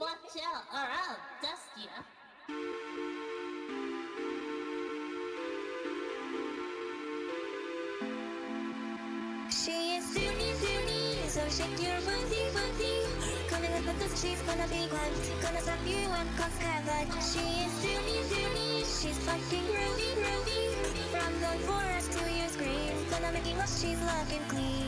watch out or I'll dust ya. She is Dooney, so shake your booty. Coming up with this, she's gonna be quiet. Gonna slap you and cause havoc. She is Dooney, she's fucking groovy. From the forest to your screen, gonna make you wish she's looking clean.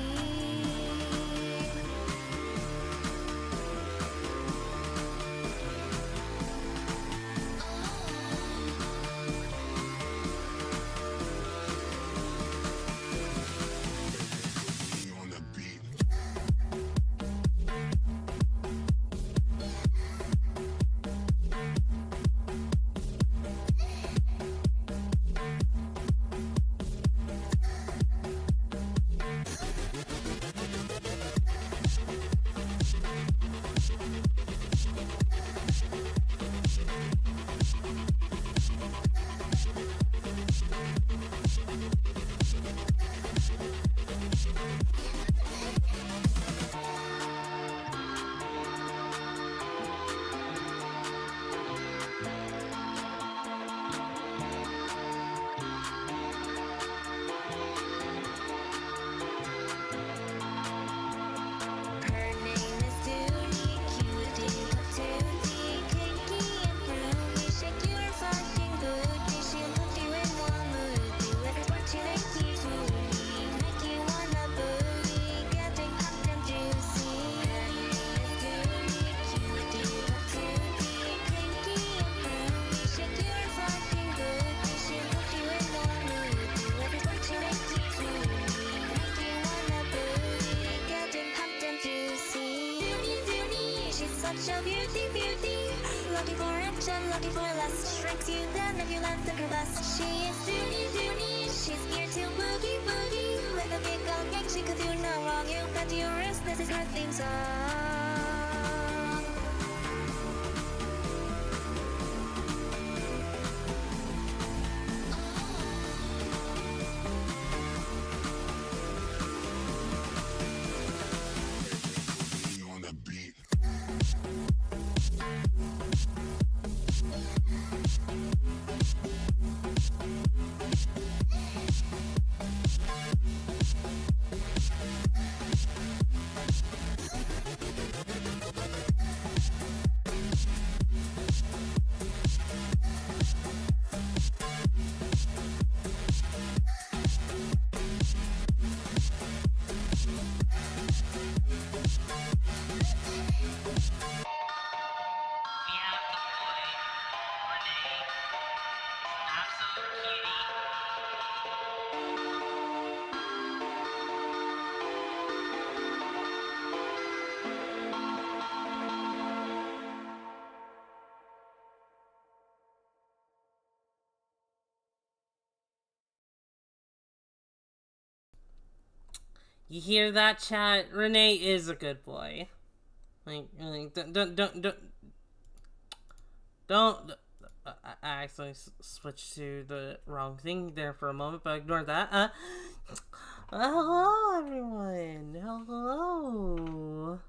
Such a beauty, looking for action, looking for lust. Shrinks you down if you land her bust. She is Dooney, she's here to boogie. With a big old gang, she could do no wrong. You bet your wrist, this is her theme song. You hear that, chat? Renee is a good boy. Like don't. I actually switched to the wrong thing there for a moment, but ignore that. Hello, everyone. Hello.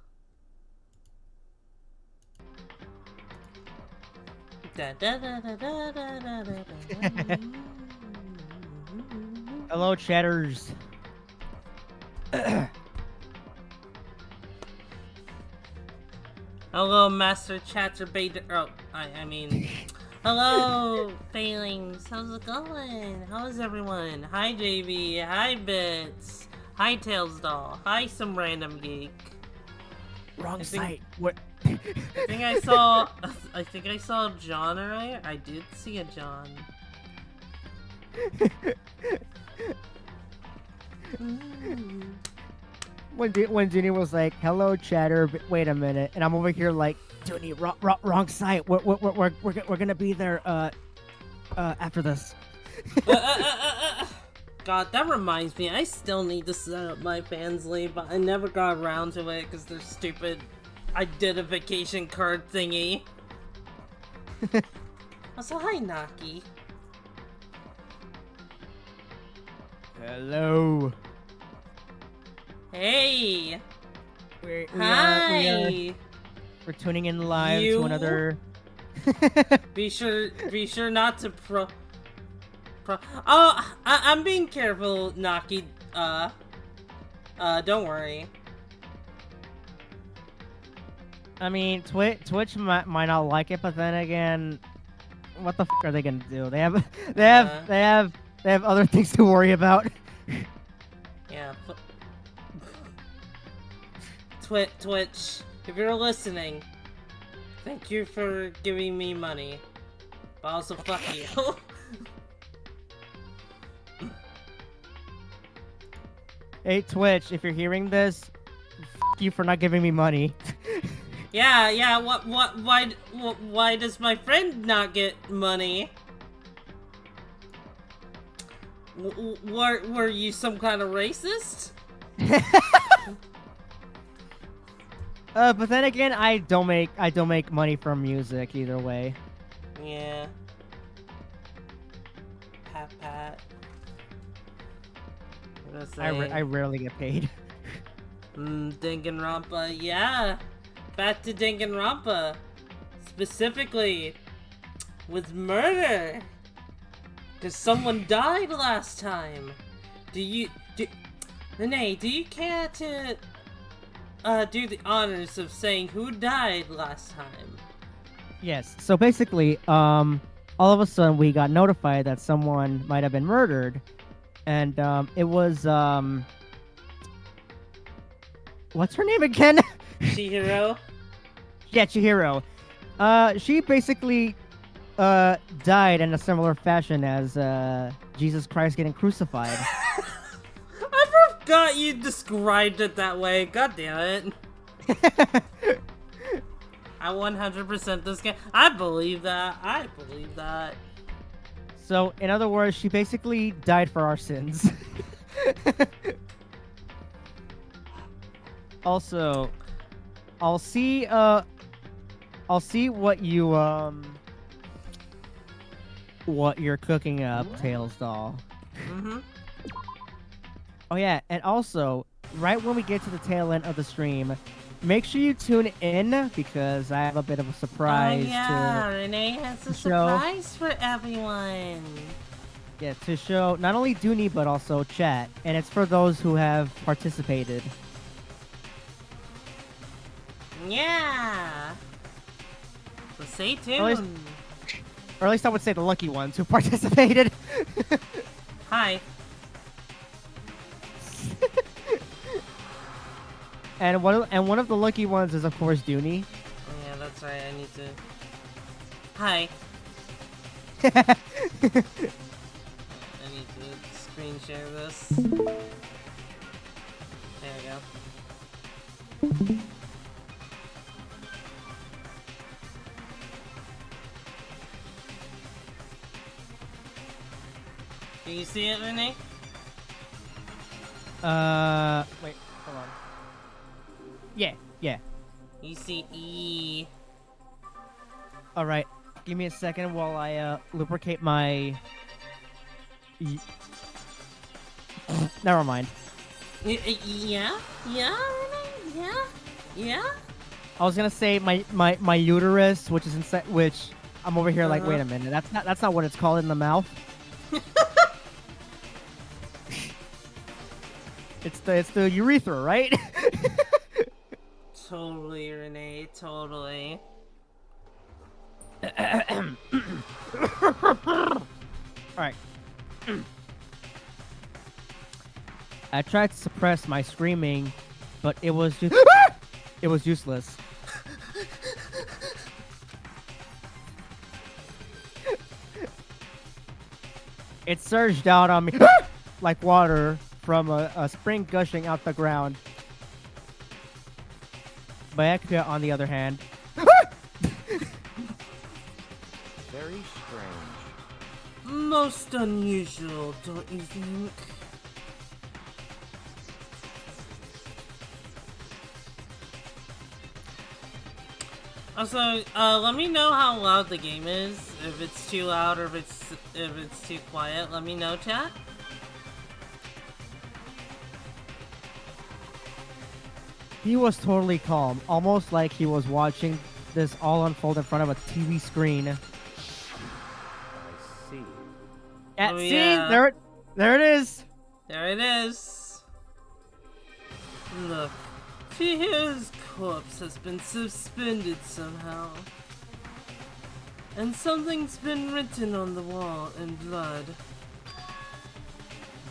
Hello, chatters. Hello, Master Chatterbaiter. Oh, I mean, hello, Failings. How's it going? How is everyone? Hi, JV. Hi, Bits. Hi, Tails Doll. Hi, some random geek. Wrong site. What? I think I saw. I think I saw John. Right? I did see a John. When Dooney was like, "Hello, chatter," but wait a minute, and I'm over here like, Dooney, wrong site. We're gonna be there after this. God, that reminds me. I still need to set up my Fansly, but I never got around to it because their stupid identification card thingy. Also, hi, Naki. Hello. Hey. We Hi. are for tuning in live You- to another. Be sure not to Oh, I'm being careful, Naki. Don't worry. I mean, Twitch might not like it, but then again, what the f are they gonna do? They have other things to worry about. Yeah. Twitch, if you're listening, thank you for giving me money, but also fuck you. Hey Twitch, if you're hearing this, f you for not giving me money. Yeah. Why does my friend not get money? Were you some kind of racist? But then again, I don't make money from music either way. Yeah. Pat. I rarely get paid. Danganronpa, yeah. Back to Danganronpa. Specifically, with murder. Because someone died last time. Renee, do you care to do the honors of saying who died last time? Yes. So basically, all of a sudden we got notified that someone might have been murdered, and it was what's her name again? Chihiro? Yeah, Chihiro. She basically died in a similar fashion as Jesus Christ getting crucified. I forgot you described it that way. God damn it. I 100% this game. I believe that. So, in other words, she basically died for our sins. Also, I'll see what you're cooking up, Tails doll. Mm-hmm. Oh yeah, and also, right when we get to the tail end of the stream, make sure you tune in because I have a bit of a surprise. Oh yeah, Renee has a show. surprise for everyone. Yeah, to show not only Dooney but also chat, and it's for those who have participated. Yeah. So stay tuned. Or at least I would say the lucky ones who participated. Hi. And one of the lucky ones is of course Dooney. Oh, yeah, that's right. I need to. Hi. I need to screen share this. There we go. Can you see it, Renee? Wait, hold on. Yeah. You see E. All right, give me a second while I lubricate my. Never mind. Yeah, Renee? Yeah. I was gonna say my uterus, which is inside, which I'm over here like, Uh-huh. wait a minute, that's not what it's called in the mouth. It's the urethra, right? Totally, Renee. Totally. Alright. I tried to suppress my screaming, but it was just it was useless. It surged out on me like water from a spring gushing out the ground. Bayeka, on the other hand, Very strange. Most unusual, don't you think? Also, let me know how loud the game is. If it's too loud or if it's too quiet, let me know, chat. He was totally calm, almost like he was watching this all unfold in front of a TV screen. I see. At Oh, see, yeah. there it is. There it is. Look, Chihiro's corpse has been suspended somehow. And something's been written on the wall in blood.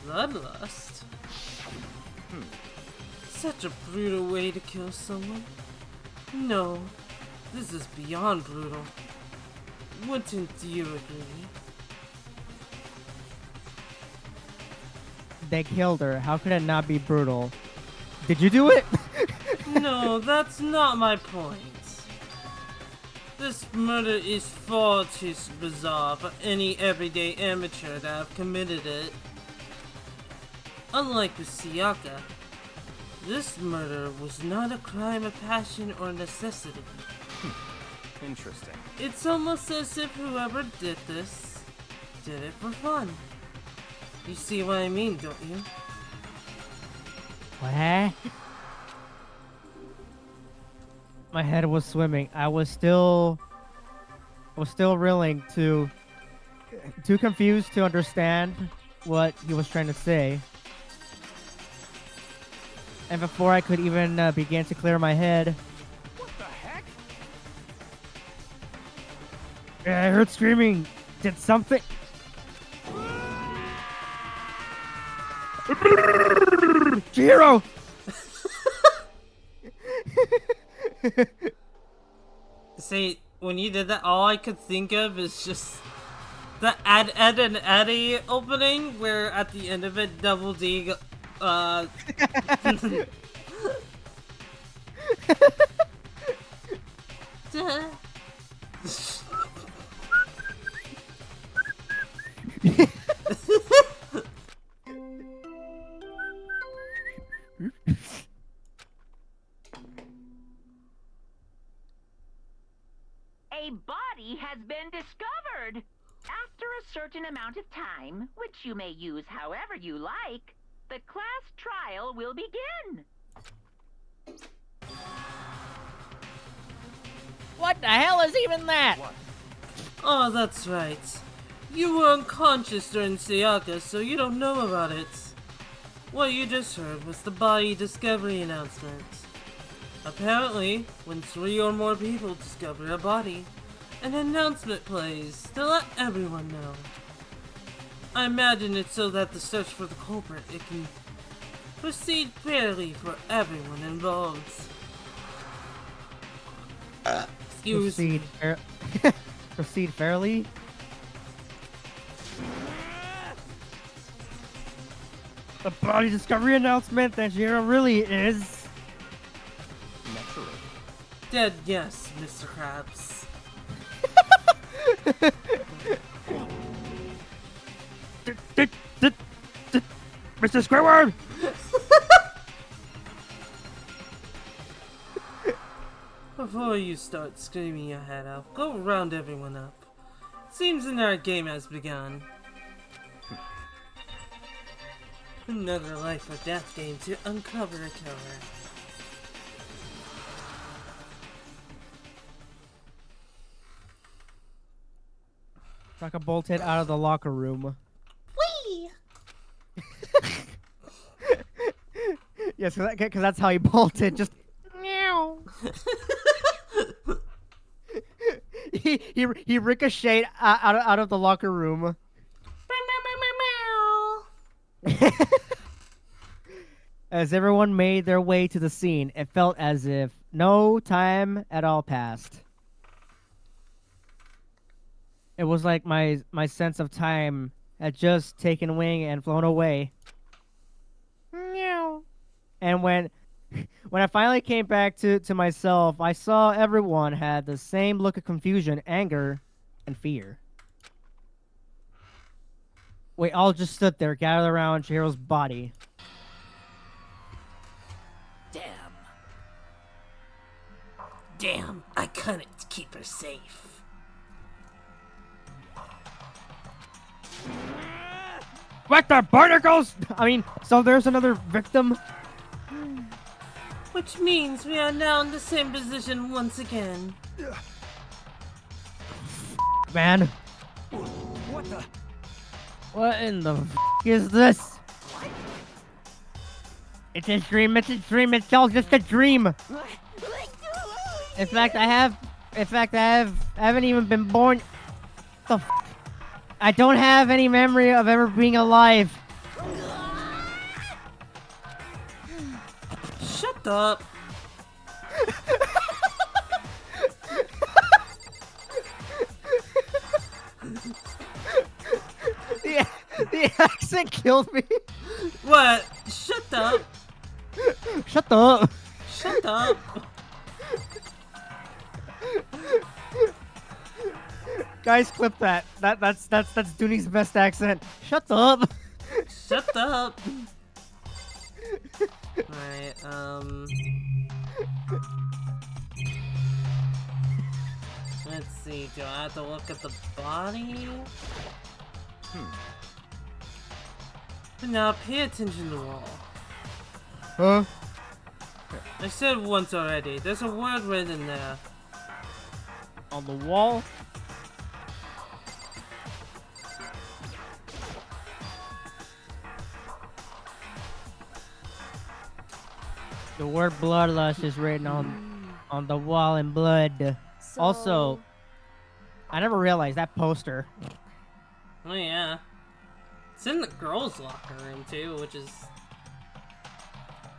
Bloodlust? Such a brutal way to kill someone. No, this is beyond brutal. Wouldn't you agree? They killed her. How could it not be brutal? Did you do it? No, that's not my point. This murder is far too bizarre for any everyday amateur to have committed it. Unlike with Sayaka, this murder was not a crime of passion or necessity. Interesting. It's almost as if whoever did this did it for fun. You see what I mean, don't you? What? My head was swimming. I was still reeling, too confused to understand what he was trying to say. And before I could even begin to clear my head, What the heck? I heard screaming. Did something? Chihiro! See, when you did that, all I could think of is just the Ed and Eddie opening, where at the end of it, Double D, A body has been discovered. After a certain amount of time, which you may use however you like, the class trial will begin. What the hell is even that? Oh, that's right. You were unconscious during Sayaka, so you don't know about it. What you just heard was the body discovery announcement. Apparently, when 3 or more people discover a body, an announcement plays to let everyone know. I imagine it's so that the search for the culprit it can proceed fairly for everyone involved. Excuse me. Proceed fairly? The body discovery announcement that Jiro really is. Naturally. Dead yes, Mr. Krabs. Mr. Squidward! Before you start screaming your head off, go round everyone up. Seems another game has begun. Another life or death game to uncover a killer. Taka bolted out of the locker room. Whee! Yes, because that's how he bolted. Just meow. he ricocheted out of the locker room. As everyone made their way to the scene, it felt as if no time at all passed. It was like my sense of time had just taken wing and flown away. Meow. And when I finally came back to myself, I saw everyone had the same look of confusion, anger, and fear. We all just stood there, gathered around Chihiro's body. Damn, I couldn't keep her safe. What the barnacles? I mean, so there's another victim? Which means we are now in the same position once again. Man, What the? what in the is this? It's a dream, it's a dream, it's all just a dream. In fact, I haven't even been born. I don't have any memory of ever being alive. Shut up. The accent killed me. What? Shut up. Shut up. Shut up. Guys, clip that. That's Dooney's best accent. Shut up. Shut up. Alright, let's see, do I have to look at the body? Now pay attention to the wall. Huh? I said once already, there's a word written there. On the wall? The word bloodlust is written on the wall in blood. Also, I never realized that poster. Oh yeah. It's in the girls' locker room too, which is...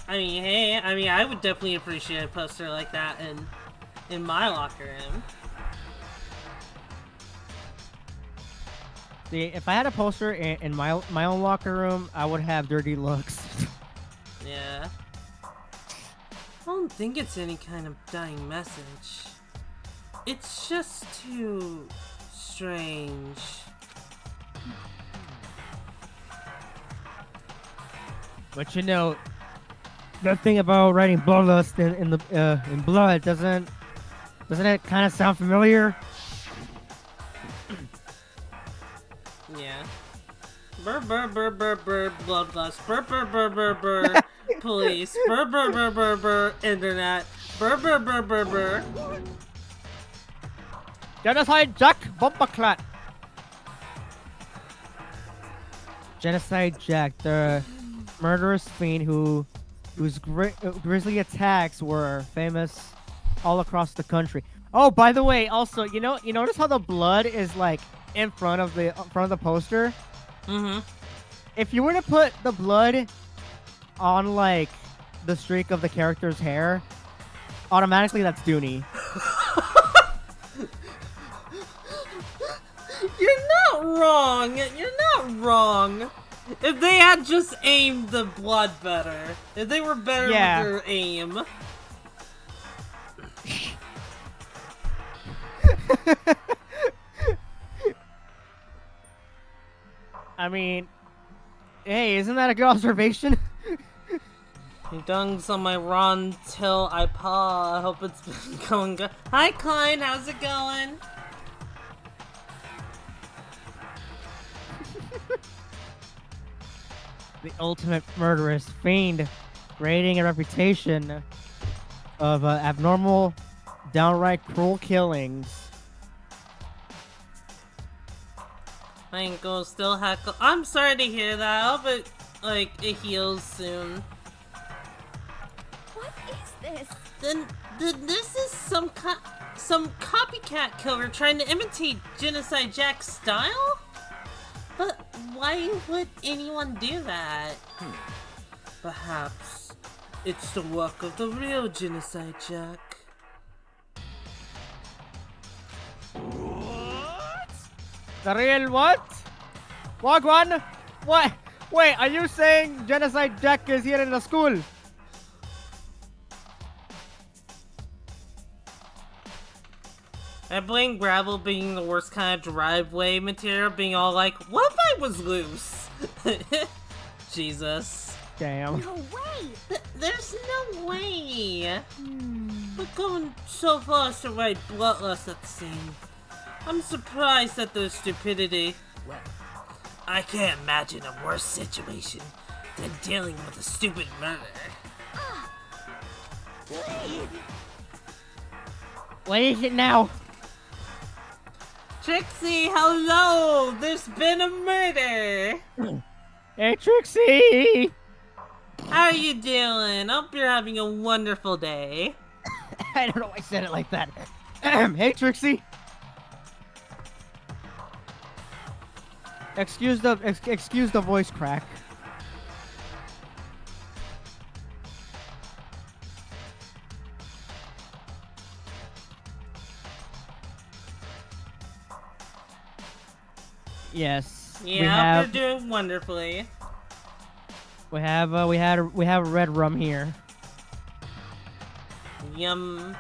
I mean, hey, I would definitely appreciate a poster like that in my locker room. See, if I had a poster in my own locker room, I would have dirty looks. Yeah. I don't think it's any kind of dying message. It's just too strange. But you know, the thing about writing bloodlust in blood doesn't it kind of sound familiar? Yeah. Burr burr burr burr burr bloodlust. Burr burr burr burr burr police. Burr burr burr burr burr internet. Burr burr burr burr burr. Genocide Jack Bombaclat. Genocide Jack, the murderous fiend whose grisly attacks were famous all across the country. Oh, by the way, also, you notice how the blood is like in front of the poster? Mm-hmm. If you were to put the blood on like the streak of the character's hair, automatically that's Dooney. You're not wrong. You're not wrong. If they had just aimed the blood better, if they were better with their aim. I mean, hey, isn't that a good observation? He dunks on my Ron till I paw. I hope it's been going good. Hi, Klein. How's it going? The ultimate murderous fiend, creating a reputation of abnormal, downright cruel killings. My ankle still heckle. I'm sorry to hear that. I hope it heals soon. What is this? Then this is some copycat killer trying to imitate Genocide Jack's style? But why would anyone do that? Perhaps it's the work of the real Genocide Jack. The real what? Wagwan? What? Wait, are you saying Genocide Jack is here in the school? I blame gravel being the worst kind of driveway material, being all like, what if I was loose? Jesus. Damn. No way! There's no way! But going so far as to write bloodlust at the scene. I'm surprised at their stupidity. Well, I can't imagine a worse situation than dealing with a stupid murder. What is it now? Trixie, hello! There's been a murder! Hey, Trixie! How are you doing? Hope you're having a wonderful day. I don't know why I said it like that. Hey, Trixie! Excuse the voice crack. Yes. Yeah, you're doing wonderfully. We have red rum here. Yum.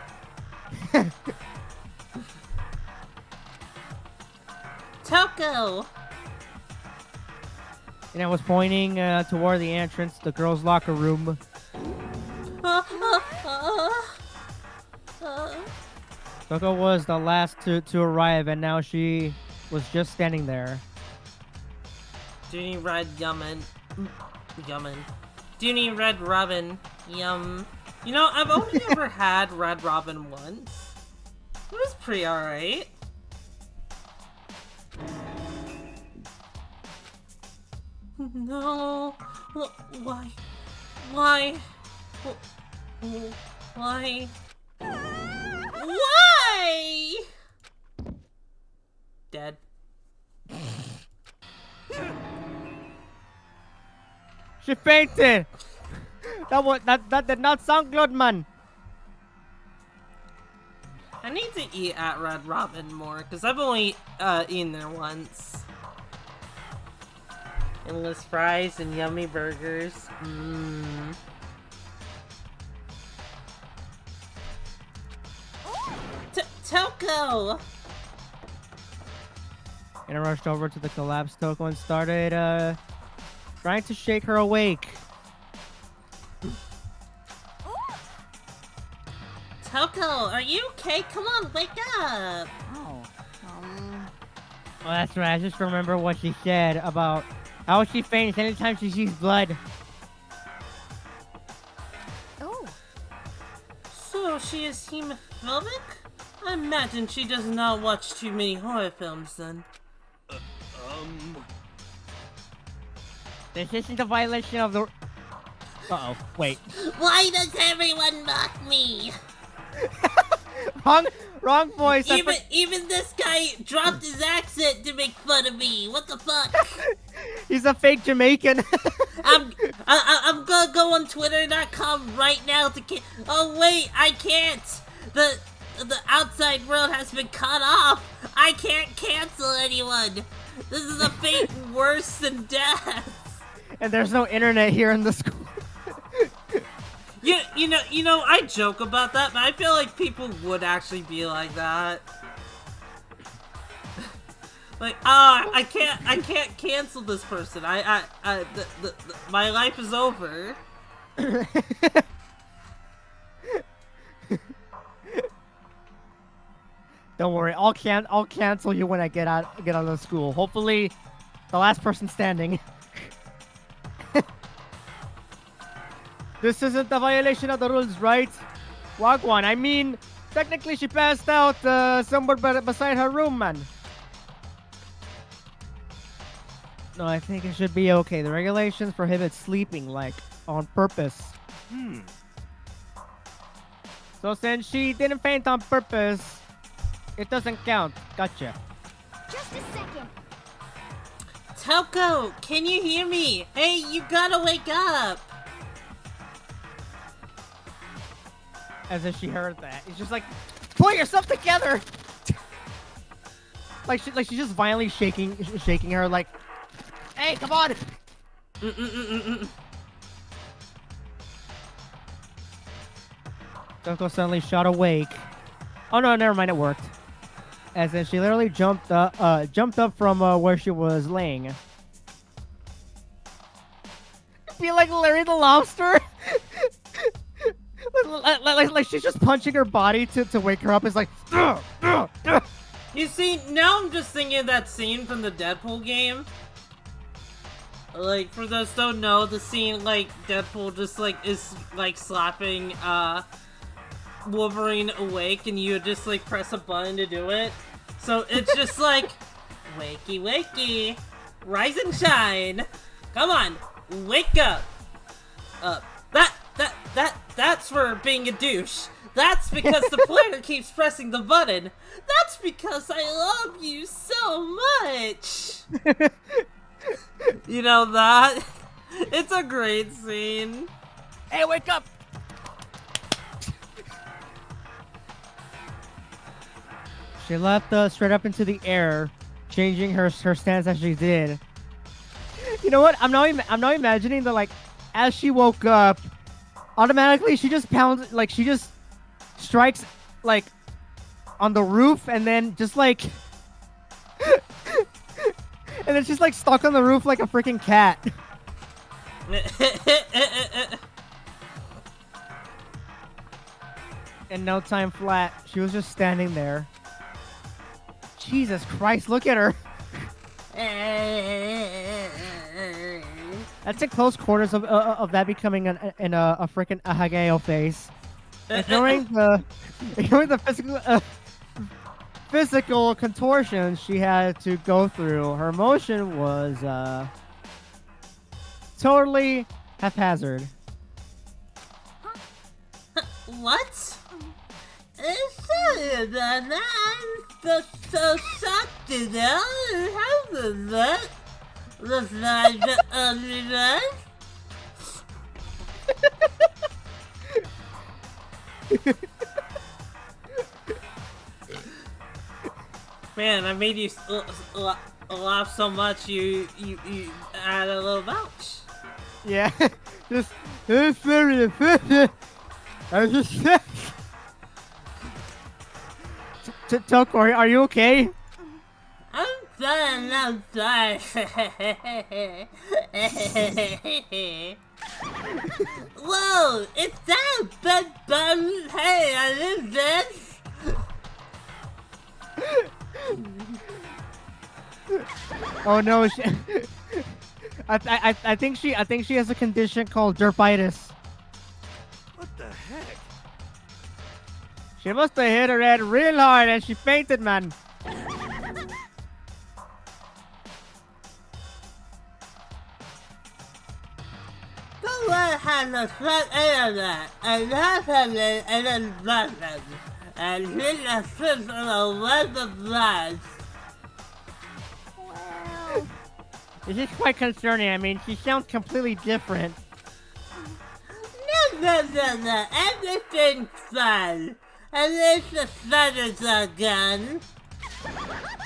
Toko! And I was pointing toward the entrance, the girls' locker room. Toko was the last to arrive, and now she was just standing there. Do you need red yummin? Do you need red robin? Yum. You know, I've only ever had red robin once. It was pretty alright. No. Why? Why? Why? Why? Dead. She fainted. That did not sound good, man. I need to eat at Red Robin more, because I've only eaten there once. Endless fries and yummy burgers. Mmm. Toko! And I rushed over to the collapsed Toko and started trying to shake her awake. Toko, are you okay? Come on, wake up! Oh, that's right. I just remember what she said about how she faints anytime she sees blood. Oh. So she is hemophobic? I imagine she does not watch too many horror films then. This isn't a violation of the... Uh-oh, wait. Why does everyone mock me? Wrong voice. Even this guy dropped his accent to make fun of me. What the fuck? He's a fake Jamaican. I'm gonna go on Twitter.com right now to oh wait, I can't. The outside world has been cut off. I can't cancel anyone. This is a fate worse than death. And there's no internet here in the school. You know, I joke about that, but I feel like people would actually be like that. Like, I can't cancel this person. My life is over. Don't worry, I'll cancel you when I get out of school. Hopefully, the last person standing. This isn't a violation of the rules, right? Wagwan, I mean, technically she passed out somewhere beside her room, man. No, I think it should be okay. The regulations prohibit sleeping, like, on purpose. So since she didn't faint on purpose, it doesn't count. Gotcha. Just a second. Toko, can you hear me? Hey, you gotta wake up. As if she heard that. It's just like, pull yourself together! like she's just violently shaking her like, hey, come on! Toko suddenly shot awake. Oh no, never mind, it worked. As in she literally jumped up from where she was laying. I feel like Larry the Lobster! like she's just punching her body to wake her up. It's like, You see, now I'm just thinking of that scene from the Deadpool game. Like, for those who don't know, the scene, like, Deadpool just, like, is, like, slapping, Wolverine awake and you just like press a button to do it. So it's just like, wakey wakey, rise and shine. Come on, wake up. That's for being a douche. That's because the player keeps pressing the button. That's because I love you so much. You know that? It's a great scene. Hey, wake up! She leapt straight up into the air, changing her stance as she did. You know what? I'm now imagining that, like, as she woke up, automatically she just pounds, like, she just strikes, like, on the roof, and then just like, and then she's like stuck on the roof like a freaking cat. In no time flat, she was just standing there. Jesus Christ, look at her. That's in close quarters of that becoming a freaking Hageo face. Ignoring the physical contortions she had to go through, her motion was totally haphazard. What? So shocked to know how that was not underdone. Man, I made you laugh so much you had a little vouch. Yeah, just I just Toko, are you okay? I'm sorry. Whoa, it's that bad. Hey, I live this. Oh no, I think she has a condition called derpitis. What the heck? She must have hit her head real hard and she fainted, man. The one has a front internet, and that's it, and then button. And he's a system of web of life. Well, This is quite concerning. I mean, she sounds completely different. No, everything's fine. At least the sun is a gun.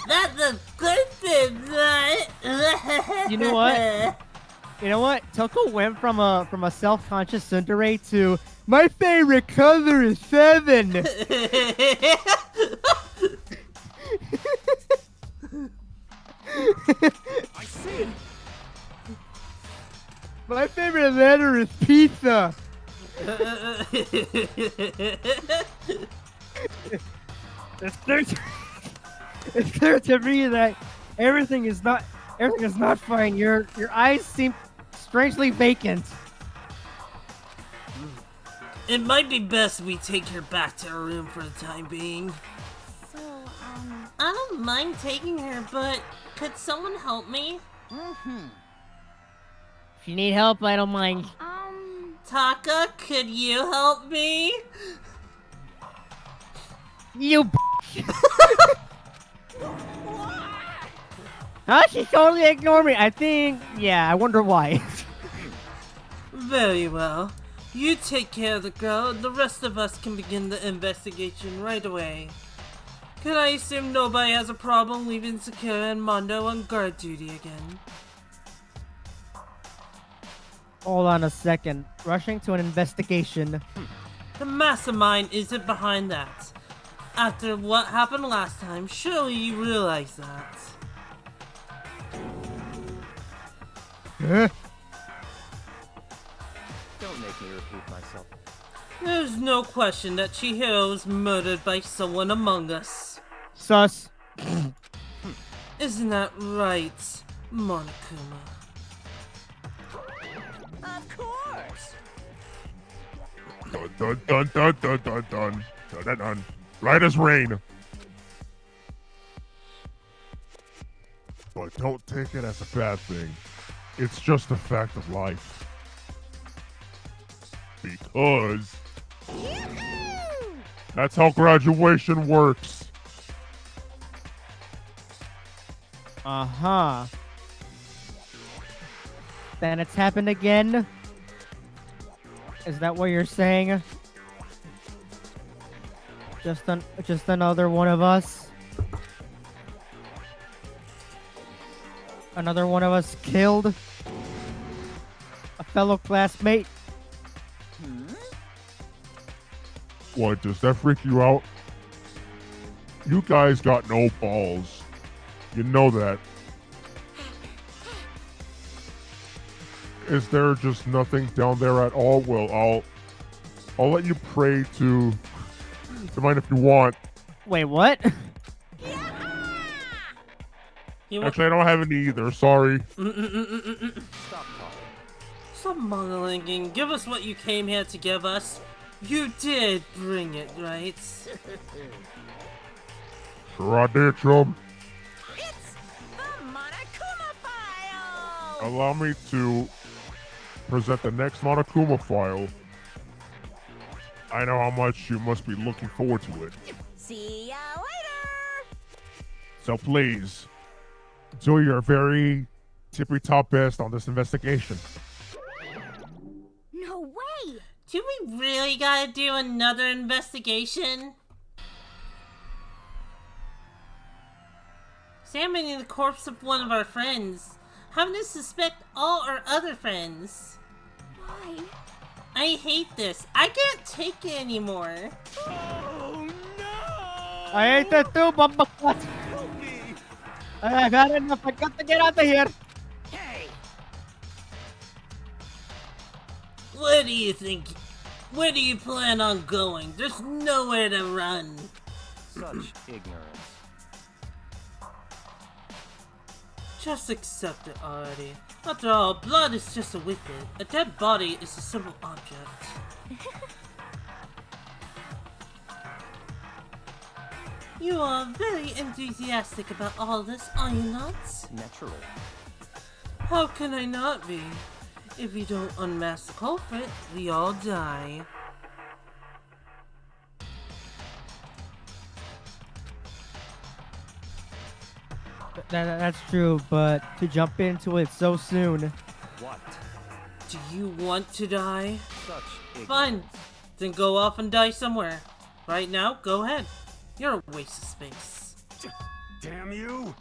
That's a good thing, right? You know what? You know what? Toko went from a self-conscious tsundere to my favorite color is 7. I see. My favorite letter is pizza. It's clear to me that everything is not fine. Your eyes seem strangely vacant. It might be best we take her back to her room for the time being. so, I don't mind taking her, but could someone help me? If you need help, I don't mind. Taka, could you help me? You Huh? She totally ignored me. I think, yeah, I wonder why. Very well. You take care of the girl, and the rest of us can begin the investigation right away. Can I assume nobody has a problem leaving Sakura and Mondo on guard duty again? Hold on a second. Rushing to an investigation. The mastermind isn't behind that. After what happened last time, surely you realize that. Don't make me repeat myself. There's no question that Chihiro was murdered by someone among us. Sus. Isn't that right, Monokuma? Of course. Dun dun dun dun dun dun dun dun dun dun. Right as rain. But don't take it as a bad thing. It's just a fact of life. Because that's how graduation works. Uh-huh. Then it's happened again? Is that what you're saying? Just another one of us? Another one of us killed? A fellow classmate? What, does that freak you out? You guys got no balls. You know that. Is there just nothing down there at all? Well, I'll let you pray to mine if you want. Wait, what? Actually, I don't have any either. Sorry. Stop monologuing. Give us what you came here to give us. You did bring it, right? Sure I did, chum. It's the Monokuma file! Allow me to present the next Monokuma file. I know how much you must be looking forward to it. See ya later! So please, do your very tippy-top best on this investigation. No way! Do we really gotta do another investigation? Examining the corpse of one of our friends. Having to suspect all our other friends. Why? I hate this. I can't take it anymore. Oh no! I hate that too, Bumbakat. I got enough. I got to get out of here. Hey! Where do you think? Where do you plan on going? There's nowhere to run. Such ignorance. Just accept it already. After all, blood is just a liquid. A dead body is a simple object. You are very enthusiastic about all this, are you not? Naturally. How can I not be? If you don't unmask the culprit, we all die. That's true, but to jump into it so soon. What? Do you want to die? Such ignorance. Fine. Then go off and die somewhere. Right now, go ahead. You're a waste of space. Damn you!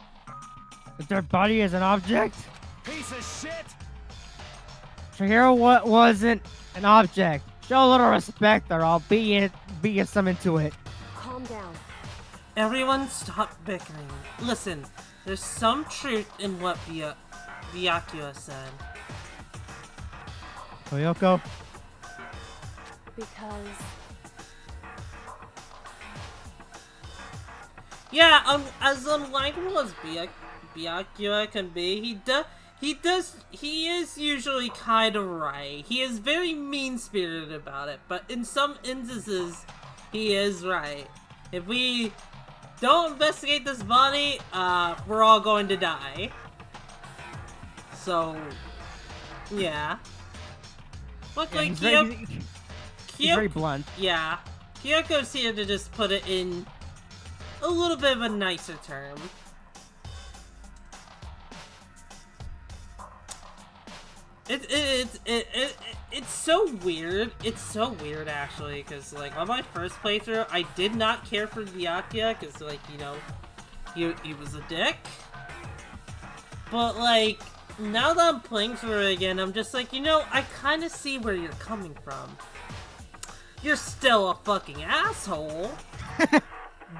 If their body is an object? Piece of shit! Chihiro wasn't an object. Show a little respect or I'll beat you some into it. Calm down. Everyone stop bickering. Listen, there's some truth in what Byakuya said. Toyoko? Because... Yeah, as unlikable as Byakuya can be, he is usually kind of right. He is very mean-spirited about it, but in some instances, he is right. If we don't investigate this body, we're all going to die. So, yeah. Luckily, He's very blunt. Yeah, Kyoko's here to just put it in a little bit of a nicer term. It's so weird. It's so weird actually, because like on my first playthrough, I did not care for Byakuya because like he was a dick. But like now that I'm playing through it again, I'm just like I kind of see where you're coming from. You're still a fucking asshole,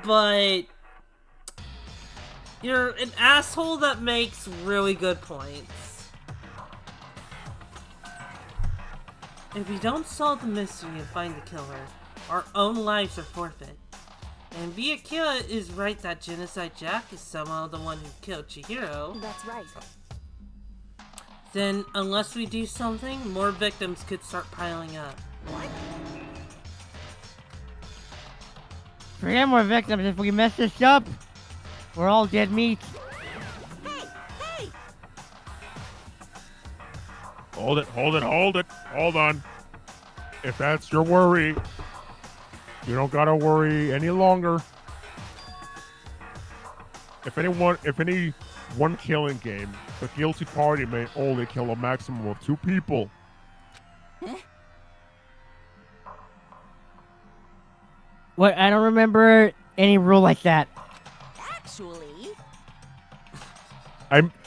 but you're an asshole that makes really good points. If we don't solve the mystery and find the killer, our own lives are forfeit. And Byakuya is right that Genocide Jack is somehow the one who killed Chihiro. That's right. Then, unless we do something, more victims could start piling up. What? Three more victims. If we mess this up, we're all dead meat. Hold it, hold it, hold it. Hold on. If that's your worry, you don't gotta worry any longer. If any one killing game, the guilty party may only kill a maximum of 2 people. What? I don't remember any rule like that. Actually,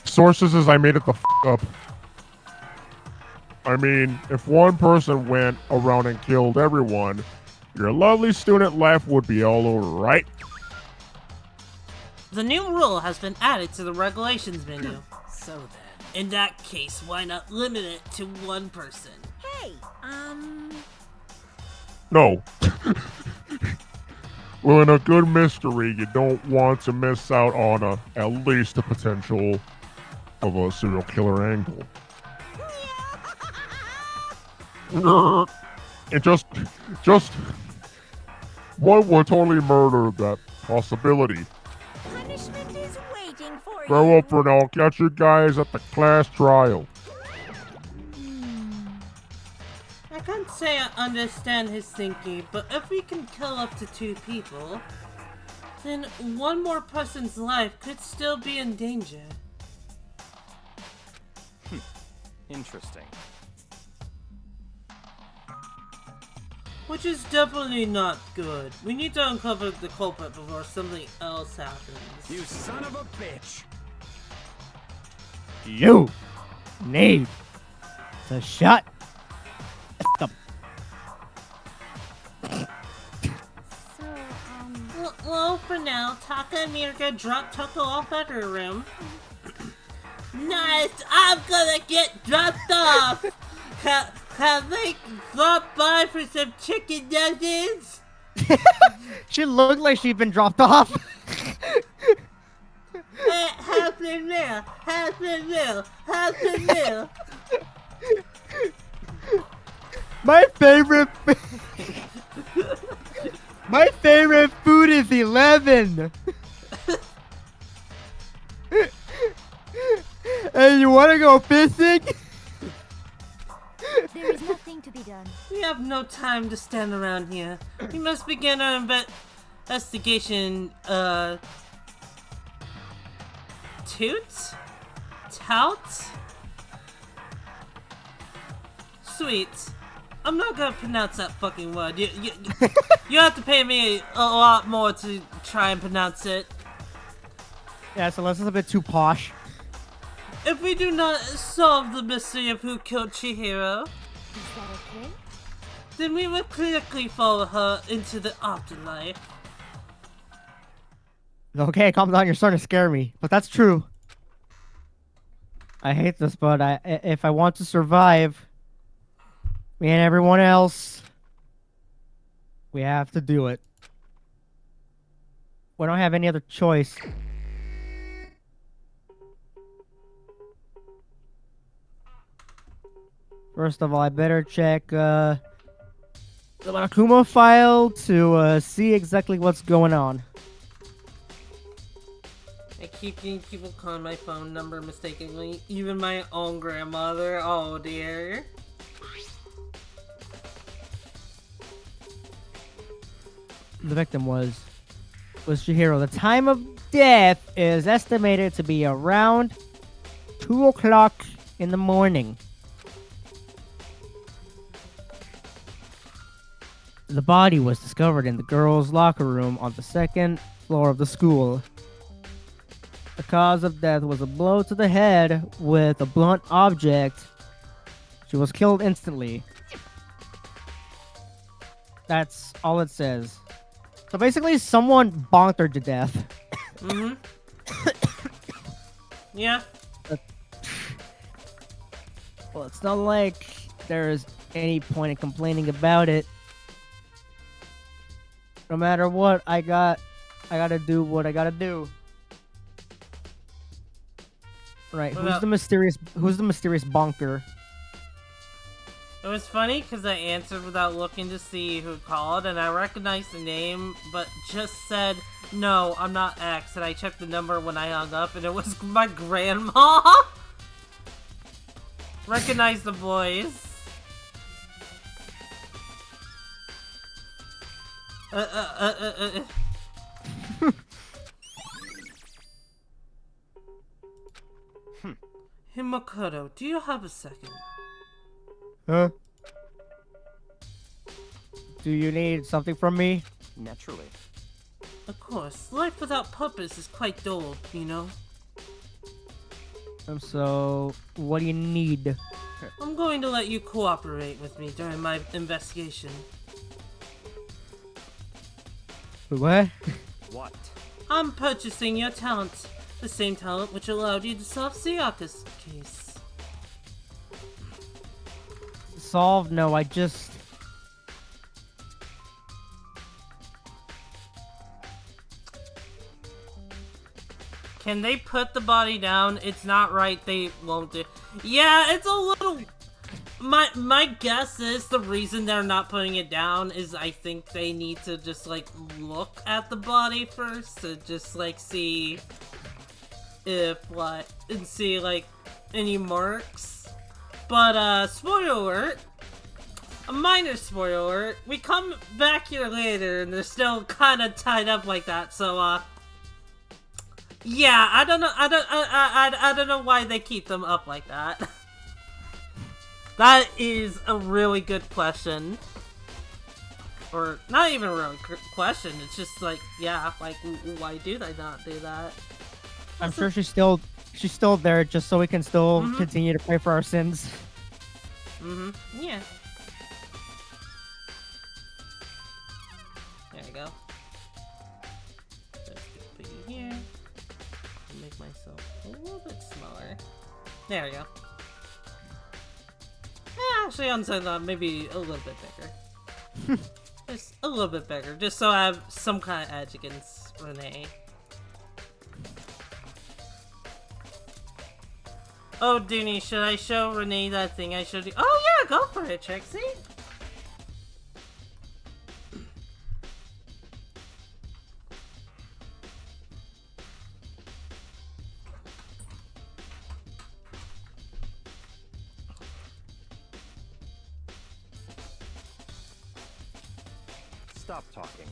Sources says I made it the up. I mean, if one person went around and killed everyone, your lovely student life would be all over, right? The new rule has been added to the regulations menu. So then, In that case, why not limit it to 1 person? hey, No. Well, in a good mystery, you don't want to miss out on at least the potential of a serial killer angle. And just one would totally murder that possibility. punishment is waiting for Grow you. up and I'll catch you guys at the class trial. I can't say I understand his thinking, but if we can kill up to 2 people, then one more person's life could still be in danger. Interesting. Which is definitely not good. We need to uncover the culprit before something else happens. You son of a bitch. You need to shut up. So, Well, for now, Taka and Mirka drop Toko off at her room. Nice! I'm gonna get dropped off! Can they drop by for some chicken nuggets? She looked like she'd been dropped off. Half a meal! Half a meal! Half a meal! My favorite My favorite food is 11. Hey, you wanna go fishing? there is nothing to be done. We have no time to stand around here. We must begin our investigation, Toot? Tout? Sweet. I'm not gonna pronounce that fucking word. You have to pay me a lot more to try and pronounce it. Yeah, so this is a bit too posh. If we do not solve the mystery of who killed Chihiro, Is that okay? then we will quickly follow her into the afterlife. Okay, calm down. You're starting to scare me, but that's true. I hate this, but if I want to survive, me and everyone else, we have to do it. We don't have any other choice. First of all, I better check the Monokuma file to see exactly what's going on. I keep getting people calling my phone number mistakenly, even my own grandmother. Oh dear. The victim was Chihiro. The time of death is estimated to be around 2 o'clock in the morning. The body was discovered in the girls' locker room on the 2nd floor of the school. The cause of death was a blow to the head with a blunt object. She was killed instantly. That's all it says. So basically, someone bonked her to death. Mm-hmm. Yeah. Well, it's not like there's any point in complaining about it. No matter what, I gotta do what I gotta do. Right? What Who's about- the mysterious bonker? It was funny because I answered without looking to see who called, and I recognized the name, but just said, no, I'm not X, and I checked the number when I hung up, and it was my grandma! Recognize the voice. Hey, Makoto, do you have a second? Huh? Do you need something from me? Naturally. Of course, life without purpose is quite dull, you know? So, what do you need? I'm going to let you cooperate with me during my investigation. What? What? I'm purchasing your talent. The same talent which allowed you to solve Sayaka's case. Solved? No, I just... Can they put the body down? It's not right, they won't do. Yeah, it's a little... My guess is the reason they're not putting it down is I think they need to just, like, look at the body first to just, like, see if, what, and see, like, any marks. But, spoiler alert, a minor spoiler alert, we come back here later and they're still kind of tied up like that, so, yeah, I don't know why they keep them up like that. That is a really good question. Or, not even a real question, it's just like, yeah, like, why do they not do that? I'm sure she's still there just so we can still continue to pray for our sins. Yeah. There you go. Just put you here. Make myself a little bit smaller. There we go. Actually, on second thought, maybe a little bit bigger. Just a little bit bigger, just so I have some kind of edge against Renee. Oh, Dooney, should I show Renee that thing I showed you? Oh yeah, go for it, Trixie! Stop talking.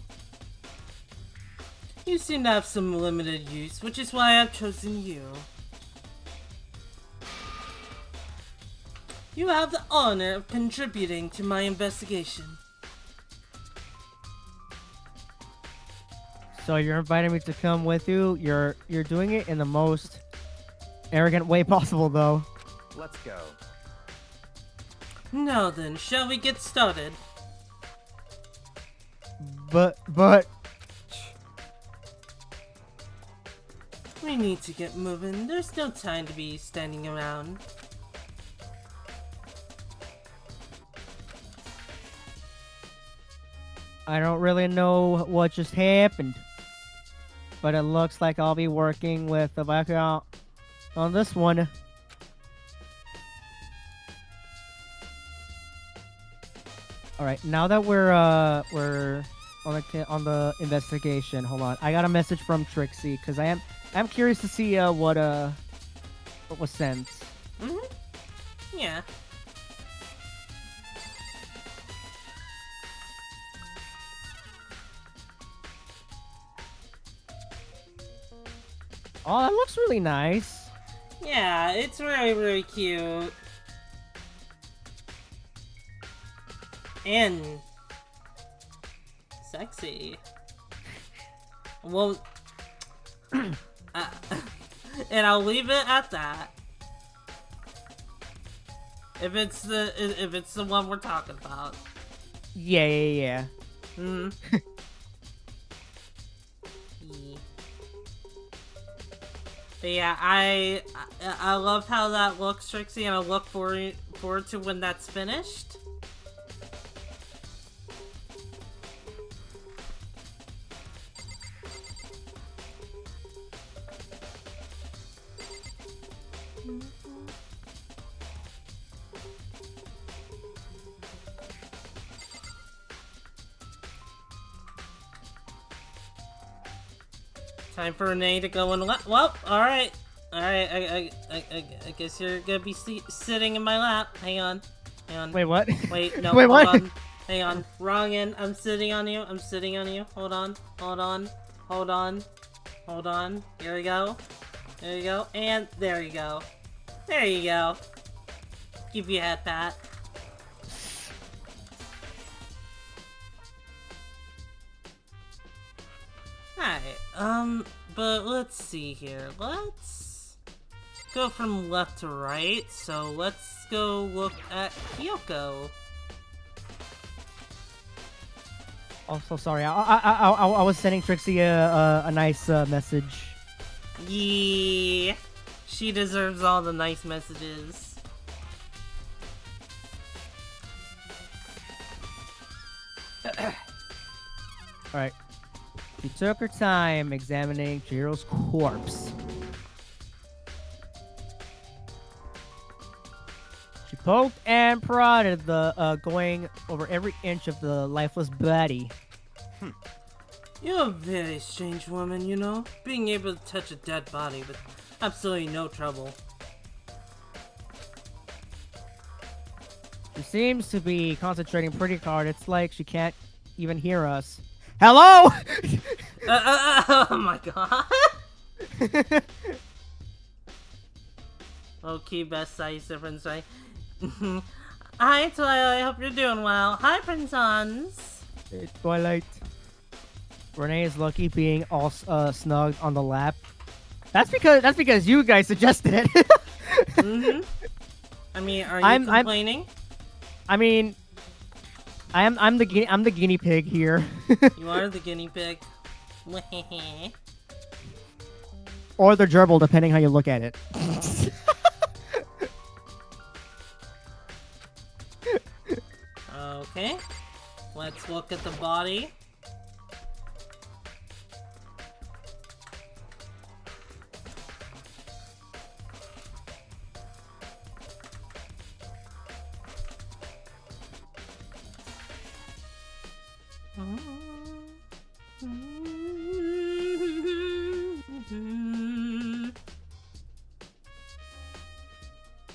You seem to have some limited use, which is why I've chosen you. You have the honor of contributing to my investigation. So you're inviting me to come with you. You're doing it in the most arrogant way possible, though. Let's go. Now then, shall we get started? But We need to get moving. There's no time to be standing around. I don't really know what just happened. But it looks like I'll be working with the background on this one. All right, now that we're on the investigation, hold on. I got a message from Trixie because I'm curious to see what was sent. Yeah. Oh, that looks really nice. Yeah, it's very, very cute. And sexy. Well, and I'll leave it at that. If it's the one we're talking about. Yeah. Yeah. But yeah, I love how that looks, Trixie, and I look forward to when that's finished. Time for Renee to go in lap. Well, alright. Alright, I guess you're gonna be sitting in my lap. Hang on. Hang on. Wait, what? Wait, no, Wait, hold what? on. Hang on. Wrong end. I'm sitting on you. I'm sitting on you. Hold on. Hold on. Hold on. Hold on. Here we go. There you go. And there you go. There you go. Give you a head pat. Alright, but let's see here. Let's go from left to right. So let's go look at Kyoko. Also, sorry, I was sending Trixie a nice message. Yeah, she deserves all the nice messages. Alright. She took her time examining Jiro's corpse. She poked and prodded going over every inch of the lifeless body. You're a very strange woman, you know? Being able to touch a dead body with absolutely no trouble. She seems to be concentrating pretty hard. It's like she can't even hear us. Hello? Oh my god. Okay, best size difference, right? Hi, Twilight. I hope you're doing well. Hi, Princons. It's Twilight. Renee is lucky being all snugged on the lap. That's because you guys suggested it. Mm-hmm. I mean, are you complaining? I mean, I'm the guinea pig here. You are the guinea pig. Or the gerbil, depending how you look at it. Okay. Let's look at the body.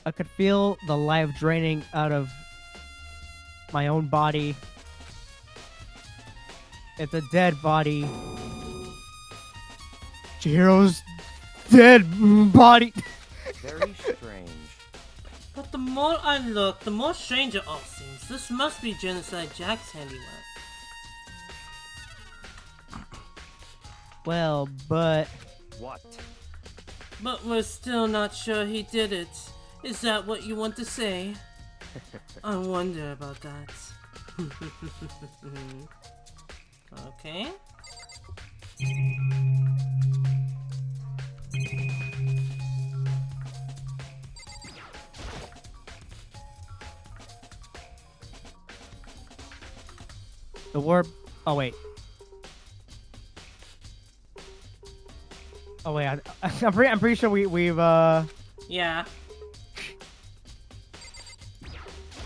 I could feel the life draining out of my own body. It's a dead body. Chihiro's dead body. Very strange. But the more I look, the more strange it all seems. This must be Genocide Jack's handiwork. Well, but What? But we're still not sure he did it. Is that what you want to say? I wonder about that. Okay. the warp. Oh wait. Oh wait. I'm pretty sure we've Yeah.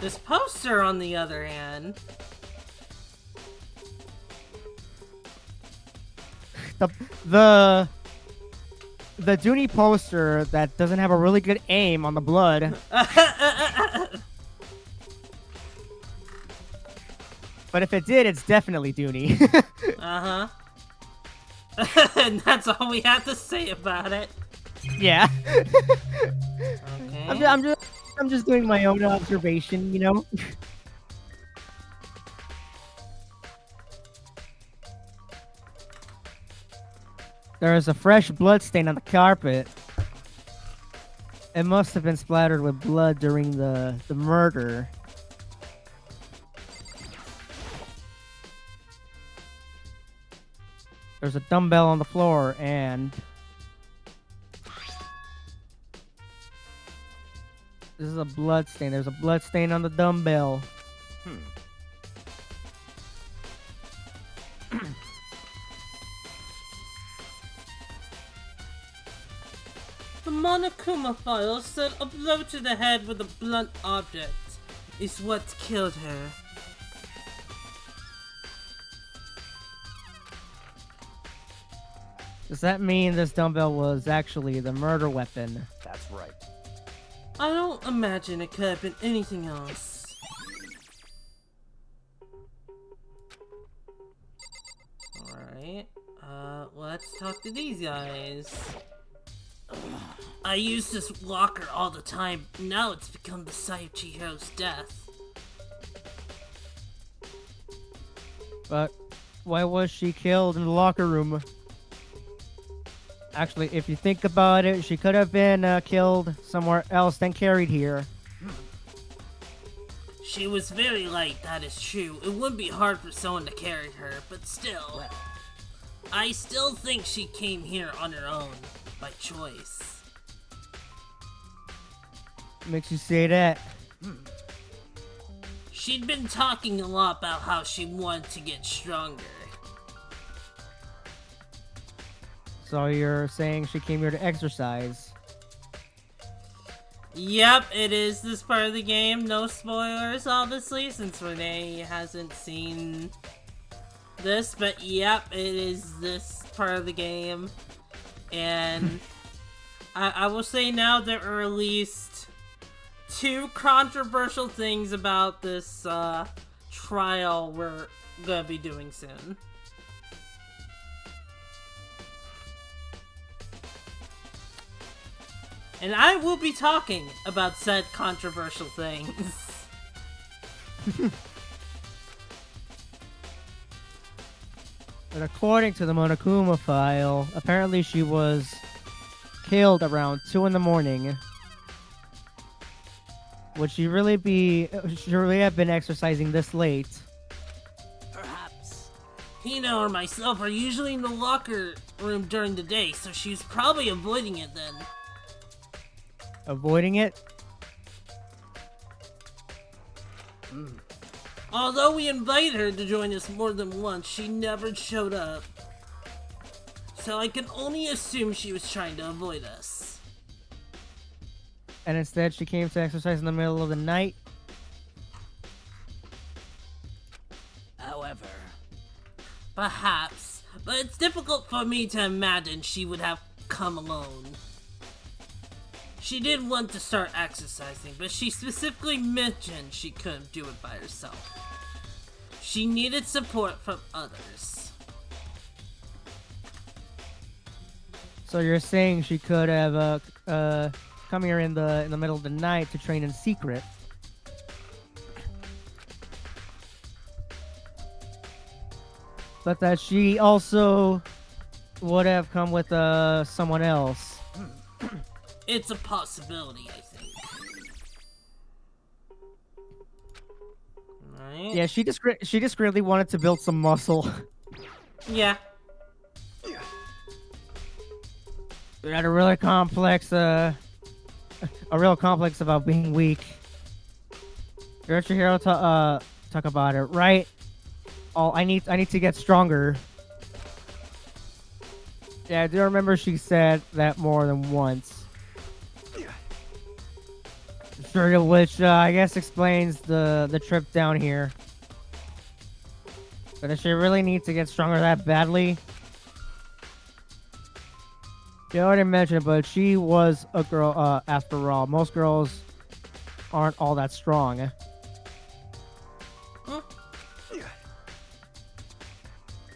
This poster, on the other hand. the Dooney poster that doesn't have a really good aim on the blood. But if it did, it's definitely Dooney. Uh-huh. And that's all we have to say about it. Yeah. Okay. I'm just doing my own observation, you know. There is a fresh blood stain on the carpet. It must have been splattered with blood during the murder. There's a dumbbell on the floor and this is a blood stain. There's a blood stain on the dumbbell. The Monokuma file said a blow to the head with a blunt object is what killed her. Does that mean this dumbbell was actually the murder weapon? That's right. I don't imagine it could have been anything else. Alright, let's talk to these guys. I use this locker all the time. Now it's become the site of Chihiro's death. But why was she killed in the locker room? Actually, if you think about it, she could have been killed somewhere else than carried here. She was very light, that is true. It wouldn't be hard for someone to carry her, but still. I still think she came here on her own, by choice. Makes you say that? She'd been talking a lot about how she wanted to get stronger. So you're saying she came here to exercise? Yep, it is this part of the game. No spoilers, obviously, since Renee hasn't seen this. But yep, it is this part of the game. And I will say now there are at least 2 controversial things about this trial we're gonna be doing soon. And I will be talking about said controversial things. But according to the Monokuma file, apparently she was killed around 2 in the morning. Would she really have been exercising this late? Perhaps. Hino or myself are usually in the locker room during the day, so she's probably avoiding it then. Avoiding it? Although we invited her to join us more than once, she never showed up. So I can only assume she was trying to avoid us. And instead she came to exercise in the middle of the night? However. Perhaps. But it's difficult for me to imagine she would have come alone. She did want to start exercising, but she specifically mentioned she couldn't do it by herself. She needed support from others. So you're saying she could have come here in the middle of the night to train in secret? But that she also would have come with someone else. It's a possibility, I think. Right? Yeah, she just really wanted to build some muscle. Yeah. She had a really complex, a real complex about being weak. You heard your hero talk about it, right? Oh, I need to get stronger. Yeah, I do remember she said that more than once. Sure, which I guess explains the trip down here. But does she really need to get stronger that badly? You already mentioned it, but she was a girl after all. Most girls aren't all that strong.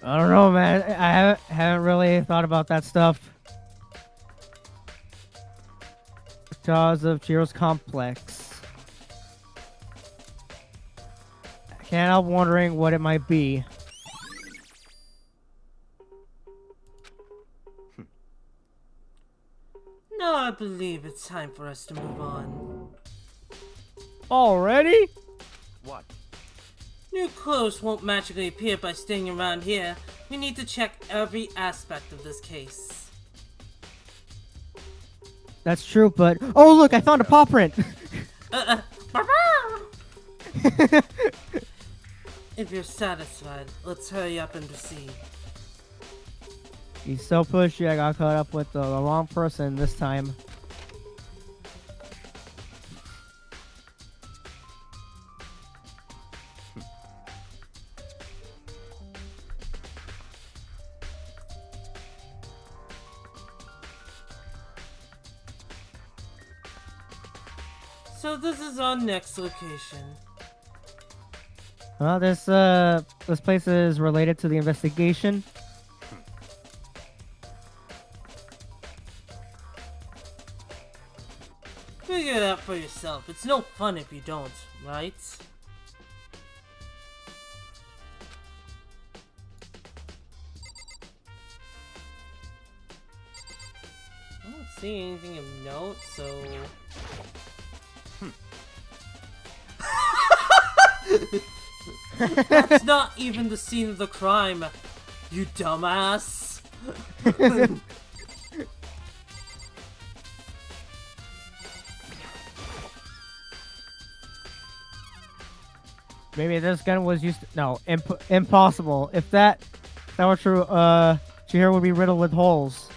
I don't know, man. I haven't really thought about that stuff. Because of Chihiro's complex. I can't help wondering what it might be. Now I believe it's time for us to move on. Already? What? New clothes won't magically appear by staying around here. We need to check every aspect of this case. That's true, but... Oh, look! I found a paw print! If you're satisfied, let's hurry up and proceed. He's so pushy, I got caught up with the wrong person this time. So this is our next location. Well, this place is related to the investigation. Figure it out for yourself. It's no fun if you don't, right? I don't see anything of note, so... That's not even the scene of the crime, you dumbass! Maybe this gun was used to... No, impossible. If that were true, Chihiro would be riddled with holes.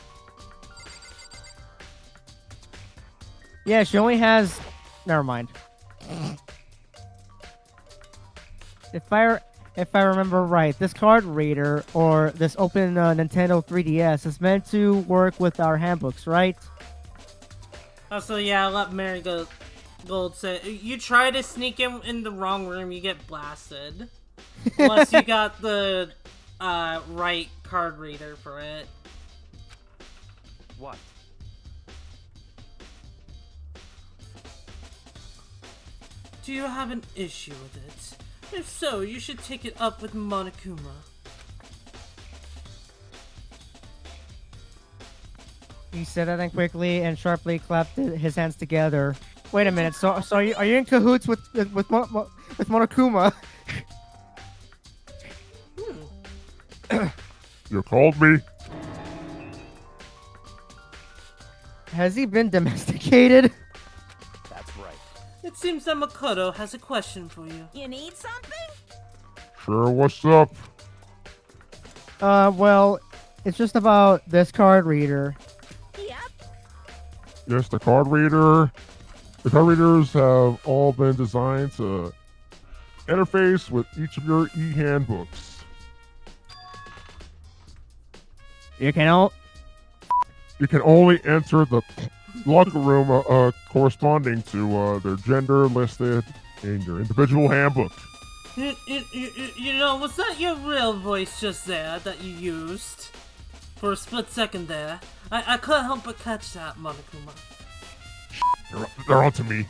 Yeah, she only has... Never mind. If I remember right, this card reader, or this open Nintendo 3DS, is meant to work with our handbooks, right? Also, yeah, I'll let Mary Gold say, you try to sneak in the wrong room, you get blasted. Unless you got the right card reader for it. What? Do you have an issue with it? If so, you should take it up with Monokuma. He said that then quickly and sharply clapped his hands together. Wait a minute. So are you in cahoots with Monokuma? You called me? Has he been domesticated? That's right. It seems that Makoto has a question for you. You need something? Sure, what's up? Well, it's just about this card reader. Yep. Yes, the card reader. The card readers have all been designed to interface with each of your e-handbooks. You can You can only enter the locker room corresponding to their gender listed in your individual handbook. You know, was that your real voice just there that you used? For a split second there. I couldn't help but catch that, Monokuma. They're onto me.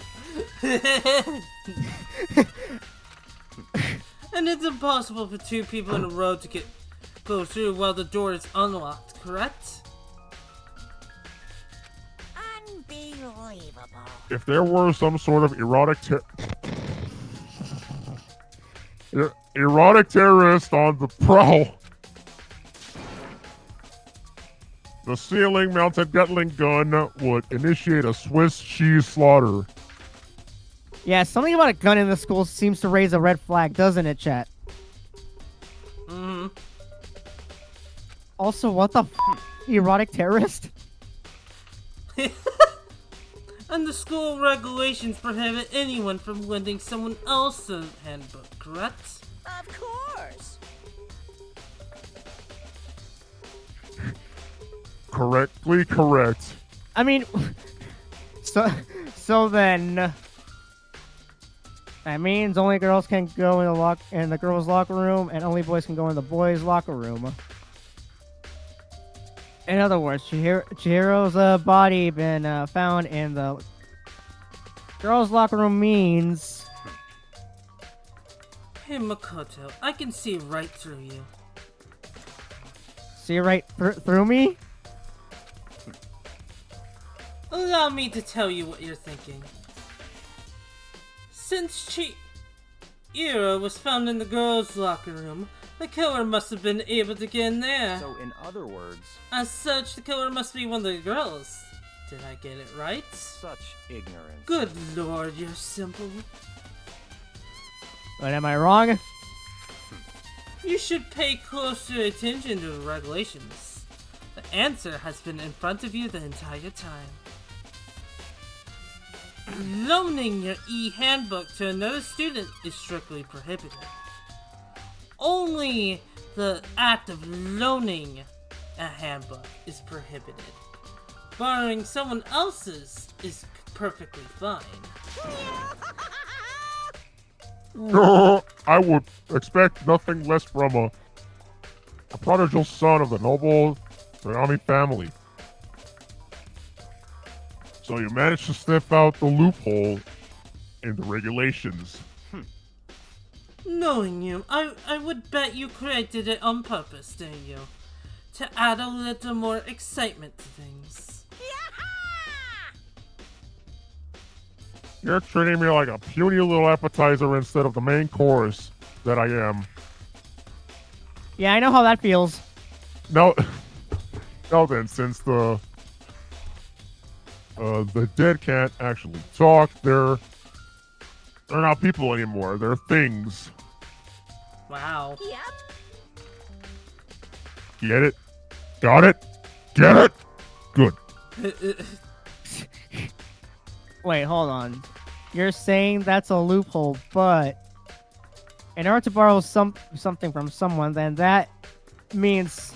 And it's impossible for two people in a row to go through while the door is unlocked, correct? Unbelievable. If there were some sort of erotic terrorist on the prowl, the ceiling-mounted Gatling gun would initiate a Swiss cheese slaughter. Yeah, something about a gun in the school seems to raise a red flag, doesn't it, chat? Mm-hmm. Also, what the erotic terrorist? And the school regulations prohibit anyone from lending someone else a handbook, correct? Of course. Correctly correct. I mean, so then that means only girls can go in the girls' locker room, and only boys can go in the boys' locker room. In other words, Chihiro's body been found in the girls' locker room means. Hey Makoto, I can see right through you. See right through me? Allow me to tell you what you're thinking. Since Chihiro was found in the girls' locker room, the killer must have been able to get in there. So, in other words, As such, the killer must be one of the girls. Did I get it right? such ignorance. Good lord, you're simple. But am I wrong? You should pay closer attention to the regulations. The answer has been in front of you the entire time. Loaning your e-handbook to another student is strictly prohibited. Only the act of loaning a handbook is prohibited. Borrowing someone else's is perfectly fine. I would expect nothing less from a prodigal son of the noble Toyami family. So you managed to sniff out the loophole in the regulations. Knowing you, I would bet you created it on purpose, didn't you? To add a little more excitement to things. You're treating me like a puny little appetizer instead of the main course that I am. Yeah, I know how that feels. Now then, since the dead can't actually talk, they're not people anymore. They're things. Wow. Yep. Get it? Got it? Get it? Good. Wait, hold on. You're saying that's a loophole, but in order to borrow something from someone, then that means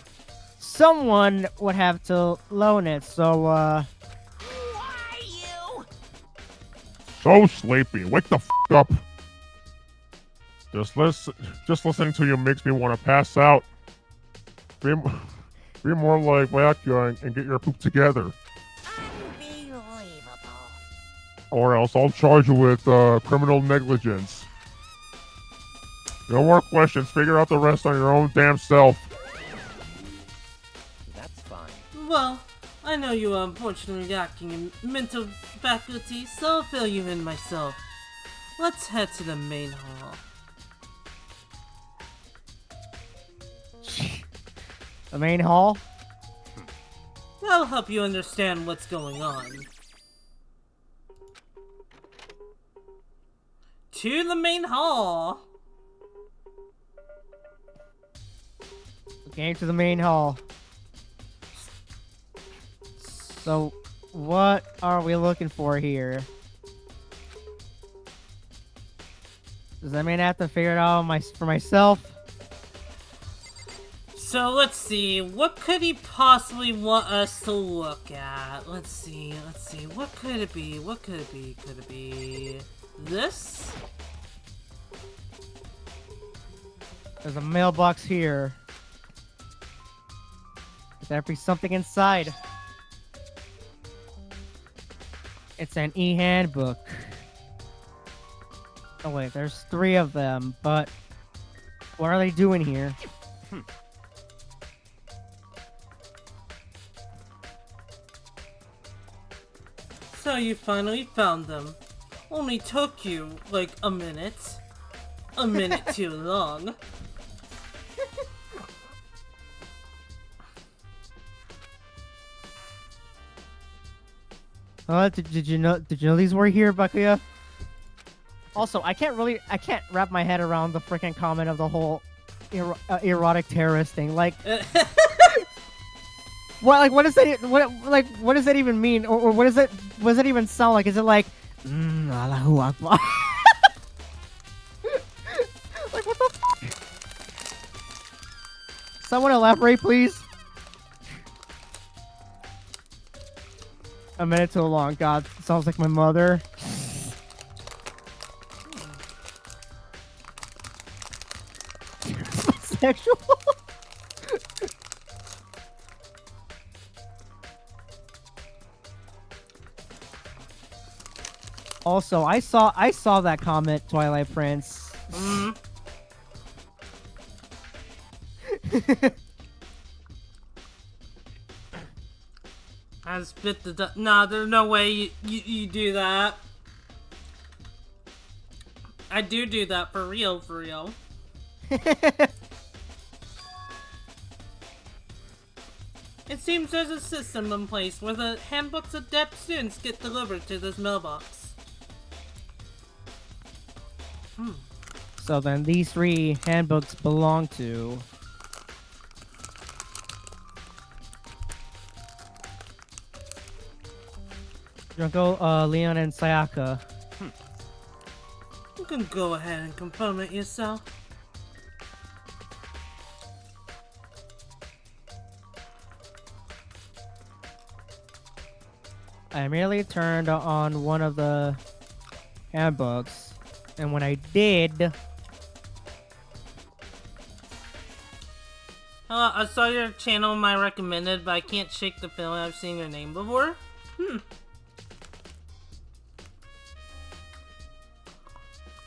someone would have to loan it. So, Why you? So sleepy. Wake the f up. Just listening to you makes me want to pass out. Be more like Vacuum and get your poop together. Unbelievable. Or else I'll charge you with criminal negligence. No more questions. Figure out the rest on your own damn self. That's fine. Well, I know you are unfortunately lacking in mental faculty, so I'll fill you in myself. Let's head to the main hall. the main hall? That'll help you understand what's going on. To the main hall. Okay, to the main hall. So, what are we looking for here? Does that mean I have to figure it out for myself? So let's see, what could he possibly want us to look at? Let's see, what could it be? Could it be this? There's a mailbox here. Could there be something inside? It's an e-handbook. Oh wait, there's 3 of them, but what are they doing here? So you finally found them. Only took you, like, a minute. A minute too long. Did you know these were here, Bakuya? Also, I can't wrap my head around the freaking comment of the whole erotic terrorist thing. Like, what does that even mean? Or what does that even sound like? Is it like, Allahu Akbar? Like, what the Someone elaborate, please. A minute too long. God, sounds like my mother. Sexual. Also, I saw that comment, Twilight Prince. I spit the nah, there's no way you do that. I do that for real. It seems there's a system in place where the handbooks of adept students get delivered to this mailbox. So then these 3 handbooks belong to... Junko, Leon, and Sayaka. You can go ahead and confirm it yourself. I merely turned on one of the handbooks, and when I did, I saw your channel in my recommended, but I can't shake the feeling I've seen your name before.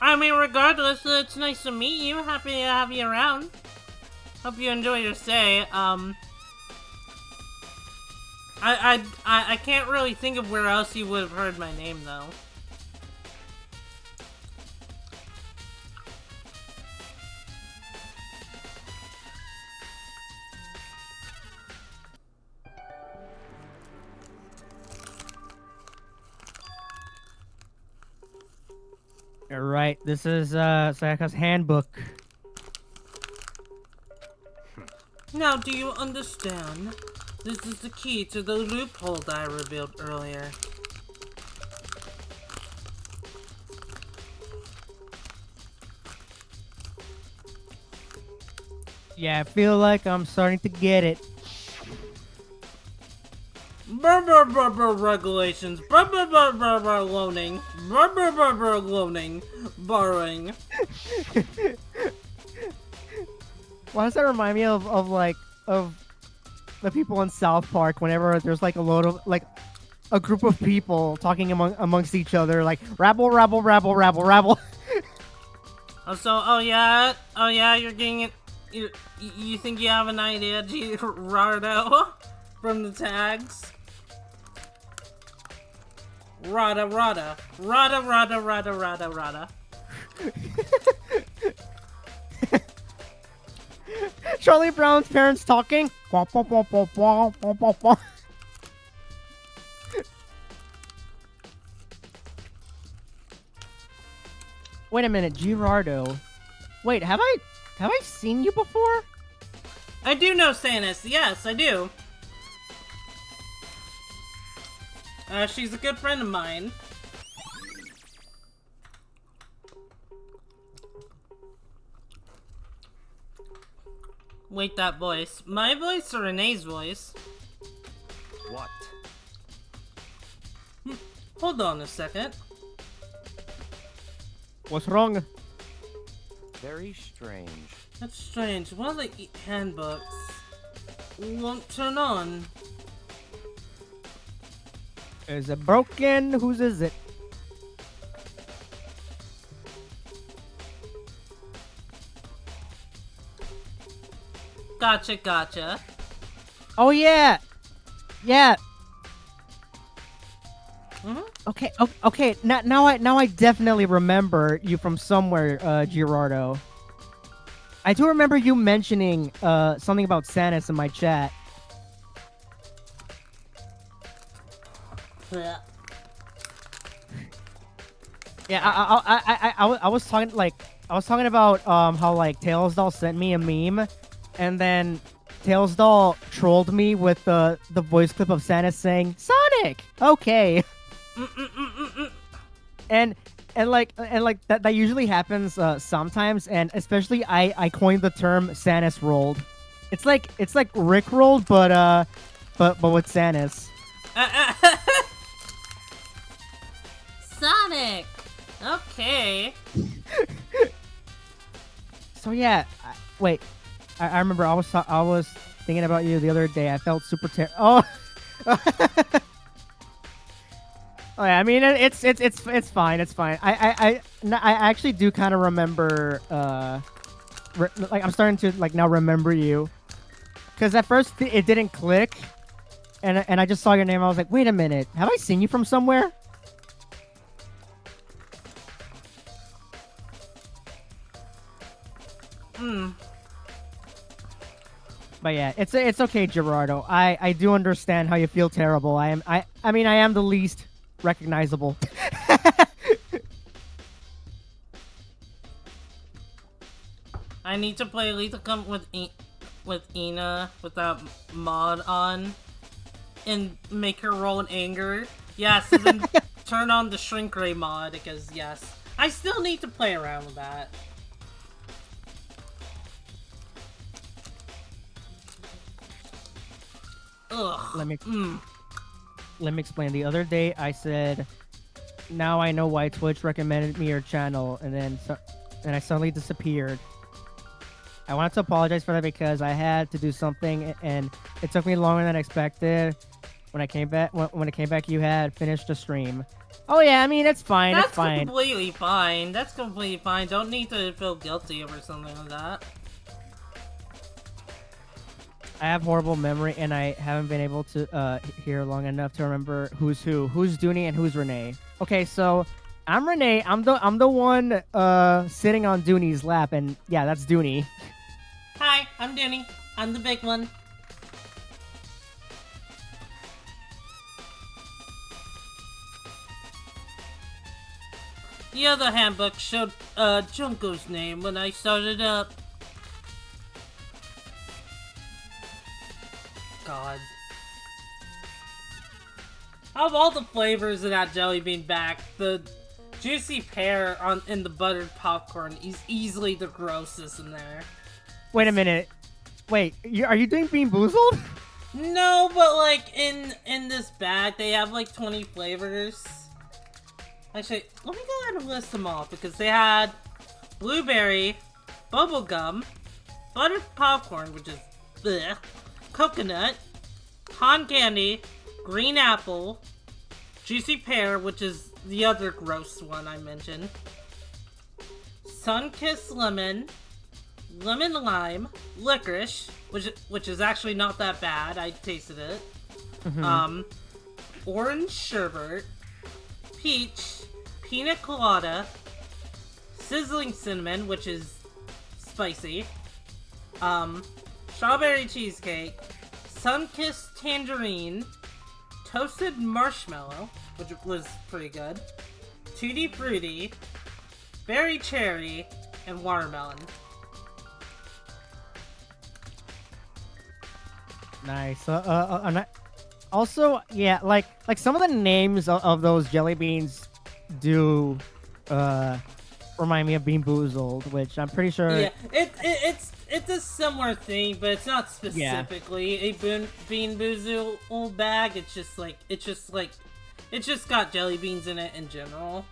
I mean, regardless, it's nice to meet you. Happy to have you around. Hope you enjoy your stay. I can't really think of where else you would have heard my name, though. alright, this is Sayaka's handbook. Now, do you understand? This is the key to the loophole that I revealed earlier. Yeah, I feel like I'm starting to get it. Regulations. Loaning. Loaning. Borrowing. Why does that remind me of the people in South Park whenever there's like a load of like a group of people talking amongst each other, like rabble, rabble, rabble, rabble, rabble. Oh yeah, you're getting it. You think you have an idea, Gerardo, from the tags? Rada. Charlie Brown's parents talking. Wait a minute, Gerardo. Wait, have I seen you before? I do know Sanis. Yes, I do. She's a good friend of mine. Wait, that voice. My voice or Renee's voice? What? Hold on a second. What's wrong? Very strange. That's strange. One of the handbooks won't turn on. Is it broken? Whose is it? Gotcha. Oh yeah. Mm-hmm. Okay. Now I definitely remember you from somewhere, Gerardo. I do remember you mentioning something about Sanis in my chat. Yeah, I was talking about how like Tailsdoll sent me a meme, and then Tailsdoll trolled me with the voice clip of Sanis saying Sonic. Okay. and like that usually happens sometimes, and especially I coined the term Sanis rolled. It's like Rick rolled, but with Sanis. Sonic. Okay. So yeah, wait. I remember I was thinking about you the other day. I felt super Oh. Oh yeah, I mean it's fine. It's fine. I actually do kind of remember. Like I'm starting to like now remember you, because at first it didn't click, and I just saw your name. I was like, wait a minute, have I seen you from somewhere? But yeah, it's okay, Gerardo. I do understand how you feel terrible. I mean I am the least recognizable. I need to play Lethal Come with Ina with that mod on and make her roll in anger. Yes, and then turn on the shrink ray mod because yes, I still need to play around with that. Ugh. Let me explain. The other day I said now I know why Twitch recommended me your channel, and then I suddenly disappeared. I wanted to apologize for that because I had to do something, and it took me longer than expected. When I came back, when it came back, you had finished the stream. Oh yeah, I mean it's fine. That's It's fine. completely fine. That's completely fine. Don't need to feel guilty over something like that. I have horrible memory, and I haven't been able to hear long enough to remember who's who, who's Dooney, and who's Renee. Okay, so I'm Renee. I'm the one sitting on Dooney's lap, and yeah, that's Dooney. Hi, I'm Dooney. I'm the big one. The other handbook showed Junko's name when I started up. God. Of all the flavors in that jelly bean bag, the juicy pear in the buttered popcorn is easily the grossest in there. Wait a minute. Wait, are you doing Bean Boozled? No, but like in this bag, they have like 20 flavors. Actually, let me go ahead and list them off because they had blueberry, bubblegum, buttered popcorn, which is bleh, coconut, con candy, green apple, juicy pear, which is the other gross one I mentioned, sun-kissed lemon, lemon lime, licorice, which is actually not that bad. I tasted it. Orange sherbet, peach, pina colada, sizzling cinnamon, which is spicy, strawberry cheesecake, sun-kissed tangerine, toasted marshmallow, which was pretty good, tutti frutti, berry cherry, and watermelon. Nice. Also, yeah, like some of the names of those jelly beans do remind me of Bean Boozled, which I'm pretty sure. Yeah, it's a similar thing, but it's not specifically a Bean Boozled bag. It's just got jelly beans in it in general.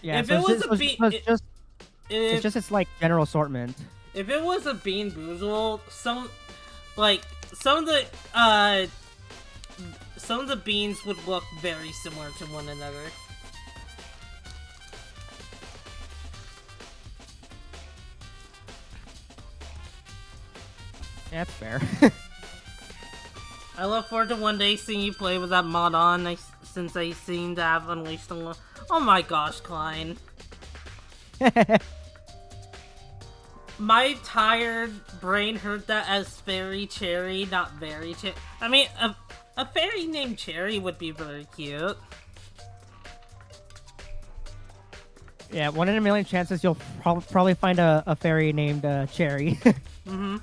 Yeah, if so it was a bean, it's just its like general assortment. If it was a Bean Boozled, some of the beans would look very similar to one another. Yeah, that's fair. I look forward to one day seeing you play with that mod on, since I seem to have unleashed a lot. Oh my gosh, Klein. My tired brain heard that as Fairy Cherry, not Very Cherry. I mean, a fairy named Cherry would be very cute. Yeah, 1 in a million chances you'll probably find a fairy named Cherry. Mm-hmm.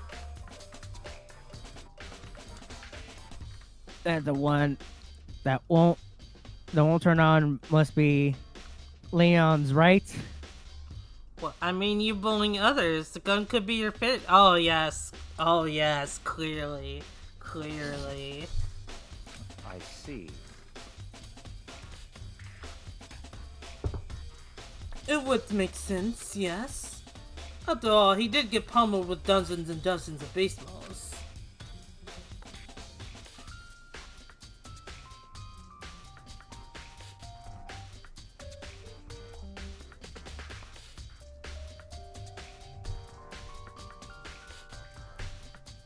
And the one that won't turn on must be Leon's, right? Well, I mean, you bullying others. The gun could be your fit. Oh yes. Oh yes. Clearly. Clearly. I see. It would make sense, yes. After all, he did get pummeled with dozens and dozens of baseballs.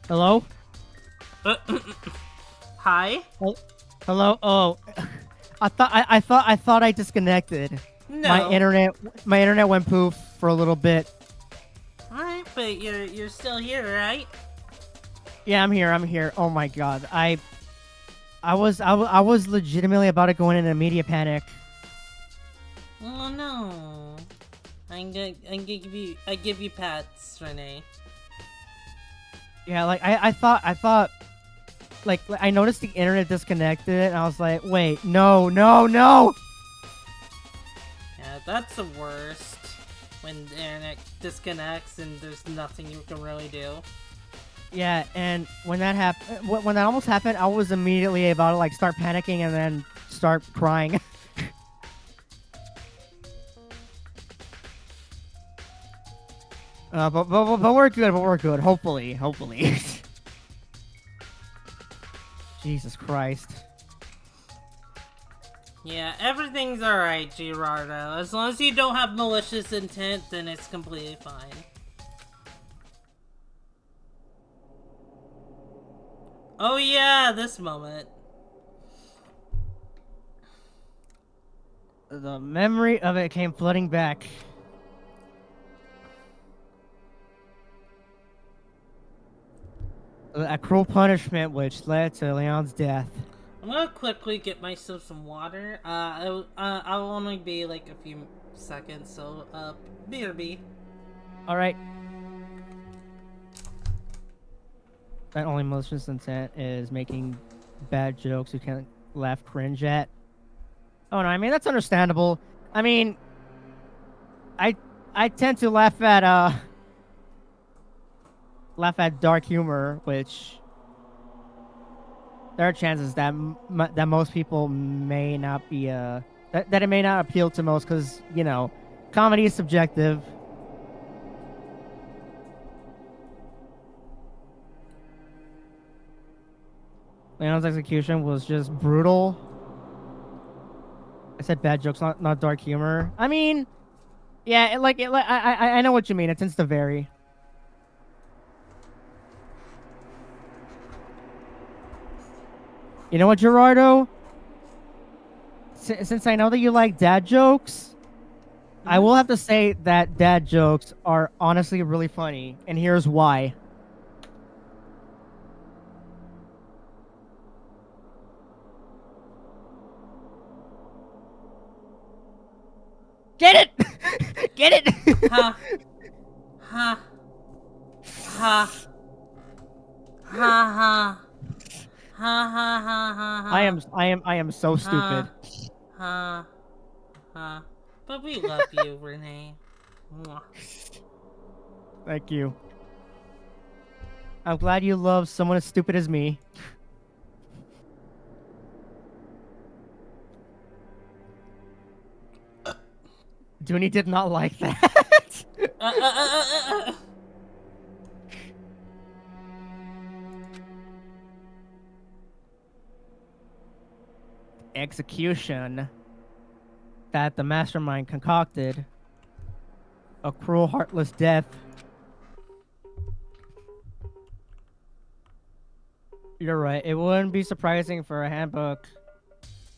Hello? Hi? Hello? Oh, I thought I disconnected. No. My internet went poof for a little bit. Alright, but you're still here, right? Yeah, I'm here. Oh my god. I was legitimately about to go in a media panic. Oh no. I give you pats, Renee. Yeah, like I thought like I noticed the internet disconnected and I was like, wait, no. Yeah, that's the worst. When the internet disconnects and there's nothing you can really do. Yeah, and when that almost happened, I was immediately about to like start panicking and then start crying. But we're good. But we're good. Hopefully. Jesus Christ. Yeah, everything's alright, Gerardo. As long as you don't have malicious intent, then it's completely fine. Oh yeah, this moment. The memory of it came flooding back. A cruel punishment which led to Leon's death. I'm gonna quickly get myself some water. I'll only be like a few seconds, so, BRB. Alright. That only malicious intent is making bad jokes you can't laugh cringe at. Oh no, I mean, that's understandable. I mean, I tend to laugh at dark humor, which there are chances that that most people may not be that it may not appeal to most, because you know, comedy is subjective. Leon's execution was just brutal. I said bad jokes, not dark humor. I mean, yeah, I know what you mean. It tends to vary. You know what, Gerardo? Since I know that you like dad jokes, I will have to say that dad jokes are honestly really funny, and here's why. Get it! Get it! Ha. Ha. Ha. Ha ha. Ha ha ha ha ha. I am so stupid. Ha. Ha. But we love you, Renee. Mwah. Thank you. I'm glad you love someone as stupid as me. Dooney did not like that. Execution that the mastermind concocted. A cruel, heartless death. You're right. It wouldn't be surprising for a handbook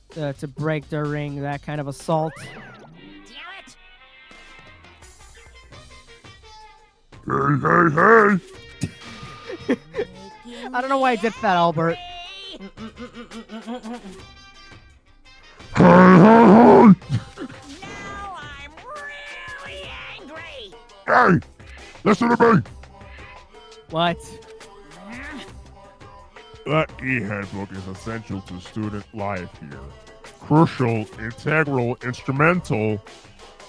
to break during that kind of assault. Hey! I don't know why I did Fat Albert. Hey! Now I'm really angry. Hey! Listen to me! What? That e-handbook is essential to student life here. Crucial, integral, instrumental,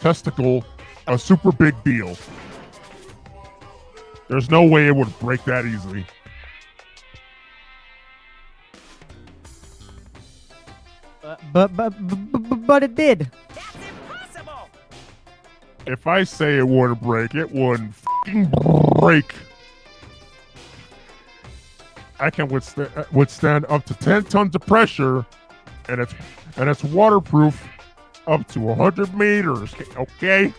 testicle, a super big deal. There's no way it would break that easily. But it did. That's impossible. If I say it wouldn't break, it wouldn't f***ing break. I can withstand up to 10 tons of pressure, and it's waterproof up to 100 meters. Okay.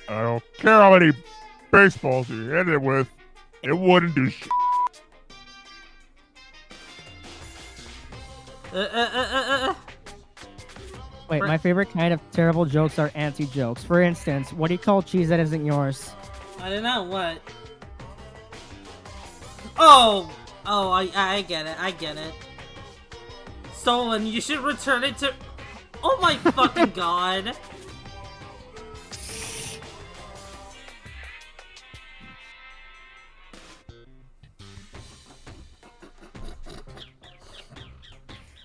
I don't care how many baseballs you hit it with, it wouldn't do shit. Wait, my favorite kind of terrible jokes are anti-jokes. For instance, what do you call cheese that isn't yours? I don't know what. Oh, I get it. Stolen. You should return it to. Oh my fucking god.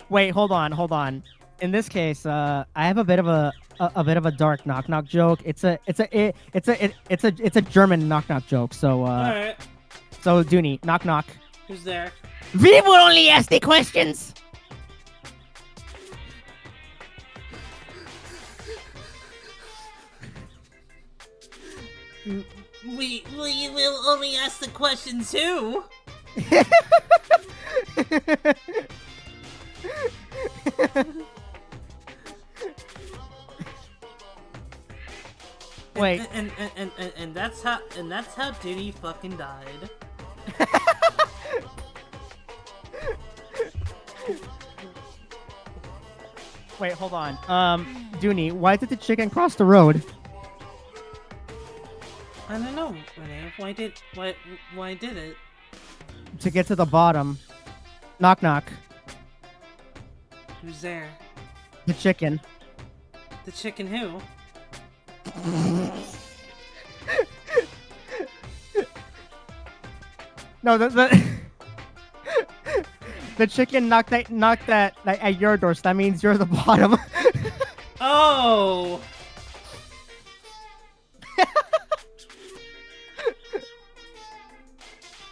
Wait, hold on. In this case, I have a bit of a dark knock joke. It's a German knock joke. So Alright. so Dooney, knock. Who's there? We will only ask the questions. We will only ask the questions who? Wait. And that's how Diddy fucking died. Wait, hold on. Dooney, why did the chicken cross the road? I don't know, Renee. Why did it? To get to the bottom. Knock knock. Who's there? The chicken. The chicken who? No, the chicken knocked that at your door, so that means you're the bottom. Oh!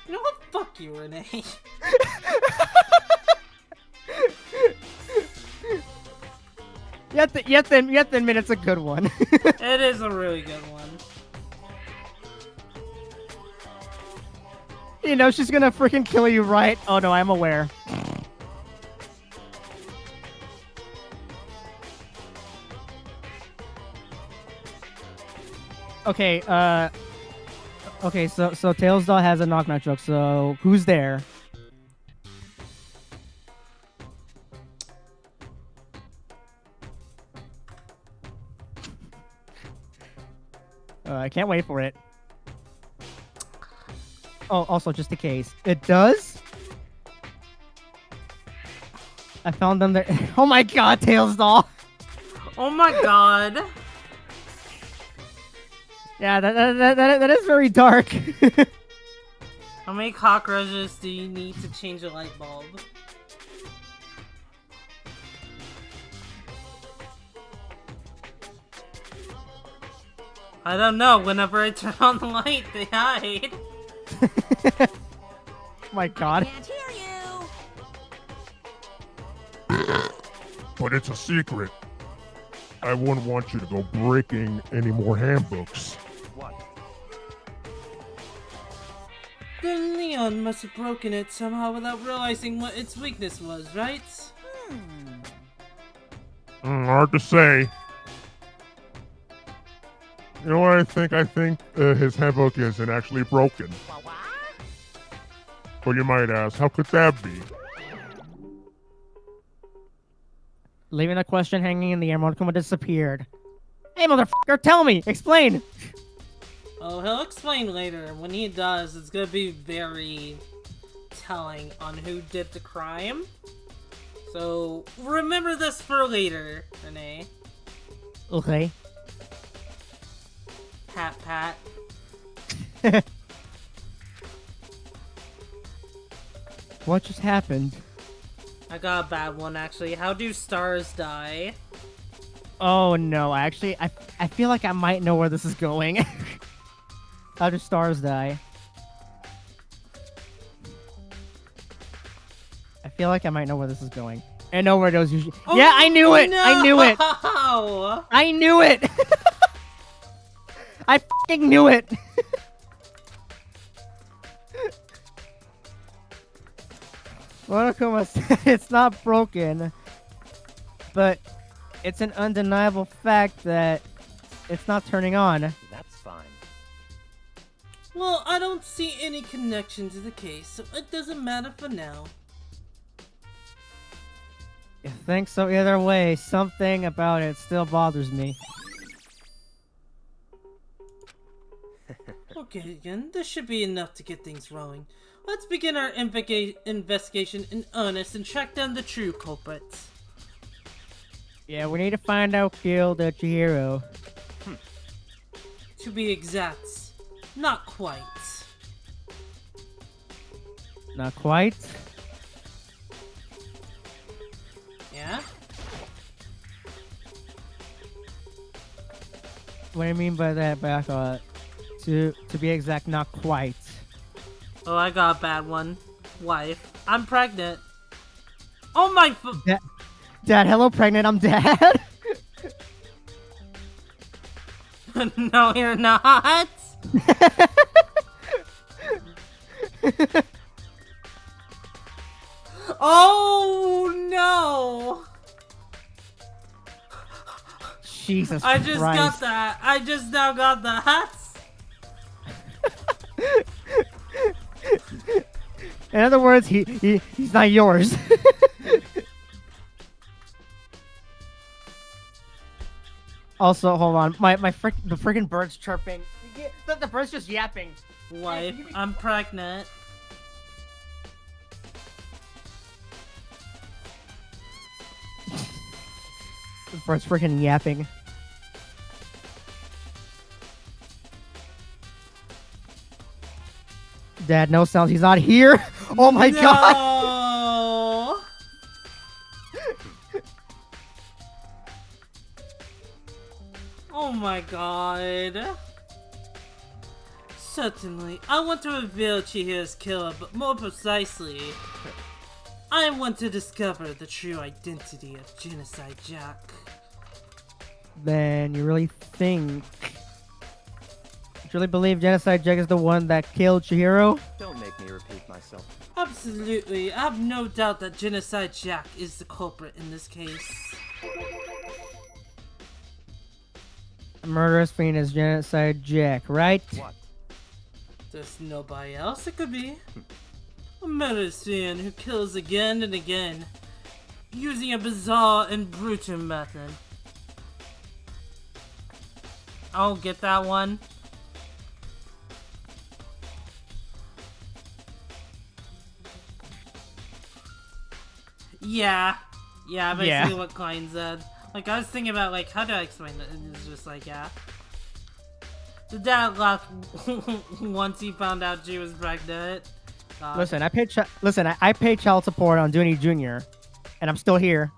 You know what? Fuck you, Renee. You have to admit it's a good one. It is a really good one. You know she's gonna freaking kill you, right? Oh no, I'm aware. Okay, okay, so Tails Doll has a knock knock joke, so who's there? I can't wait for it. Oh, also, just in case. It does? I found them there. Oh my god, Tails Doll! Oh my god. Yeah, that is very dark. How many cockroaches do you need to change a light bulb? I don't know. Whenever I turn on the light, they hide. My god. Can't hear you. But it's a secret. I wouldn't want you to go breaking any more handbooks. What? Then Leon must have broken it somehow without realizing what its weakness was, right? Hard to say. You know what I think? I think his handbook isn't actually broken. But you might ask, how could that be? Leaving the question hanging in the air, Monokuma disappeared. Hey, motherfucker, tell me! Explain! Oh, he'll explain later. When he does, it's gonna be very telling on who did the crime. So, remember this for later, Renee. Okay. Pat. What just happened? I got a bad one, actually. How do stars die? Oh no, actually, I feel like I might know where this is going. How do stars die? I feel like I might know where this is going. I know where those usually. Oh, yeah, I knew it! No! I knew it! I knew it! I fucking knew it! Monokuma said it's not broken, but it's an undeniable fact that it's not turning on. That's fine. Well, I don't see any connection to the case, so it doesn't matter for now. You think so? Either way, something about it still bothers me. Okay, again, this should be enough to get things rolling. Let's begin our investigation in earnest and track down the true culprits. Yeah, we need to find out who killed Chihiro. To be exact, not quite. Not quite. Yeah? What do you mean by that, Backup? To be exact, not quite. Oh, I got a bad one. Wife. I'm pregnant. Oh my Dad, hello, pregnant. I'm dad. No, you're not. Oh no! Jesus I just got Christ. that. I just now got that. In other words, he's not yours. Also, hold on. The freaking bird's chirping. The bird's just yapping. Wife, I'm pregnant. The bird's freaking yapping. Dad, no sounds. He's not here. Oh my god. No! Oh my god. Certainly, I want to reveal Chihiro's killer, but more precisely, I want to discover the true identity of Genocide Jack. Then you really think? You really believe Genocide Jack is the one that killed Chihiro? Don't make me repeat myself. Absolutely, I have no doubt that Genocide Jack is the culprit in this case. Murderous fiend is Genocide Jack, right? What? There's nobody else it could be. A medicine who kills again and again, using a bizarre and brutal method. Oh, get that one? Yeah, basically what Klein said. Like, I was thinking about, like, how do I explain it? And it's just like, yeah. The dad left once he found out she was pregnant. Listen, I paid child support on Dooney Jr. and I'm still here.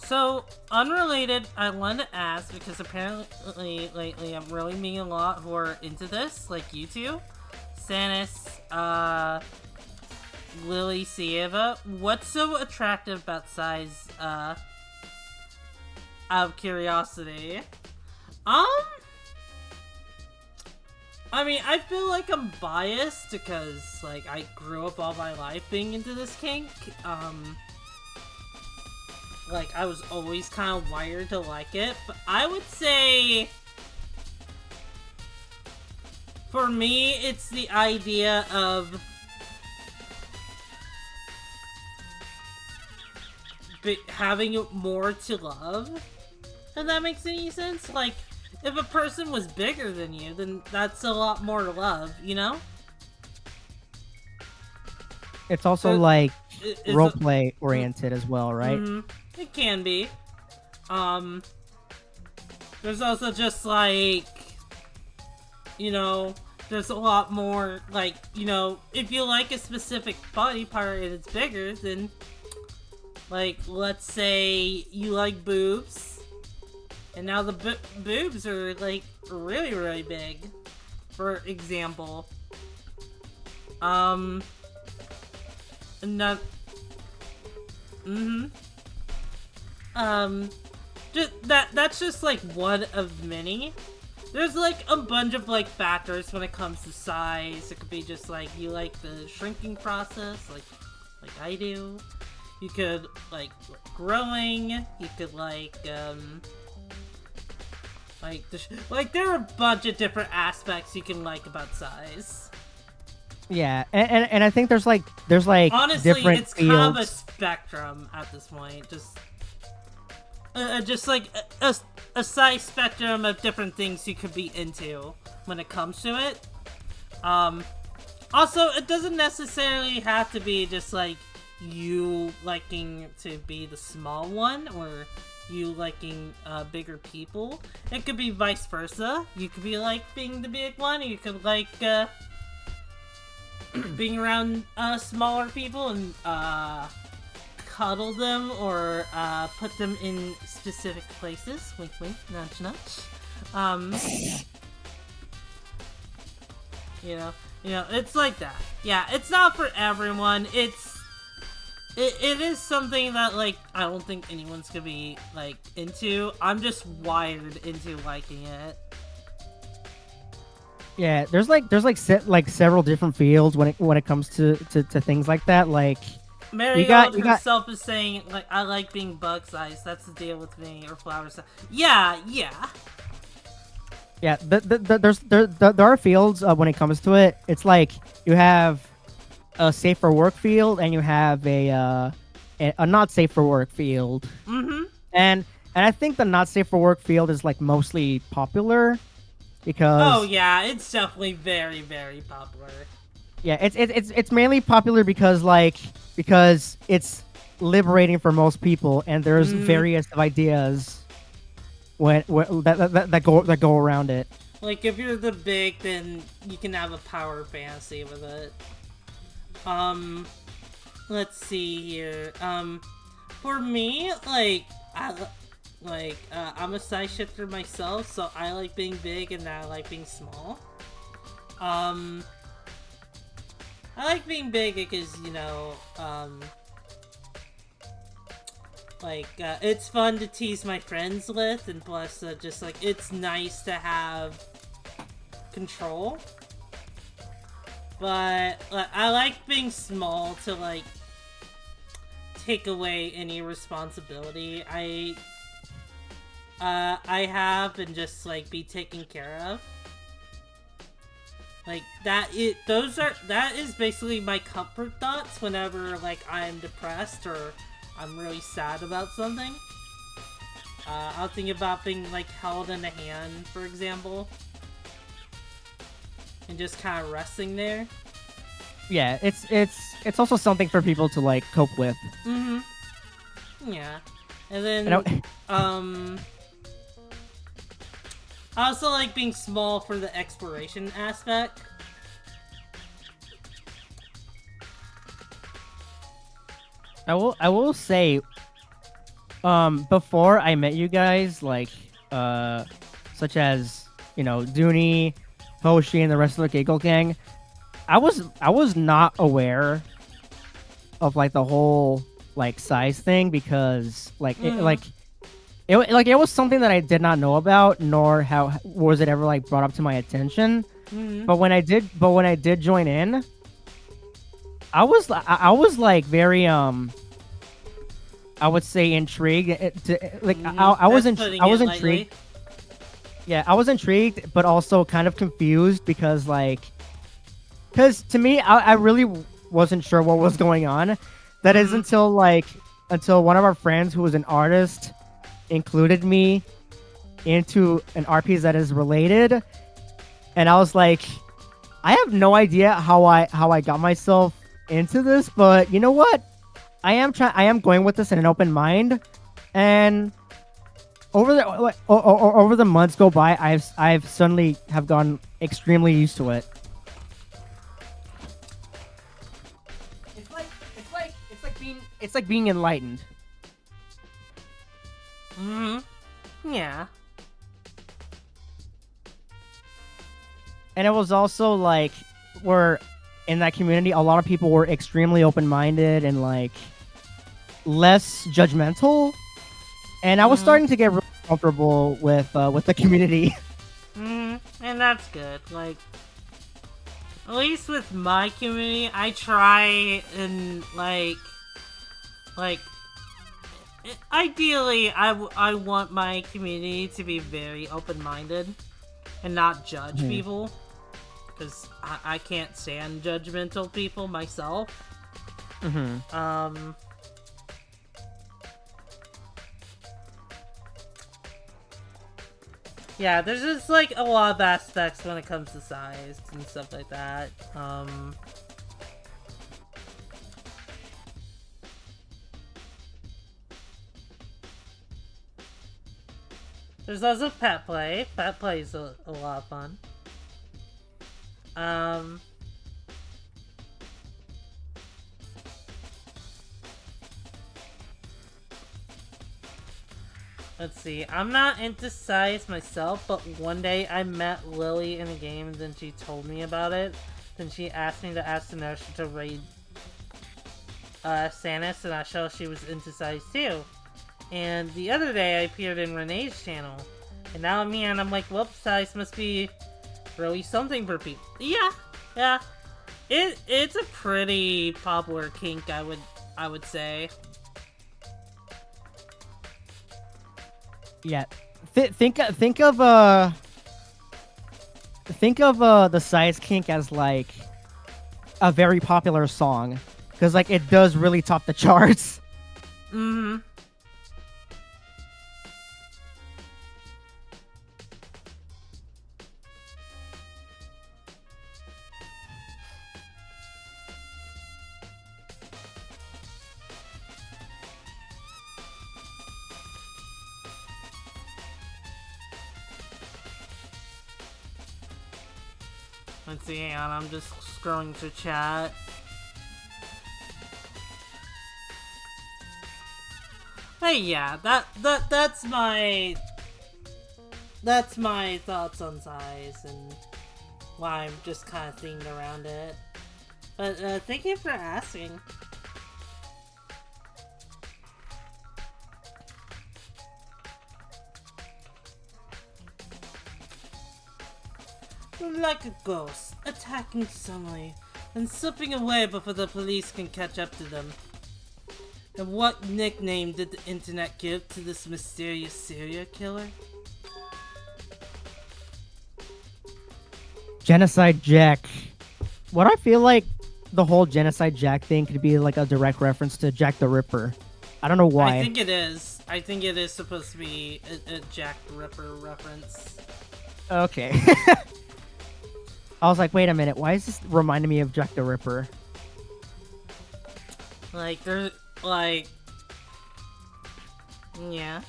So, unrelated, I wanted to ask, because apparently, lately, I'm really meeting a lot who are into this, like you two. Sanis, Lily, Sieva. What's so attractive about Sai's, out of curiosity? I mean, I feel like I'm biased because, like, I grew up all my life being into this kink. Like, I was always kind of wired to like it, but I would say, for me, it's the idea of having more to love, if that makes any sense. Like, if a person was bigger than you, then that's a lot more to love, you know? It's also like roleplay oriented as well, right? It can be. There's also just like, you know, there's a lot more, like, you know, if you like a specific body part and it's bigger, then, like, let's say you like boobs, and now the boobs are, like, really, really big, for example. And that, that's just, like, one of many. There's, like, a bunch of, like, factors when it comes to size. It could be just, like, you like the shrinking process, like I do. You could, like growing. You could, like, there are a bunch of different aspects you can like about size. Yeah, and I think there's like Honestly, different it's fields. kind of a spectrum at this point. Just like a size spectrum of different things you could be into when it comes to it. Also, it doesn't necessarily have to be just like you liking to be the small one or you liking bigger people. It could be vice versa. You could be like being the big one. You could like being around smaller people and cuddle them or put them in specific places. Wink, wink, nudge, nudge. You know, it's like that. Yeah, it's not for everyone. It is something that, like, I don't think anyone's gonna be, like, into. I'm just wired into liking it. Yeah, there's several different fields when it comes to things like that. Like Mary got- Ellen you got- herself is saying, like, I like being bug sized. That's the deal with me, or flower size. Yeah. yeah, there are fields when it comes to it. It's like you have a safe for work field and you have a not safe for work field. Mm-hmm. And I think the not safe for work field is like mostly popular because Oh yeah, it's definitely very, very popular. yeah, it's mainly popular because it's liberating for most people and there's various ideas that go around it. Like, if you're the big, then you can have a power fantasy with it. Let's see here. For me, like, I'm a size shifter myself, so I like being big and I like being small. I like being big because, you know, it's fun to tease my friends with, and plus, just, like, it's nice to have control. But, I like being small to, like, take away any responsibility I have and just, like, be taken care of. Like, that is basically my comfort thoughts whenever, like, I'm depressed or I'm really sad about something. I'll think about being, like, held in a hand, for example. And just kind of resting there. Yeah, it's also something for people to like cope with. Mm-hmm. Yeah. And then, I also like being small for the exploration aspect. I will say, before I met you guys, like, such as, you know, Dooney, Hoshi, and the rest of the Giggle Gang, I was not aware of like the whole like size thing because like it was something that I did not know about, nor how was it ever like brought up to my attention. But when I did join in, I was like very I would say intrigued. I was intrigued. Yeah, I was intrigued, but also kind of confused because to me, I really wasn't sure what was going on. That is until one of our friends who was an artist included me into an RP that is related, and I was like, I have no idea how I got myself into this, but you know what? I am going with this in an open mind, and over the months go by, I've suddenly have gotten extremely used to it. It's like being enlightened. Yeah. And it was also like, where in that community, a lot of people were extremely open-minded and like less judgmental. And I was starting to get really comfortable with the community. And that's good. Like, at least with my community, I try and like ideally, I want my community to be very open-minded and not judge people, because I can't stand judgmental people myself. Yeah, there's just like a lot of aspects when it comes to size and stuff like that. There's also pet play. Pet play is a lot of fun. Let's see. I'm not into size myself, but one day I met Lily in a game, and then she told me about it. Then she asked me to ask Inertia to raid Sanis, and I showed she was into size too. And the other day I appeared in Renee's channel, and now me and I'm like, whoops, size must be really something for people. Yeah, yeah. It's a pretty popular kink, I would say. Yeah. Think of the size kink as like a very popular song, because like it does really top the charts. Mm-hmm. Let's see, hang on, I'm just scrolling through chat. Hey, yeah, that's my thoughts on size and why I'm just kind of themed around it. But thank you for asking. Like a ghost, attacking suddenly, and slipping away before the police can catch up to them. And what nickname did the internet give to this mysterious serial killer? Genocide Jack. What I feel like the whole Genocide Jack thing could be like a direct reference to Jack the Ripper. I don't know why. I think it is. I think it is supposed to be a Jack the Ripper reference. Okay. I was like, wait a minute, why is this reminding me of Jack the Ripper? Like, there's, like... Yeah.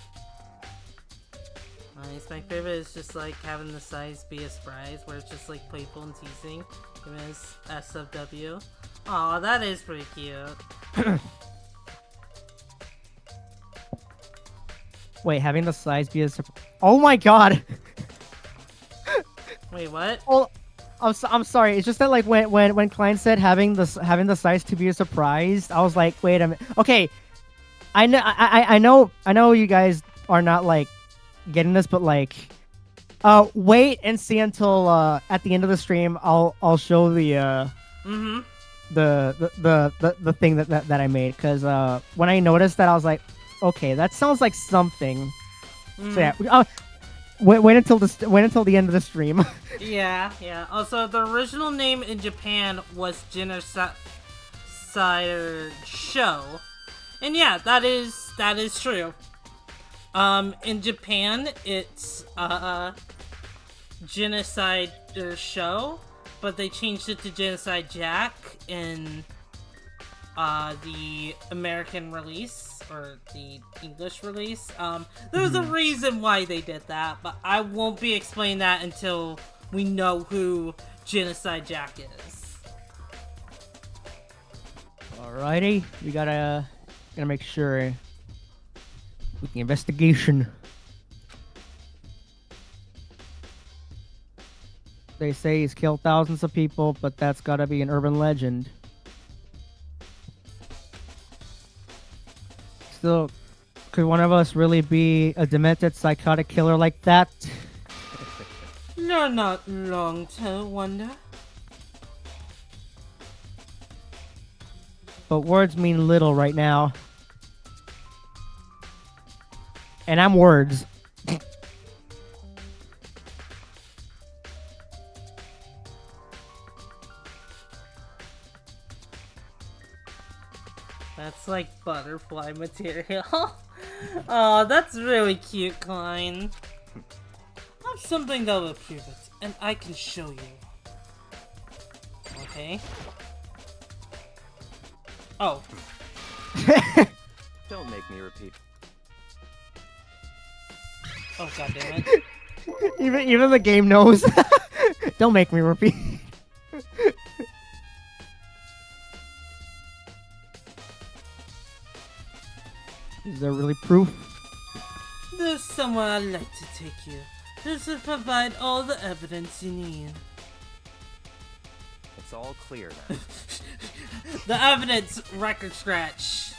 Nice. My favorite is just, like, having the size be a surprise, where it's just, like, playful and teasing. Even as SFW. Aw, that is pretty cute. Wait, having the size be a surprise... Oh my god! Wait, what? Oh, I'm sorry. It's just that like when Klein said having the size to be a surprise, I was like, wait a minute. Okay, I know you guys are not like getting this, but like, wait and see until at the end of the stream. I'll show the the thing that I made, because when I noticed that, I was like, okay, that sounds like something. So yeah. Wait until the end of the stream. Yeah, yeah. Also, the original name in Japan was Genocide Show, and yeah, that is true. In Japan, it's Genocide Show, but they changed it to Genocide Jack in the American release, or the English release. There's a reason why they did that, but I won't be explaining that until we know who Genocide Jack is. Alrighty, we gotta make sure with the investigation. They say he's killed thousands of people, but that's gotta be an urban legend. Still, could one of us really be a demented psychotic killer like that? You're not wrong to wonder. But words mean little right now. And I'm words. That's like butterfly material. Oh, that's really cute, Klein. I have something that will prove it, and I can show you. Okay. Oh. Don't make me repeat. Oh, god damn it. even the game knows. Don't make me repeat. Is there really proof? There's somewhere I'd like to take you. This will provide all the evidence you need. It's all clear now. The evidence, record scratch.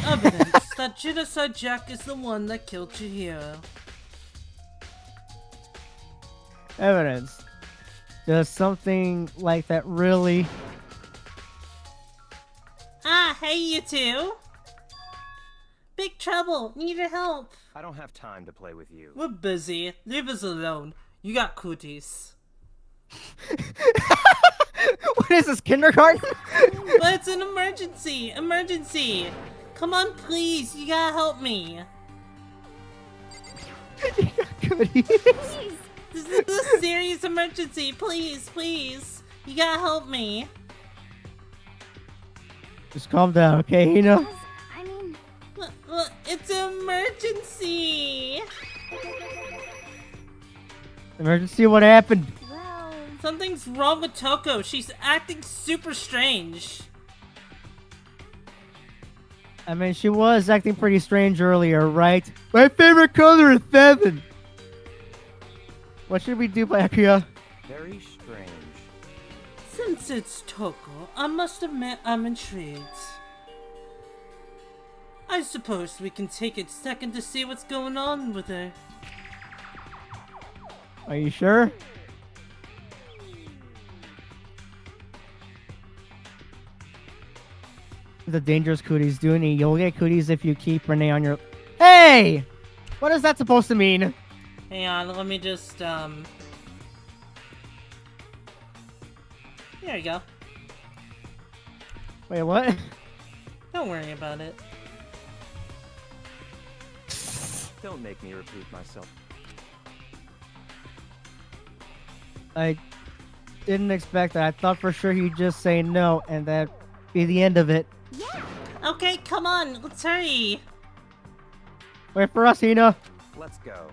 Evidence that Genocide Jack is the one that killed your hero. evidence. Does something like that really? Ah, hey you two. Big trouble. Need your help. I don't have time to play with you. We're busy. Leave us alone. You got cooties. What is this, kindergarten? But it's an emergency. Emergency. Come on, please. You gotta help me. Goodies. This is a serious emergency. Please, please. You gotta help me. Just calm down, okay, Hina? I mean, It's an emergency. Emergency, what happened? well, Something's wrong with Toko. She's acting super strange. I mean, she was acting pretty strange earlier, right? My favorite color is 7. What should we do, Byakuya? Very strange. Since it's Toko, I must admit I'm intrigued. I suppose we can take a second to see what's going on with her. Are you sure? The dangerous cooties doing it. You'll get cooties if you keep Renee on your... Hey! What is that supposed to mean? Hang on, let me just, There you go. Wait, what? Don't worry about it. Don't make me repeat myself. I didn't expect that. I thought for sure he'd just say no, and that'd be the end of it. Okay, come on, let's hurry. Wait for us, Hina. Let's go.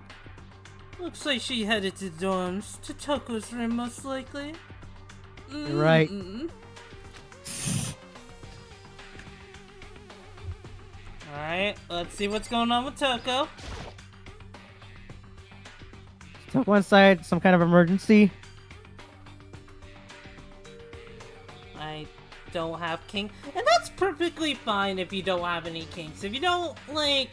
Looks like she headed to dorms, to Toko's room most likely. You're right. Alright, let's see what's going on with Toko. Took one side, some kind of emergency. I don't have king, and that's perfectly fine if you don't have any kinks. If you don't, like,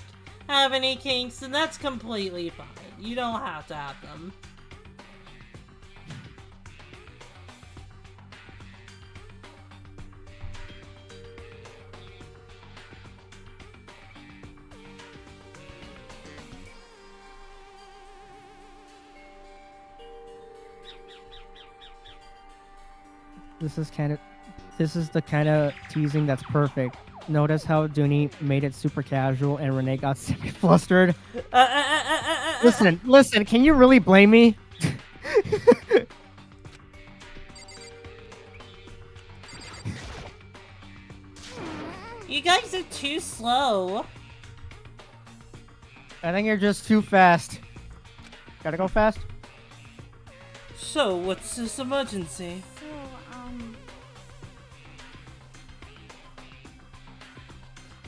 have any kinks, then that's completely fine. You don't have to have them. This is the kind of teasing that's perfect. Notice how Dooney made it super casual and Renee got semi-flustered. Listen, can you really blame me? You guys are too slow. I think you're just too fast. Gotta go fast? So, what's this emergency? so,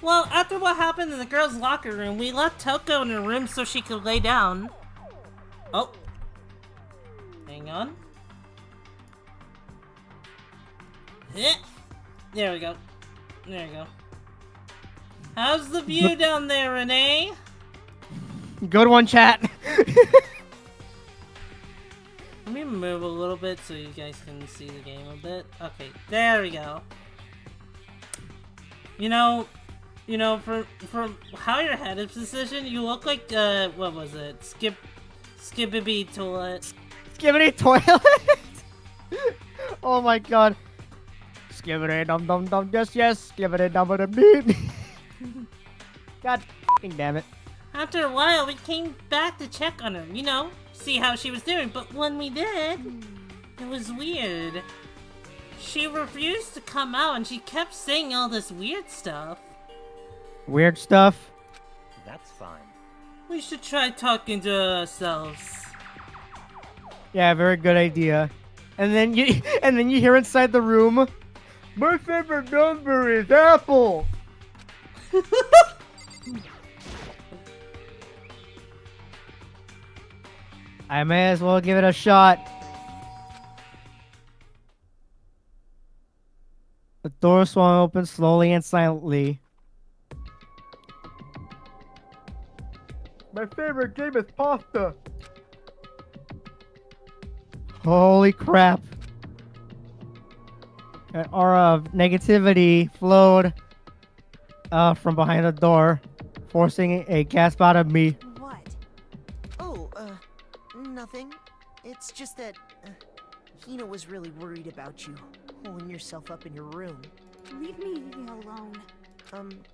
Well, after what happened in the girls' locker room, we left Toko in her room so she could lay down. Oh. Hang on. Heh. There we go. There we go. How's the view down there, Renee? Good one, chat. Let me move a little bit so you guys can see the game a bit. Okay, there we go. You know, from how your head is positioned, you look like, what was it? Skibbity toilet. Skibbity toilet? Oh my god. Skibbity dum dum dum, yes, skibbity dum dum beep. God f***ing damn it. After a while, we came back to check on her, see how she was doing, but when we did, it was weird. She refused to come out and she kept saying all this weird stuff. Weird stuff? That's fine. We should try talking to ourselves. Yeah, very good idea. And then you hear inside the room, my favorite number is Apple. I may as well give it a shot. The door swung open slowly and silently. My favorite game is pasta. Holy crap. An aura of negativity flowed from behind the door, forcing a gasp out of me. What? Oh, nothing. It's just that Hina was really worried about you, holding yourself up in your room. Leave me alone.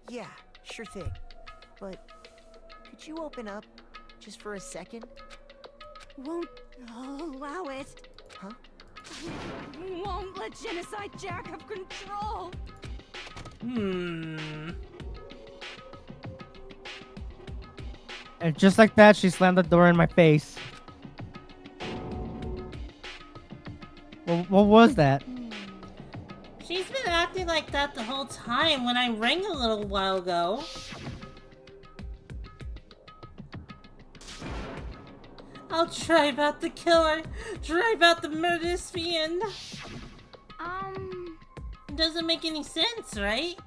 Yeah, sure thing. But could you open up just for a second? Won't allow it. Huh? Won't let Genocide Jack have control. And just like that, she slammed the door in my face. What was that? She's been acting like that the whole time when I rang a little while ago. I'll drive out the killer. Drive out the murderous fiend. Doesn't make any sense, right?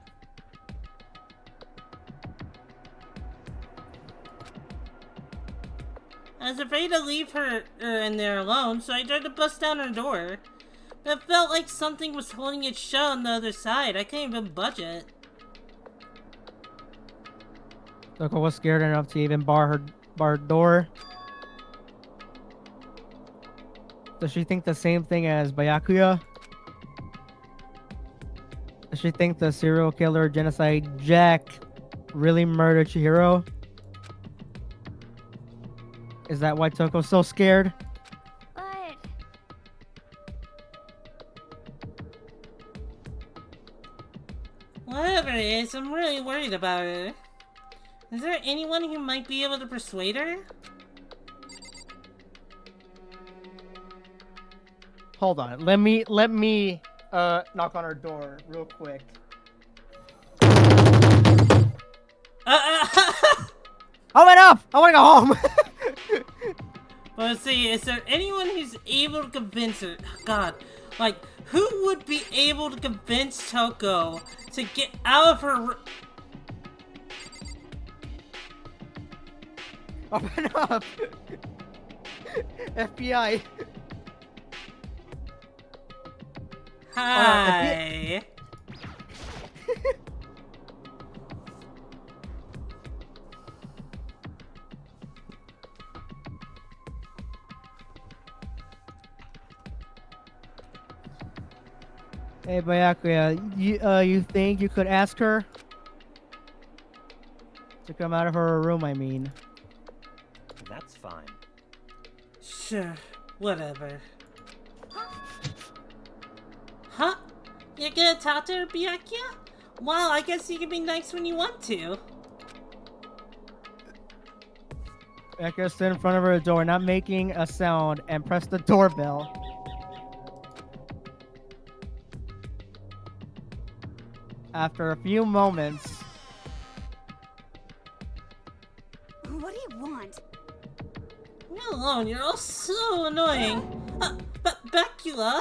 I was afraid to leave her in there alone, so I tried to bust down her door. But it felt like something was holding it shut on the other side. I couldn't even budge it. Loco was scared enough to even bar her door. Does she think the same thing as Byakuya? Does she think the serial killer Genocide Jack really murdered Chihiro? Is that why Toko's so scared? But Whatever it is, I'm really worried about her. Is there anyone who might be able to persuade her? Hold on. Let me knock on her door real quick. Open up! I wanna go home! But see, is there anyone who's able to convince her? God, like, who would be able to convince Toko to get out of her? Open up! FBI. Hi. Hey, Byakuya, you think you could ask her to come out of her room? I mean, That's fine. Sure, whatever. Huh? You're gonna talk to her, Byakuya? Well, I guess you can be nice when you want to. Byakuya stood in front of her door, not making a sound, and pressed the doorbell. After a few moments, what do you want? Leave me alone, you're all so annoying. But Byakuya?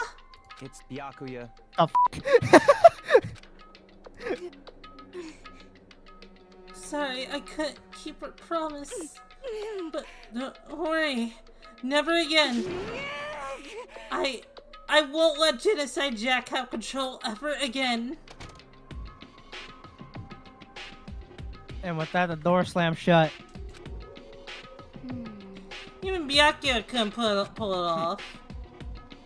It's Byakuya. the Sorry, I couldn't keep her promise. But don't worry, never again. I won't let Genocide Jack have control ever again. And with that, the door slammed shut. Even Byakuya couldn't pull it off.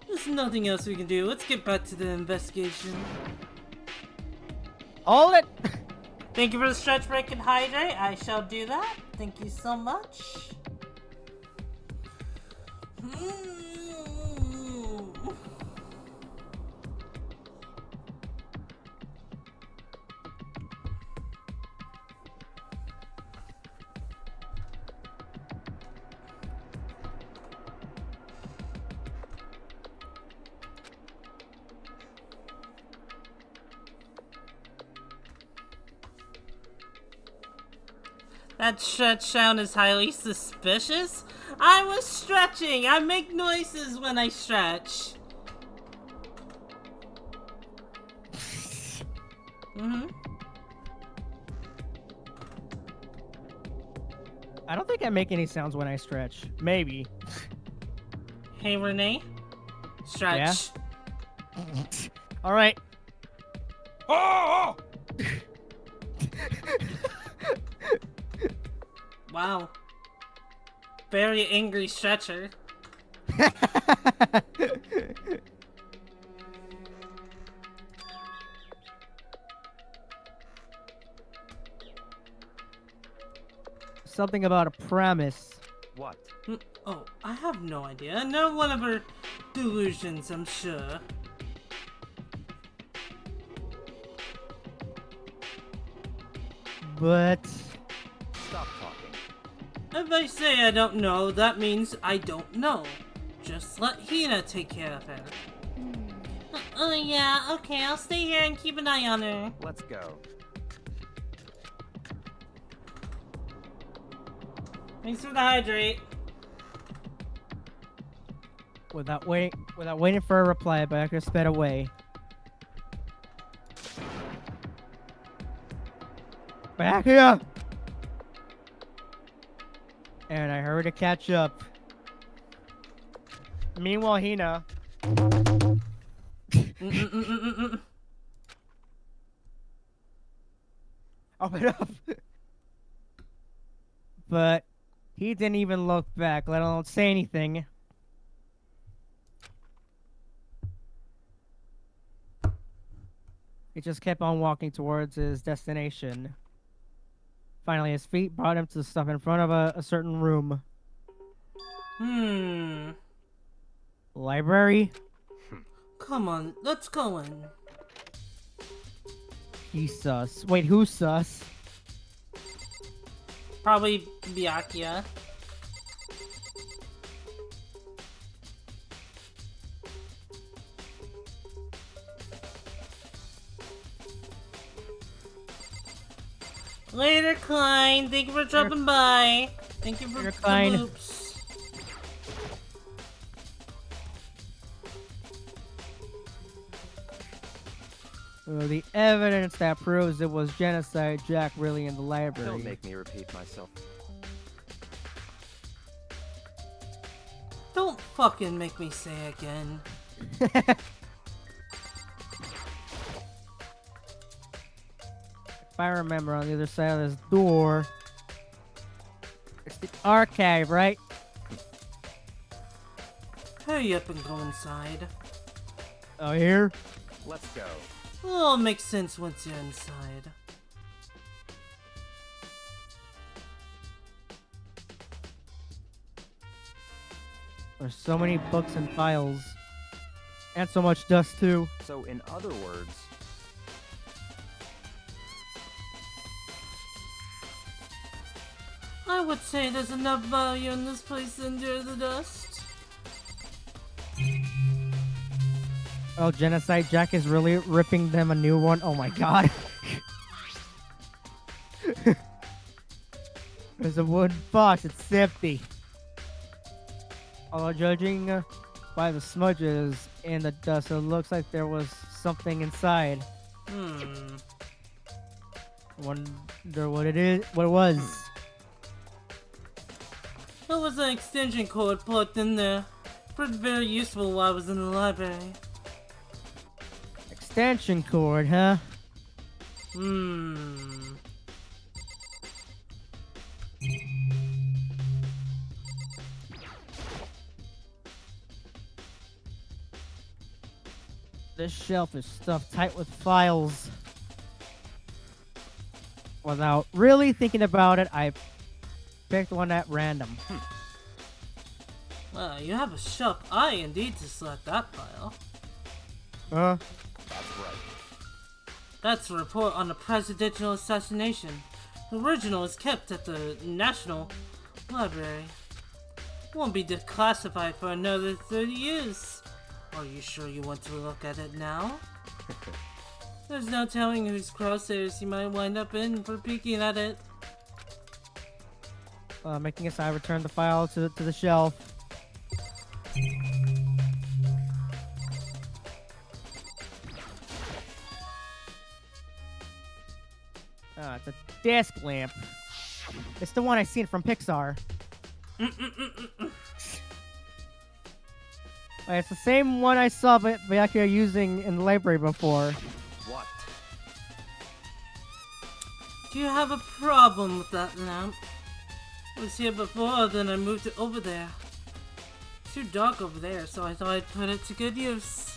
There's nothing else we can do. Let's get back to the investigation. Hold it! Thank you for the stretch break and hydrate. I shall do that. Thank you so much. That stretch sound is highly suspicious. I was stretching. I make noises when I stretch. I don't think I make any sounds when I stretch. Maybe. Hey, Renee. Stretch. All right. Ah! Wow. Very angry stretcher. Something about a premise. What? Oh, I have no idea. Another one of her delusions, I'm sure. But Stop talking. If I say I don't know, that means I don't know. Just let Hina take care of her. Oh yeah, okay, I'll stay here and keep an eye on her. Let's go. Thanks for the hydrate. without waiting for a reply, Becker sped away. Back here! And I hurried to catch up. Meanwhile, Hina. Open up! But he didn't even look back, let alone say anything. He just kept on walking towards his destination. Finally, his feet brought him to the stuff in front of a certain room. Library? Come on, let's go in. He's sus. Wait, who's sus? Probably Byakuya. Later, Klein. Thank you for dropping by. Thank you for Later, the Klein. loops. The evidence that proves it was Genocide Jack really in the library. Don't make me repeat myself. Don't fucking make me say again. If I remember, on the other side of this door, it's the archive, right? Hurry up and go inside. Oh, here? Let's go. Oh, makes sense once you're inside. There's so many books and files. And so much dust, too. So, in other words, I would say there's enough value in this place to endure the dust. Oh, Genocide Jack is really ripping them a new one. Oh my god. There's a wooden box. It's empty. Although judging by the smudges in the dust, it looks like there was something inside. Wonder what it is. What it was. There was an extension cord plugged in there. Proved very useful while I was in the library. Extension cord, huh? This shelf is stuffed tight with files. Without really thinking about it, I picked one at random. Well, you have a sharp eye indeed to select that file. Huh? that's right. That's a report on a presidential assassination. The original is kept at the National Library. Won't be declassified for another 30 years. Are you sure you want to look at it now? There's no telling whose crosshairs you might wind up in for peeking at it. Making a I return the file to the shelf. It's a desk lamp. It's the one I seen from Pixar. It's the same one I saw Byakuya using in the library before. What? Do you have a problem with that lamp? It was here before, then I moved it over there. It's too dark over there, so I thought I'd put it to good use.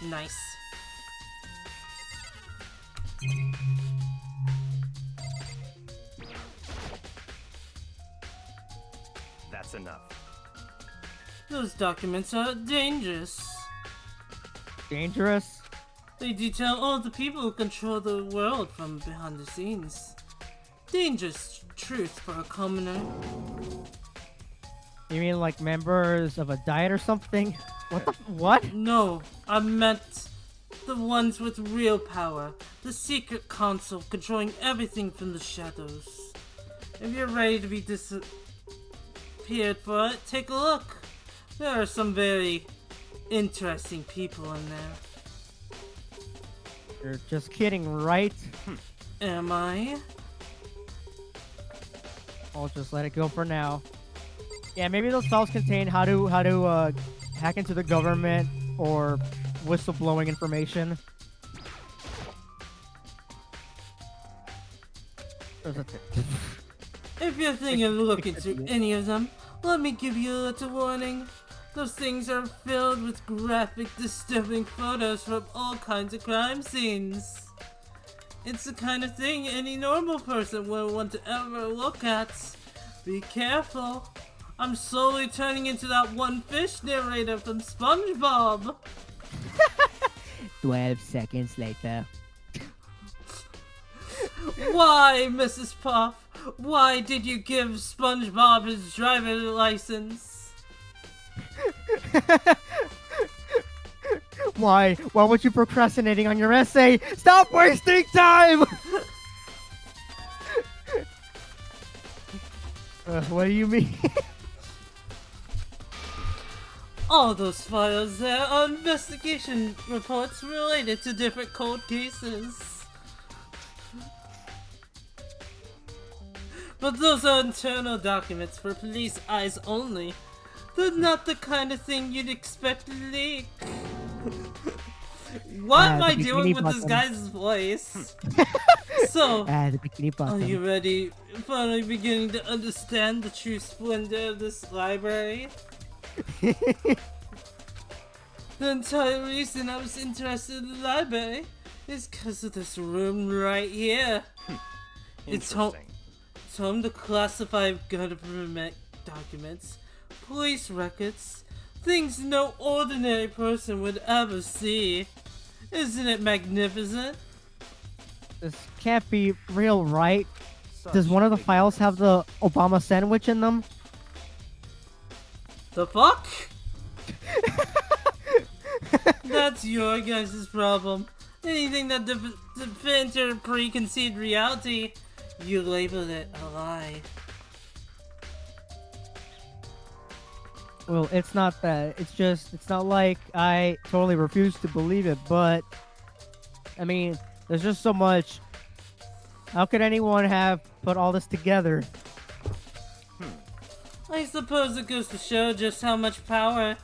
Nice. That's enough. Those documents are dangerous. Dangerous? They detail all the people who control the world from behind the scenes. Dangerous truth for a commoner. You mean like members of a diet or something? What the what? No, I meant the ones with real power. The secret council controlling everything from the shadows. If you're ready to be disappeared for it, take a look. There are some very interesting people in there. You're just kidding, right? Am I? I'll just let it go for now. Yeah, maybe those files contain how to hack into the government or whistleblowing information. If you're thinking of looking through any of them, let me give you a little warning. Those things are filled with graphic, disturbing photos from all kinds of crime scenes. It's the kind of thing any normal person would want to ever look at. Be careful. I'm slowly turning into that one fish narrator from SpongeBob. 12 seconds later. Why, Mrs. Puff? Why did you give SpongeBob his driver's license? Why? Why were you procrastinating on your essay? Stop wasting time! What do you mean? All those files there are investigation reports related to different cold cases. But those are internal documents for police eyes only. They're not the kind of thing you'd expect to leak. What am I the doing bikini with this bottom. guy's voice? So, The bikini are bottom. you ready? Finally beginning to understand the true splendor of this library? The entire reason I was interested in the library is because of this room right here. It's home to classified government documents, police records, things no ordinary person would ever see. Isn't it magnificent? This can't be real, right? Such Does one of the big files have the Obama sandwich in them? The fuck? That's your guys' problem. Anything that defends your preconceived reality, you label it a lie. Well, it's not that. It's not like I totally refuse to believe it, but I mean, there's just so much. How could anyone have put all this together? I suppose it goes to show just how much power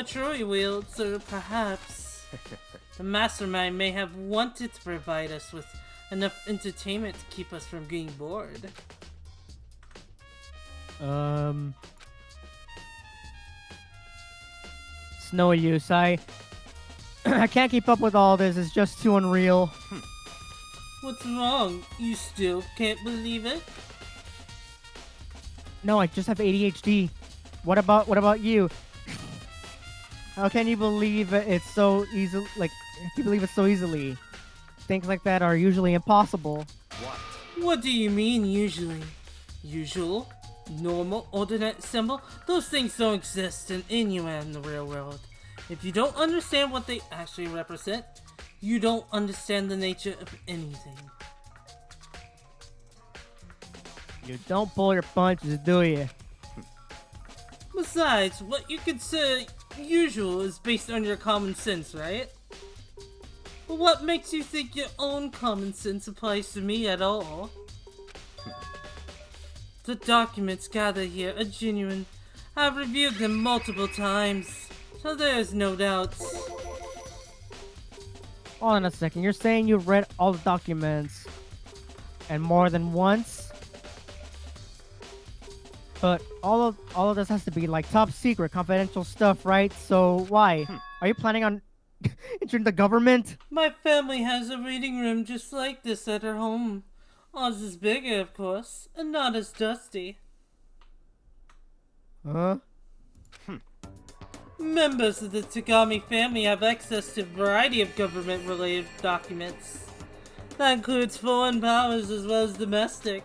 Troy wields, or perhaps the mastermind may have wanted to provide us with enough entertainment to keep us from getting bored. It's no use. I can't keep up with all this. It's just too unreal. What's wrong? You still can't believe it? No, I just have ADHD. What about you? How can you believe it's so easy? Like, how can you believe it so easily? Things like that are usually impossible. What do you mean, usually? Usual? Normal? Ordinate symbol? Those things don't exist anywhere in the real world. If you don't understand what they actually represent, you don't understand the nature of anything. You don't pull your punches, do you? Besides, what you consider usual is based on your common sense, right? But what makes you think your own common sense applies to me at all? The documents gathered here are genuine, I've reviewed them multiple times, so there is no doubt. Hold on a second. You're saying you read all the documents and more than once? But all of this has to be like top secret, confidential stuff, right? So why? Are you planning on entering the government? My family has a reading room just like this at her home. Ours is bigger, of course, and not as dusty. Huh? Members of the Tagami family have access to a variety of government-related documents. That includes foreign powers as well as domestic.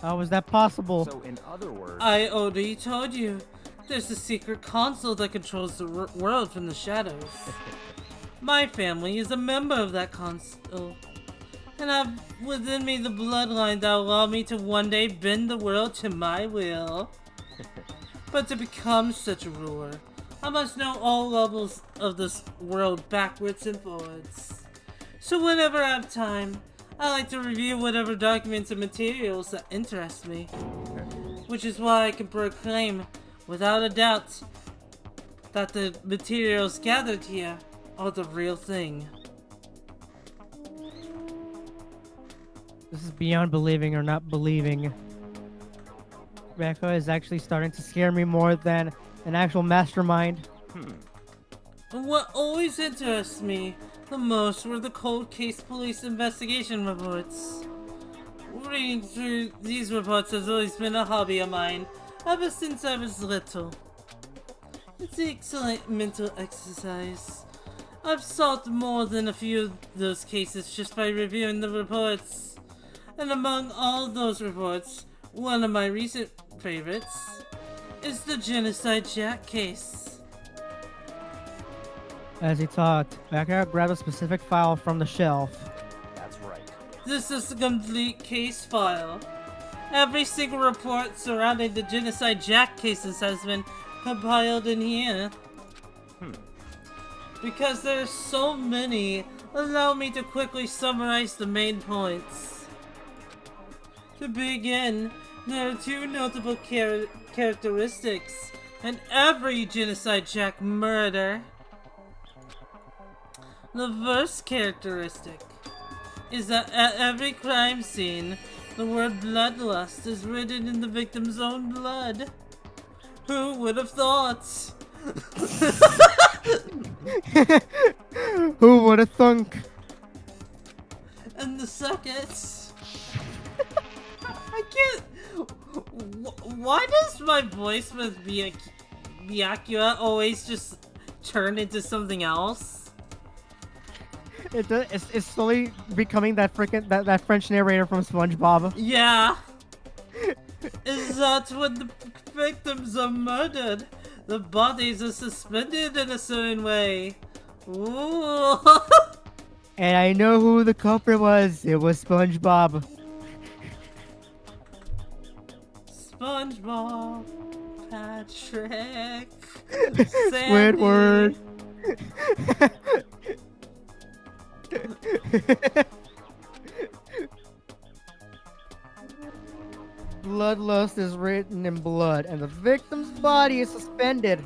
How is that possible? So, in other words, I already told you. There's a secret console that controls the world from the shadows. My family is a member of that console, and have within me the bloodline that will allow me to one day bend the world to my will. But to become such a ruler, I must know all levels of this world backwards and forwards. So whenever I have time, I like to review whatever documents and materials that interest me. Which is why I can proclaim, without a doubt, that the materials gathered here are the real thing. This is beyond believing or not believing. Rekka is actually starting to scare me more than an actual mastermind. And what always interests me the most were the cold case police investigation reports. Reading through these reports has always been a hobby of mine, ever since I was little. It's an excellent mental exercise. I've solved more than a few of those cases just by reviewing the reports. And among all those reports, one of my recent favorites is the Genocide Jack case. As he talked, Rekka grabbed a specific file from the shelf. that's right. This is a complete case file. Every single report surrounding the Genocide Jack cases has been compiled in here. Because there are so many, allow me to quickly summarize the main points. To begin, there are two notable characteristics in every Genocide Jack murder. The first characteristic is that at every crime scene, the word bloodlust is written in the victim's own blood. Who would have thought? Who would have thunk? And the second... I can't... Why does my voice with Byakuya always just turn into something else? It's slowly becoming that that French narrator from SpongeBob. Yeah. Is that when the victims are murdered, the bodies are suspended in a certain way? Ooh. And I know who the culprit was. It was SpongeBob. SpongeBob, Patrick, Squidward. Bloodlust is written in blood, and the victim's body is suspended.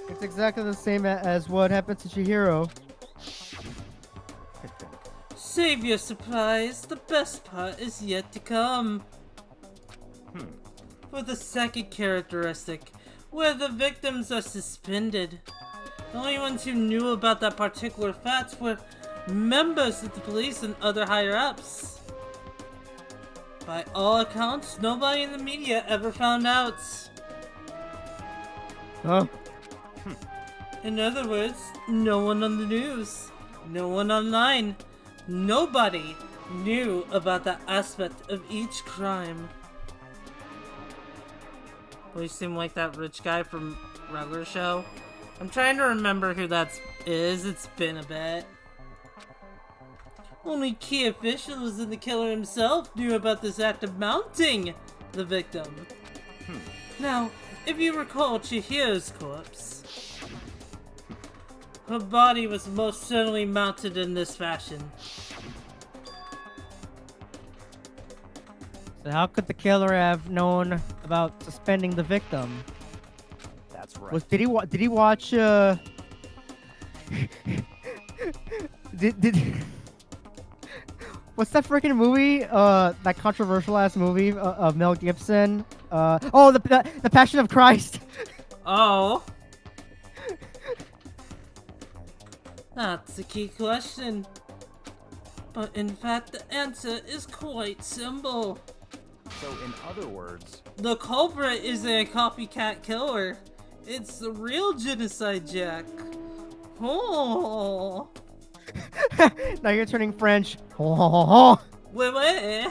It's exactly the same as what happened to Chihiro. Save your surprise, the best part is yet to come. For the second characteristic, where the victims are suspended. The only ones who knew about that particular fact were members of the police and other higher-ups. By all accounts, nobody in the media ever found out. Huh? In other words, no one on the news, no one online, nobody knew about that aspect of each crime. Well, you seem like that rich guy from Regular Show. I'm trying to remember who that is. It's been a bit. Only key officials and the killer himself knew about this act of mounting the victim. Now, if you recall Chihiro's corpse, her body was most certainly mounted in this fashion. So how could the killer have known about suspending the victim? That's right. Did he watch did what's that freaking movie? That controversial ass movie of Mel Gibson. The Passion of Christ. Oh. That's a key question. But in fact, the answer is quite simple. So, in other words, The culprit isn't a copycat killer. It's the real Genocide Jack. Oh. Now you're turning French. Oh. Wait.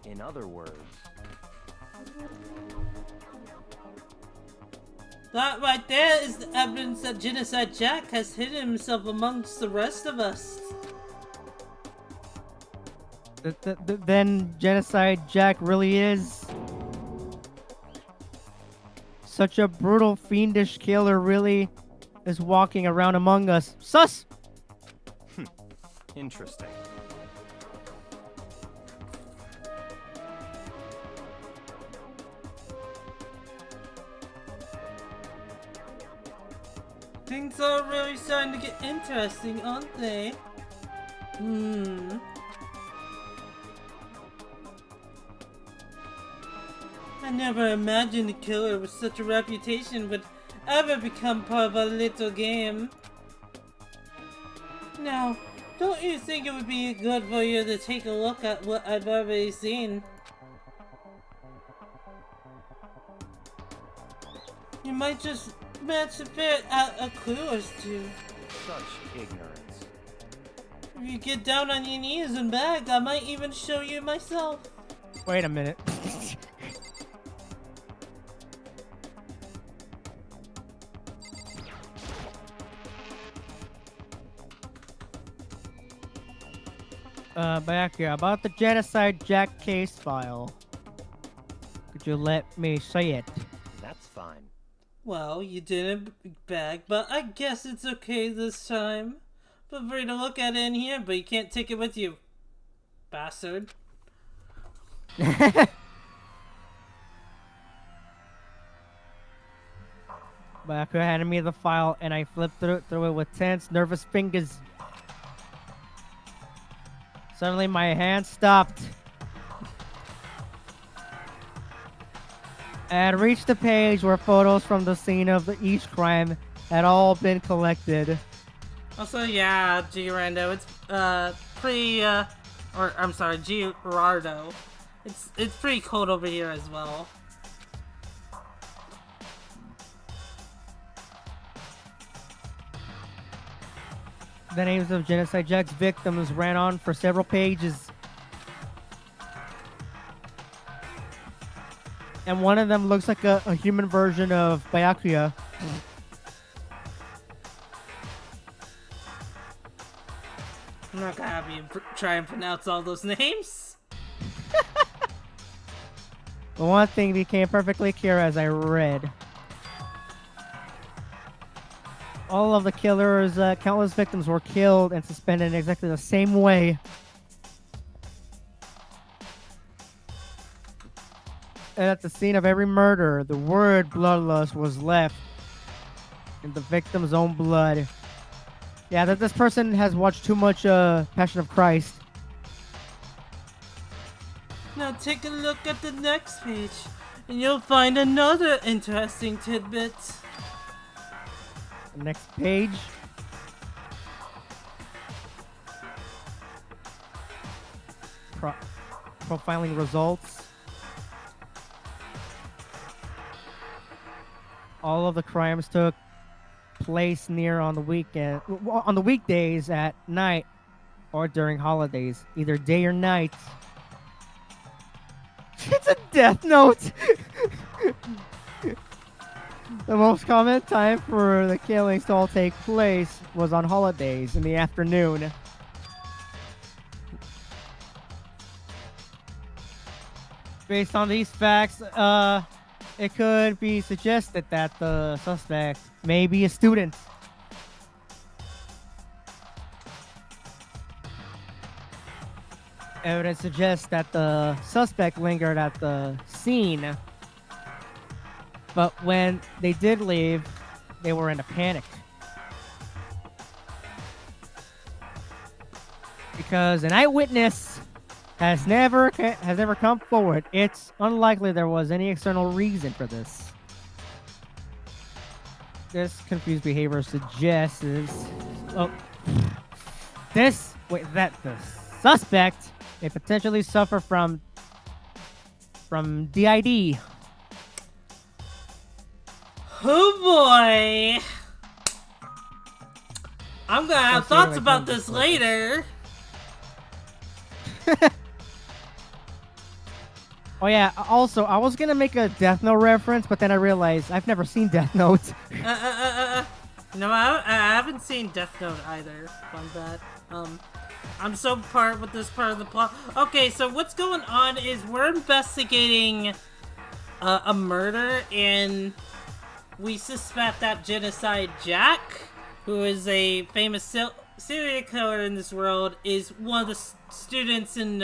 in other words, That right there is the evidence that Genocide Jack has hidden himself amongst the rest of us. Then Genocide Jack really is such a brutal, fiendish killer. Really is walking around among us. Sus. interesting. Things are really starting to get interesting, aren't they? I never imagined a killer with such a reputation would ever become part of a little game. Now, don't you think it would be good for you to take a look at what I've already seen? You might just match the fit at a clue or two. Such ignorance. If you get down on your knees and beg, I might even show you myself. Wait a minute. Back here, about the Genocide Jack case file. Could you let me say it? That's fine. Well, you didn't beg, but I guess it's okay this time. Feel free to look at it in here, but you can't take it with you. Bastard. Back here handed me the file and I flipped through it with tense, nervous fingers. Suddenly my hand stopped. And reached the page where photos from the scene of each crime had all been collected. Also, yeah, Girando, it's Girardo. It's pretty cold over here as well. The names of Genocide Jack's victims ran on for several pages. And one of them looks like a human version of Byakuya. I'm not gonna have you try and pronounce all those names. But one thing became perfectly clear as I read. All of the killer's countless victims were killed and suspended in exactly the same way. And at the scene of every murder, the word bloodlust was left in the victim's own blood. Yeah, that this person has watched too much Passion of Christ. Now take a look at the next page, and you'll find another interesting tidbit. The next page. Profiling results. All of the crimes took place near on the weekdays at night or during holidays, either day or night. It's a death note. The most common time for the killings to all take place was on holidays in the afternoon. Based on these facts, it could be suggested that the suspect may be a student. Evidence suggests that the suspect lingered at the scene, but when they did leave, they were in a panic. Because an eyewitness has never come forward. It's unlikely there was any external reason for this. This confused behavior suggests that the suspect may potentially suffer from DID. Oh boy! I'm gonna have thoughts about this later. Oh yeah, also, I was gonna make a Death Note reference, but then I realized I've never seen Death Note. No, I haven't seen Death Note either. Fun that. I'm so part with this part of the plot. Okay, so what's going on is we're investigating a murder, and we suspect that Genocide Jack, who is a famous serial killer in this world, is one of the students in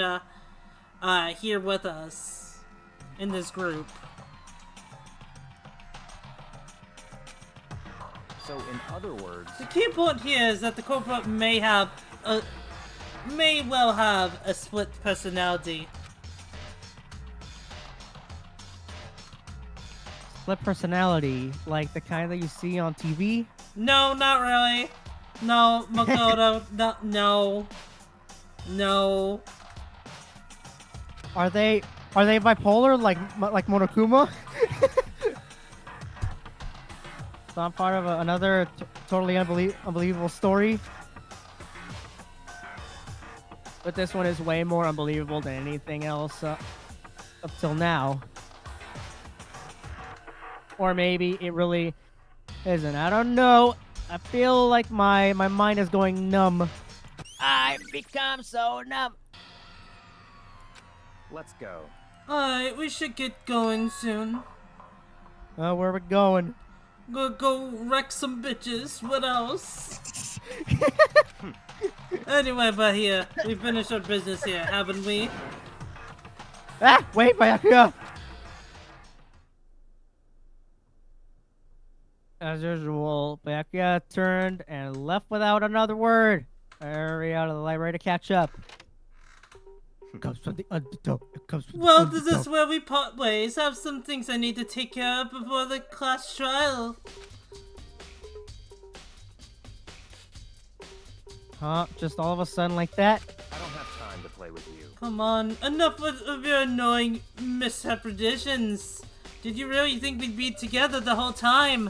here with us in this group. So in other words, The key point here is that the culprit may well have a split personality. Split personality, like the kind that you see on TV. No, not really. No, Makoto, no. Are they bipolar like Monokuma? So I'm part of another totally unbelievable story. But this one is way more unbelievable than anything else up till now. Or maybe it really isn't. I don't know. I feel like my mind is going numb. I've become so numb. let's go. Alright, we should get going soon. Where are we going? Go wreck some bitches. What else? Anyway, but here, we finished our business here, haven't we? Ah, wait, Byakuya! As usual, Byakuya turned and left without another word. Hurry out of the library to catch up. Comes from the undertow. It comes from Well, the this is where we part ways. I have some things I need to take care of before the class trial. Huh? Just all of a sudden like that? I don't have time to play with you. Come on, enough of your annoying misrepresentations. Did you really think we'd be together the whole time?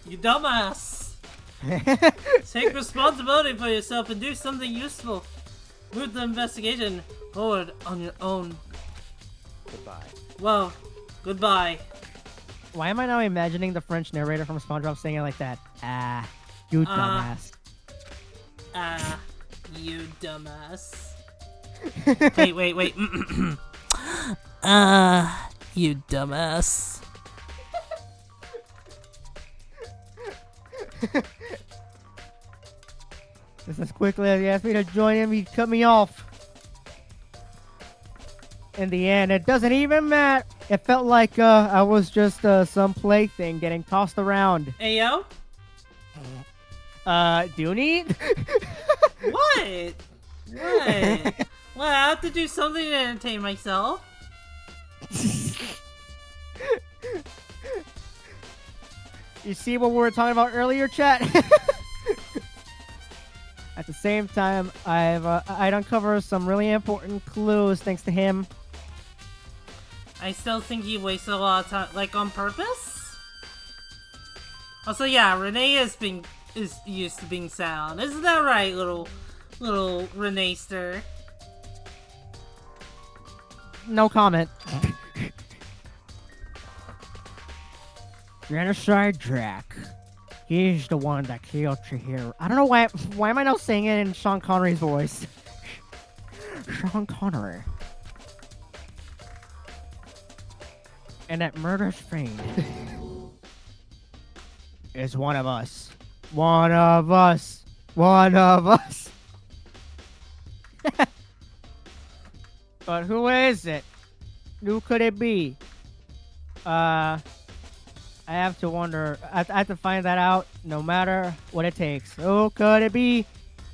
You dumbass. Take responsibility for yourself and do something useful. Move the investigation forward on your own. Goodbye. Well, goodbye. Why am I now imagining the French narrator from SpongeBob saying it like that? Ah, you dumbass. You dumbass. Wait. You dumbass. Just as quickly as he asked me to join him, he cut me off. In the end, it doesn't even matter. It felt like I was just some plaything getting tossed around. Ayo? Dooney? What? Well, I have to do something to entertain myself. You see what we were talking about earlier, chat? At the same time, I'd uncovered some really important clues thanks to him. I still think he wasted a lot of time, like on purpose. Also, yeah, Renee is used to being sound. Isn't that right, little Renee-ster? No comment. Genocide Jack. He's the one that killed Chihiro. I don't know why am I now saying it in Sean Connery's voice? Sean Connery. And that murderous fiend is one of us. One of us. One of us. But who is it? Who could it be? I have to wonder. I have to find that out no matter what it takes. Who could it be?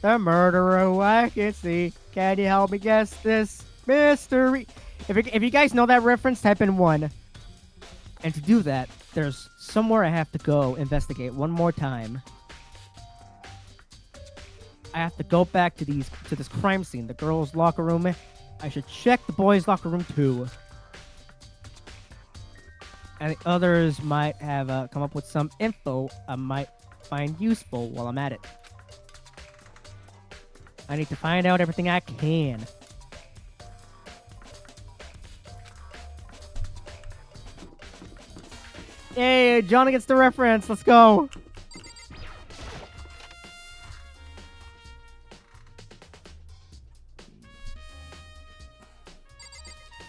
The murderer who I can see. Can you help me guess this mystery? If you guys know that reference, type in 1. And to do that, there's somewhere I have to go investigate one more time. I have to go back to this crime scene, the girls' locker room. I should check the boys' locker room too. And the others might have come up with some info I might find useful while I'm at it. I need to find out everything I can. Hey, Johnny gets the reference. Let's go.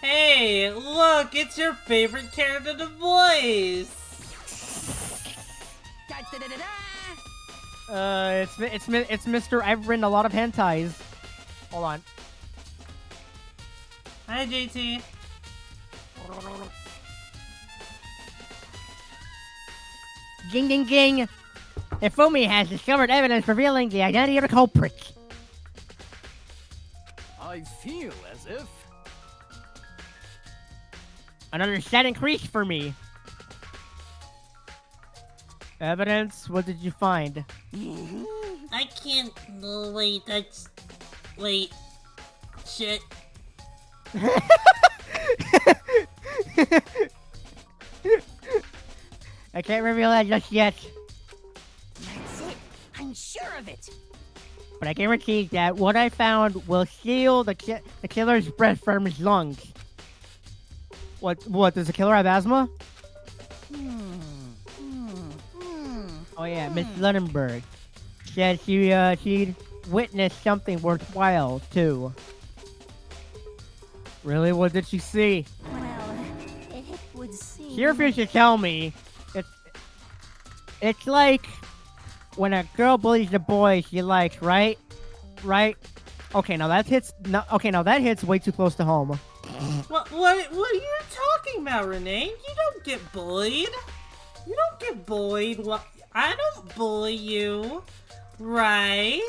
Hey, look, it's your favorite character to voice. It's Mr. I've written a lot of hentais. Hold on. Hi, JT. Ging ging ging. Ifumi has discovered evidence revealing the identity of the culprit. I feel as if Another set increase for me. Evidence? What did you find? I can't. No, wait, that's. Wait. Shit. I can't reveal that just yet, That's it. I'm sure of it. but I guarantee that what I found will seal the killer's breath from his lungs. What? Does the killer have asthma? Oh yeah, Miss Lunenburg said she'd witnessed something worthwhile too. Really? What did she see? Well, it would seem. She refused to tell me. It's like when a girl bullies the boy she likes, right? Right? Okay, now that hits. No, okay, now that hits way too close to home. What are you talking about, Renee? You don't get bullied. You don't get bullied. I don't bully you. Right?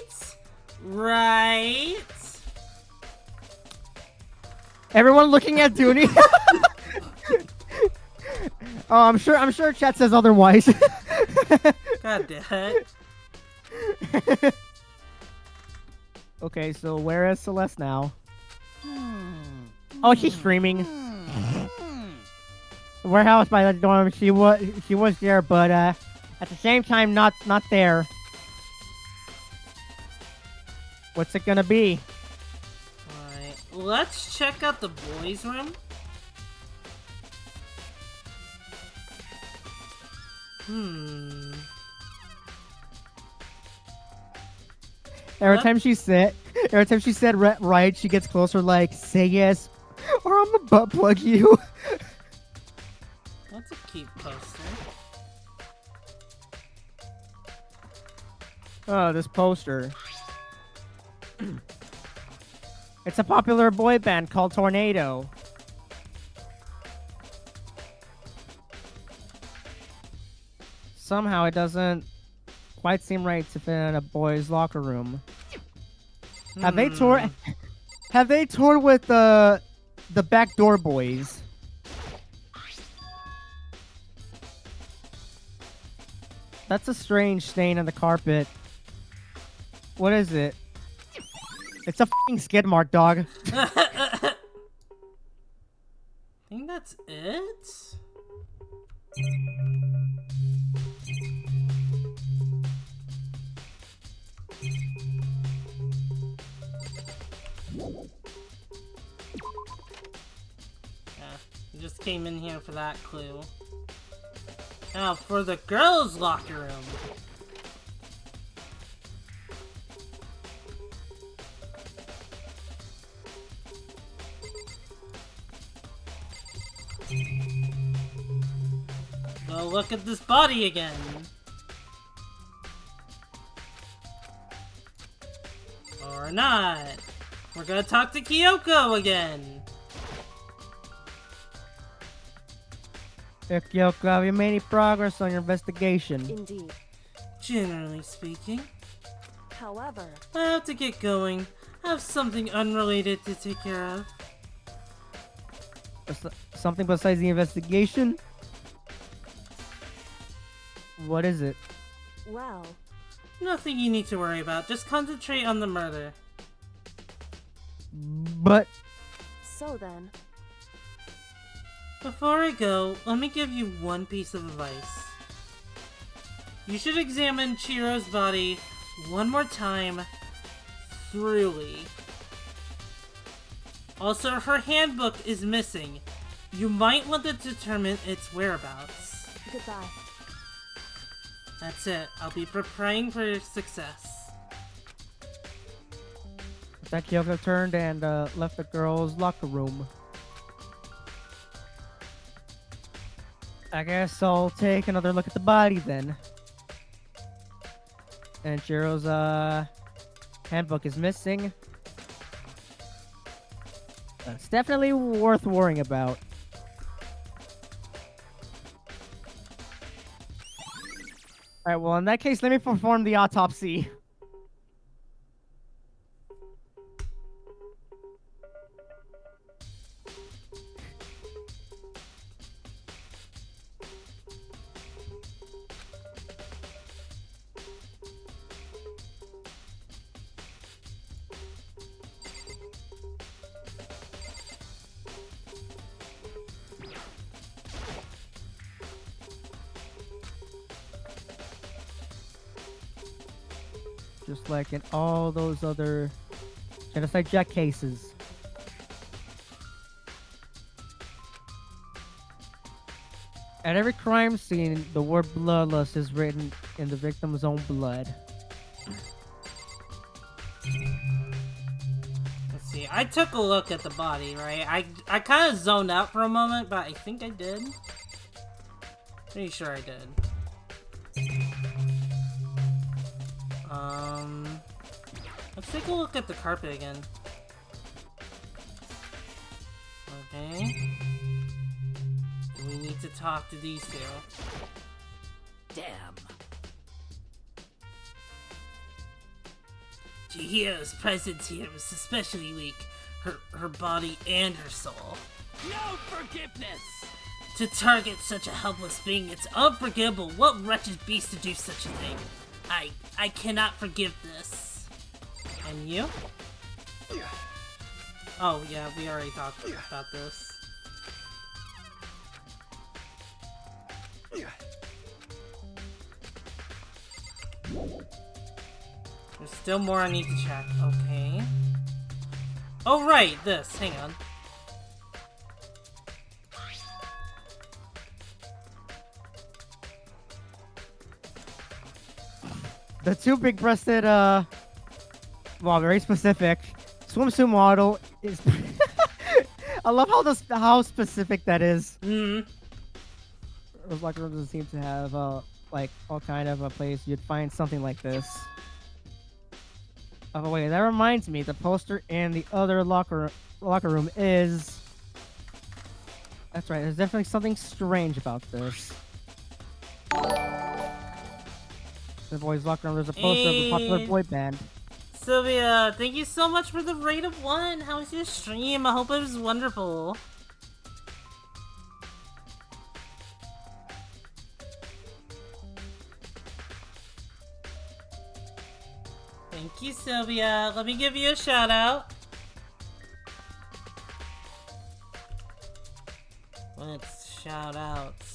Right? Everyone looking at Dooney. Oh, I'm sure chat says otherwise. God damn it. Okay, so where is Celeste now? Oh, she's streaming. The warehouse by the dorm. She was there, but at the same time, not there. What's it gonna be? Alright, let's check out the boys' room. Every What? time she said right, she gets closer. Like, say yes, or I'm gonna butt plug you. That's a cute poster. Oh, this poster. It's a popular boy band called Tornado. Somehow it doesn't quite seem right to fit in a boy's locker room. Have they toured with the Backdoor Boys? That's a strange stain on the carpet. What is it? It's a f***ing skid mark, dog. I think that's it? Yeah, just came in here for that clue. Now for the girls' locker room. Go look at this body again. Or not. We're gonna talk to Kyoko again. Kyoko, have you made any progress on your investigation? Indeed. Generally speaking, However, I have to get going. I have something unrelated to take care of. Something besides the investigation? What is it? well, Nothing you need to worry about. Just concentrate on the murder. But so then, Before I go, let me give you one piece of advice. You should examine Chiro's body one more time thoroughly. Also, her handbook is missing. You might want to determine its whereabouts. goodbye. That's it. I'll be praying for your success. that Kyoko turned and left the girls' locker room. I guess I'll take another look at the body then. And Jiro's handbook is missing. That's definitely worth worrying about. Alright, well in that case, let me perform the autopsy. Just like in all those other Genocide Jack cases. At every crime scene, the word bloodlust is written in the victim's own blood. Let's see. I took a look at the body, right? I kind of zoned out for a moment, but I think I did. Pretty sure I did. Let's take a look at the carpet again. Okay. We need to talk to these two. Damn. Chihiro's presence here was especially weak. Her body and her soul. No forgiveness! To target such a helpless being, it's unforgivable. What wretched beast to do such a thing? I cannot forgive this. And you? Oh yeah, we already talked about this. There's still more I need to check. Okay. Oh right, this. Hang on. The two big-breasted, well, very specific swimsuit model is. I love how specific that is. Mm-hmm. Those locker rooms doesn't seem to have like all kind of a place you'd find something like this. Oh wait, that reminds me, the poster in the other locker room is. That's right. There's definitely something strange about this. The boys' locker room. There's a poster of a popular boy band. Sylvia, thank you so much for the rate of 1. How was your stream? I hope it was wonderful. Thank you, Sylvia. Let me give you a shout out. Let's shout outs.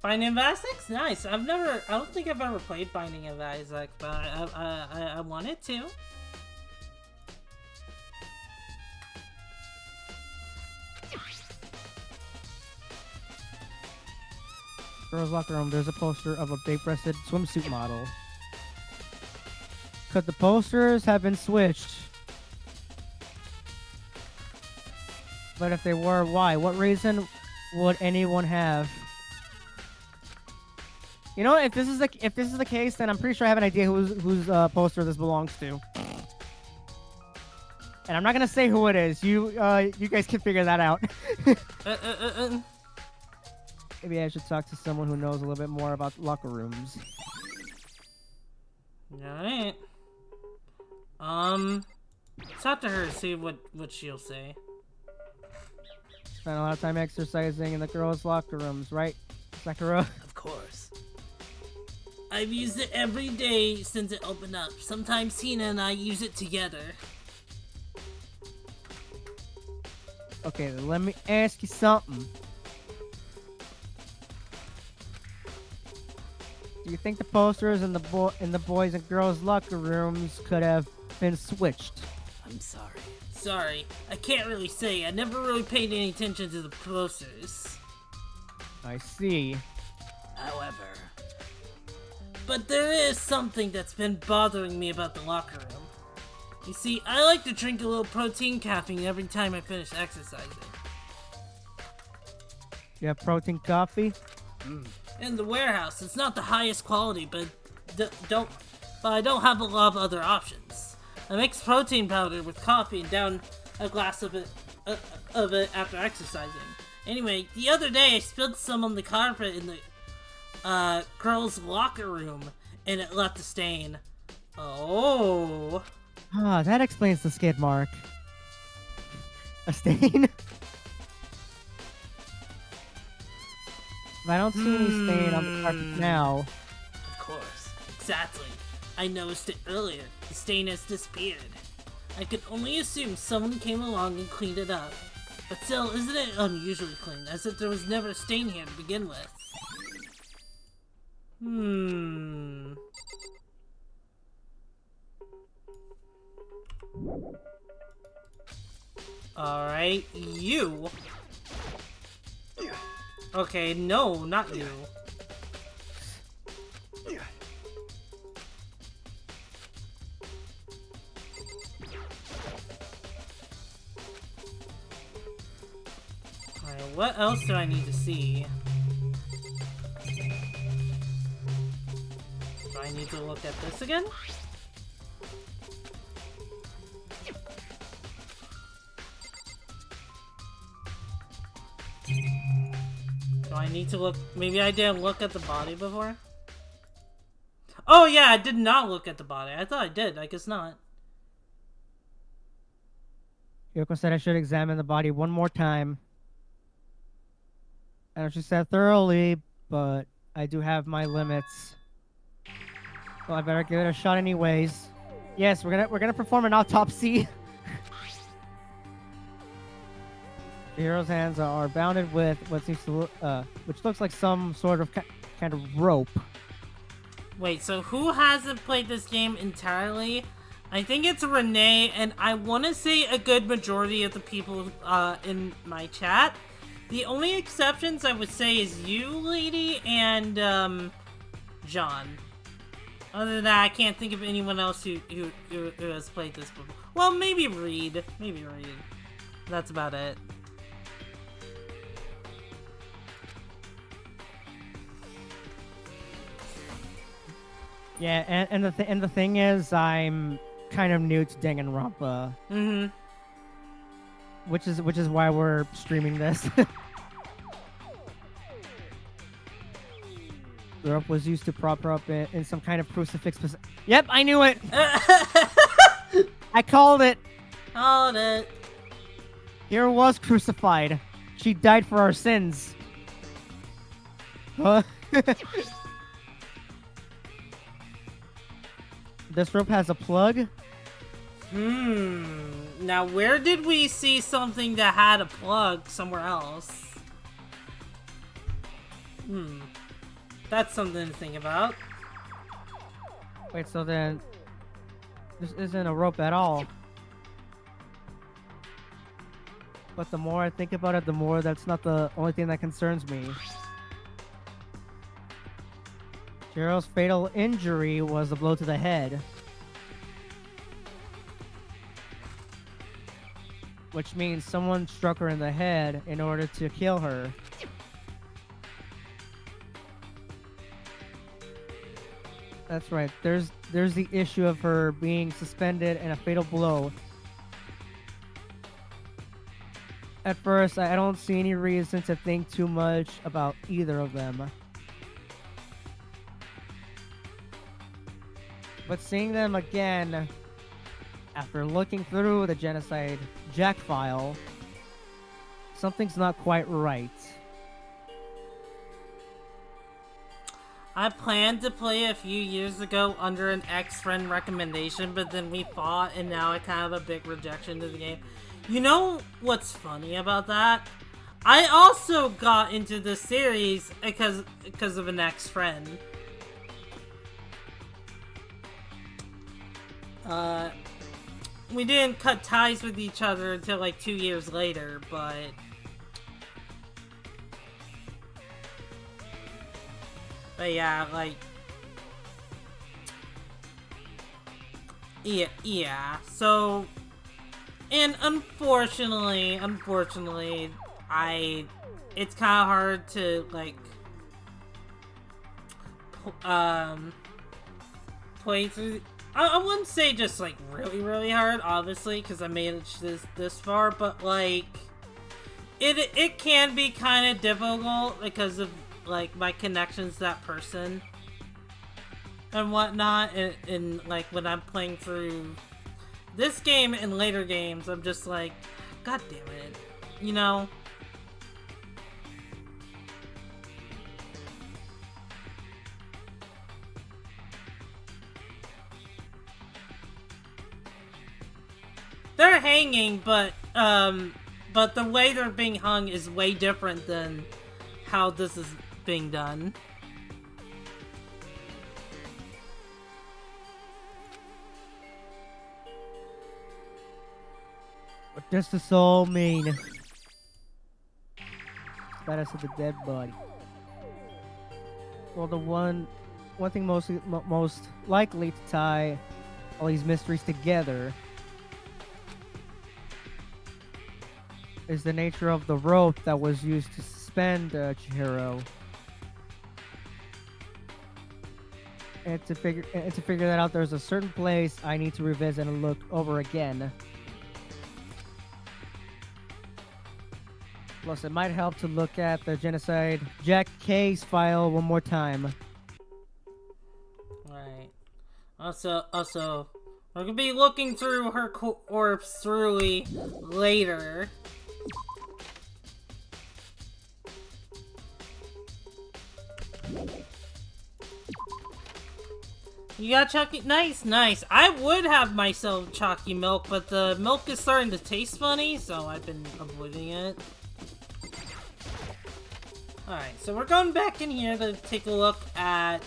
Binding of Isaac? Nice. I don't think I've ever played Binding of Isaac, but I wanted to. Girls' locker room. There's a poster of a big-breasted swimsuit model. Could the posters have been switched? But if they were, why? What reason would anyone have? You know, if this is the case, then I'm pretty sure I have an idea whose poster this belongs to. And I'm not gonna say who it is. You guys can figure that out. Maybe I should talk to someone who knows a little bit more about locker rooms. Alright. Talk to her, see what she'll say. Spend a lot of time exercising in the girls' locker rooms, right, Sakura? Of course. I've used it every day since it opened up. Sometimes Tina and I use it together. Okay, then let me ask you something. Do you think the posters in the boys and girls locker rooms could have been switched? I'm sorry. Sorry, I can't really say. I never really paid any attention to the posters. I see. However, But there is something that's been bothering me about the locker room. You see, I like to drink a little protein caffeine every time I finish exercising. You have protein coffee? In the warehouse, it's not the highest quality, but I don't have a lot of other options. I mix protein powder with coffee and down a glass of it after exercising. Anyway, the other day I spilled some on the carpet in the girls' locker room, and it left a stain. Oh. Ah, that explains the skid mark. A stain? I don't see any stain on the carpet now. of course. Exactly. I noticed it earlier. The stain has disappeared. I could only assume someone came along and cleaned it up. But still, isn't it unusually clean, as if there was never a stain here to begin with? Alright, you. Okay, no, not you. Alright, what else do I need to see? Do I need to look at this again? Do I need to look? Maybe I didn't look at the body before? Oh yeah, I did not look at the body. I thought I did. I guess not. Yoko said I should examine the body one more time. I know she said thoroughly, but I do have my limits. So I better give it a shot anyways. Yes, we're gonna perform an autopsy. The hero's hands are bounded with what seems to which looks like some sort of kind of rope. Wait, so who hasn't played this game entirely? I think it's Renee, and I want to say a good majority of the people in my chat. The only exceptions I would say is you, lady, and John. Other than that, I can't think of anyone else who has played this before. Well, maybe Reed. Maybe Reed. That's about it. Yeah, and the thing is, I'm kind of new to Danganronpa. Mm-hmm. Which is why we're streaming this. The rope was used to prop her up in some kind of crucifix. Yep, I knew it. I called it. Called it. Hero was crucified. She died for our sins. Huh? This rope has a plug. Now, where did we see something that had a plug somewhere else? That's something to think about. Wait, so then this isn't a rope at all. But the more I think about it, the more that's not the only thing that concerns me. Jiro's fatal injury was a blow to the head. Which means someone struck her in the head in order to kill her. That's right. There's the issue of her being suspended and a fatal blow. At first, I don't see any reason to think too much about either of them. But seeing them again, after looking through the Genocide Jack file, something's not quite right. I planned to play a few years ago under an ex-friend recommendation, but then we fought, and now I kind of have a big rejection to the game. You know what's funny about that? I also got into the series because of an ex-friend. We didn't cut ties with each other until like 2 years later, but... But yeah, like... Yeah, so... And unfortunately, it's kind of hard to, like... play through... I wouldn't say just, like, really hard, obviously, because I made it this far, but, like... It can be kind of difficult because of, like, my connections to that person and whatnot, and like, when I'm playing through this game and later games, I'm just like, god damn it, you know? They're hanging, but the way they're being hung is way different than how this is being done. What does the soul mean? Status of the dead body. Well, the one thing most likely to tie all these mysteries together is the nature of the rope that was used to suspend Chihiro. And to figure that out, there's a certain place I need to revisit and look over again. Plus, it might help to look at the Genocide Jack case file one more time. Right. Also, we're gonna be looking through her corpse thoroughly later. You got chalky? Nice. I would have myself chalky milk, but the milk is starting to taste funny, so I've been avoiding it. Alright, so we're going back in here to take a look at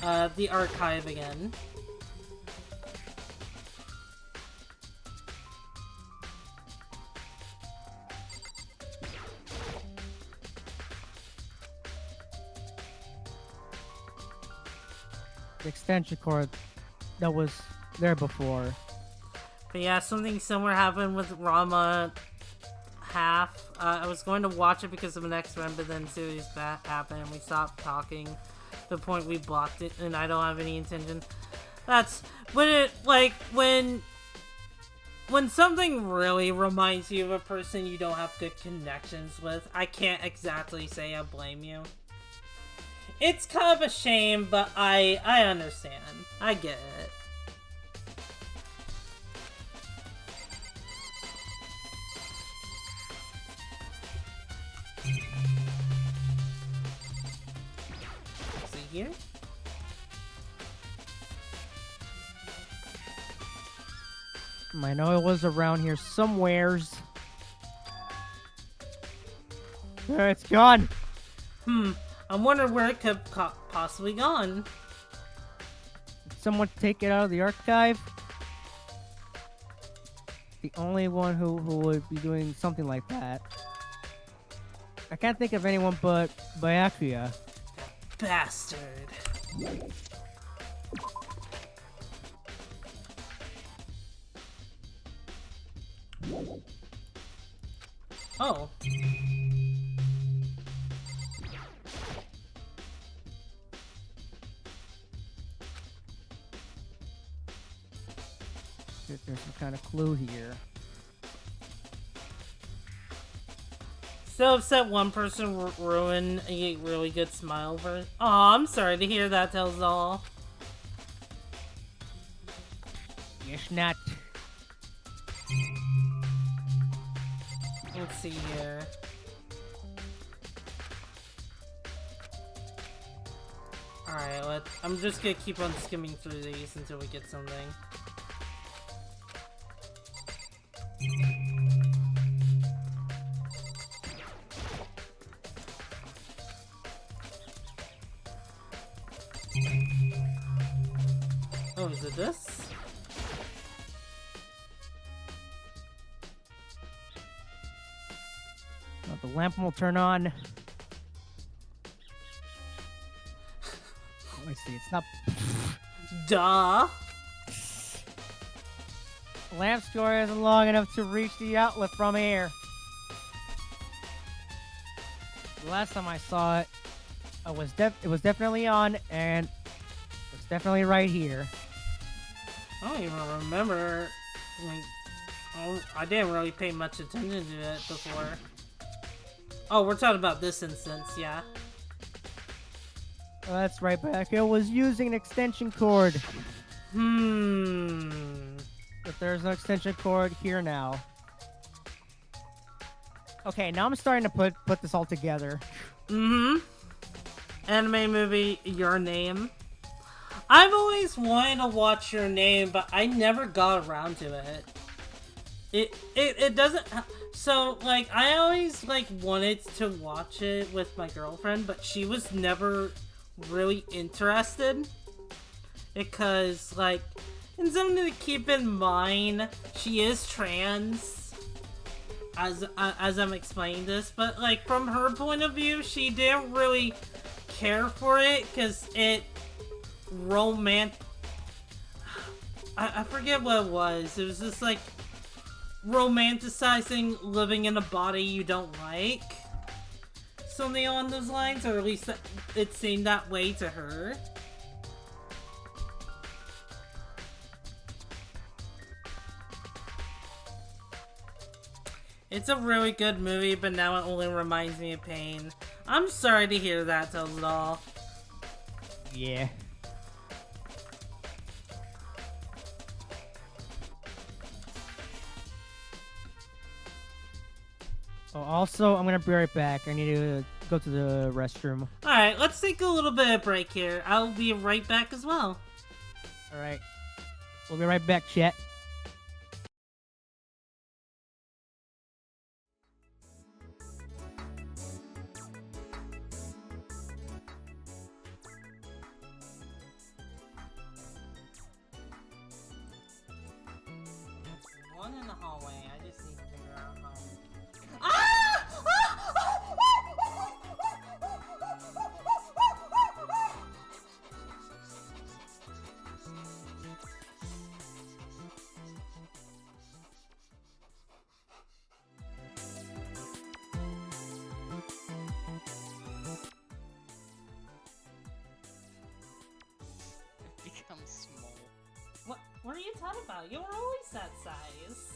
the archive again. The extension cord that was there before. But yeah, something similar happened with Rama half. I was going to watch it because of an ex-friend, but then series that happened and we stopped talking to the point we blocked it, and I don't have any intention. That's when it, like, when something really reminds you of a person you don't have good connections with, I can't exactly say I blame you. It's kind of a shame, but I understand. I get it. See here? I know it was around here somewheres. There, it's gone. I'm wondering where it could possibly gone. Did someone take it out of the archive? The only one who would be doing something like that. I can't think of anyone but Byakuya. Bastard. Oh. if there's some kind of clue here. So upset one person ruined a really good smile for. Aw, I'm sorry to hear that, Tells All. Yes, not. Let's see here. Alright, I'm just gonna keep on skimming through these until we get something. Oh, is it this? Well, the lamp will turn on. Let me see, it's not. Duh! The lamp score isn't long enough to reach the outlet from here. The last time I saw it, it was definitely on, and it's definitely right here. I don't even remember. Like, oh, I didn't really pay much attention to it before. Oh, we're talking about this instance, yeah. Oh, that's right back. It was using an extension cord. But there's no extension cord here now. Okay, now I'm starting to put this all together. Anime movie, Your Name. I've always wanted to watch Your Name, but I never got around to it. It doesn't. So, like, I always, like, wanted to watch it with my girlfriend, but she was never really interested. Because, like, and something to keep in mind, she is trans, as I'm explaining this, but, like, from her point of view, she didn't really care for it, because it I forget what it was. It was just, like, romanticizing living in a body you don't like. Something along those lines, or at least it seemed that way to her. It's a really good movie, but now it only reminds me of pain. I'm sorry to hear that, Tells It All. Yeah. Oh, also, I'm gonna be right back. I need to go to the restroom. Alright, let's take a little bit of break here. I'll be right back as well. Alright. We'll be right back, chat. One in the hallway. I just need to figure out how. Becomes small. What are you talking about? You were always that size.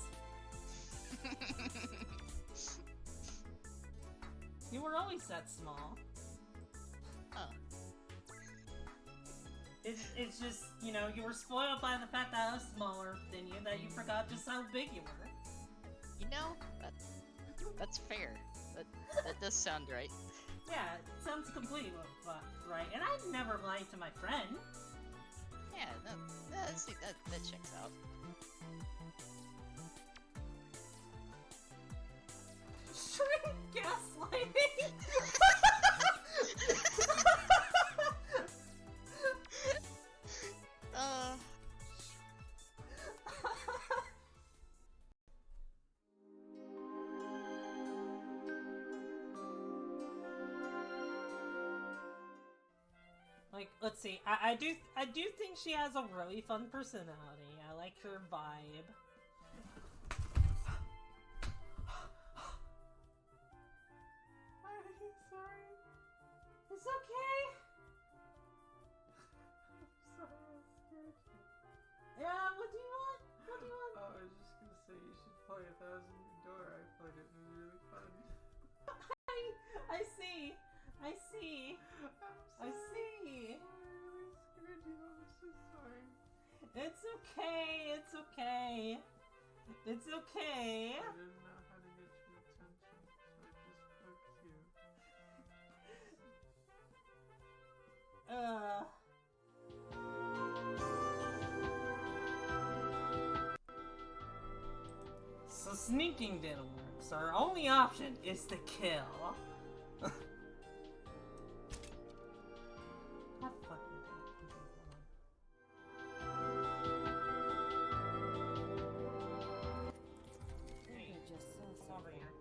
You were always that small. Oh. It's just, you know, you were spoiled by the fact that I was smaller than you, that you forgot just how big you were. You know, that's fair. That does sound right. Yeah, it sounds completely right. And I'd never lied to my friend. Yeah, that checks out. Shrink gaslighting! Like, let's see. I do think she has a really fun personality. I like her vibe. Are you sorry? It's okay. I'm sorry, I scared you. Yeah, what do you want? What do you want? so you should play A Thousand Year Door. I played it and it was really fun. I see. I see. I see. I really scared you. I'm so sorry. It's okay. It's okay. It's okay. I didn't know how to get your attention, so I just poked you. So sneaking didn't work, so our only option is to kill. Have fun with it. Hey, Just so over here.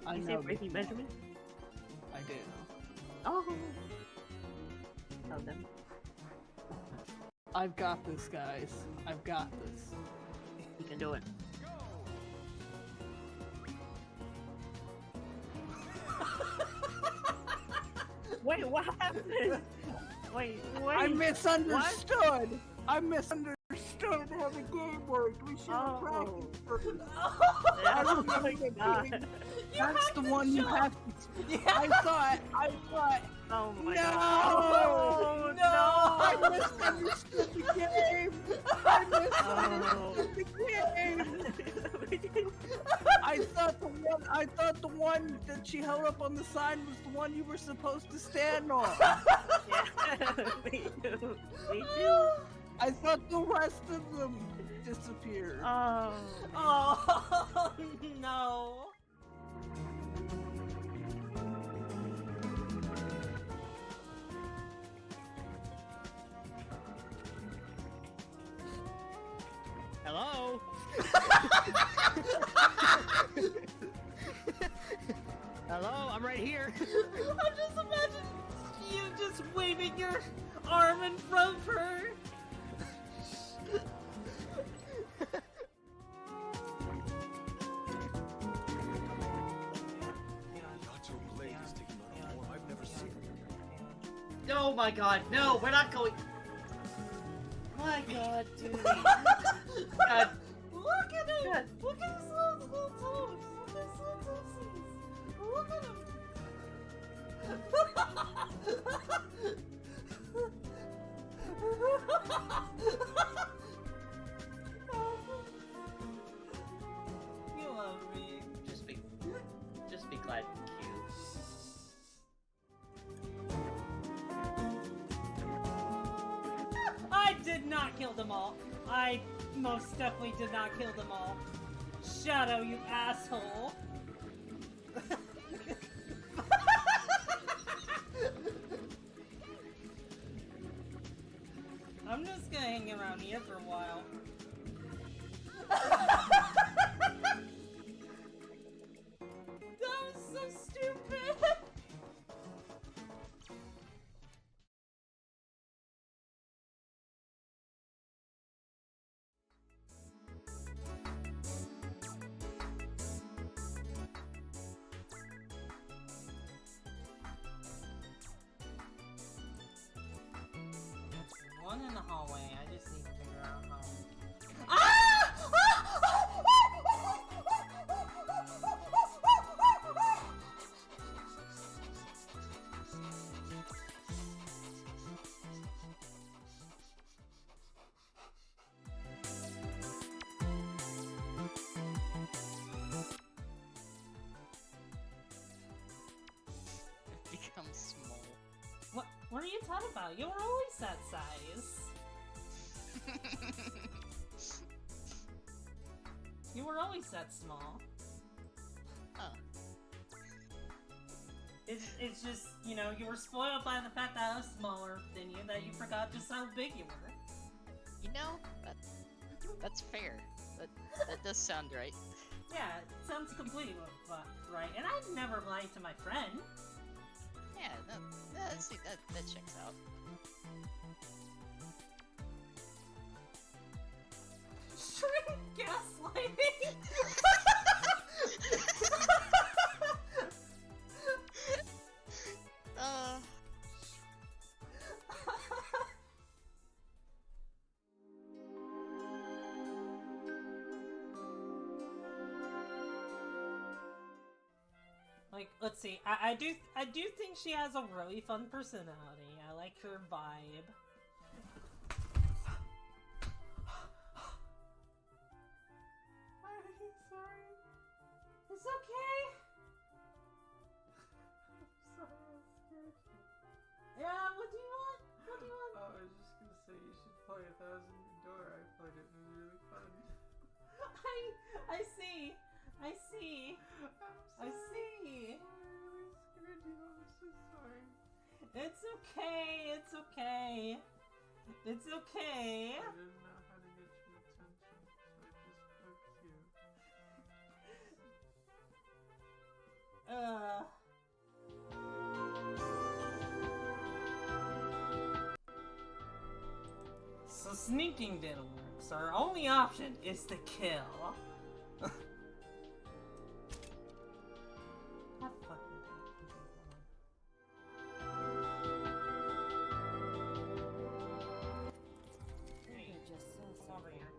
Did you say Breaking Benjamin? I do. Oh. Tell them. I've got this, guys. I've got this. You can do it. Wait, what happened? Wait. I misunderstood! I misunderstood how the game worked. We should have practiced first. I remember the game. That's the one you have to. I thought. Oh my No! god. No! I misunderstood the game! I misunderstood the game! I thought the one that she held up on the sign was the one you were supposed to stand on. Yeah, me too. Me too. I thought the rest of them disappeared. Oh. Oh no. Hello? Hello, I'm right here. I'm just imagining you just waving your arm in front of her. Oh my god, no, we're not going. My god, dude. God. Look at him! God. Look at his little toes! Look at his little toesies! Look at him! You love me. Just be glad and cute. I did not kill them all. I most definitely did not kill them all. Shadow, you asshole. I'm just gonna hang around here for a while. That was so stupid. One in the hallway. I just need to figure out how. you talking about? You were always that size. You were always that small. Oh. It's just, you know, you were spoiled by the fact that I was smaller than you, that you forgot just how big you were. You know, that's fair. That does sound right. Yeah, it sounds completely right. And I'd never lied to my friend. Yeah, that checks out. Shrink gaslighting! Like, let's see. I do think she has a really fun personality. I like her vibe. I'm sorry. It's okay. I'm sorry, I scared you. Yeah, what do you want? What do you want? Oh, I was just gonna say you should play 1,000 Year Door. I played it and it was really fun. I see. I see. I see. I'm scared you. I'm so sorry. It's okay. It's okay. It's okay. I didn't know how to get your attention, so I just poked you. So sneaking didn't work, so our only option is to kill. Have fun with it. Hey, come over here.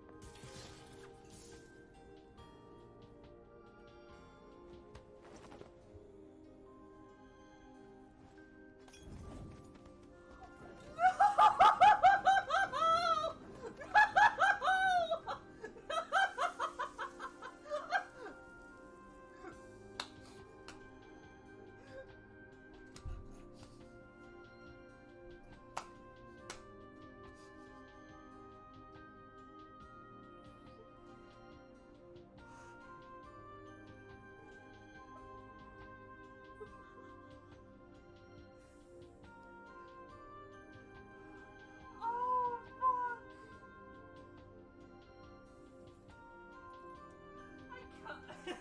Oh, fuck. I can't.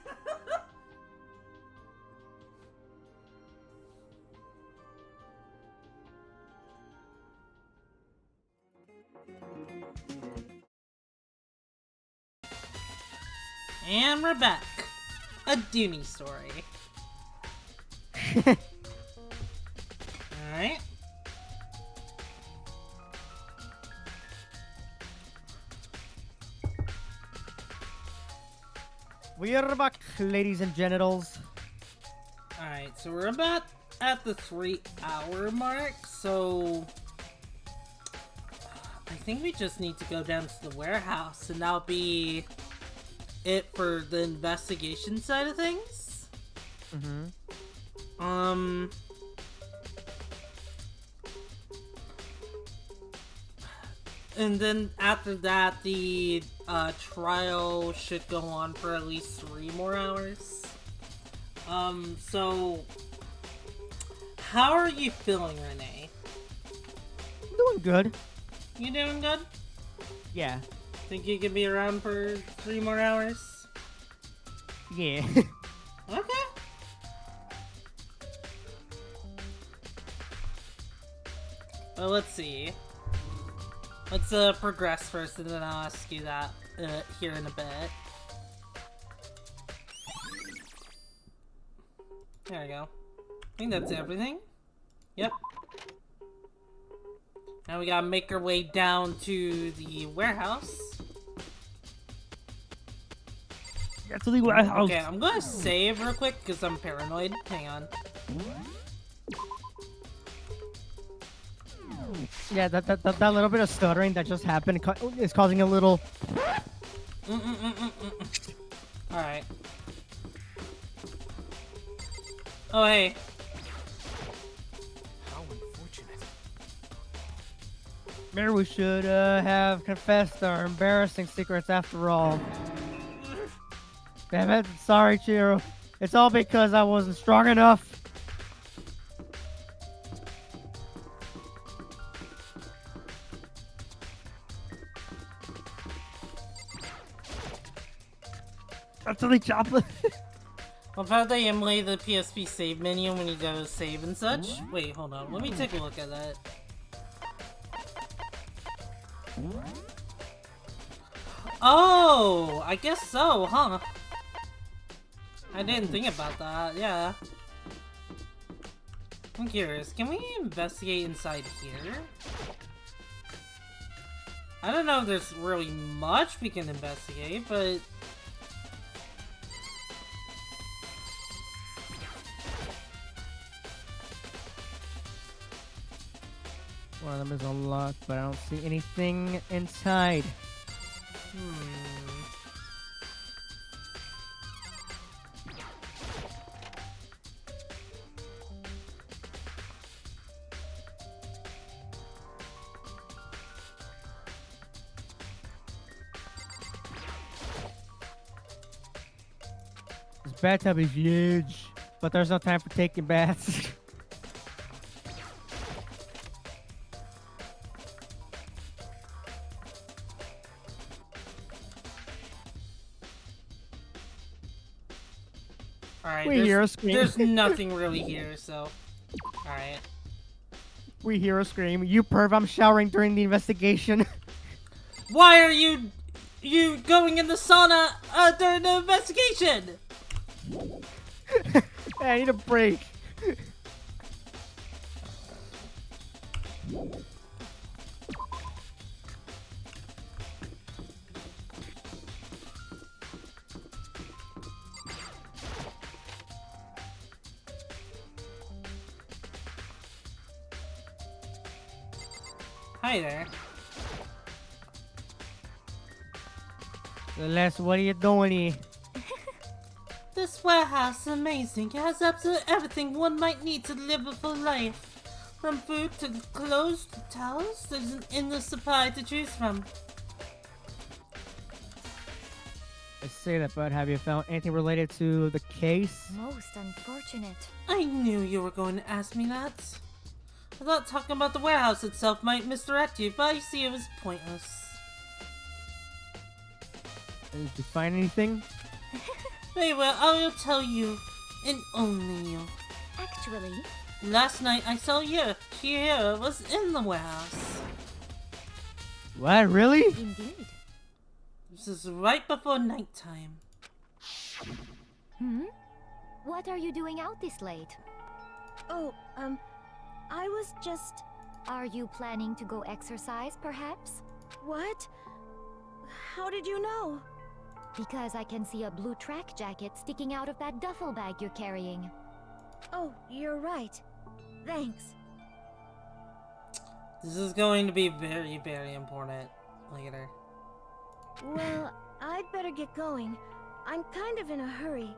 And we're back. A Dooney story. Alright. We are back, ladies and genitals. Alright, so we're about at the 3-hour mark, so I think we just need to go down to the warehouse, and that'll be it for the investigation side of things. Mm-hmm. And then after that, the trial should go on for at least 3 more hours. So how are you feeling, Renee? Doing good. You doing good? Yeah. Think you can be around for 3 more hours? Yeah. Okay. Well, let's see. Let's progress first, and then I'll ask you that here in a bit. There we go. I think that's everything. Yep. Now we gotta make our way down to the warehouse. Get to the warehouse. Okay, I'm gonna save real quick because I'm paranoid. Hang on. Yeah, that little bit of stuttering that just happened is causing a little... Alright. Oh, hey. How unfortunate. Maybe we should have confessed our embarrassing secrets after all. Damn it, sorry, Chiro. It's all because I wasn't strong enough. Utterly chocolate. Well, how they emulate the PSP save menu when you go to save and such? Wait, hold on. Let me take a look at that. Oh, I guess so, huh? I didn't think about that, yeah. I'm curious, can we investigate inside here? I don't know if there's really much we can investigate, but... One of them is unlocked, but I don't see anything inside. This bathtub is huge, but there's no time for taking baths. Alright, We hear a scream. there's nothing really here, so... Alright. We hear a scream. You perv, I'm showering during the investigation. Why are you going in the sauna during the investigation? I need a break. Hi there. Celeste, what are you doing here? This warehouse is amazing. It has absolutely everything one might need to live a full life. From food to clothes to towels, there's an endless supply to choose from. I say that, but have you found anything related to the case? Most unfortunate. I knew you were going to ask me that. I thought talking about the warehouse itself might misdirect you, but I see it was pointless. Did you find anything? Very well, I will tell you, and only you. Actually, Last night I saw you. Chihiro was in the warehouse. What, really? indeed. This is right before nighttime. What are you doing out this late? Oh, I was just... Are you planning to go exercise, perhaps? What? How did you know? Because I can see a blue track jacket sticking out of that duffel bag you're carrying. Oh, you're right. Thanks. This is going to be very, very important later. Well, I'd better get going. I'm kind of in a hurry.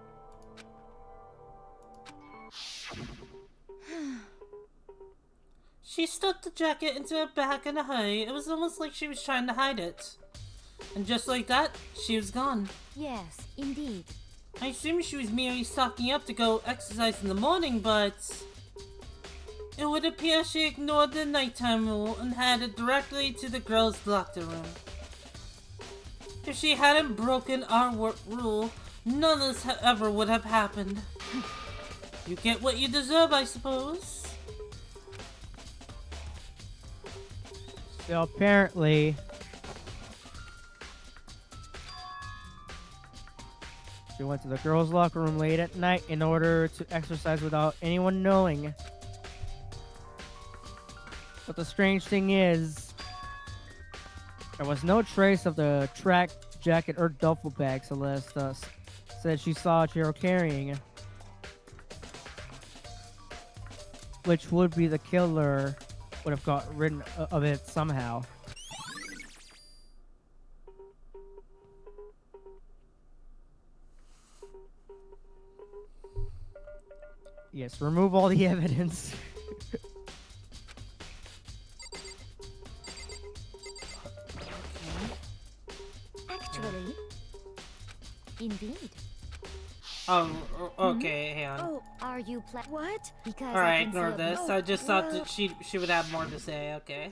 She stuffed the jacket into her bag in a hurry. It was almost like she was trying to hide it. And just like that, she was gone. Yes, indeed. I assume she was merely stocking up to go exercise in the morning, but... It would appear she ignored the nighttime rule and headed directly to the girls' locker room. If she hadn't broken our rule, none of this ever would have happened. You get what you deserve, I suppose. So apparently... She went to the girls' locker room late at night in order to exercise without anyone knowing. But the strange thing is, there was no trace of the track jacket or duffel bag Celeste said she saw Chihiro carrying. Which would be the killer would have got rid of it somehow. Yes, remove all the evidence. Indeed. Oh, okay, hang on. Oh, are you what? Because Alright, ignore this. I just thought that she would have more to say, okay.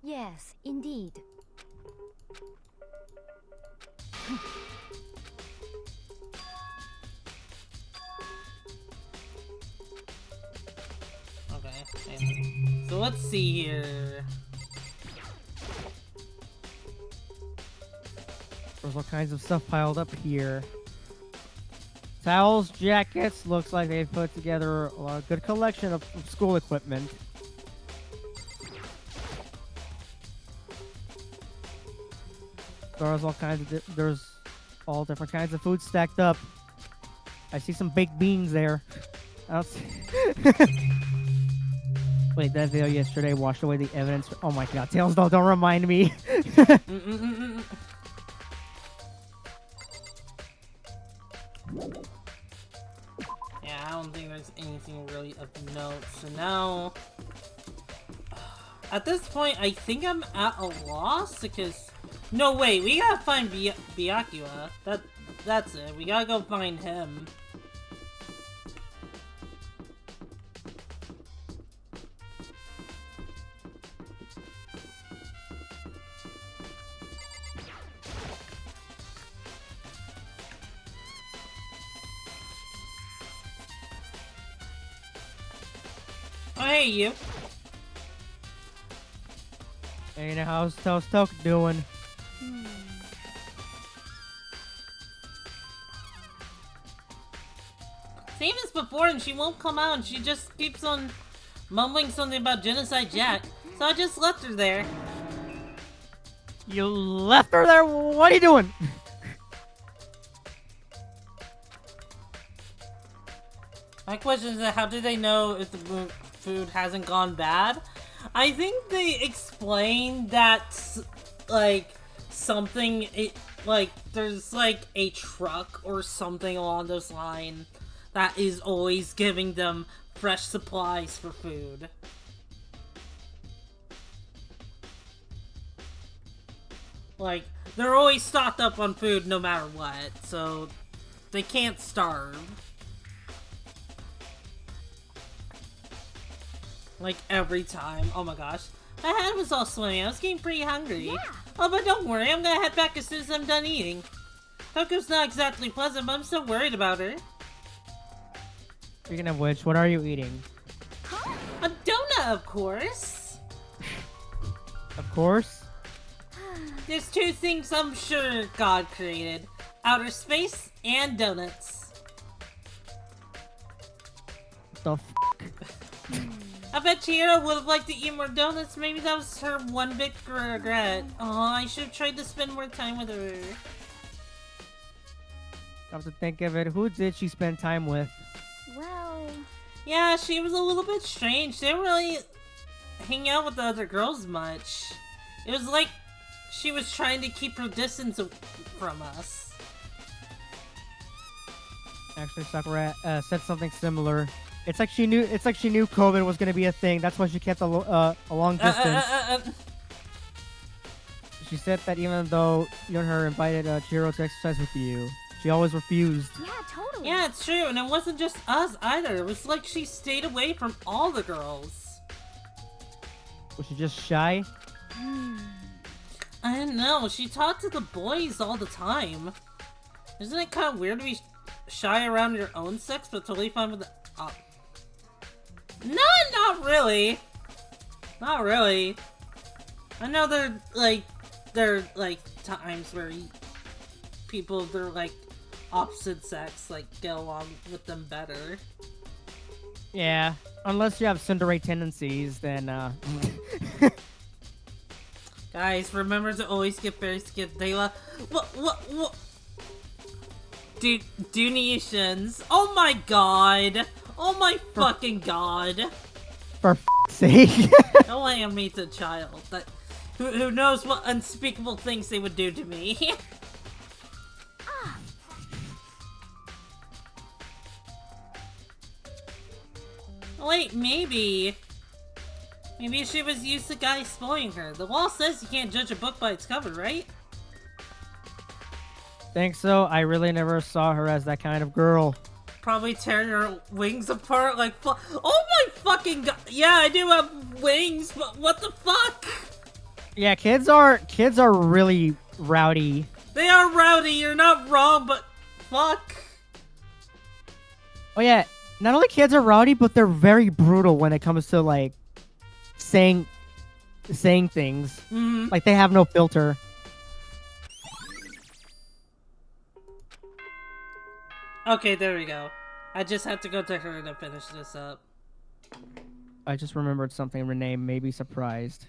Yes, indeed. Okay, hang on. So let's see here. There's all kinds of stuff piled up here. Towels, jackets, looks like they've put together a good collection of school equipment. There's all different kinds of food stacked up. I see some baked beans there. I don't see Wait, that video yesterday washed away the evidence. Oh my god, Tails, don't remind me. Yeah, I don't think there's anything really of note. So now, at this point, I think I'm at a loss because no, wait, we gotta find Byakuya. That's it. We gotta go find him. Oh, hey, you. Hey, now how's Toke doing? Same as before, and she won't come out, and she just keeps on mumbling something about Genocide Jack. So I just left her there. You left her there? What are you doing? My question is, how do they know if the food hasn't gone bad? I think they explained that, like, something, there's, like, a truck or something along those lines that is always giving them fresh supplies for food. Like, they're always stocked up on food no matter what, so they can't starve. Like, every time. Oh my gosh. My head was all swimming. I was getting pretty hungry. Yeah. Oh, but don't worry. I'm gonna head back as soon as I'm done eating. Toko's not exactly pleasant, but I'm still worried about her. Speaking of which, what are you eating? A donut, of course. Of course? There's two things I'm sure God created. Outer space and donuts. The f***? I bet Chihiro would have liked to eat more donuts. Maybe that was her one big regret. Oh, I should have tried to spend more time with her. Come to think of it, who did she spend time with? Well... Yeah, she was a little bit strange. She didn't really hang out with the other girls much. It was like she was trying to keep her distance from us. Actually, Sakura said something similar. It's like she knew COVID was gonna be a thing. That's why she kept a long distance. She said that even though you and her invited Chihiro to exercise with you, she always refused. Yeah, totally. Yeah, it's true, and it wasn't just us either. It was like she stayed away from all the girls. Was she just shy? I don't know. She talked to the boys all the time. Isn't it kind of weird to be shy around your own sex, but totally fine with the... No, not really. Not really. I know there are times where people, they're like opposite sex, like get along with them better. Yeah, unless you have tsundere tendencies, then Guys, remember to always get very scared. What? Donations. Oh my god. Oh my fucking god. For f***'s sake. Don't animate a child. Who knows what unspeakable things they would do to me. Wait, maybe she was used to guys spoiling her. The law says you can't judge a book by its cover, right? Think so? I really never saw her as that kind of girl. Probably tear your wings apart like oh my fucking god. Yeah, I do have wings, but what the fuck? Yeah, kids are really rowdy. They are rowdy, you're not wrong, but fuck. Oh yeah, not only kids are rowdy, but they're very brutal when it comes to like saying things. Like they have no filter. Okay, there we go. I just had to go to her to finish this up. I just remembered something. Renee may be surprised.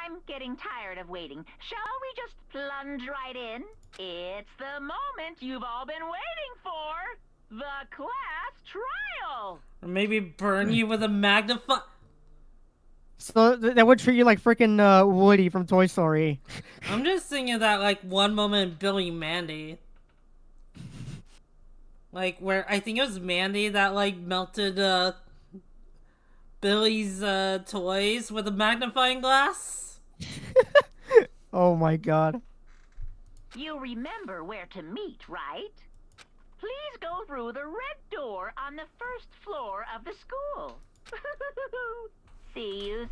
I'm getting tired of waiting. Shall we just plunge right in? It's the moment you've all been waiting for! The class trial! Or maybe burn you with a magnify. So that would treat you like freaking Woody from Toy Story. I'm just thinking that like one moment in Billy Mandy. Like where I think it was Mandy that like melted Billy's toys with a magnifying glass. Oh my god. You remember where to meet, right? Please go through the red door on the first floor of the school. See you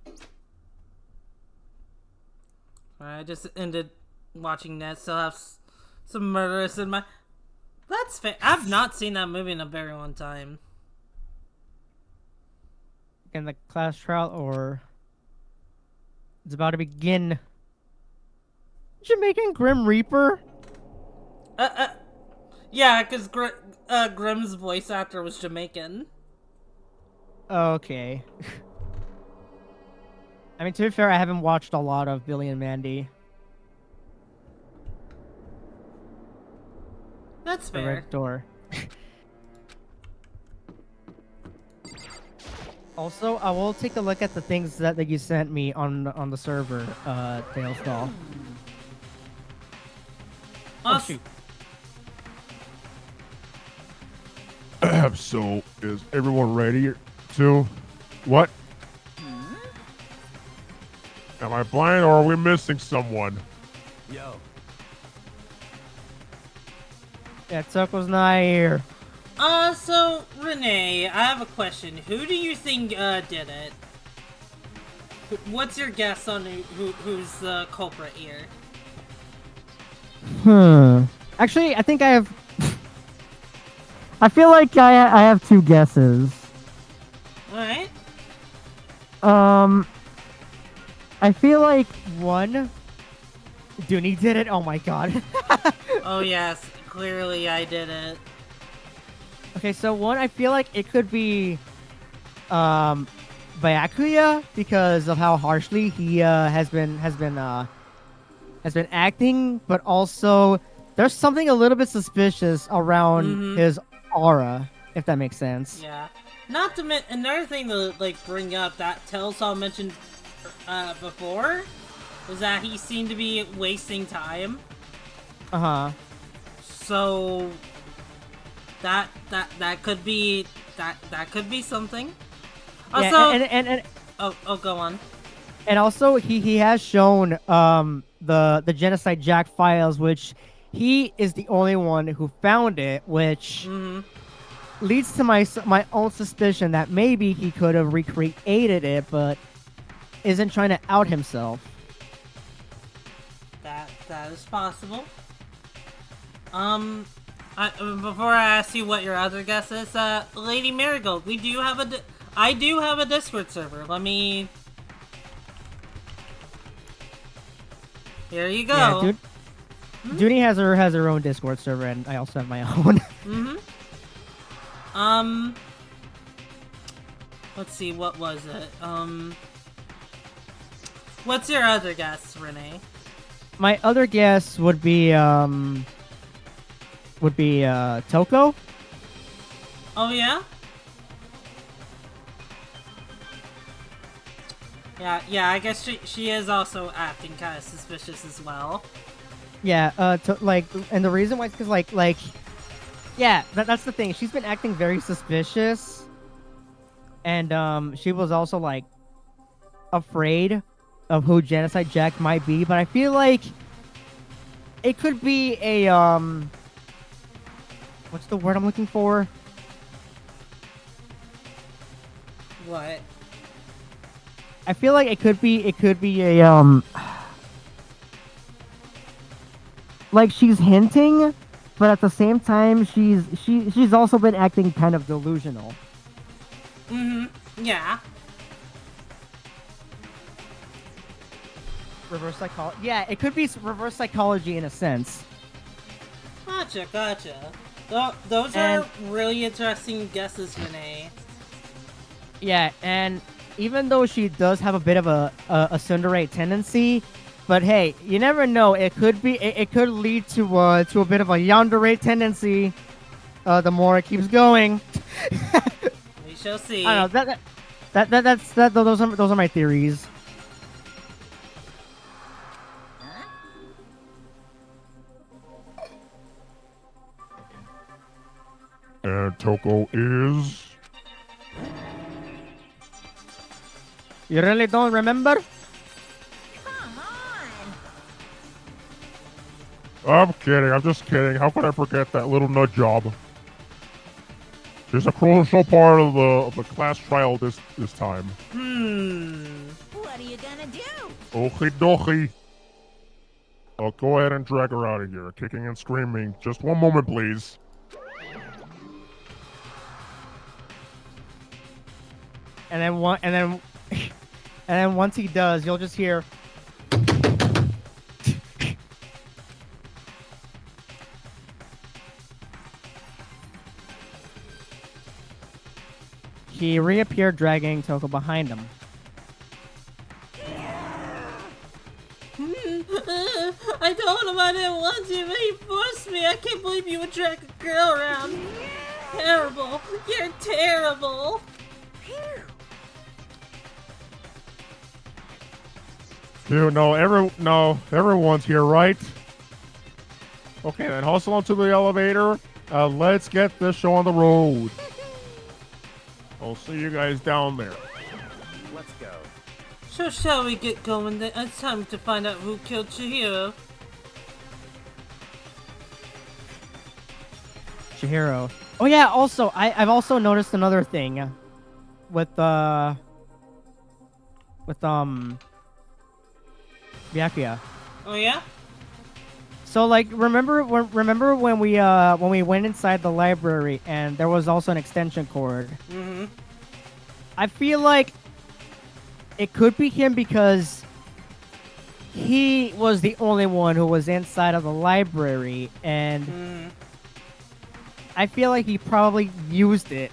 soon. I just ended watching that, so I have some murderous in my... That's fair. I've not seen that movie in a very long time. In the class trial, or it's about to begin. Jamaican Grim Reaper? Yeah, because Grimm's voice actor was Jamaican. Okay. I mean, to be fair, I haven't watched a lot of Billy and Mandy. That's The fair. red door. Also, I will take a look at the things that you sent me on the server, Tails Doll. Oh shoot. So, is everyone ready to... What? Am I blind or are we missing someone? Yo. Yeah, Toko's not here. So, Renee, I have a question. Who do you think, did it? What's your guess on who's the culprit here? Actually, I think I have... I feel like I have two guesses. Alright. I feel like one... Dooney did it? Oh my god. Oh yes, clearly I did it. Okay, so one, I feel like it could be Byakuya because of how harshly he has been acting, but also there's something a little bit suspicious around his aura, if that makes sense. Yeah. Not to mention, another thing to like bring up that Tellsaw mentioned before was that he seemed to be wasting time. Uh-huh. So that could be that could be something. Also, yeah, and oh, go on. And also, he has shown the Genocide Jack files, which he is the only one who found it, which leads to my own suspicion that maybe he could have recreated it, but isn't trying to out himself. That is possible. Before I ask you what your other guess is, Lady Marigold, I do have a Discord server. Let me... Here you go. Yeah, dude. Dooney has her own Discord server, and I also have my own. Let's see, what was it? What's your other guess, Renee? My other guess would be Toko. Oh yeah? Yeah, I guess she is also acting kind of suspicious as well. Yeah, and the reason why is because yeah, that's the thing. She's been acting very suspicious, and she was also like afraid of who Genocide Jack might be, but I feel like it could be a what's the word I'm looking for? What? I feel like it could be a like she's hinting, but at the same time she's also been acting kind of delusional. Yeah. Reverse psychology. Yeah, it could be reverse psychology in a sense. Gotcha. Those are really interesting guesses, Renee. Yeah, and even though she does have a bit of a tsundere tendency, but hey, you never know. It could be. It could lead to a bit of a yandere tendency. The more it keeps going. We shall see. I don't know. Those are my theories. And Toko is... You really don't remember? Come on. I'm kidding. I'm just kidding. How could I forget that little nut job? She's a crucial part of the class trial this time. What are you gonna do? Okie dokie. I'll go ahead and drag her out of here, kicking and screaming. Just one moment, please. And then once he does, you'll just hear. He reappeared, dragging Toko behind him. I told him I didn't want to, but he forced me. I can't believe you would drag a girl around. Terrible. You're terrible. Dude, no, everyone's here, right? Okay, then hustle onto the elevator. Let's get this show on the road. I'll see you guys down there. Let's go. So shall we get going then? It's time to find out who killed Chihiro. Chihiro. Oh yeah, also, I've also noticed another thing. With Byakuya. Oh yeah? So like, remember when we went inside the library and there was also an extension cord? Mm-hmm. I feel like it could be him because he was the only one who was inside of the library, and I feel like he probably used it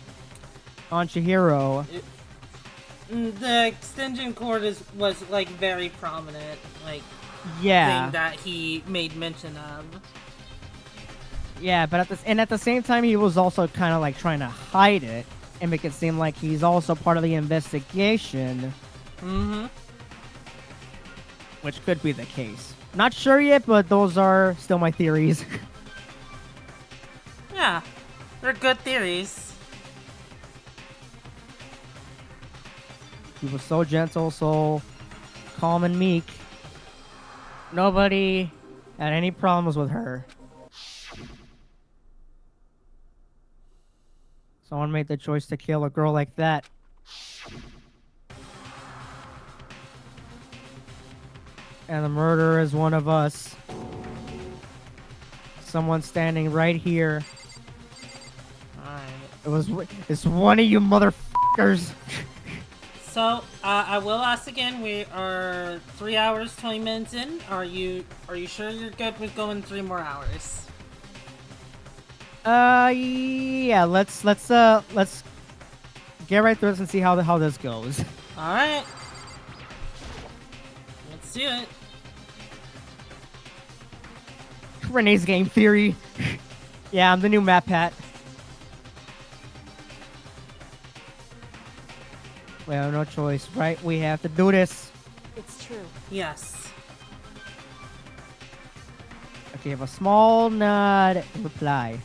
on Chihiro. The extension cord was like very prominent, like Yeah. thing that he made mention of. Yeah, but at the same time, he was also kind of like trying to hide it and make it seem like he's also part of the investigation. Mm-hmm. Which could be the case. Not sure yet, but those are still my theories. Yeah, they're good theories. He was so gentle, so calm and meek. Nobody had any problems with her. Someone made the choice to kill a girl like that. And the murderer is one of us. Someone standing right here. Alright. It's one of you motherfuckers. So, I will ask again, we are 3 hours, 20 minutes in. Are you sure you're good with going 3 more hours? Yeah, let's get right through this and see how this goes. Alright. Let's do it. Renee's game theory. Yeah, I'm the new map hat. We have no choice, right? We have to do this. It's true. Yes. Okay, have a small nod reply.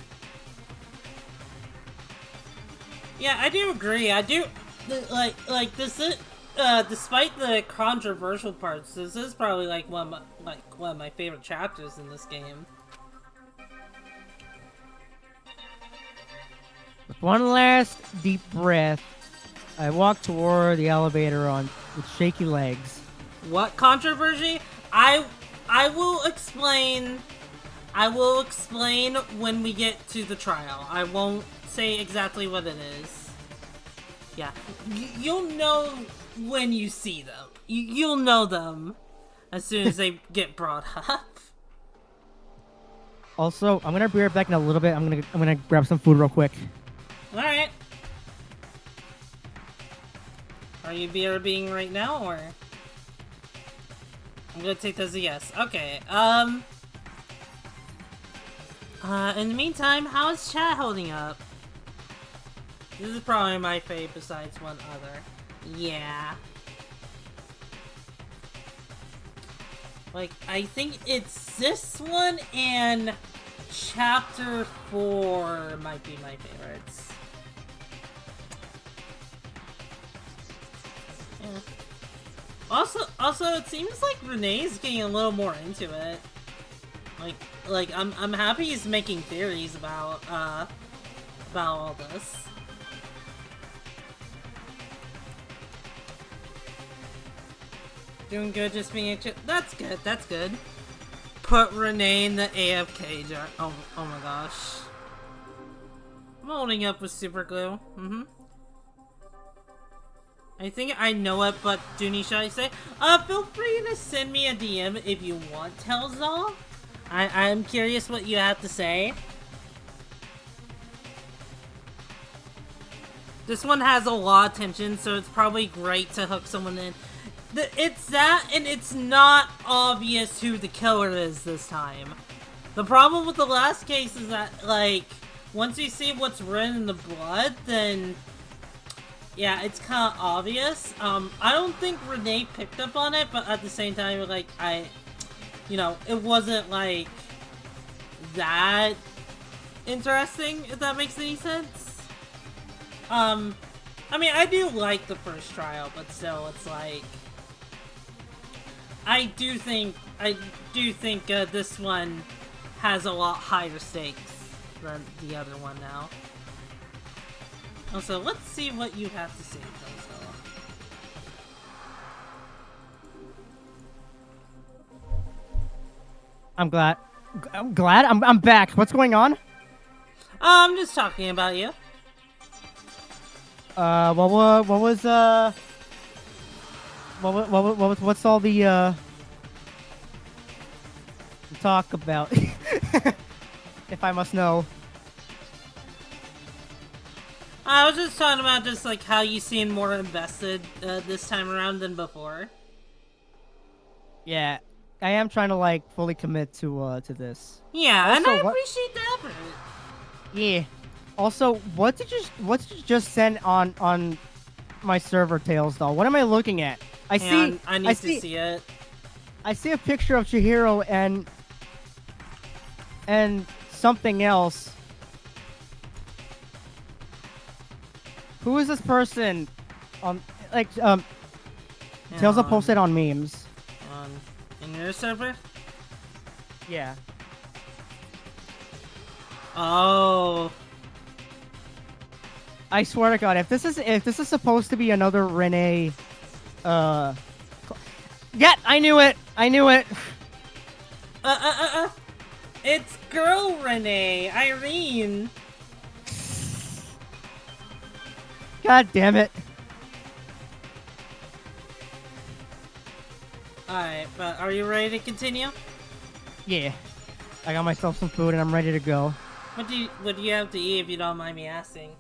Yeah, I do agree. I do like this is despite the controversial parts, this is probably like one of my favorite chapters in this game. With one last deep breath, I walk toward the elevator with shaky legs. What controversy? I will explain. I will explain when we get to the trial. I won't say exactly what it is. Yeah, you'll know when you see them. You'll know them as soon as they get brought up. Also, I'm gonna be right back in a little bit. I'm gonna grab some food real quick. All right. Are you BRBing right now, or? I'm gonna take that as a yes. Okay. In the meantime, how is chat holding up? This is probably my fave besides one other. Yeah. Like, I think it's this one and Chapter 4 might be my favorites. Yeah. Also, it seems like Renee's getting a little more into it. Like, I'm happy he's making theories about all this. Doing good, just being anxious. That's good, that's good. Put Renee in the AFK jar. Oh my gosh. I'm holding up with super glue. I think I know it, but Dooney, should I say? Feel free to send me a DM if you want, Tellsdoll. I'm curious what you have to say. This one has a lot of tension, so it's probably great to hook someone in. It's that, and it's not obvious who the killer is this time. The problem with the last case is that, like, once you see what's written in the blood, then, yeah, it's kind of obvious. I don't think Renee picked up on it, but at the same time, like, you know, it wasn't, like, that interesting, if that makes any sense. I mean, I do like the first trial, but still, it's like, I do think this one has a lot higher stakes than the other one now. Also, let's see what you have to say, Bozo. I'm glad. I'm back. What's going on? I'm just talking about you. What's all the talk about? If I must know. I was just talking about just like how you seem more invested this time around than before. Yeah, I am trying to like fully commit to this. Yeah, also, and I appreciate the effort. Yeah. Also, what did you just send on my server, Tails doll? What am I looking at? I need to see it. I see a picture of Chihiro and something else. Who is this person? Tails will post it on memes. In your server? Yeah. Oh. I swear to God, if this is supposed to be another Renee, yeah, I knew it. It's girl Renee, Irene. God damn it. Alright, but are you ready to continue? Yeah. I got myself some food and I'm ready to go. What do you have to eat if you don't mind me asking?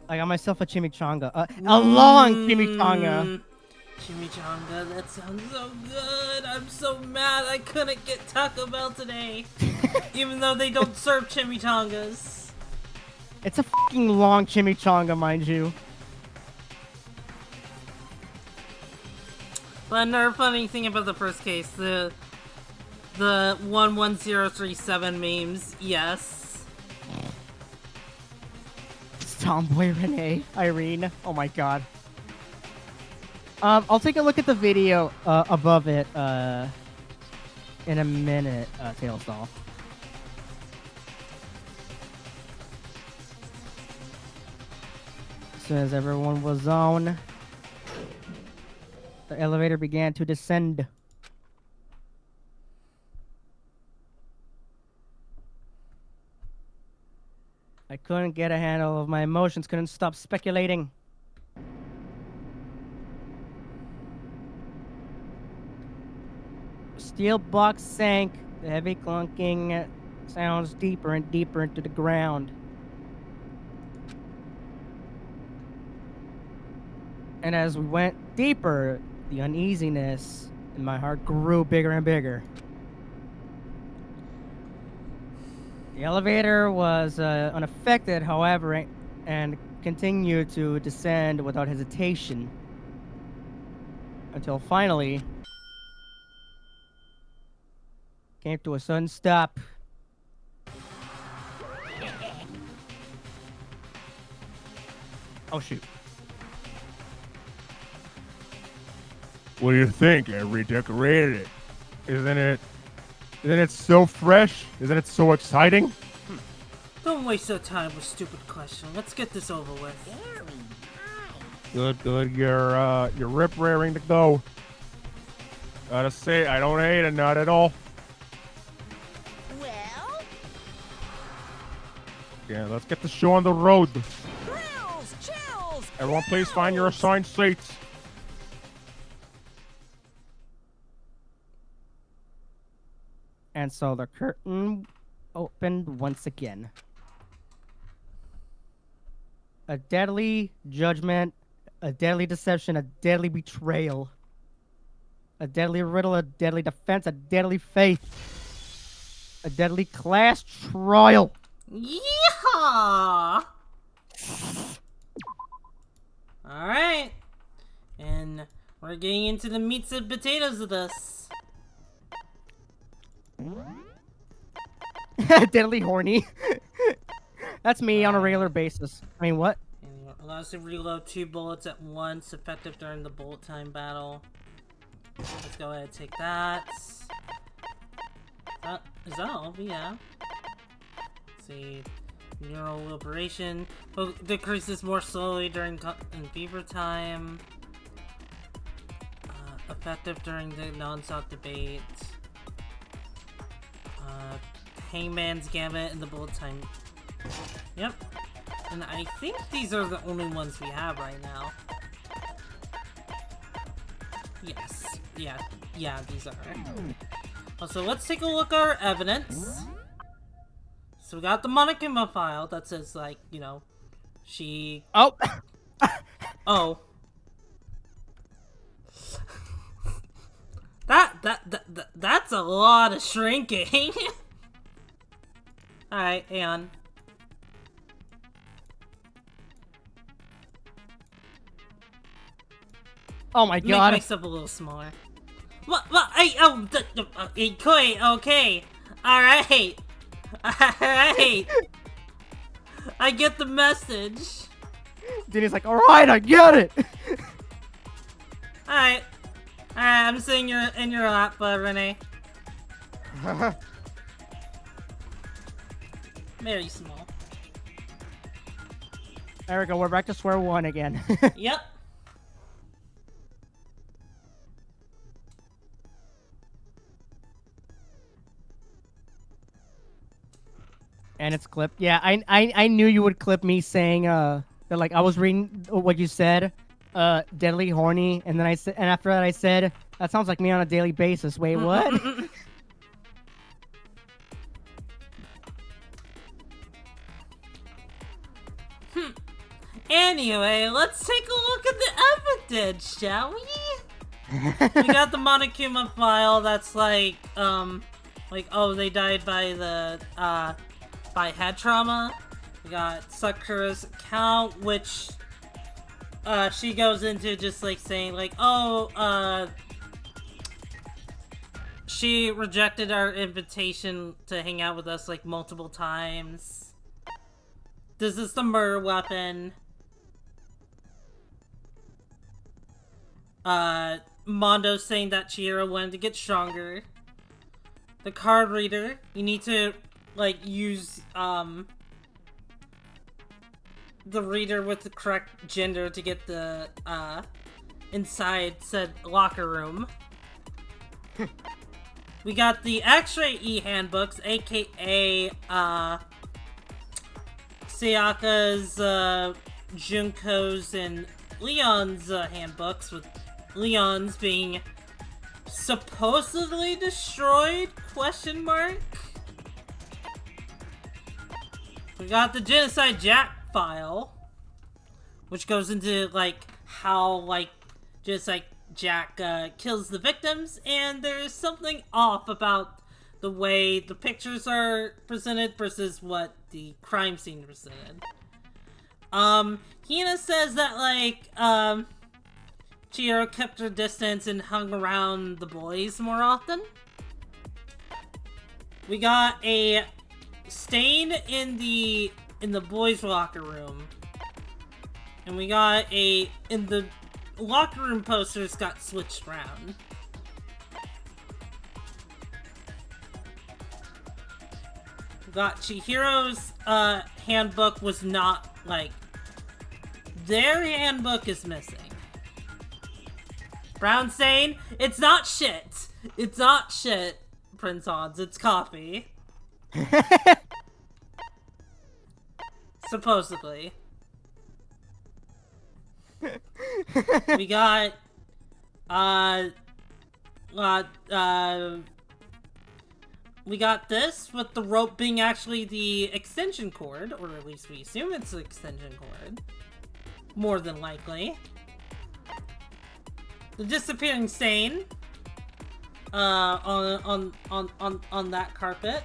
I got myself a chimichanga. A long chimichanga. Chimichanga, that sounds so good. I'm so mad I couldn't get Taco Bell today. Even though they don't serve chimichangas. It's a fucking long chimichanga, mind you. But another funny thing about the first case, the 11037 memes, yes. It's Tomboy Renee, Irene. Oh my God. I'll take a look at the video above it in a minute, Tailstall. As soon as everyone was on, the elevator began to descend. I couldn't get a handle of my emotions, couldn't stop speculating. Steel box sank, the heavy clunking sounds deeper and deeper into the ground. And as we went deeper, the uneasiness in my heart grew bigger and bigger. The elevator was unaffected, however, and continued to descend without hesitation. Until finally, came to a sudden stop. Oh shoot. What do you think? I redecorated it. Isn't it so fresh? Isn't it so exciting? Don't waste your time with stupid questions. Let's get this over with. Good. You're rip raring to go. Gotta say, I don't hate it, not at all. Well, Yeah, let's get the show on the road. grills, chills. Everyone, please find your assigned seats. And so the curtain opened once again. A deadly judgment, a deadly deception, a deadly betrayal. A deadly riddle, a deadly defense, a deadly faith. A deadly class trial. Yeehaw! Alright. And we're getting into the meats and potatoes of this. Deadly horny. That's me on a regular basis. I mean, what? Allows to reload 2 bullets at once, effective during the bullet time battle. Let's go ahead and take that. Is that all? Yeah. Let's see. Neural liberation. Decreases more slowly during fever time. Effective during the non-stop debate. Hangman's Gambit and the bullet time. Yep. And I think these are the only ones we have right now. Yes. Yeah, these are. Also, let's take a look at our evidence. So we got the Monokuma file that says, like, you know, she... Oh! Oh. That's a lot of shrinking. Alright, hang on. Oh my god. Make myself a little smaller. What? Hey, Koi, okay. Alright. Alright. I get the message. Denny's like, alright, I get it. Alright. I'm sitting in your lap, Renee. Very small. There we go, we're back to square one again. Yep. And it's clipped. Yeah, I knew you would clip me saying that, like, I was reading what you said, deadly horny, and then I said, and after that I said, that sounds like me on a daily basis. Wait, what? Anyway, let's take a look at the evidence, shall we? We got the Monokuma file that's like, oh, they died by the, by head trauma. We got Sakura's account, which, she goes into just, like, saying, like, oh, she rejected our invitation to hang out with us, like, multiple times. This is the murder weapon. Mondo saying that Chihiro wanted to get stronger. The card reader, you need to, like, use, the reader with the correct gender to get the, inside said locker room. We got the X-Ray E-handbooks, aka, Sayaka's, Junko's, and Leon's, handbooks, with Leon's being supposedly destroyed, question mark? We got the Genocide Jack file, which goes into, like, how, like, Genocide Jack, kills the victims, and there's something off about the way the pictures are presented versus what the crime scene presented. Hina says that, like, Chihiro kept her distance and hung around the boys more often. We got a stain in the boys' locker room. And we got in the locker room posters got switched around. We got Chihiro's handbook was not, like, their handbook is missing. Brown saying, it's not shit. It's not shit, Prince Hans. It's copy. Supposedly. We got, we got this, with the rope being actually the extension cord, or at least we assume it's the extension cord. More than likely. The disappearing stain on that carpet.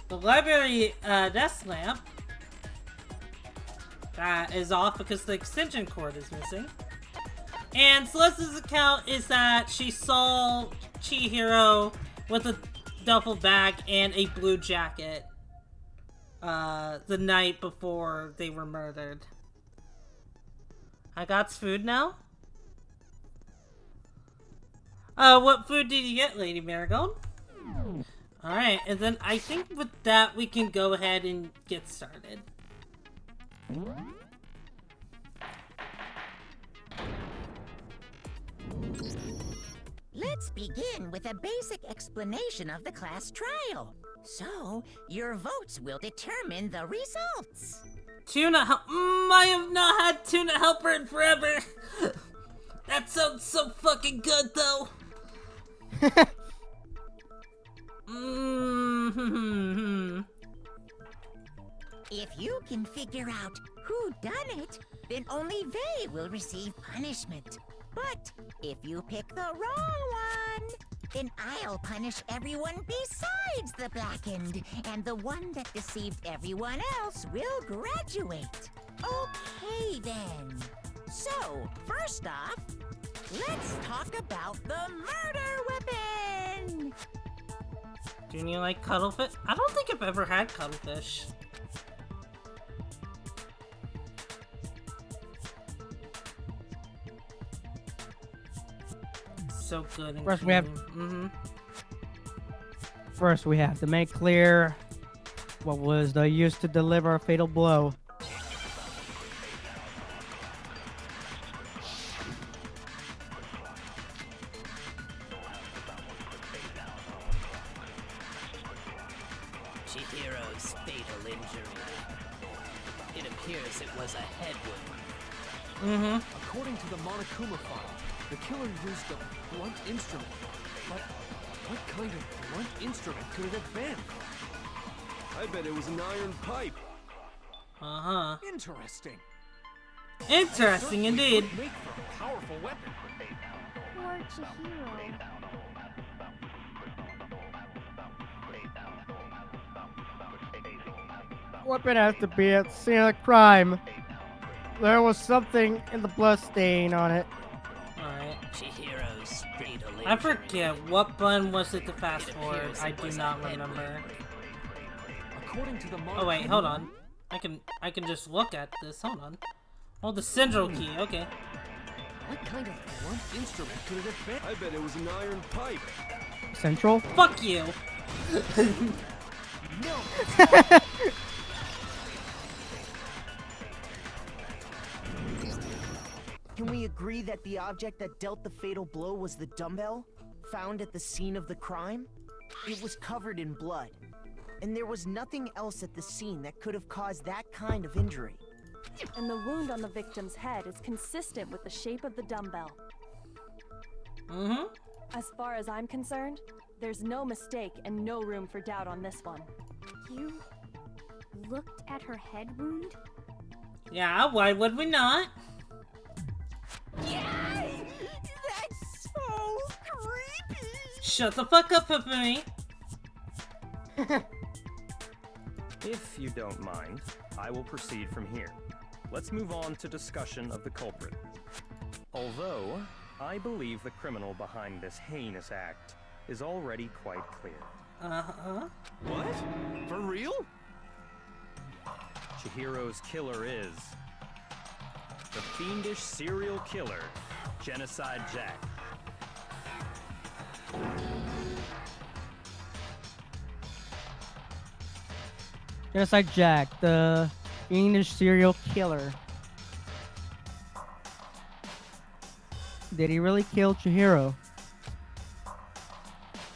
The library desk lamp that is off because the extension cord is missing. And Celeste's account is that she saw Chihiro with a duffel bag and a blue jacket the night before they were murdered. I got food now? What food did you get, Lady Marigold? Alright, and then I think with that we can go ahead and get started. Let's begin with a basic explanation of the class trial. So, your votes will determine the results. Tuna help. I have not had tuna helper in forever. That sounds so fucking good, though. If you can figure out who done it, then only they will receive punishment. But if you pick the wrong one, then I'll punish everyone besides the blackened, and the one that deceived everyone else will graduate. Okay, then. So, first off, let's talk about the murder weapon! Do you like cuttlefish? I don't think I've ever had cuttlefish. So good. First, we have. First, we have to make clear what was the use to deliver a fatal blow. Chihiro's fatal injury. It appears it was a head wound. According to the Monokuma file, the killer used a blunt instrument. But what kind of blunt instrument could it have been? I bet it was an iron pipe. Interesting. Interesting indeed. Make for a powerful weapon. Poor Chihiro. Weapon has to be at the scene of the crime. There was something in the blood stain on it. Alright. Chihiro's fatal injury. I forget what button was it to fast forward. I do not remember. According to the Oh wait, hold on. I can just look at this. Hold on. Oh, the central key. Okay. What kind of blunt instrument could it have been? I bet it was an iron pipe. Central? Fuck you. No. Can we agree that the object that dealt the fatal blow was the dumbbell found at the scene of the crime? It was covered in blood, and there was nothing else at the scene that could have caused that kind of injury. And the wound on the victim's head is consistent with the shape of the dumbbell. Mm-hmm. As far as I'm concerned, there's no mistake and no room for doubt on this one. You looked at her head wound? Yeah, why would we not? Yes! That's so creepy! Shut the fuck up, Hifumi. If you don't mind, I will proceed from here. Let's move on to discussion of the culprit. Although, I believe the criminal behind this heinous act is already quite clear. Uh-huh. What? For real? Chihiro's killer is the fiendish serial killer, Genocide Jack. Genocide Jack, the English serial killer. Did he really kill Chihiro?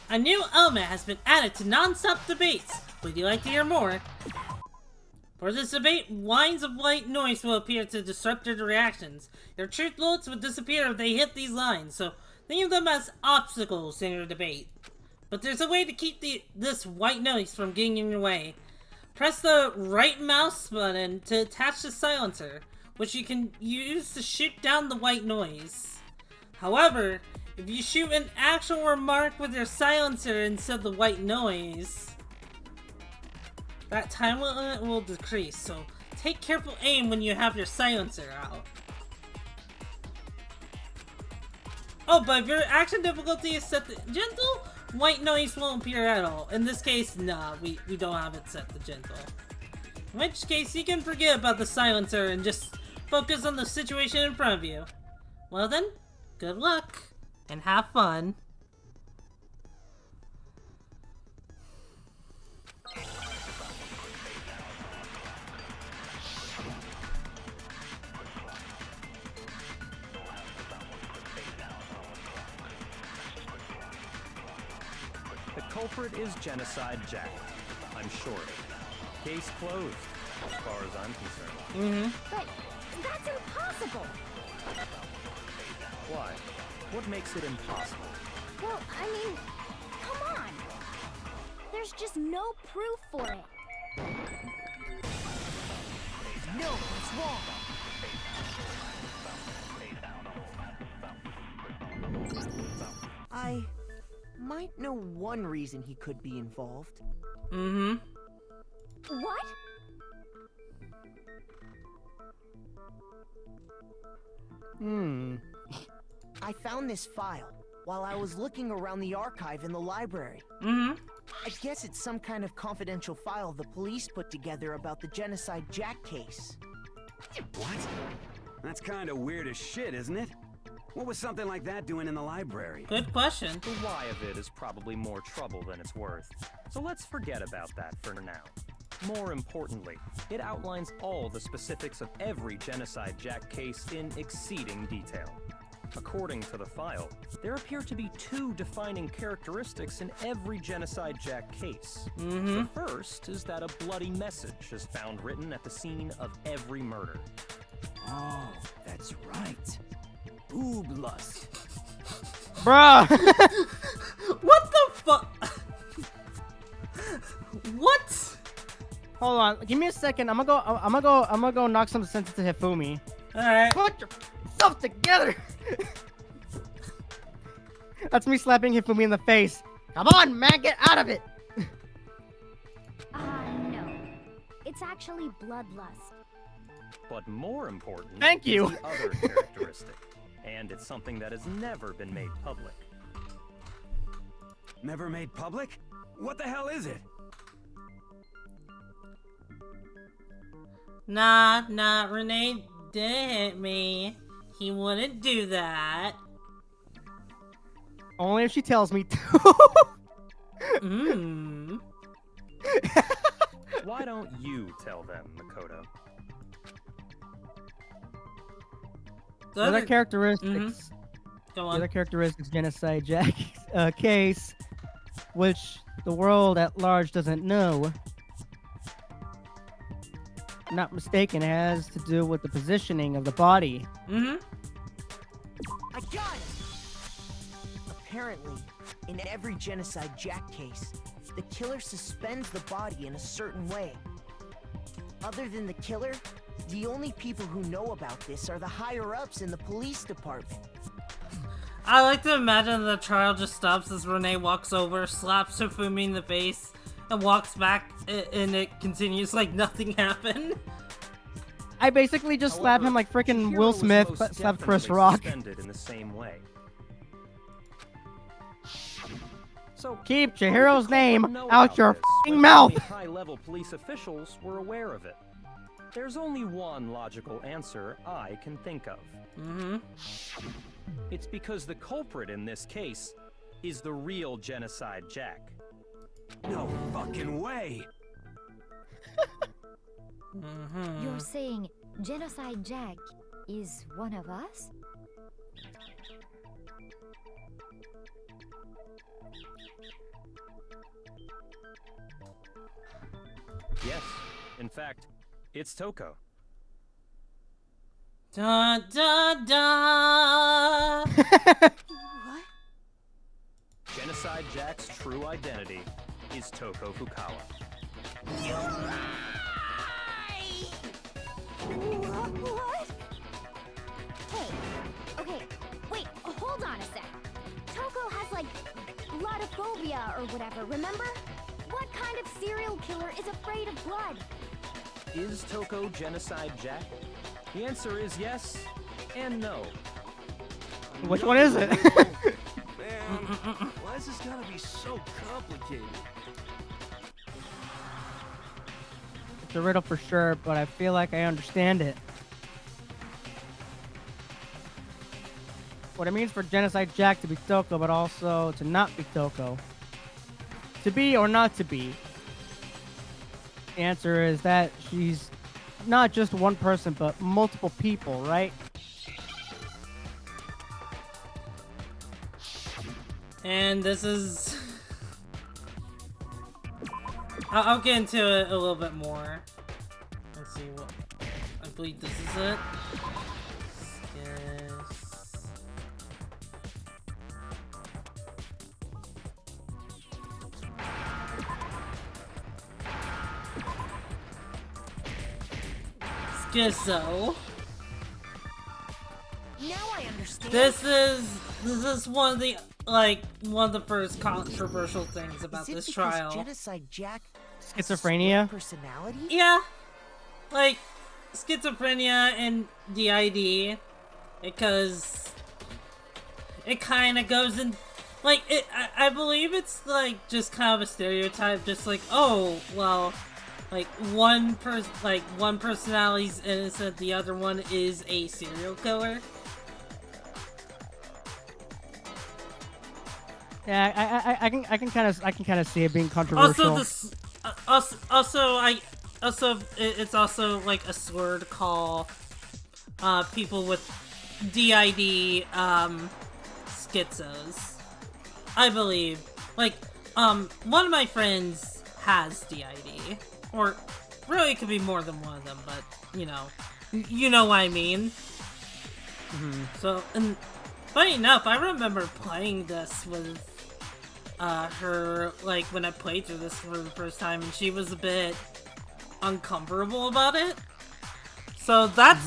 A new element has been added to non-stop debates. Would you like to hear more? For this debate, lines of white noise will appear to disrupt your reactions. Your truth votes will disappear if they hit these lines, so think of them as obstacles in your debate. But there's a way to keep this white noise from getting in your way. Press the right mouse button to attach the silencer, which you can use to shoot down the white noise. However, if you shoot an actual remark with your silencer instead of the white noise, that time limit will decrease, so take careful aim when you have your silencer out. Oh, but if your action difficulty is set to gentle, white noise won't appear at all. In this case, nah, we don't have it set to gentle. In which case, you can forget about the silencer and just focus on the situation in front of you. Well then, good luck, and have fun. The culprit is Genocide Jack. I'm sure of it. Case closed, as far as I'm concerned. But that's impossible! Why? What makes it impossible? Well, I mean, come on! There's just no proof for it. No, it's wrong. I might know one reason he could be involved. Mm-hmm. What? I found this file while I was looking around the archive in the library. Mm-hmm. I guess it's some kind of confidential file the police put together about the Genocide Jack case. What? That's kind of weird as shit, isn't it? What was something like that doing in the library? Good question. The why of it is probably more trouble than it's worth. So let's forget about that for now. More importantly, it outlines all the specifics of every Genocide Jack case in exceeding detail. According to the file, there appear to be two defining characteristics in every Genocide Jack case. The first is that a bloody message is found written at the scene of every murder. Oh, that's right. Ooblust. Bruh! What the fuck? What? Hold on, give me a second. I'm gonna go knock some sense into Hifumi. Alright. Put yourself together! That's me slapping Hifumi in the face. Come on, man, get out of it! No. It's actually bloodlust. But more important Thank you. is the other characteristic. And it's something that has never been made public. Never made public? What the hell is it? Nah, Renee didn't hit me. He wouldn't do that. Only if she tells me to. Mmm. Why don't you tell them, Makoto? The other characteristics. Go The on. other characteristics Genocide Jack's case, which the world at large doesn't know. Not mistaken, has to do with the positioning of the body. Mm-hmm. I got it! Apparently, in every Genocide Jack case, the killer suspends the body in a certain way. Other than the killer, the only people who know about this are the higher-ups in the police department. I like to imagine the trial just stops as Renee walks over, slaps Hifumi in the face, and walks back, and it continues like nothing happened. I basically just slap him like freaking Will Smith, but slap Chris Rock. Suspended in the same way. So Keep Chihiro's name know out about your this, f***ing but mouth! only high-level police officials were aware of it. There's only one logical answer I can think of. Mm-hmm. It's because the culprit in this case is the real Genocide Jack. No fucking way! Mm-hmm. You're saying Genocide Jack is one of us? Yes, in fact, it's Toko. Da da da. What? Genocide Jack's true identity is Toko Fukawa. You lie! What? Hey, okay, wait, hold on a sec. Toko has like bloodophobia or whatever, remember? What kind of serial killer is afraid of blood? Is Toko Genocide Jack? The answer is yes and no. Which one is it? Man, why is this gotta be so complicated? It's a riddle for sure, but I feel like I understand it. What it means for Genocide Jack to be Toko, but also to not be Toko. To be or not to be. The answer is that she's not just one person, but multiple people, right? And this is... I'll get into it a little bit more. Let's see what... I believe this is it. Yes. Schizo. Now I understand. This is one of the first controversial things about Is it this because trial. Genocide Jack has a Schizophrenia? split personality? Yeah, like schizophrenia and DID, because it kind of goes in, like it. I believe it's like just kind of a stereotype, just like, oh well, like one personality's innocent, the other one is a serial killer. Yeah, I can kind of see it being controversial. It's also like a slur to call people with DID schizos. I believe. Like one of my friends has DID, or really it could be more than one of them, but you know what I mean. Mm-hmm. So, and funny enough, I remember playing this with her, like, when I played through this for the first time, and she was a bit uncomfortable about it. So that's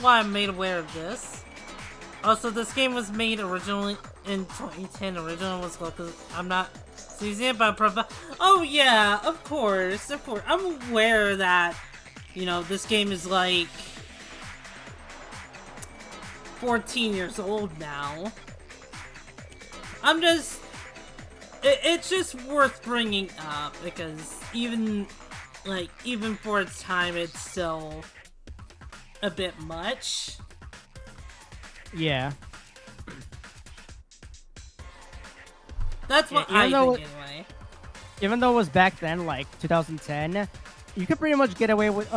why I'm made aware of this. Also, this game was made originally in 2010. Original was called, because I'm not seizing it, but oh yeah, of course. I'm aware that, this game is like 14 years old now. It's just worth bringing up, because even for its time, it's still a bit much. Yeah. That's what Yeah, I even though- think anyway. Even though it was back then, like 2010, you could pretty much get away with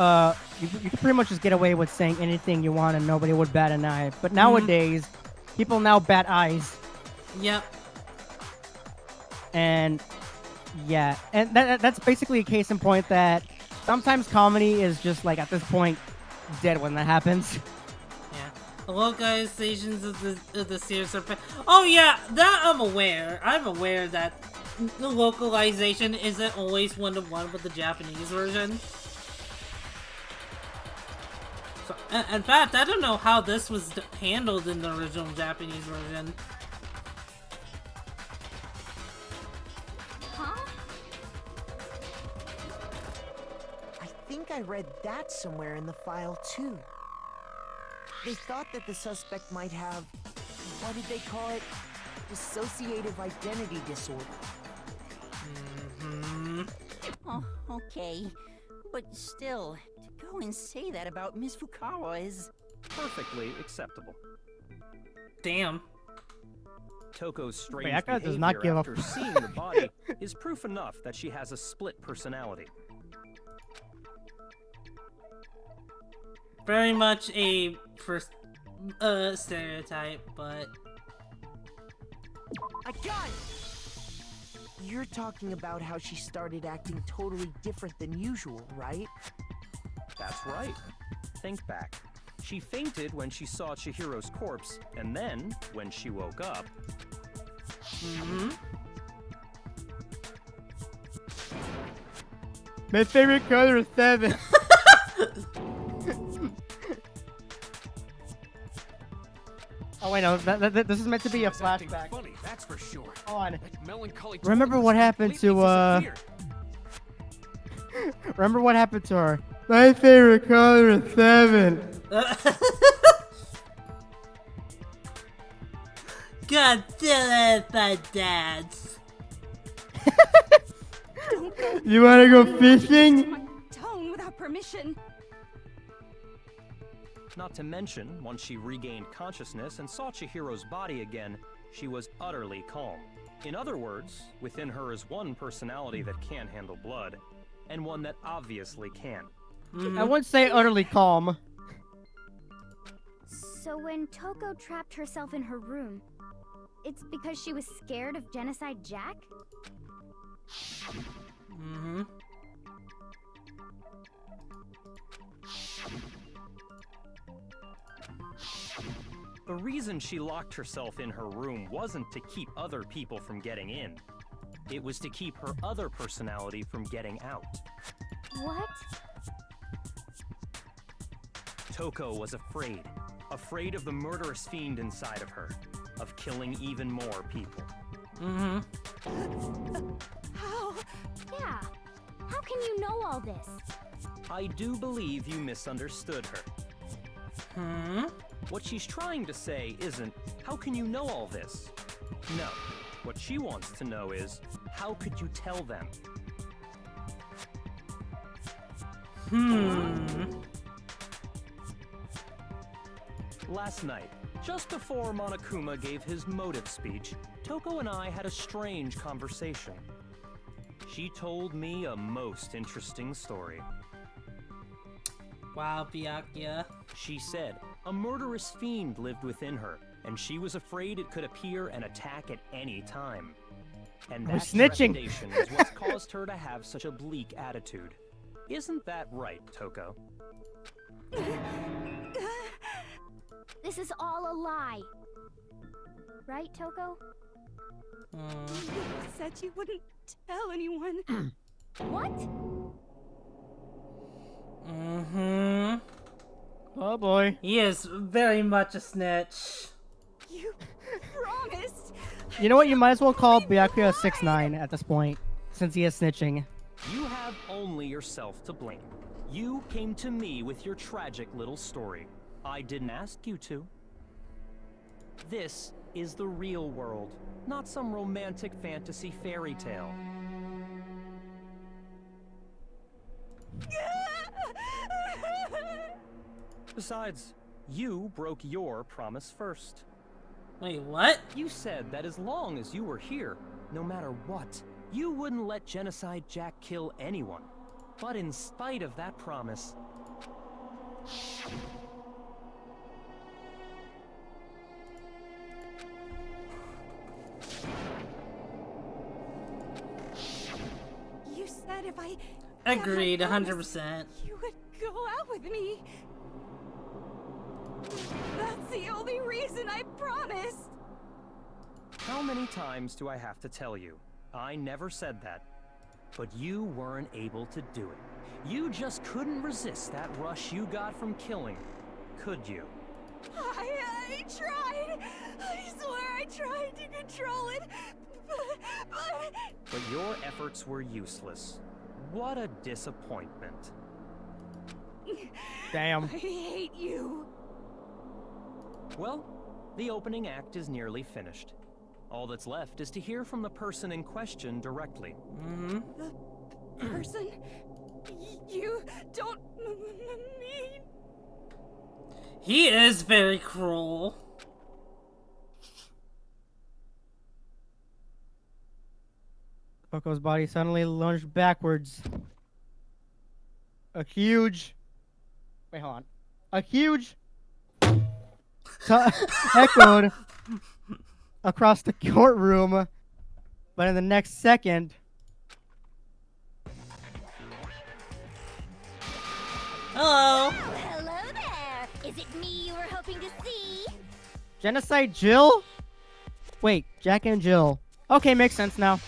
you could pretty much just get away with saying anything you want and nobody would bat an eye. But nowadays, people now bat eyes. Yep. And yeah, and that's basically a case in point that sometimes comedy is just like at this point dead when that happens. Yeah. The localizations of the series are. Oh yeah, that I'm aware. I'm aware that the localization isn't always one-to-one with the Japanese version. So, in fact, I don't know how this was handled in the original Japanese version. Huh? I think I read that somewhere in the file too. They thought that the suspect might have, what did they call it? Dissociative identity disorder. Oh, okay. But still, to go and say that about Miss Fukawa is... Perfectly acceptable. Damn. Toko's strange Wait, Aka behavior does not give a after seeing the body is proof enough that she has a split personality. Very much a stereotype, but... I got it! You're talking about how she started acting totally different than usual, right? That's right. Think back. She fainted when she saw Chihiro's corpse, and then, when she woke up... My favorite color is 7. Oh wait, no, this is meant to be a flashback. Funny, that's for sure. On. That melancholy Remember tone what has happened to completely Remember what happened to her? My favorite color is 7. God damn it, my dads. You wanna go fishing? My tongue without permission. Not to mention, once she regained consciousness and saw Chihiro's body again, she was utterly calm. In other words, within her is one personality that can handle blood, and one that obviously can. I wouldn't say utterly calm. So when Toko trapped herself in her room, it's because she was scared of Genocide Jack? The reason she locked herself in her room wasn't to keep other people from getting in. It was to keep her other personality from getting out. What? Toko was afraid. Afraid of the murderous fiend inside of her. Of killing even more people. How? Yeah. How can you know all this? I do believe you misunderstood her. What she's trying to say isn't, how can you know all this? No. What she wants to know is, how could you tell them? Last night, just before Monokuma gave his motive speech, Toko and I had a strange conversation. She told me a most interesting story. Wow, Byakuya. She said a murderous fiend lived within her, and she was afraid it could appear and attack at any time. And that snitching. trepidation is what's caused her to have such a bleak attitude. Isn't that right, Toko? This is all a lie. Right, Toko? You said you wouldn't tell anyone. What? Oh boy. He is very much a snitch. You promised. You know what? You might as well call Byakuya 6'9" at this point, since he is snitching. You have only yourself to blame. You came to me with your tragic little story. I didn't ask you to. This is the real world, not some romantic fantasy fairy tale. Besides, You broke your promise first. Wait, what? You said that as long as you were here, no matter what, you wouldn't let Genocide Jack kill anyone. But in spite of that promise... You said if I Agreed, kept my promise, 100%. you would go out with me. That's the only reason I promised. How many times do I have to tell you? I never said that. But you weren't able to do it. You just couldn't resist that rush you got from killing, could you? I tried. I swear I tried to control it, but... But your efforts were useless. What a disappointment. Damn. I hate you. Well, the opening act is nearly finished. All that's left is to hear from the person in question directly. The person you don't mean. He is very cruel. Coco's body suddenly lunged backwards. A huge... Wait, hold on. A huge... echoed across the courtroom, but in the next second... Hello! Hello there! Is it me you were hoping to see? Genocide Jill? Wait, Jack and Jill. Okay, makes sense now.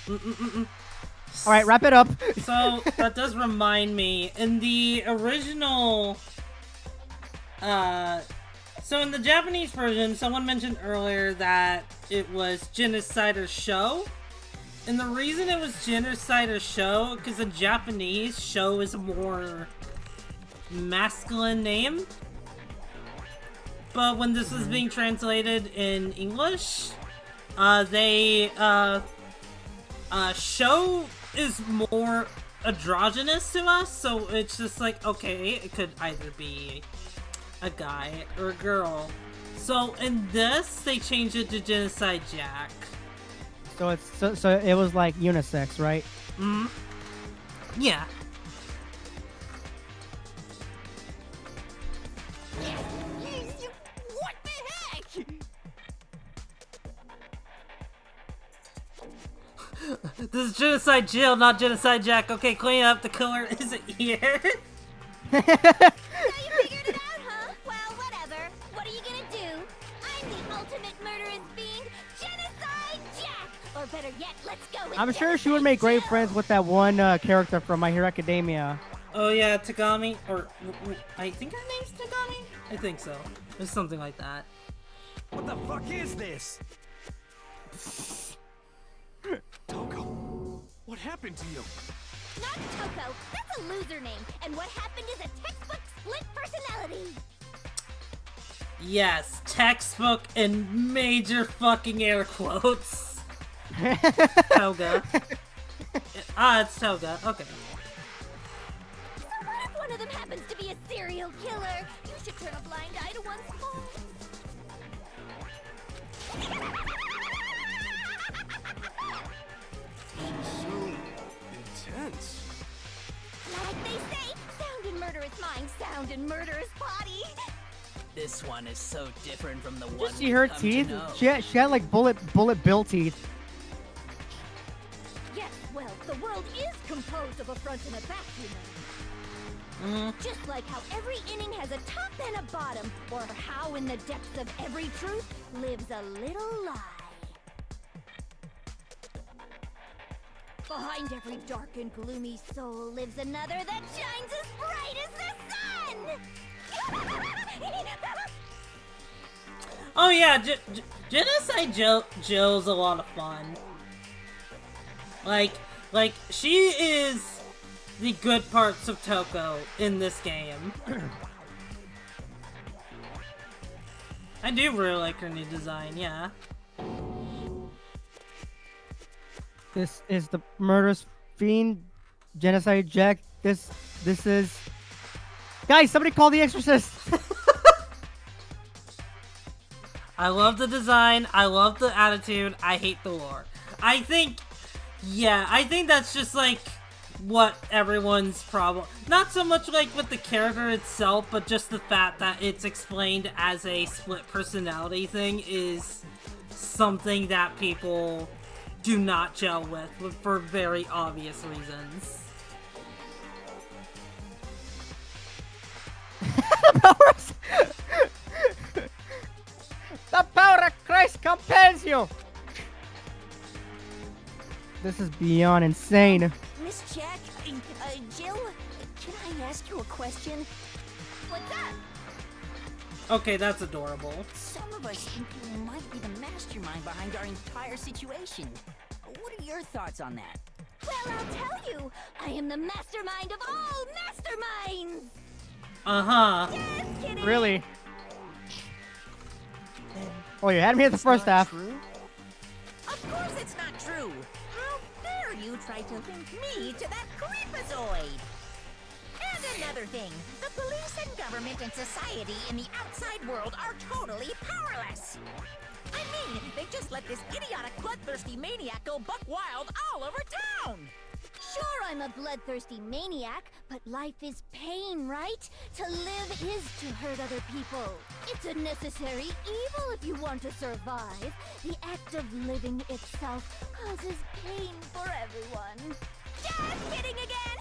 Alright, wrap it up. So, that does remind me, in the original... So in the Japanese version, someone mentioned earlier that it was Genocider Show. And the reason it was Genocider Show, because the Japanese show is a more masculine name. But when this was being translated in English, show is more androgynous to us, so it's just like, okay, it could either be a guy or a girl. So in this, they changed it to Genocide Jack. So it's so it was like unisex, right? Yeah. What the heck? This is Genocide Jill, not Genocide Jack. Okay, clean up. The killer isn't here. So you figured it out, huh? Well, whatever. What are you gonna do? I'm the ultimate murderous fiend, Genocide Jack! Or better yet, let's go with I'm sure she would make great friends with that one character from My Hero Academia. Oh yeah, Tagami, or I think her name's Tagami? I think so. It's something like that. What the fuck is this? Toko, what happened to you? Not Toko, that's a loser name, and what happened is a textbook split personality. Yes, textbook in major fucking air quotes. Toga. It's Toga. Okay. So what if one of them happens to be a serial killer? You should turn a blind eye to one's faults. So intense. Like they say, sound in murderous mind, sound in murderous body. This one is so different from the one. You see her we've come to teeth? know. She had like bullet bill teeth. Yes, well, the world is composed of a front and a back, you know. Just like how every inning has a top and a bottom, or how in the depths of every truth lives a little lie. Behind every dark and gloomy soul lives another that shines as bright as the sun! Oh yeah, Genocide Jill's a lot of fun. Like she is the good parts of Toko in this game. I do really like her new design, yeah. This is the murderous fiend, Genocide Jack. This is... Guys, somebody call the Exorcist! I love the design, I love the attitude, I hate the lore. I think that's just like what everyone's problem. Not so much like with the character itself, but just the fact that it's explained as a split personality thing is something that people do not gel with for very obvious reasons. The power of Christ compels you! This is beyond insane. Miss Jack, Jill, can I ask you a question? What's up? Okay, that's adorable. Some of us think you might be the mastermind behind our entire situation. What are your thoughts on that? Well, I'll tell you. I am the mastermind of all masterminds. Uh-huh. Just kidding. Really? Oh, you had me at the first half. Of course it's not true. How dare you try to link me to that creepazoid? And another thing, the police and government and society in the outside world are totally powerless. I mean, they just let this idiotic bloodthirsty maniac go buck wild all over town. Sure, I'm a bloodthirsty maniac, but life is pain, right? To live is to hurt other people. It's a necessary evil if you want to survive. The act of living itself causes pain for everyone. Just kidding again!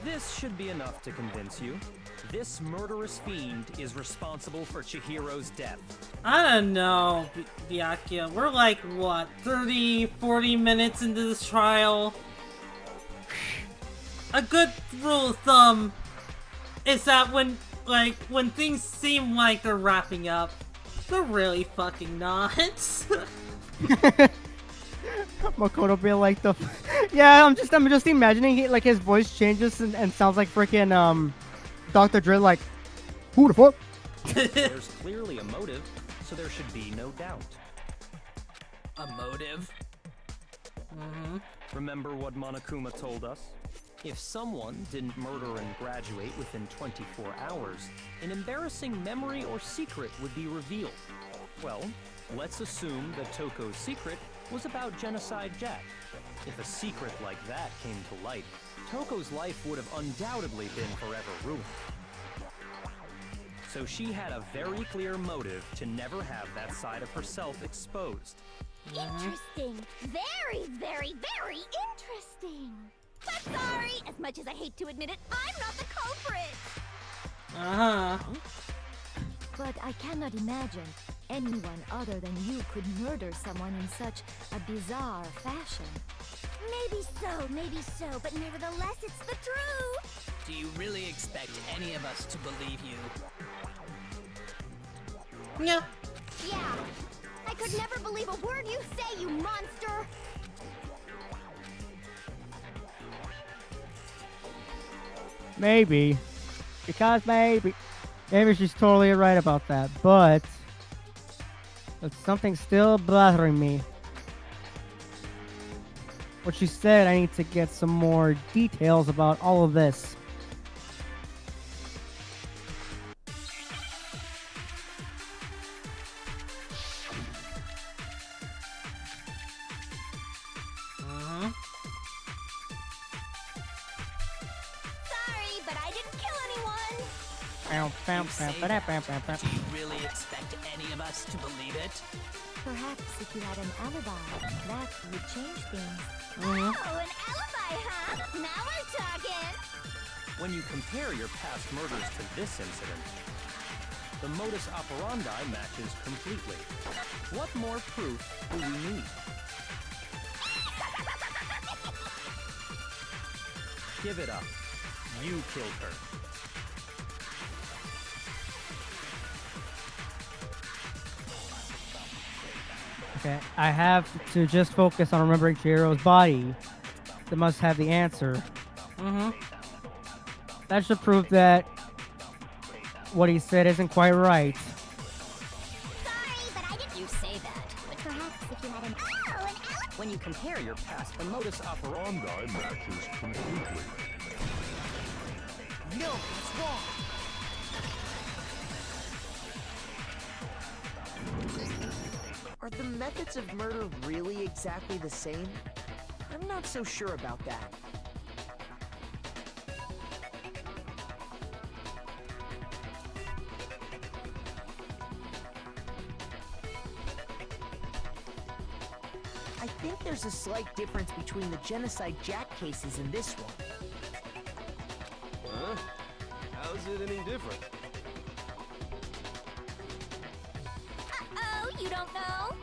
This should be enough to convince you. This murderous fiend is responsible for Chihiro's death. I don't know, Byakuya. We're like, what, 30, 40 minutes into this trial? A good rule of thumb is that when things seem like they're wrapping up, they're really fucking not. Makoto be like the... Yeah, I'm just imagining he, like his voice changes and sounds like freaking Dr. Dre, like, who the fuck? There's clearly a motive, so there should be no doubt. A motive? Mm-hmm. Remember what Monokuma told us? If someone didn't murder and graduate within 24 hours, an embarrassing memory or secret would be revealed. Well, let's assume that Toko's secret was about Genocide Jack. If a secret like that came to light, Toko's life would have undoubtedly been forever ruined. So she had a very clear motive to never have that side of herself exposed. Interesting. Very, very, very interesting. But sorry, as much as I hate to admit it, I'm not the culprit. Uh-huh. But I cannot imagine anyone other than you could murder someone in such a bizarre fashion. Maybe so, but nevertheless, it's the truth. Do you really expect any of us to believe you? Yeah. Yeah. I could never believe a word you say, you monster. Maybe. Because maybe she's totally right about that, but something's still bothering me. What she said, I need to get some more details about all of this. Sorry, but I didn't kill anyone. Do you really expect any of us to believe it? Perhaps if you had an alibi, that would change things. Oh, an alibi, huh? Now we're talking. When you compare your past murders to this incident, the modus operandi matches completely. What more proof do we need? Give it up. You killed her. Okay, I have to just focus on remembering Chihiro's body. That must have the answer. Mm-hmm. That should prove that what he said isn't quite right. Sorry, but I didn't. You say that, but perhaps if you had an When you compare your past, the modus operandi matches completely. No, it's wrong. the methods of murder really exactly the same? I'm not so sure about that. I think there's a slight difference between the Genocide Jack cases and this one. Huh? How's it any different? Uh-oh, you don't know?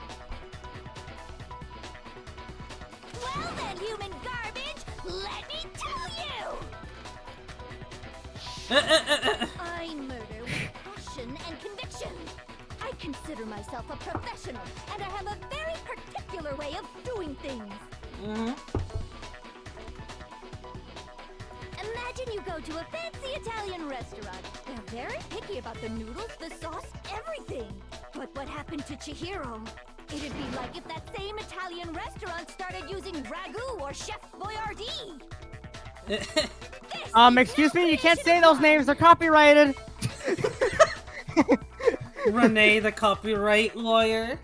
Well then, human garbage, let me tell you! I murder with passion and conviction. I consider myself a professional, and I have a very particular way of doing things. Imagine you go to a fancy Italian restaurant. They're very picky about the noodles, the sauce, everything. But what happened to Chihiro? It'd be like if that same Italian restaurant started using Ragu or Chef Boyardee. Excuse me, you can't say those names, they're copyrighted. Renee, the copyright lawyer.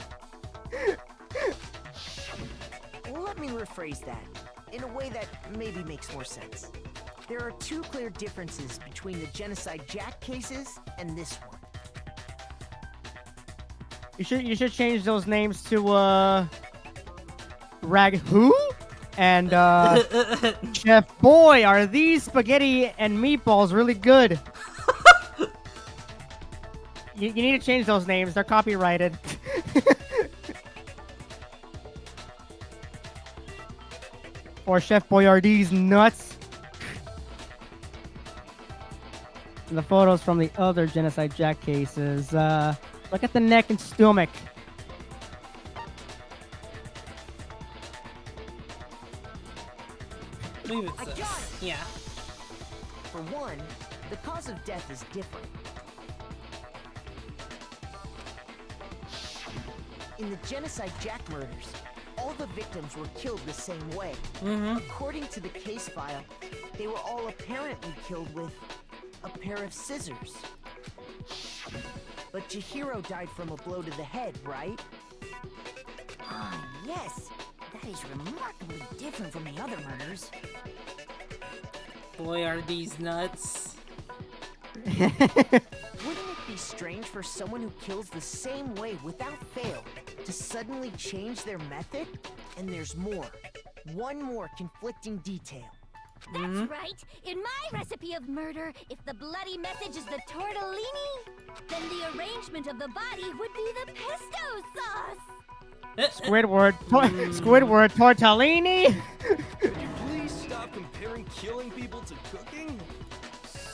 Let me rephrase that in a way that maybe makes more sense. There are two clear differences between the Genocide Jack cases and this one. You should change those names to Rag who? And Chef Boy, are these spaghetti and meatballs really good? You need to change those names, they're copyrighted. Or Chef Boyardee's nuts. And the photos from the other Genocide Jack cases. Look at the neck and stomach. Yeah. For one, the cause of death is different. In the Genocide Jack murders, all the victims were killed the same way. According to the case file, they were all apparently killed with a pair of scissors. But Chihiro died from a blow to the head, right? Ah, yes. That is remarkably different from the other murders. Boy, are these nuts. Wouldn't it be strange for someone who kills the same way without fail to suddenly change their method? And there's more. One more conflicting detail. That's right. In my recipe of murder, if the bloody message is the tortellini, then the arrangement of the body would be the pesto sauce. Squidward, tortellini. Could you please stop comparing killing people to cooking?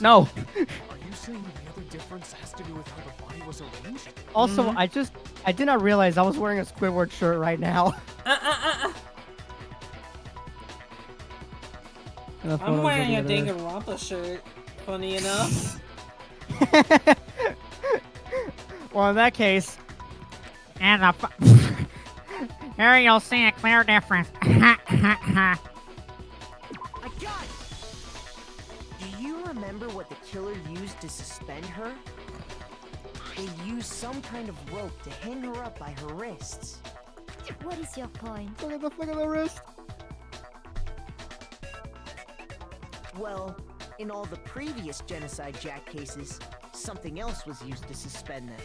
No. Are you saying the other difference has to do with how the body was arranged? Also, I did not realize I was wearing a Squidward shirt right now. I'm wearing a Danganronpa shirt, funny enough. Well, in that case, and here you'll see a clear difference. I got it! Do you remember what the killer used to suspend her? They used some kind of rope to hang her up by her wrists. What is your point? Look at the wrist. Well, in all the previous Genocide Jack cases, something else was used to suspend them.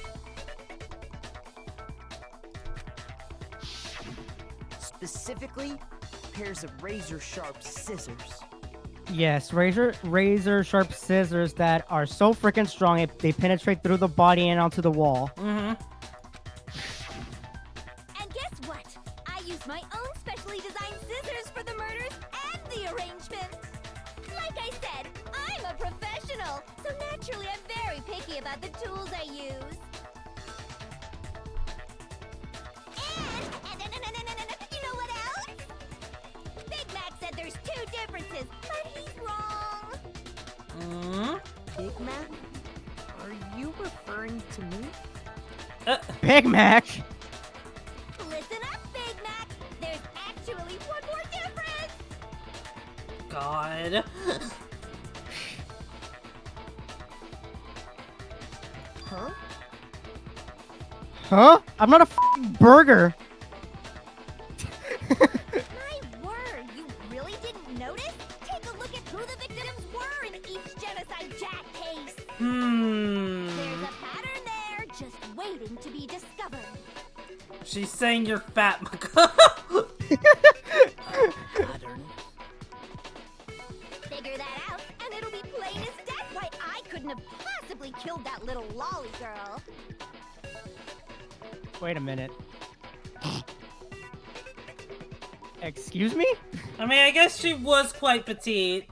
Specifically, pairs of razor-sharp scissors. Yes, razor sharp scissors that are so freaking strong they penetrate through the body and onto the wall. And guess what? I used my own specially designed scissors for the murders and the arrangement. Like I said, I'm a professional, so naturally I'm very picky about the tools I use. And you know what else? Big Mac said there's two differences, but he's wrong. Big Mac? Are you referring to me? Big Mac? Listen up, Big Mac. There's actually one more difference. God. Huh? Huh? I'm not a burger. My word, you really didn't notice? Take a look at who the victims were in each Genocide Jack case. There's a pattern there, just waiting to be discovered. She's saying you're fat, Mako. Pattern. Figure that out, and it'll be plain as death why I couldn't have possibly killed that little lolly girl. Wait a minute. Excuse me? I mean, I guess she was quite petite.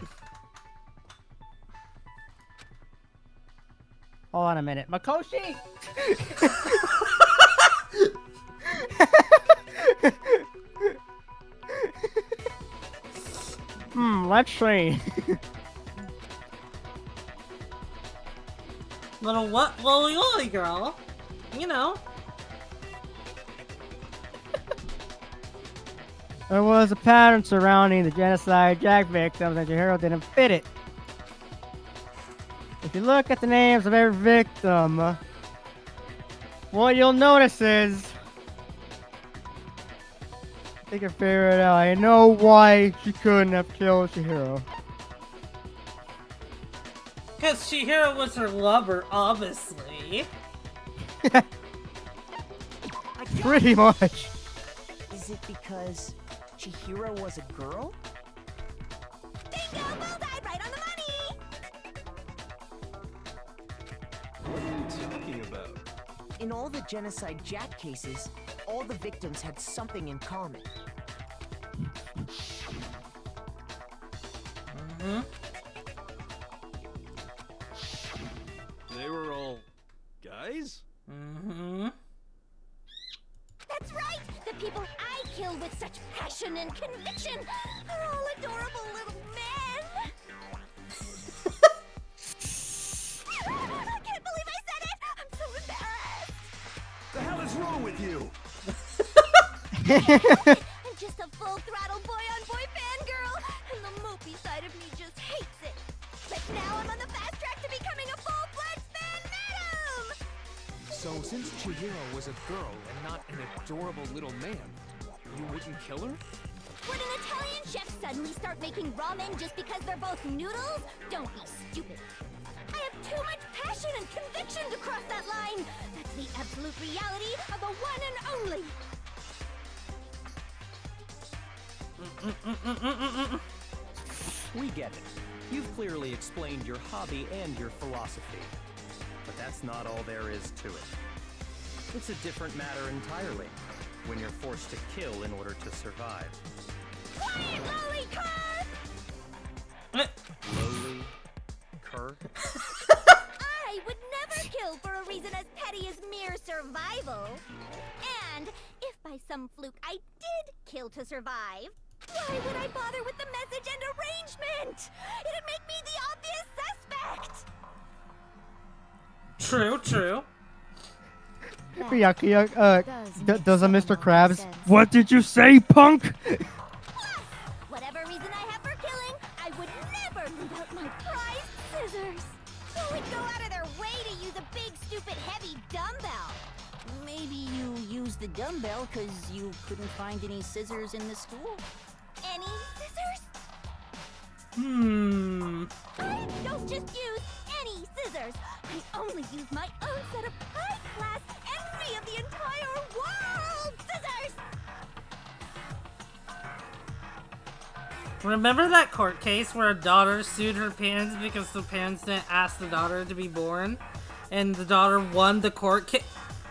Hold on a minute. Makoshi! Let's see. Little what? Lolly girl. You know. There was a pattern surrounding the Genocide Jack victims and your hero didn't fit it. If you look at the names of every victim, what you'll notice is... I think I figured it out. I know why she couldn't have killed Chihiro. Because Chihiro was her lover, obviously. Pretty much. Is it because Chihiro was a girl? Bingo! Bullseye! Right on the money! What are you talking about? In all the Genocide Jack cases, all the victims had something in common. They were all guys? That's right! The people I kill with such passion and conviction are all adorable little men! I can't believe I said it! I'm so embarrassed! The hell is wrong with you? I'm just a full-throttle boy-on-boy fangirl, and the mopey side of me just hates it. But now I'm on the fast track to becoming a full-fledged fan madam! So since Chihiro was a girl and not an adorable little man, you wouldn't kill her? Would an Italian chef suddenly start making ramen just because they're both noodles? Don't be stupid. I have too much passion and conviction to cross that line. That's the absolute reality of the one and only. We get it. You've clearly explained your hobby and your philosophy. But that's not all there is to it. It's a different matter entirely, when you're forced to kill in order to survive. Quiet, lolly cur! Lowly cur? I would never kill for a reason as petty as mere survival. And if by some fluke I did kill to survive, why would I bother with the message and arrangement? It'd make me the obvious suspect. True, true. Does a Mr. Krabs? What did you say, punk? Whatever reason I have for killing, I would never leave out my prized scissors. Who would go out of their way to use a big, stupid, heavy dumbbell? Maybe you used the dumbbell because you couldn't find any scissors in the school? Any scissors? I don't just use any scissors. I only use my own set of high-class envy of the entire world scissors! Remember that court case where a daughter sued her parents because the parents didn't ask the daughter to be born? And the daughter won the court case?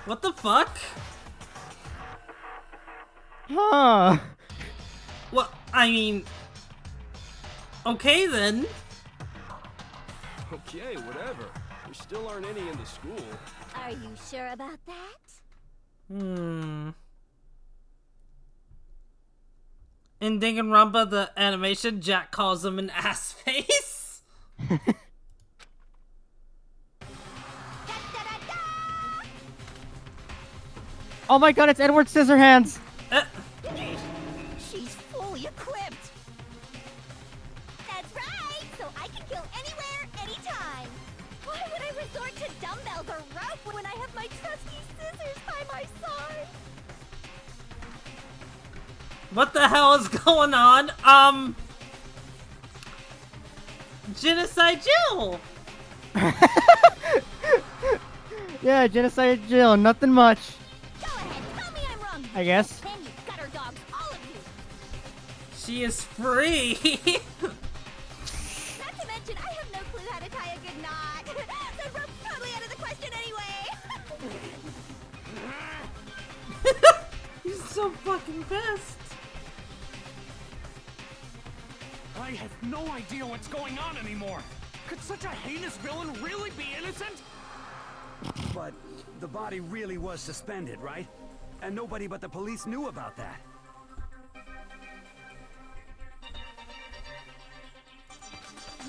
What the fuck? Huh. Well, I mean... Okay then. Okay, whatever. There still aren't any in the school. Are you sure about that? In Danganronpa, the animation, Jack calls him an ass face. Oh my god, it's Edward Scissorhands! She's fully equipped! That's right! So I can kill anywhere, anytime! Why would I resort to dumbbells or rope when I have my trusty scissors by my side? What the hell is going on? Genocide Jill! Yeah, Genocide Jill, nothing much. Go ahead, tell me I'm wrong. I guess. Then you gutter dogs, all of you. She is free! Not to mention, I have no clue how to tie a good knot. The rope's probably out of the question anyway. He's so fucking pissed. I have no idea what's going on anymore. Could such a heinous villain really be innocent? But the body really was suspended, right? And nobody but the police knew about that.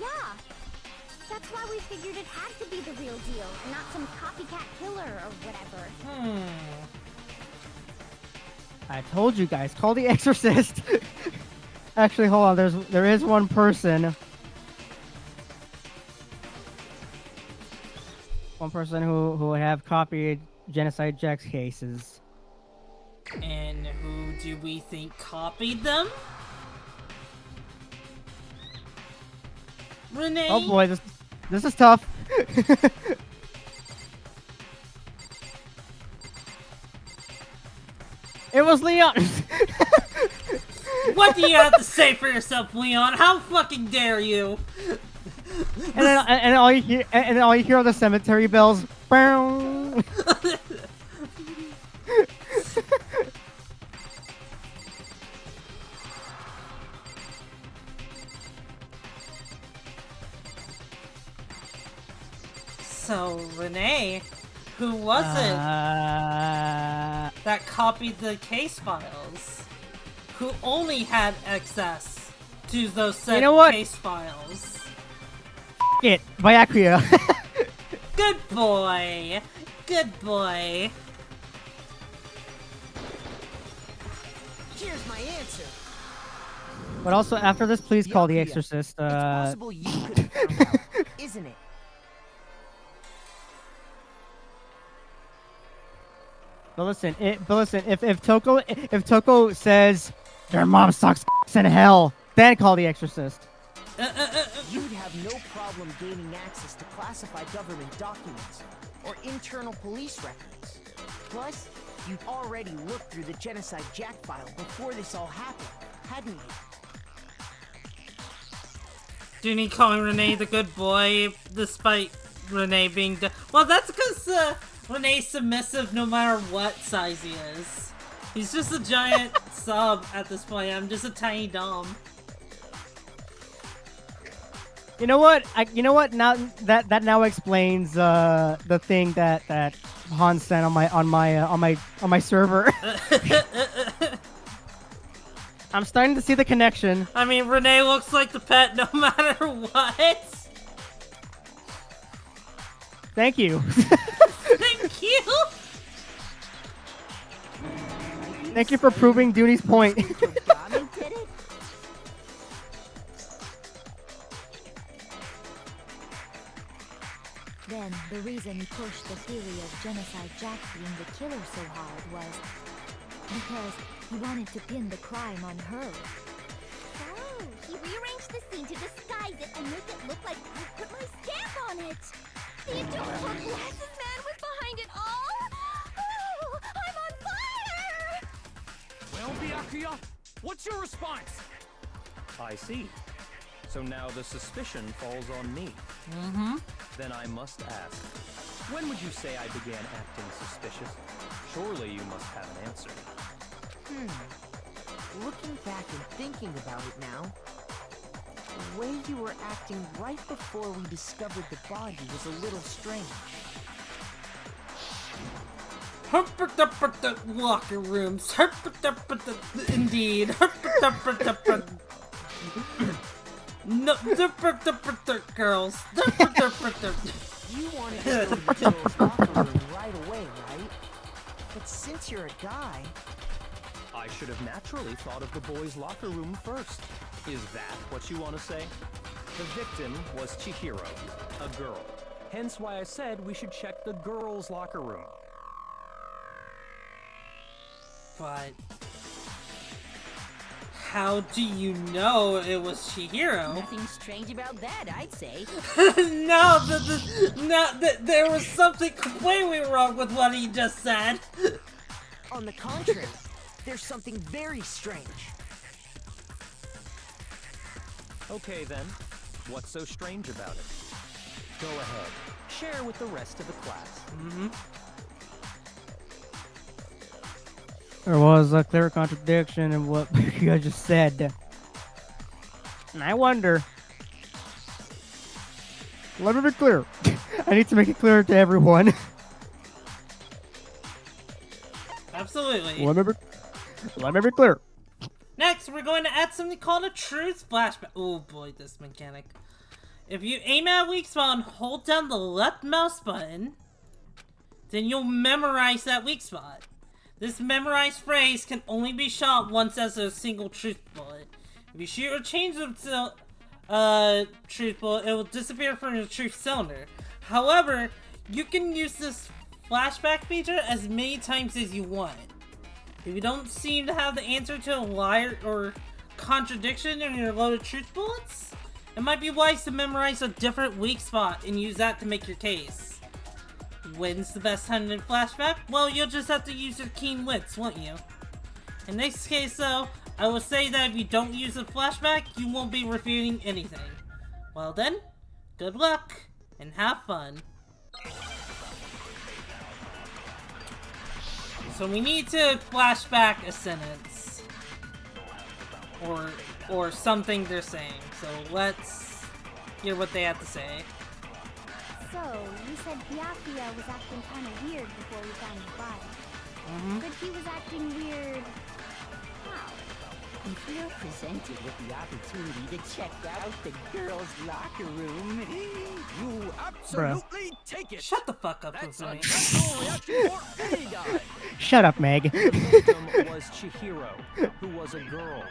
Yeah. That's why we figured it had to be the real deal, and not some copycat killer or whatever. I told you guys, call the Exorcist. Actually, hold on. There is one person. One person who have copied Genocide Jack's cases. And who do we think copied them? Renee? Oh boy, this is tough. It was Leon. What do you have to say for yourself, Leon? How fucking dare you? And all you hear are the cemetery bells. Bow. So, Renee, who was it that copied the case files? Who only had access to those said case files? It, Viacria. Good boy. Good boy. Here's my answer. But also, after this, please call the Exorcist. It's possible you could have found out, isn't it? But listen, if Toko says your mom sucks in hell, then call the Exorcist. You'd have no problem gaining access to classified government documents or internal police records. Plus, you'd already looked through the Genocide Jack file before this all happened, hadn't you? Do you need calling Renee the good boy, despite Renee being well, that's because Renee's submissive no matter what size he is. He's just a giant sub at this point. I'm just a tiny dom. You know what? Now that now explains the thing that Han sent on my server. I'm starting to see the connection. I mean, Renee looks like the pet no matter what. Thank you. Thank you. Thank you for proving Dooney's point. Then, the reason he pushed the theory of Genocide Jack being the killer so hard was because he wanted to pin the crime on her. Oh, he rearranged the scene to disguise it and make it look like I put my stamp on it. The adorable glasses man was behind it all. Oh, I'm on fire! Well, Byakuya, what's your response? I see. So now the suspicion falls on me. Mm-hmm. Then I must ask, when would you say I began acting suspicious? Surely you must have an answer. Looking back and thinking about it now, the way you were acting right before we discovered the body was a little strange. Locker rooms. Indeed. No, girls. You wanted to go to the girls' locker room right away, right? But since you're a guy... I should have naturally thought of the boys' locker room first. Is that what you want to say? The victim was Chihiro, a girl. Hence why I said we should check the girls' locker room. But how do you know it was Chihiro? Nothing strange about that, I'd say. No, there was something completely wrong with what he just said. On the contrary, there's something very strange. Okay then, what's so strange about it? Go ahead, share with the rest of the class. There was a clear contradiction in what you guys just said. And I wonder. Let me be clear. I need to make it clear to everyone. Absolutely. Let me be clear. Next, we're going to add something called a truth flashback. Oh boy, this mechanic. If you aim at a weak spot and hold down the left mouse button, then you'll memorize that weak spot. This memorized phrase can only be shot once as a single truth bullet. If you shoot or change the truth bullet, it will disappear from your truth cylinder. However, you can use this flashback feature as many times as you want. If you don't seem to have the answer to a lie or contradiction in your loaded truth bullets, it might be wise to memorize a different weak spot and use that to make your case. When's the best time to flashback? Well, you'll just have to use your keen wits, won't you? In this case, though, I will say that if you don't use a flashback, you won't be refuting anything. Well then, good luck, and have fun. So we need to flashback a sentence. Or something they're saying. So let's hear what they have to say. So, you said Byakuya was acting kind of weird before we found his body. But he was acting weird... how? If you're presented with the opportunity to check out the girls' locker room, you absolutely take it! Shut the fuck up, That's a Fufumi. natural reaction for any guy! Shut up, Meg. The victim was Chihiro, who was a girl.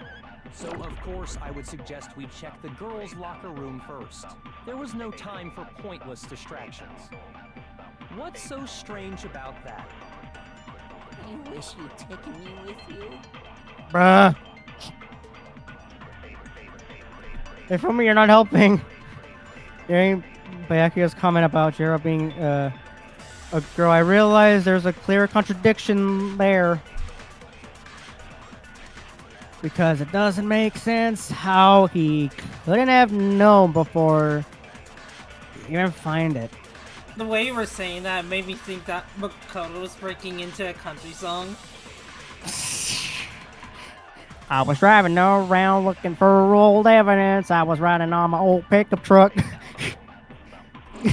So of course I would suggest we check the girls' locker room first. There was no time for pointless distractions. What's so strange about that? I wish you'd taken me with you. Bruh. Hey, Fumi, you're not helping. During Byakuya's comment about Jiro being a girl, I realize there's a clear contradiction there. Because it doesn't make sense how he couldn't have known before he even find it. The way you were saying that made me think that Makoto was breaking into a country song. I was driving around looking for old evidence. I was riding on my old pickup truck. So, you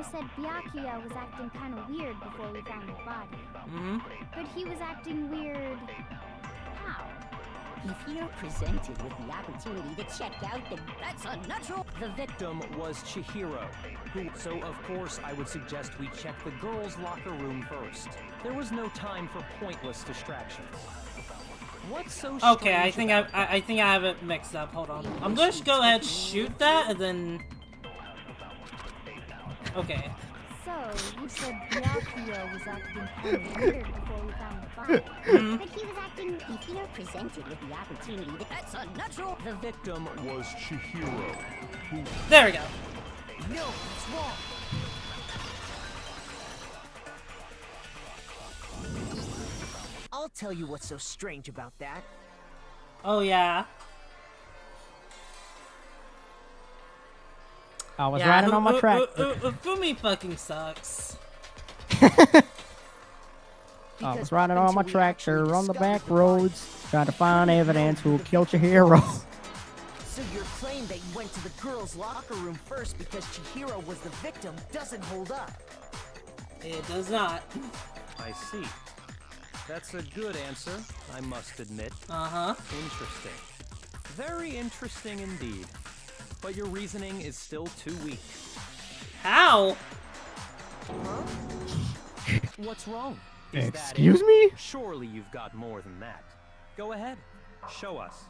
said Byakuya was acting kind of weird before we found his body. But he was acting weird... how? If you're presented with the opportunity to check out the... That's unnatural! The victim was Chihiro, who... So of course I would suggest we check the girls' locker room first. There was no time for pointless distractions. What's so strange? Okay, I think I have it mixed up. Hold on. I'm going to go ahead and shoot that and then... Okay. So, you said Byakuya was acting kind of weird before we found the body. But he was acting... If you're presented with the opportunity to... That's unnatural! The victim was Chihiro, who... There we go. No, it's wrong. I'll tell you what's so strange about that. Oh, yeah. I was riding on my track. Fumi fucking sucks. I was riding on my tractor on the back roads, trying to find evidence who killed Chihiro. So your claim that you went to the girls' locker room first because Chihiro was the victim doesn't hold up. It does not. I see. That's a good answer, I must admit. Interesting. Very interesting indeed. But your reasoning is still too weak. How? What's wrong? Is Excuse that it? me? Surely you've got more than that. Go ahead. Show us.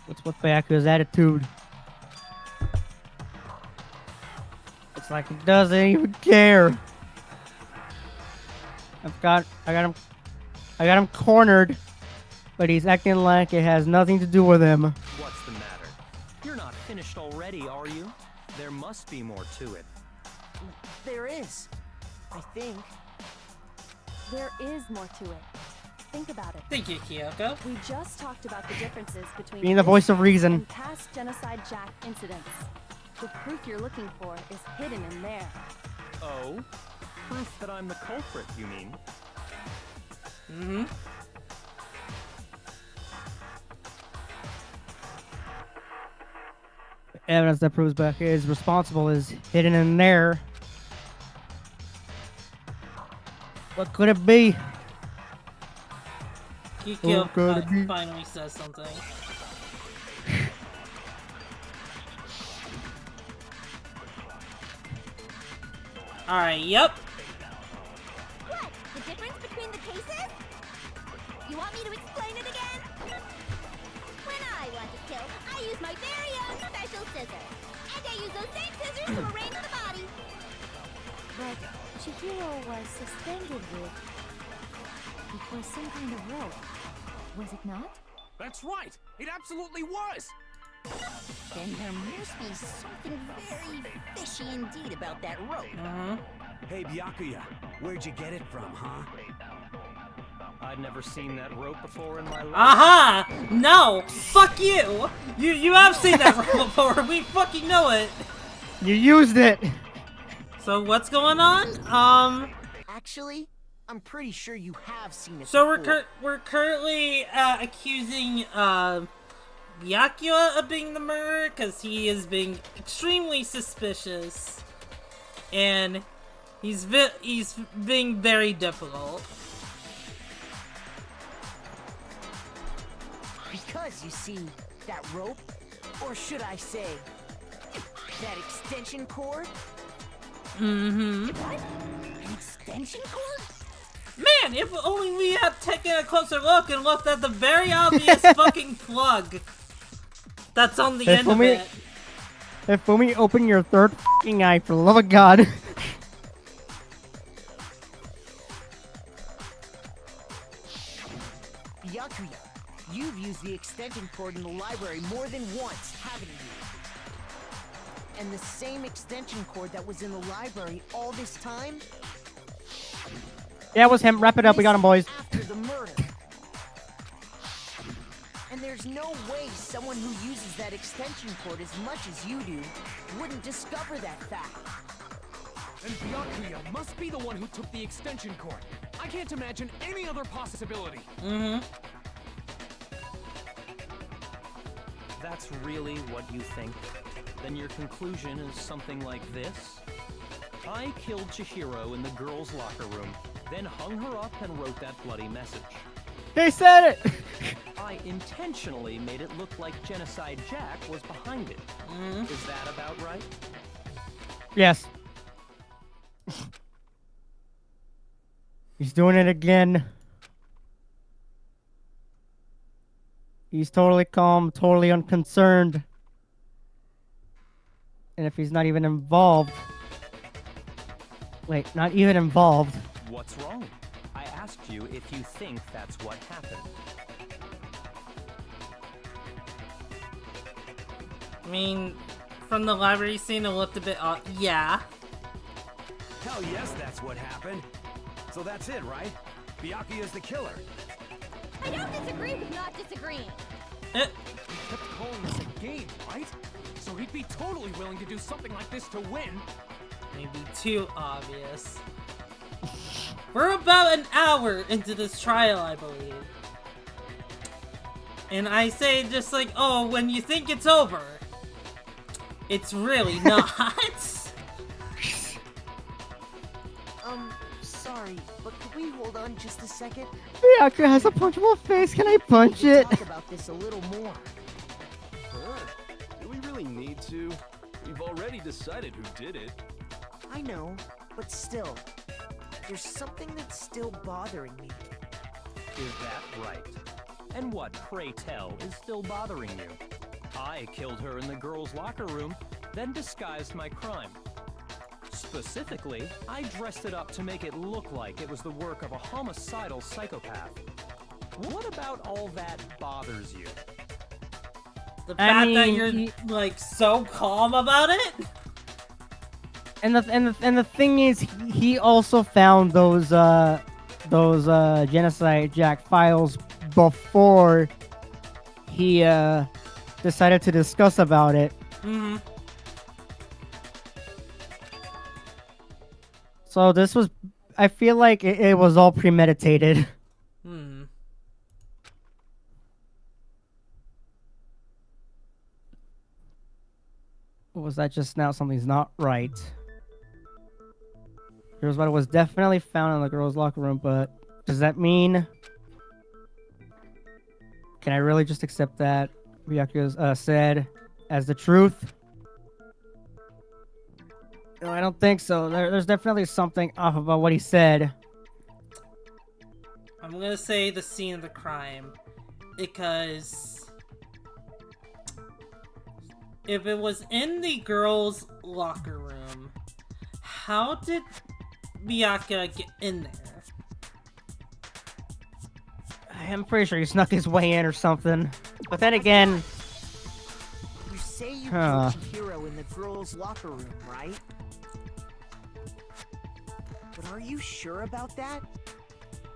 What's with Byakuya's attitude? It's like he doesn't even care. I got him cornered, but he's acting like it has nothing to do with him. What's the matter? You're not finished already, are you? There must be more to it. There is. I think. There is more to it. Think about it. Thank you, Kyoko. We just talked about the differences between Being the this voice of reason. and past Genocide Jack incidents. The proof you're looking for is hidden in there. Oh? Proof that I'm the culprit, you mean? Mm-hmm. Evidence that proves Byakuya is responsible is hidden in there. What could it be? Kyoko finally says something. Alright, yep. What? The difference between the cases? You want me to explain it again? When I want to kill, I use my very own special scissors. And I use those same scissors to arrange the body. But Chihiro was suspended with... It was some kind of rope. Was it not? That's right! It absolutely was! Then there must be something very fishy indeed about that rope. Hey, Byakuya, where'd you get it from, huh? I'd never seen that rope before in my life. Aha! No! Fuck you! You have seen that rope before. We fucking know it. You used it. So what's going on? Actually, I'm pretty sure you have seen it. So before. we're currently accusing Byakuya of being the murderer because he is being extremely suspicious, and he's being very difficult. Because, you see, that rope, or should I say, that extension cord? Mm-hmm. An extension cord? Man, if only we had taken a closer look and looked at the very obvious fucking plug that's on the end of it. If only open your third fucking eye, for the love of God. Byakuya, you've used the extension cord in the library more than once, haven't you? And the same extension cord that was in the library all this time? Yeah, it was him. Wrap it up. We got him, boys. After the murder. And there's no way someone who uses that extension cord as much as you do wouldn't discover that fact. And Byakuya must be the one who took the extension cord. I can't imagine any other possibility. Mm-hmm. That's really what you think? Then your conclusion is something like this? I killed Chihiro in the girls' locker room, then hung her up and wrote that bloody message. They said it! I intentionally made it look like Genocide Jack was behind it. Is that about right? Yes. He's doing it again. He's totally calm, totally unconcerned. And if he's not even involved... Wait, not even involved. What's wrong? I asked you if you think that's what happened. I mean, from the library scene, it looked a bit yeah. Hell yes, that's what happened. So that's it, right? Byakuya's the killer. I don't disagree with not disagreeing. He kept calling this a game, right? So he'd be totally willing to do something like this to win. Maybe too obvious. We're about an hour into this trial, I believe. And I say just like, oh, when you think it's over, it's really not. Sorry, but could we hold on just a second? Byakuya has a punchable face. Can I punch it? Talk about this a little more. Do we really need to? We've already decided who did it. I know, but still, there's something that's still bothering me. Is that right? And what, pray tell, is still bothering you? I killed her in the girls' locker room, then disguised my crime. Specifically, I dressed it up to make it look like it was the work of a homicidal psychopath. What about all that bothers you? The fact that you're like so calm about it. And the thing is, he also found those Genocide Jack files before he decided to discuss about it. Mm-hmm. So this was, I feel like it was all premeditated. Hmm. Or was that just now? Something's not right. Here's what was definitely found in the girls' locker room, but does that mean... Can I really just accept that Byakuya said as the truth? No, I don't think so. There's definitely something off about what he said. I'm gonna say the scene of the crime, because if it was in the girls' locker room, how did Byakuya get in there? I'm pretty sure he snuck his way in or something. But then again... You say you killed Chihiro in the girls' locker room, right? But are you sure about that?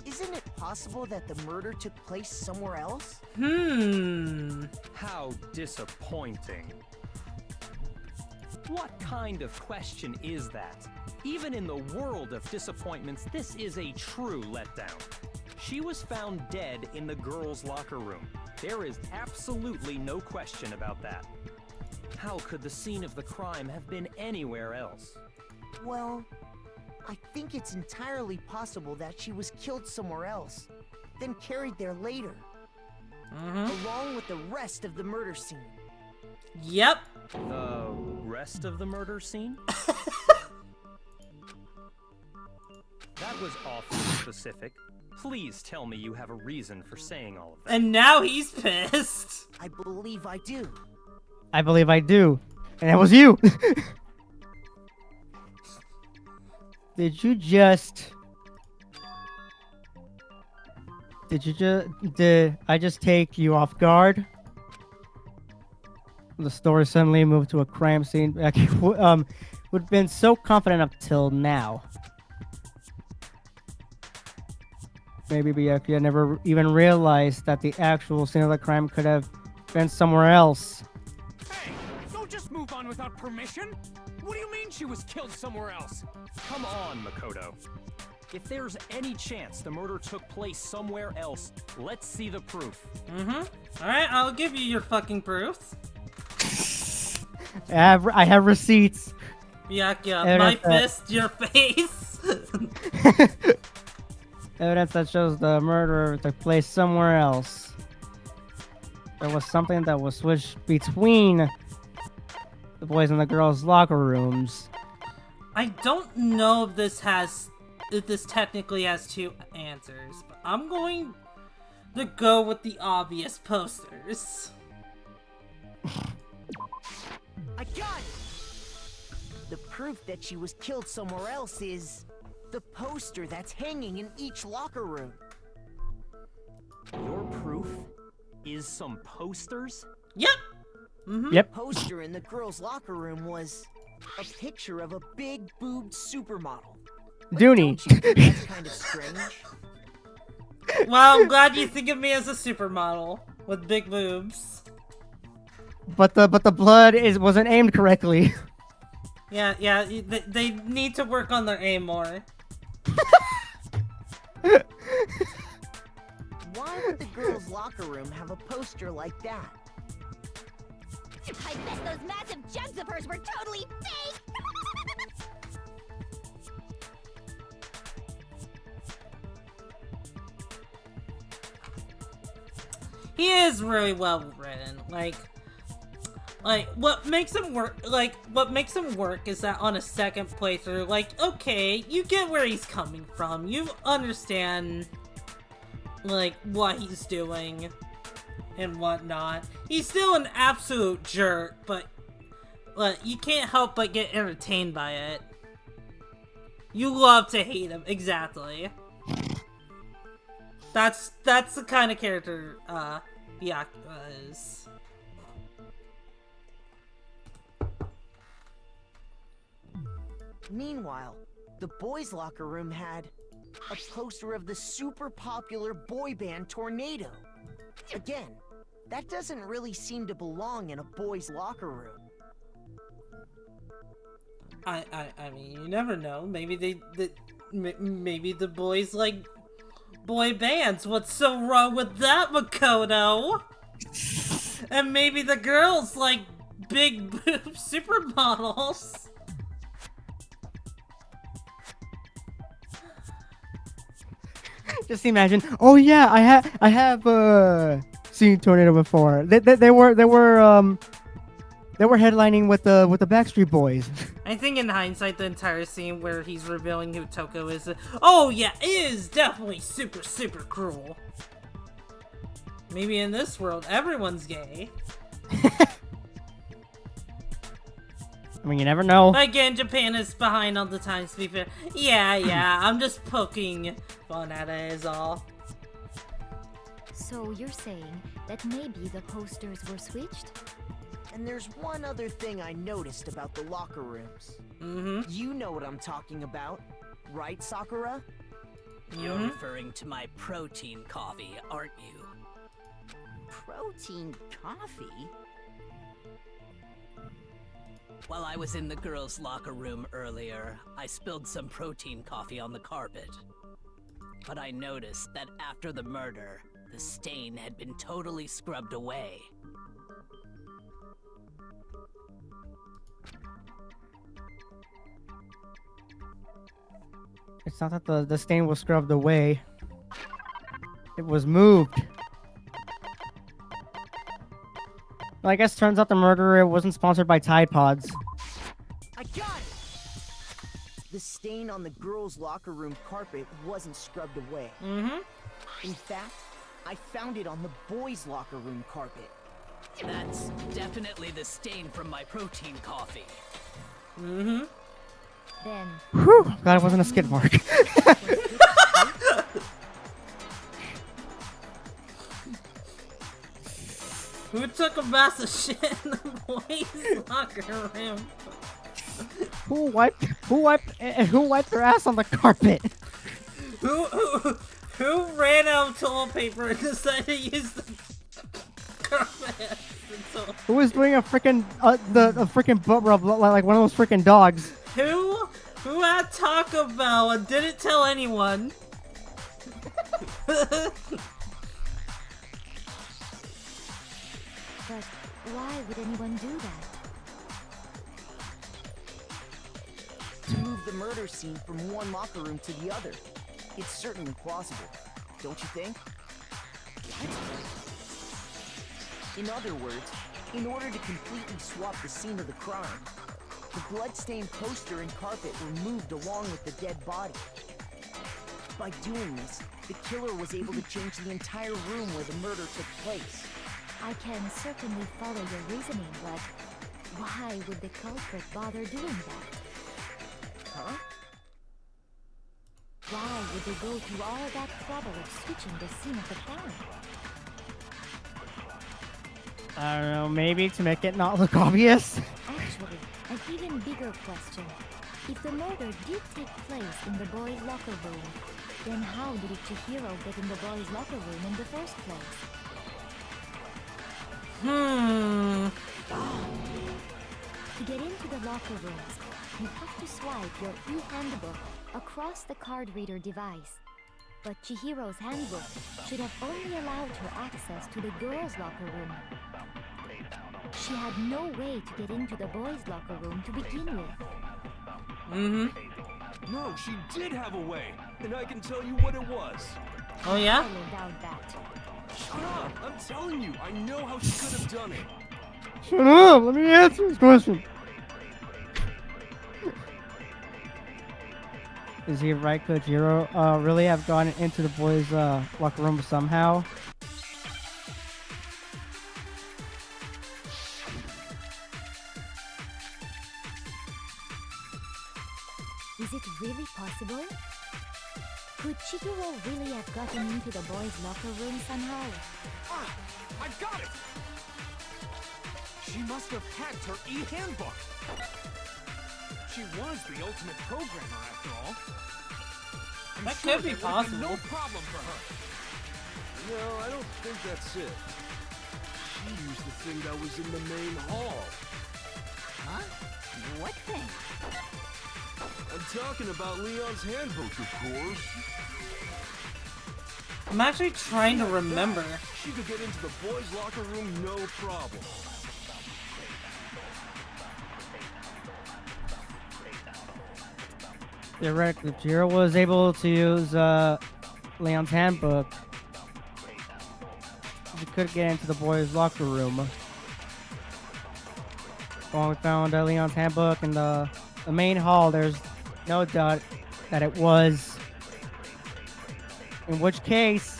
Isn't it possible that the murder took place somewhere else? How disappointing. What kind of question is that? Even in the world of disappointments, this is a true letdown. She was found dead in the girls' locker room. There is absolutely no question about that. How could the scene of the crime have been anywhere else? Well, I think it's entirely possible that she was killed somewhere else, then carried there later. Along with the rest of the murder scene. Yep. The rest of the murder scene? That was awfully specific. Please tell me you have a reason for saying all of that. And now he's pissed. I believe I do. I believe I do. And that was you! Did I just take you off guard? The story suddenly moved to a crime scene. Would have been so confident up till now. Maybe Byakuya never even realized that the actual scene of the crime could have been somewhere else. Hey, don't just move on without permission. What do you mean she was killed somewhere else? Come on, Makoto. If there's any chance the murder took place somewhere else, let's see the proof. Alright, I'll give you your fucking proofs. I have receipts. Byakuya, my fist, your face. Evidence that shows the murder took place somewhere else. There was something that was switched between the boys and the girls' locker rooms. I don't know if this technically has two answers, but I'm going to go with the obvious posters. I got it! The proof that she was killed somewhere else is the poster that's hanging in each locker room. Your proof is some posters? Yep. Yep. The poster in the girls' locker room was a picture of a big-boobed supermodel. Dooney. Don't you think that's kind of strange? Well, I'm glad you think of me as a supermodel with big boobs. But the blood wasn't aimed correctly. Yeah, they need to work on their aim more. Why would the girls' locker room have a poster like that? I bet those massive jugs of hers were totally fake! He is really well written. Like what makes him work is that on a second playthrough, like, okay, you get where he's coming from. You understand like what he's doing. and whatnot. He's still an absolute jerk, but you can't help but get entertained by it. You love to hate him, exactly. That's the kind of character Byakuya is. Meanwhile, the boys' locker room had a poster of the super popular boy band Tornado. Again, that doesn't really seem to belong in a boys' locker room. I mean, you never know. Maybe maybe the boys like boy bands. What's so wrong with that, Makoto? And maybe the girls like big boob supermodels. Just imagine. Oh yeah, I have seen Tornado before. They were headlining with the Backstreet Boys. I think in hindsight, the entire scene where he's revealing who Toko is, oh yeah, it is definitely super, super cruel. Maybe in this world, everyone's gay. I mean, you never know. Again, Japan is behind all the time, to be fair. Yeah, I'm just poking fun at it is all. So you're saying that maybe the posters were switched? And there's one other thing I noticed about the locker rooms. Mm-hmm. You know what I'm talking about, right, Sakura? You're referring to my protein coffee, aren't you? Protein coffee? While I was in the girls' locker room earlier, I spilled some protein coffee on the carpet. But I noticed that after the murder, the stain had been totally scrubbed away. It's not that the stain was scrubbed away. It was moved. Well, I guess turns out the murderer wasn't sponsored by Tide Pods. I got it! The stain on the girls' locker room carpet wasn't scrubbed away. Mm-hmm. In fact, I found it on the boys' locker room carpet. That's definitely the stain from my protein coffee. Mm-hmm. Then... Whew! Glad it wasn't a skid mark. Who took a massive shit in the boys' locker room? Who wiped their ass on the carpet? Who ran out of toilet paper and decided to use the carpet? Who was doing a freaking a freaking butt rub like one of those freaking dogs? Who had Taco Bell and didn't tell anyone? But why would anyone do that? To move the murder scene from one locker room to the other. It's certainly plausible, don't you think? In other words, in order to completely swap the scene of the crime, the blood-stained poster and carpet were moved along with the dead body. By doing this, the killer was able to change the entire room where the murder took place. I can certainly follow your reasoning, but why would the culprit bother doing that? Huh? Why would they go through all that trouble of switching the scene of the crime? I don't know, maybe to make it not look obvious? Actually, an even bigger question. If the murder did take place in the boys' locker room, then how did Chihiro get in the boys' locker room in the first place? To get into the locker rooms, you have to swipe your e-handbook across the card reader device. But Chihiro's handbook should have only allowed her access to the girls' locker room. She had no way to get into the boys' locker room to begin with. No, she did have a way, and I can tell you what it was. Oh yeah? I will doubt that. Shut up! I'm telling you, I know how she could have done it. Shut up! Let me answer this question. Is he right? Could Jiro really have gone into the boys' locker room somehow? Is it really possible? Could Chihiro really have gotten into the boys' locker room somehow? Ah! I got it! She must have hacked her e-handbook. She was the ultimate programmer after all. That could be possible. No problem for her. No, I don't think that's it. She used the thing that was in the main hall. Huh? What thing? I'm talking about Leon's handbook, of course. I'm actually trying to remember. She could get into the boys' locker room no problem. Theoretically, if Chihiro was able to use Leon's handbook, she could get into the boys' locker room. When we found Leon's handbook in the main hall, there's no doubt that it was. In which case,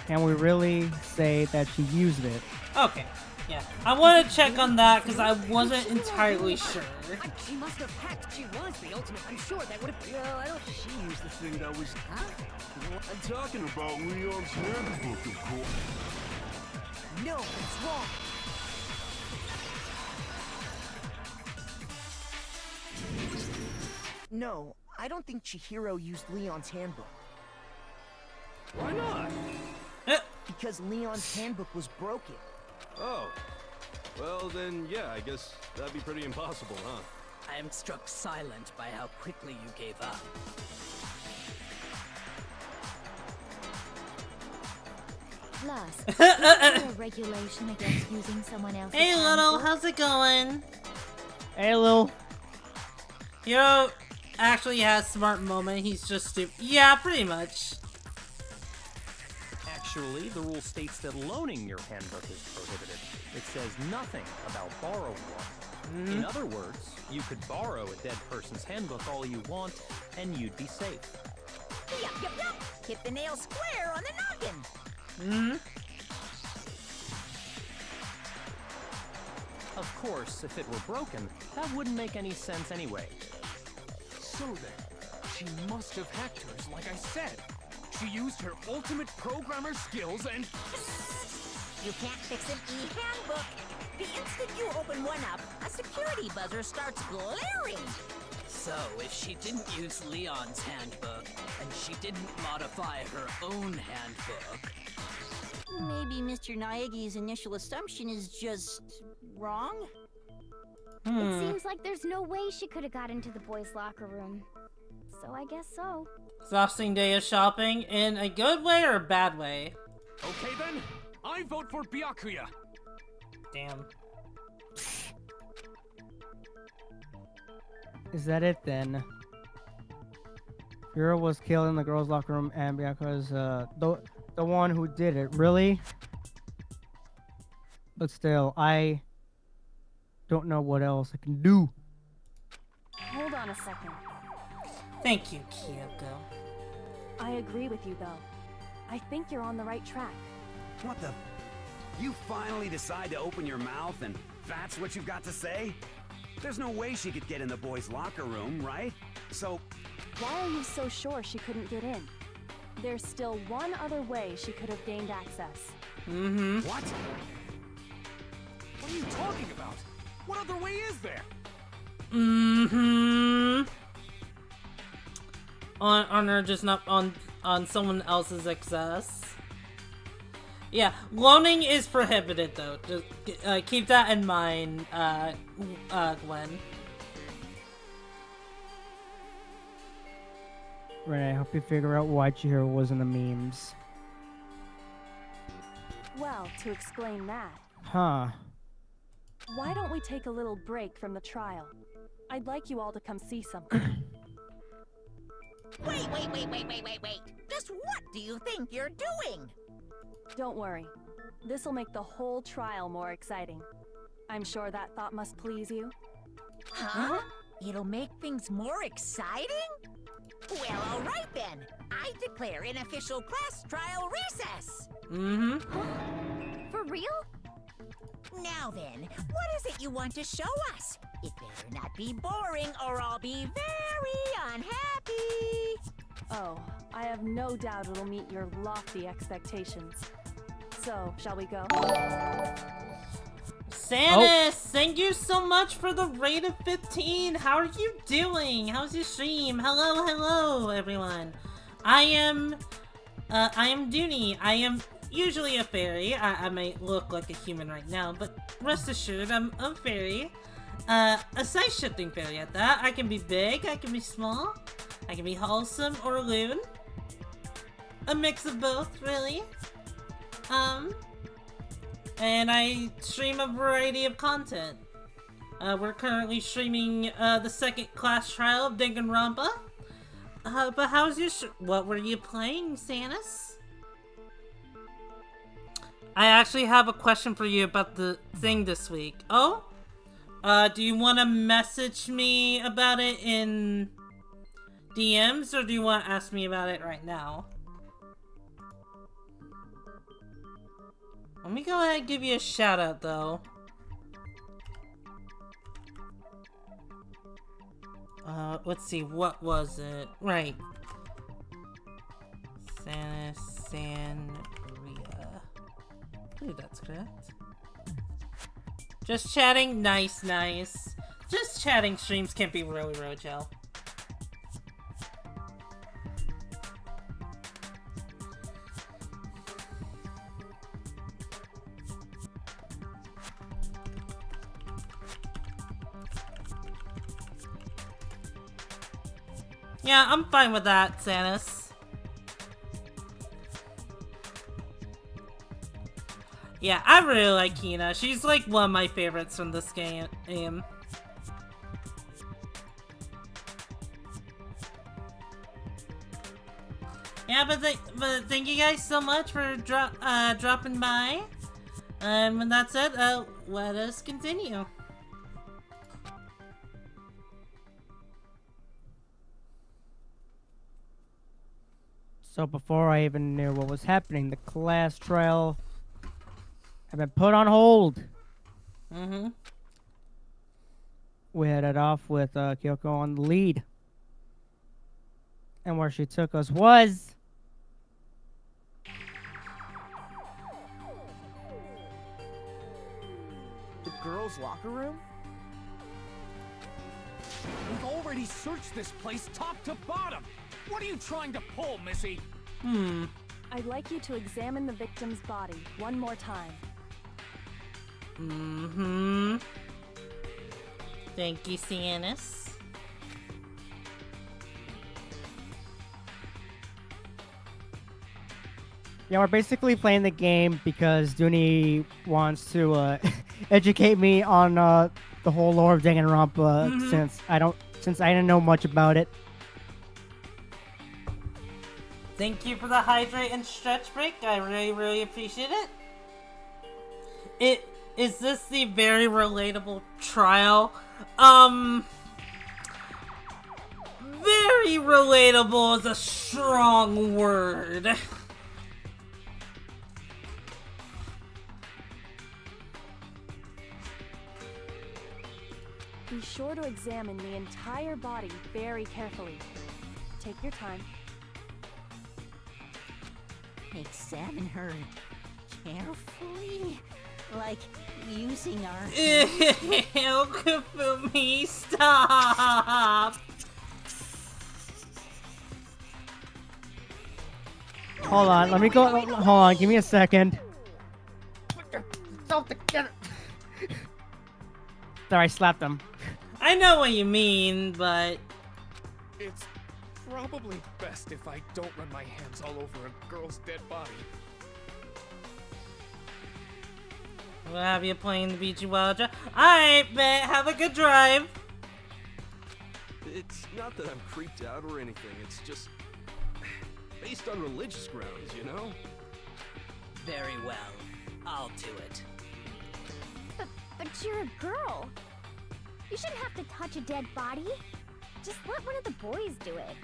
can we really say that she used it? Okay, yeah. I want to check on that because I wasn't entirely sure. She must have hacked. She was the ultimate. I'm sure that would have. No, I don't. She used the thing that was. Huh? I'm talking about Leon's handbook, of course. No, it's wrong. No, I don't think Chihiro used Leon's handbook. Why not? Because Leon's handbook was broken. Oh. Well, then, yeah, I guess that'd be pretty impossible, huh? I am struck silent by how quickly you gave up. Plus, is there a regulation against using someone else's Hey, Little, handbook? how's it going? Hey, Lil. Hiro actually has a smart moment. He's just stupid. Yeah, pretty much. Actually, the rule states that loaning your handbook is prohibited. It says nothing about borrowing one. In other words, you could borrow a dead person's handbook all you want, and you'd be safe. Yup, yup, yup! Hit the nail square on the noggin! Of course, if it were broken, that wouldn't make any sense anyway. So then, she must have hacked hers, like I said. She used her ultimate programmer skills and... You can't fix an e-handbook. The instant you open one up, a security buzzer starts blaring. So, if she didn't use Leon's handbook, and she didn't modify her own handbook... Maybe Mr. Naegi's initial assumption is just... wrong? It seems like there's no way she could have got into the boys' locker room. So I guess so. Exhausting day of shopping in a good way or a bad way? Okay then, I vote for Byakuya. Damn. Is that it then? Chihiro was killed in the girls' locker room, and Byakuya's the one who did it. Really? But still, I don't know what else I can do. Hold on a second. Thank you, Kyoko. I agree with you, though. I think you're on the right track. What the? You finally decide to open your mouth and that's what you've got to say? There's no way she could get in the boys' locker room, right? So... Why are you so sure she couldn't get in? There's still one other way she could have gained access. What? What are you talking about? What other way is there? On her, just not on someone else's access. Yeah, loaning is prohibited though. Just keep that in mind, Gwen. Right, I hope you figure out why Chihiro was in the memes. Well, to explain that, Huh. why don't we take a little break from the trial? I'd like you all to come see something. Wait. Just what do you think you're doing? Don't worry. This'll make the whole trial more exciting. I'm sure that thought must please you. Huh? It'll make things more exciting? Well, all right then. I declare an official class trial recess. For real? Now then, what is it you want to show us? It better better not be boring or I'll be very unhappy. Oh, I have no doubt it'll meet your lofty expectations. So, shall we go? Sanus, thank you so much for the rate of 15. How are you doing? How's your stream? Hello, hello, everyone. I am Dooney. I am usually a fairy. I might look like a human right now, but rest assured, I'm a fairy. A size-shifting fairy at that. I can be big, I can be small, I can be wholesome or loon. A mix of both, really. And I stream a variety of content. We're currently streaming the second class trial of Danganronpa. But how's your what were you playing, Sanus? I actually have a question for you about the thing this week. Oh? Do you want to message me about it in DMs, or do you want to ask me about it right now? Let me go ahead and give you a shout out, though. Let's see, what was it? Right. Sanria. I believe that's correct. Just chatting, nice. Just chatting streams can't be really Rojo. Yeah, I'm fine with that, Sanus. Yeah, I really like Hina. She's like one of my favorites from this game. Yeah, but thank you guys so much for dropping by. With that said, let us continue. So before I even knew what was happening, the class trial had been put on hold. Mm-hmm. We headed off with Kyoko on the lead. And where she took us was... The girls' locker room? We've already searched this place top to bottom. What are you trying to pull, Missy? I'd like you to examine the victim's body one more time. Thank you, Sanus. Yeah, we're basically playing the game because Dooney wants to educate me on the whole lore of Danganronpa since I didn't know much about it. Thank you for the hydrate and stretch break. I really appreciate it. Is this the very relatable trial? Very relatable is a strong word. Be sure to examine the entire body very carefully. Take your time. Examine her carefully, like using our... Ew, Kafumi, stop! Hold on, let me go. Hold on, give me a second. Put yourself together. Sorry, I slapped him. I know what you mean, but... It's probably best if I don't run my hands all over a girl's dead body. We'll have you playing the Beachy Wild Drive. Alright, bet. Have a good drive. It's not that I'm creeped out or anything, it's just based on religious grounds, you know? Very well. I'll do it. But you're a girl. You shouldn't have to touch a dead body. Just let one of the boys do it.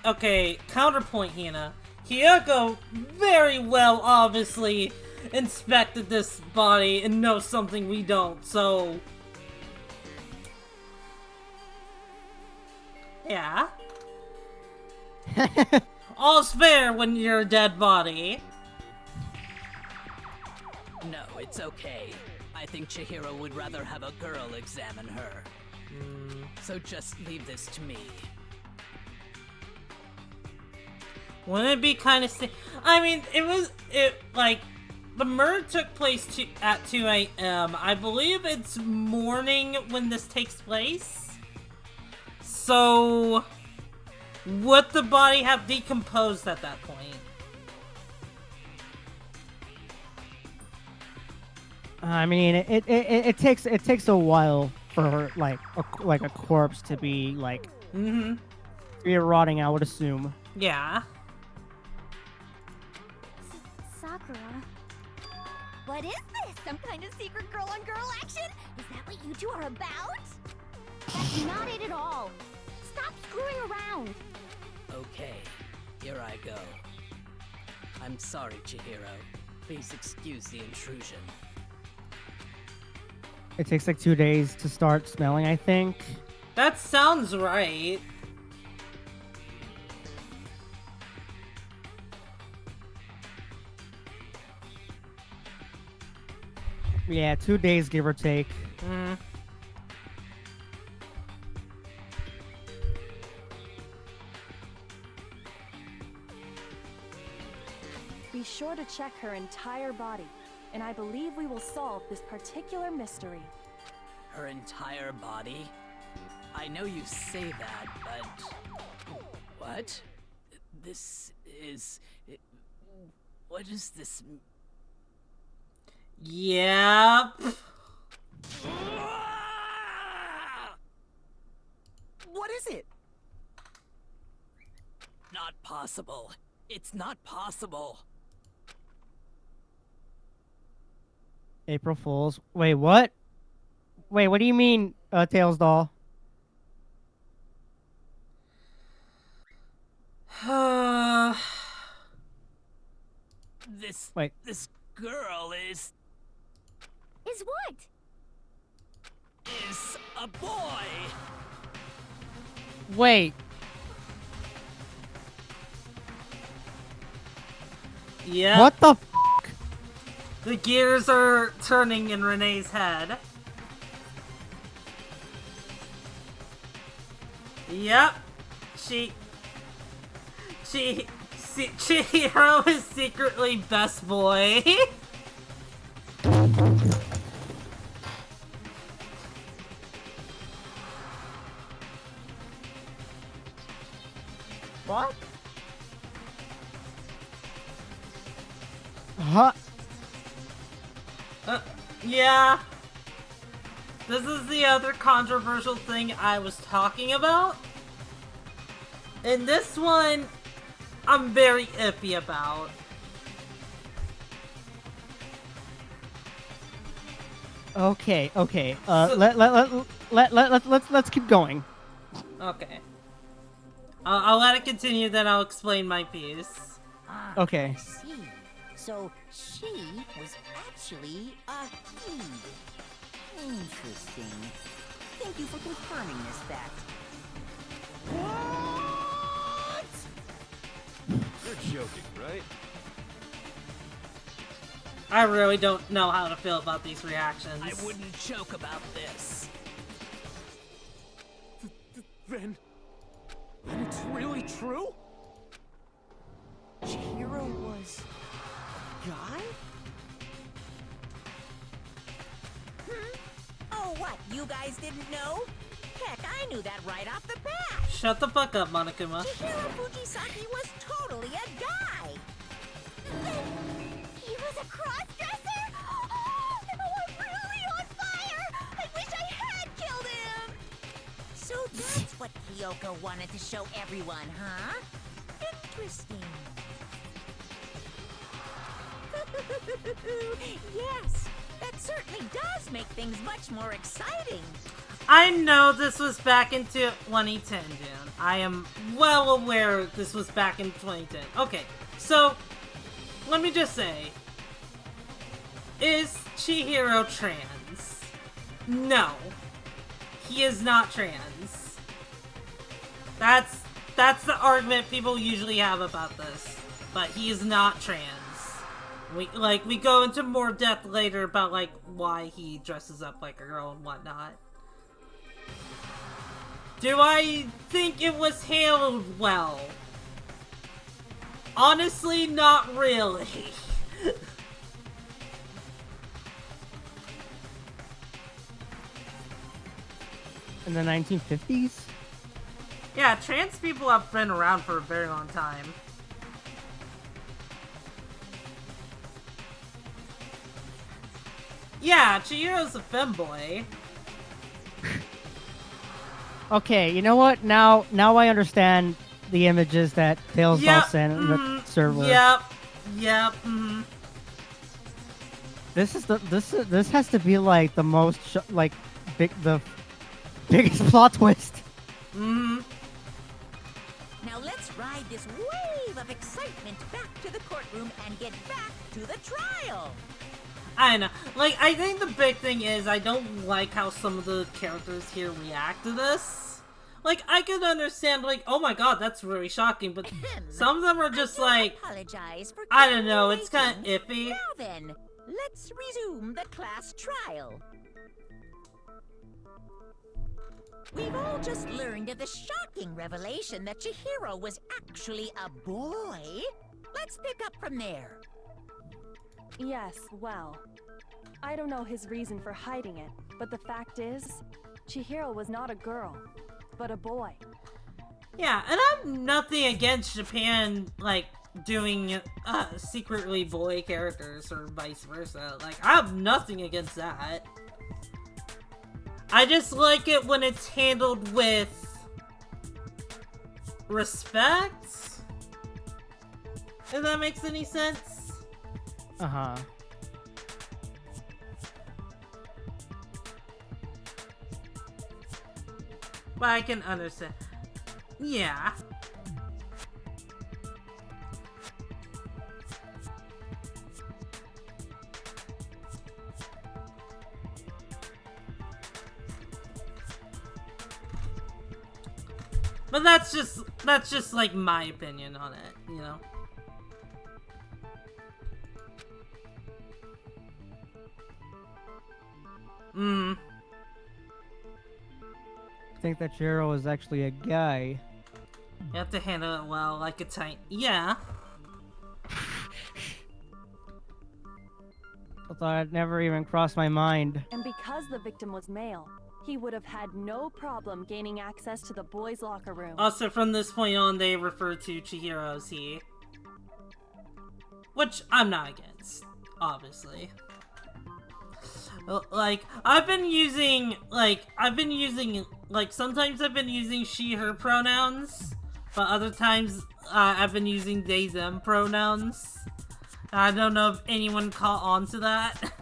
Okay, counterpoint, Hina. Kyoko very well obviously inspected this body and knows something we don't, so... Yeah. All's fair when you're a dead body. No, it's okay. I think Chihiro would rather have a girl examine her. So just leave this to me. Wouldn't it be kind of I mean, like, the murder took place at 2 a.m. I believe it's morning when this takes place. So, would the body have decomposed at that point? I mean, it takes a while for like a corpse to be like to be rotting. I would assume. Yeah. Sakura. What is this? Some kind of secret girl-on-girl action? Is that what you two are about? That's not it at all. Stop screwing around. Okay, here I go. I'm sorry, Chihiro. Please excuse the intrusion. It takes like 2 days to start smelling, I think. That sounds right. Yeah, 2 days, give or take. Be sure to check her entire body, and I believe we will solve this particular mystery. Her entire body? I know you say that, but... What? This is... What is this? Yep. What is it? Not possible. It's not possible. April Fools. Wait, what? Wait, what do you mean, Tails doll? This girl is what? Is a boy. Wait. Yeah. What the f***? The gears are turning in Renee's head. Yep. Chihiro is secretly best boy. What? Huh? Yeah. This is the other controversial thing I was talking about. And this one, I'm very iffy about. Okay. Let's keep going. Okay. I'll let it continue, then I'll explain my piece. Okay. I see. So she was actually a he. Interesting. Thank you for confirming this fact. What? You're joking, right? I really don't know how to feel about these reactions. I wouldn't joke about this. Then it's really true? Chihiro was a guy? Oh, what? You guys didn't know? Heck, I knew that right off the bat. Shut the fuck up, Monokuma. Chihiro Fujisaki was totally a guy. He was a cross-dresser? Oh, I'm really on fire! I wish I had killed him! So that's what Kyoko wanted to show everyone, huh? Interesting. Yes, that certainly does make things much more exciting. I know this was back in 2010, Jan. I am well aware this was back in 2010. Okay, so, let me just say, is Chihiro trans? No. He is not trans. That's the argument people usually have about this. But he is not trans. We go into more depth later about, like, why he dresses up like a girl and whatnot. Do I think it was handled well? Honestly, not really. In the 1950s? Yeah, trans people have been around for a very long time. Yeah, Chihiro's a femboy. Okay, you know what? Now I understand the images that Tails Doll sent in the server. Yep. This has to be like the most the biggest plot twist. Now let's ride this wave of excitement back to the courtroom and get back to the trial. I know. Like, I think the big thing is I don't like how some of the characters here react to this. Like, I can understand, like, oh my god, that's really shocking, but some of them are just like, I don't know, it's kind of iffy. Now then, let's resume the class trial. We've all just learned of the shocking revelation that Chihiro was actually a boy. Let's pick up from there. Yes, well, I don't know his reason for hiding it, but the fact is, Chihiro was not a girl, but a boy. Yeah, and I have nothing against Japan, like, doing secretly boy characters or vice versa. Like, I have nothing against that. I just like it when it's handled with respect? If that makes any sense? Uh-huh. But I can understand. Yeah. But that's just like my opinion on it, you know? I think that Chihiro is actually a guy. You have to handle it well, like a tight. Yeah. I thought it never even crossed my mind. And because the victim was male, he would have had no problem gaining access to the boys' locker room. Also, from this point on, they refer to Chihiro as he. Which I'm not against, obviously. Like, sometimes I've been using she, her pronouns, but other times, I've been using they, them pronouns. I don't know if anyone caught on to that.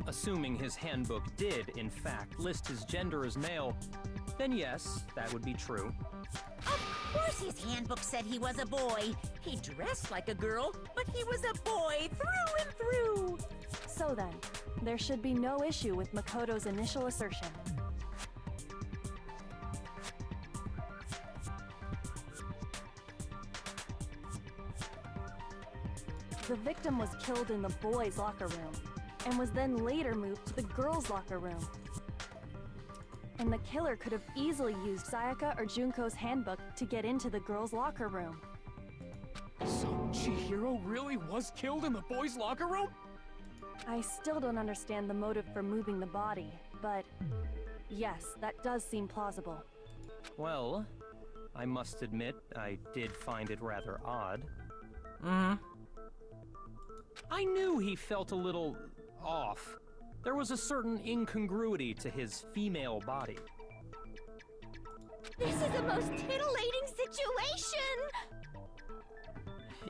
Assuming his handbook did, in fact, list his gender as male, then yes, that would be true. Of course his handbook said he was a boy. He dressed like a girl, but he was a boy through and through. So then, there should be no issue with Makoto's initial assertion. The victim was killed in the boys' locker room, and was then later moved to the girls' locker room. And the killer could have easily used Sayaka or Junko's handbook to get into the girls' locker room. So Chihiro really was killed in the boys' locker room? I still don't understand the motive for moving the body, but yes, that does seem plausible. Well, I must admit, I did find it rather odd. I knew he felt a little off. There was a certain incongruity to his female body. This is the most titillating situation!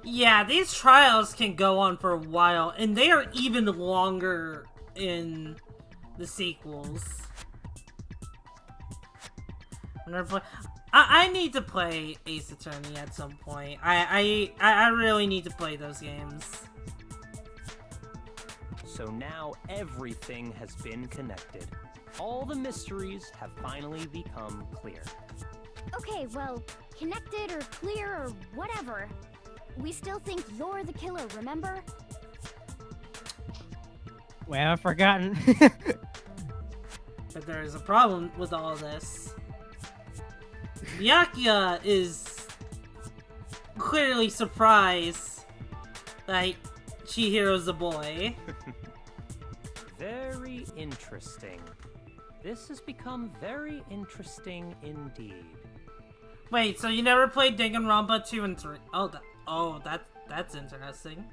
Yeah, these trials can go on for a while, and they are even longer in the sequels. I need to play Ace Attorney at some point. I really need to play those games. So now everything has been connected. All the mysteries have finally become clear. Okay, well, connected or clear or whatever. We still think you're the killer, remember? We haven't forgotten. But there is a problem with all this. Byakuya is clearly surprised that Chihiro's a boy. Very interesting. This has become very interesting indeed. Wait, so you never played Danganronpa 2 and 3? That's interesting.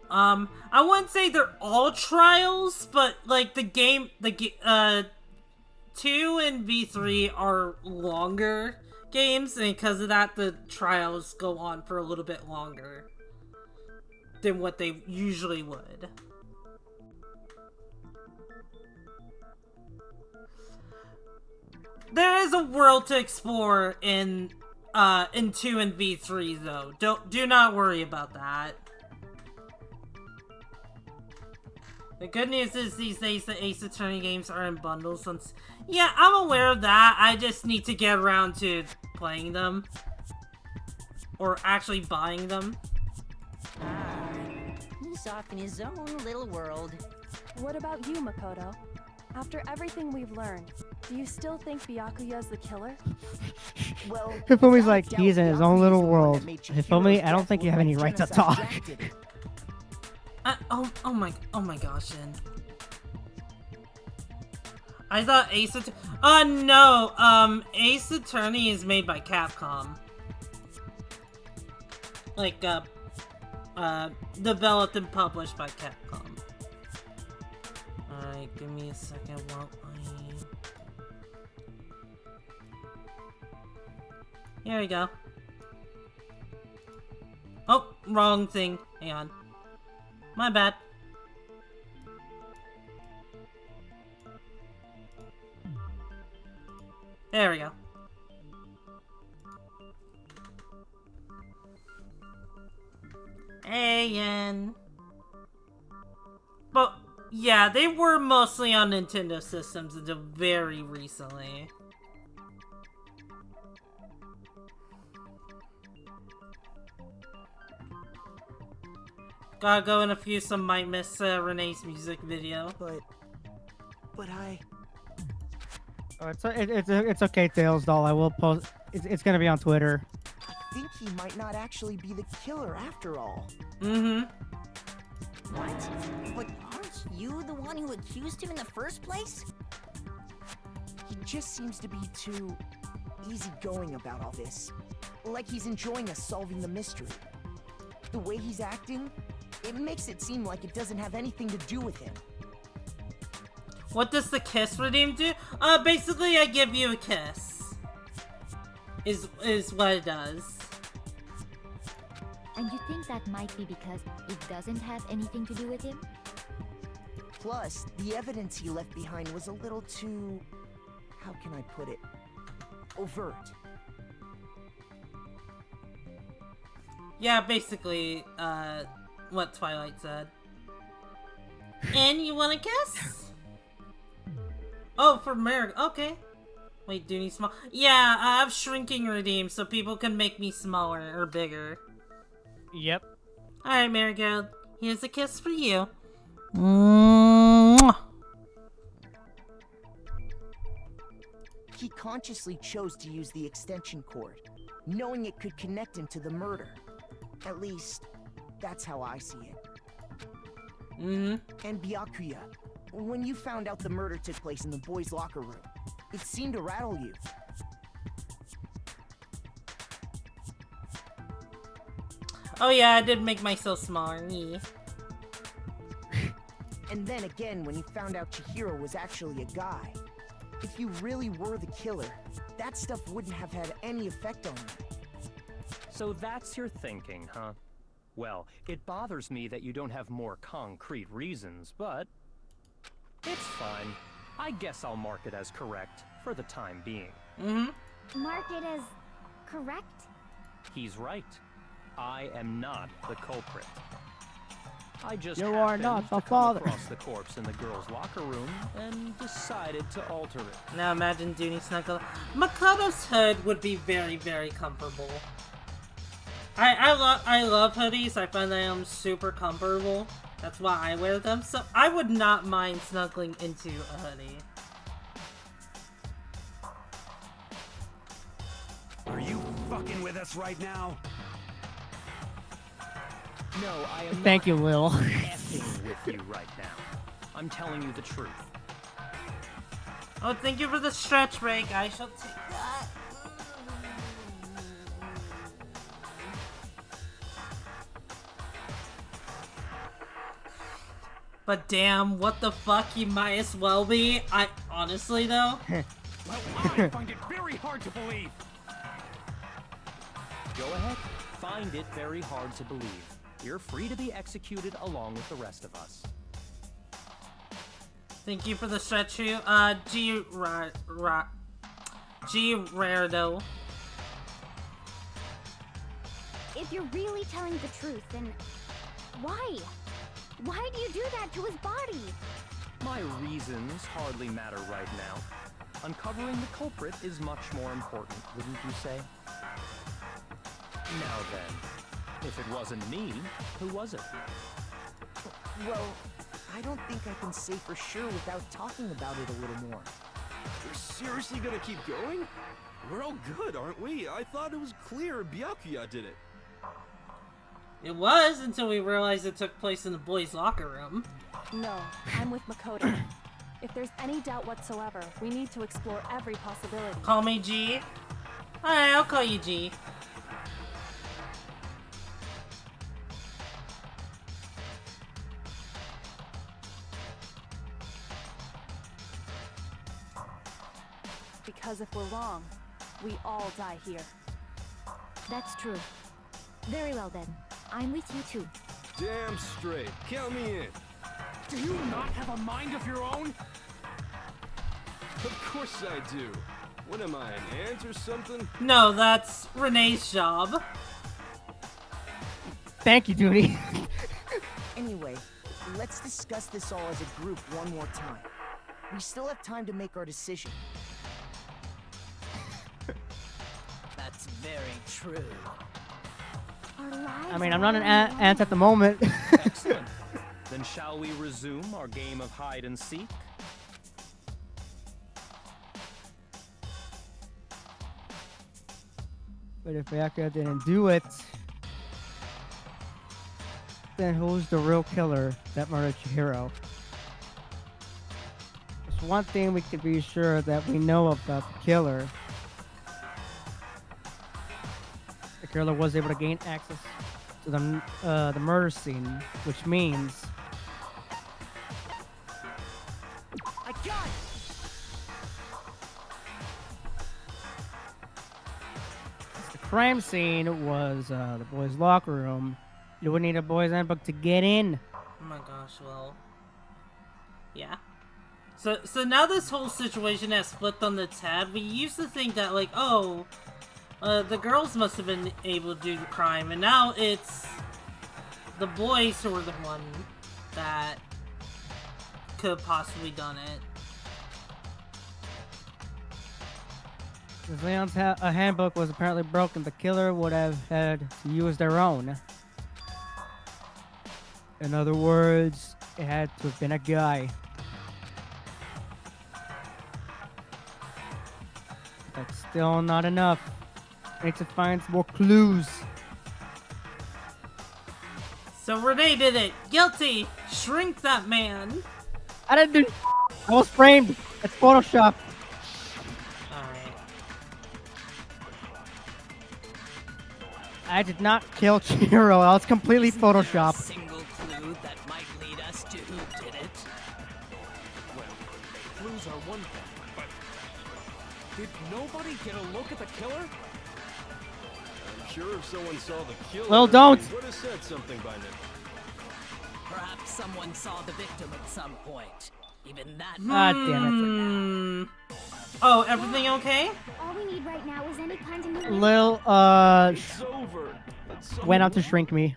I wouldn't say they're all trials, but like the 2 and V3 are longer games, and because of that, the trials go on for a little bit longer than what they usually would. There is a world to explore in 2 and V3 though. Do not worry about that. The good news is these days the Ace Attorney games are in bundles since... Yeah, I'm aware of that. I just need to get around to playing them. Or actually buying them. He's off in his own little world. What about you, Makoto? After everything we've learned, do you still think Byakuya's the killer? Well, Hifumi's like, he's in his own little world. Hifumi, I don't think you have any right to talk. Oh my gosh, then. I thought Ace Attorney... no, Ace Attorney is made by Capcom. Like, developed and published by Capcom. Alright, give me a second while Here we go. Oh, wrong thing. Hang on. My bad. There we go. And... But, yeah, they were mostly on Nintendo systems until very recently. Gotta go and a some might miss Renee's music video. But I... Oh, it's okay, Tails doll. I will post. It's gonna be on Twitter. I think he might not actually be the killer after all. What? But aren't you the one who accused him in the first place? He just seems to be too easygoing about all this. Like he's enjoying us solving the mystery. The way he's acting, it makes it seem like it doesn't have anything to do with him. What does the kiss redeem do? Basically I give you a kiss. Is what it does. And you think that might be because it doesn't have anything to do with him? Plus, the evidence he left behind was a little too... how can I put it? Overt. Yeah, basically, what Twilight said. And you want a kiss? Oh, for America. Okay. Wait, do you need small? Yeah, I have shrinking redeem so people can make me smaller or bigger. Yep. Alright, Marigold. Here's a kiss for you. Mwah. He consciously chose to use the extension cord, knowing it could connect him to the murder. At least, that's how I see it. And Byakuya, when you found out the murder took place in the boys' locker room, it seemed to rattle you. Oh yeah, I did make myself smaller. Yeah. And then again, when you found out Chihiro was actually a guy. If you really were the killer, that stuff wouldn't have had any effect on you. So that's your thinking, huh? Well, it bothers me that you don't have more concrete reasons, but... it's fine. I guess I'll mark it as correct, for the time being. Mark it as correct? He's right. I am not the culprit. I just You are happened not to the come father. across the corpse in the girls' locker room and decided to alter it. Now imagine Dooney snuggle. Makoto's hood would be very, very comfortable. I love hoodies. I find them super comfortable. That's why I wear them. So I would not mind snuggling into a hoodie. Are you fucking with us right now? No, I am Thank you, Will. not effing with you right now. I'm telling you the truth. Oh, thank you for the stretch break. I shall take that. But damn, what the fuck? He might as well be. I honestly though. Well, I find it very hard to believe. Go ahead. Find it very hard to believe. You're free to be executed along with the rest of us. Thank you for the stretch shoe. Rardo. If you're really telling the truth, then why? Why do you do that to his body? My reasons hardly matter right now. Uncovering the culprit is much more important, wouldn't you say? Now then, if it wasn't me, who was it? Well, I don't think I can say for sure without talking about it a little more. We're seriously gonna keep going? We're all good, aren't we? I thought it was clear Byakuya did it. It was until we realized it took place in the boys' locker room. No, I'm with Makoto. If there's any doubt whatsoever, we need to explore every possibility. Call me G. Alright, I'll call you G. Because if we're wrong, we all die here. That's true. Very well then. I'm with you too. Damn straight. Count me in. Do you not have a mind of your own? Of course I do. What am I, an ant or something? No, that's Renee's job. Thank you, Dooney. Anyway, let's discuss this all as a group one more time. We still have time to make our decision. That's very true. Our lives I mean, I'm are not an on the line. ant at the moment. Excellent. Then shall we resume our game of hide and seek? But if Byakuya didn't do it, then who's the real killer that murdered Chihiro? There's one thing we can be sure that we know about the killer. The killer was able to gain access to the murder scene, which means I got it! the crime scene was the boys' locker room. You would need a boys' handbook to get in. Oh my gosh, well. Yeah. So now this whole situation has flipped on its head. We used to think that, like, oh, the girls must have been able to do the crime, and now it's the boys who are the one that could have possibly done it. If Leon's handbook was apparently broken, the killer would have had to use their own. In other words, it had to have been a guy. That's still not enough. We need to find some more clues. So Renee did it! Guilty! Shrink that man! I didn't do. I was framed. It's Photoshop. Alright. I did not kill Chihiro. I was completely Photoshop. Single clue that might lead us to who did it. Well, clues are one thing, but did nobody get a look at the killer? I'm sure if someone saw the killer, Well, don't. they would have said something by now. Perhaps someone saw the victim at some point. Even that. God damn it. Oh, everything okay? All we need right now is any kind of new. Lil, It's over. It's went out over. to shrink me.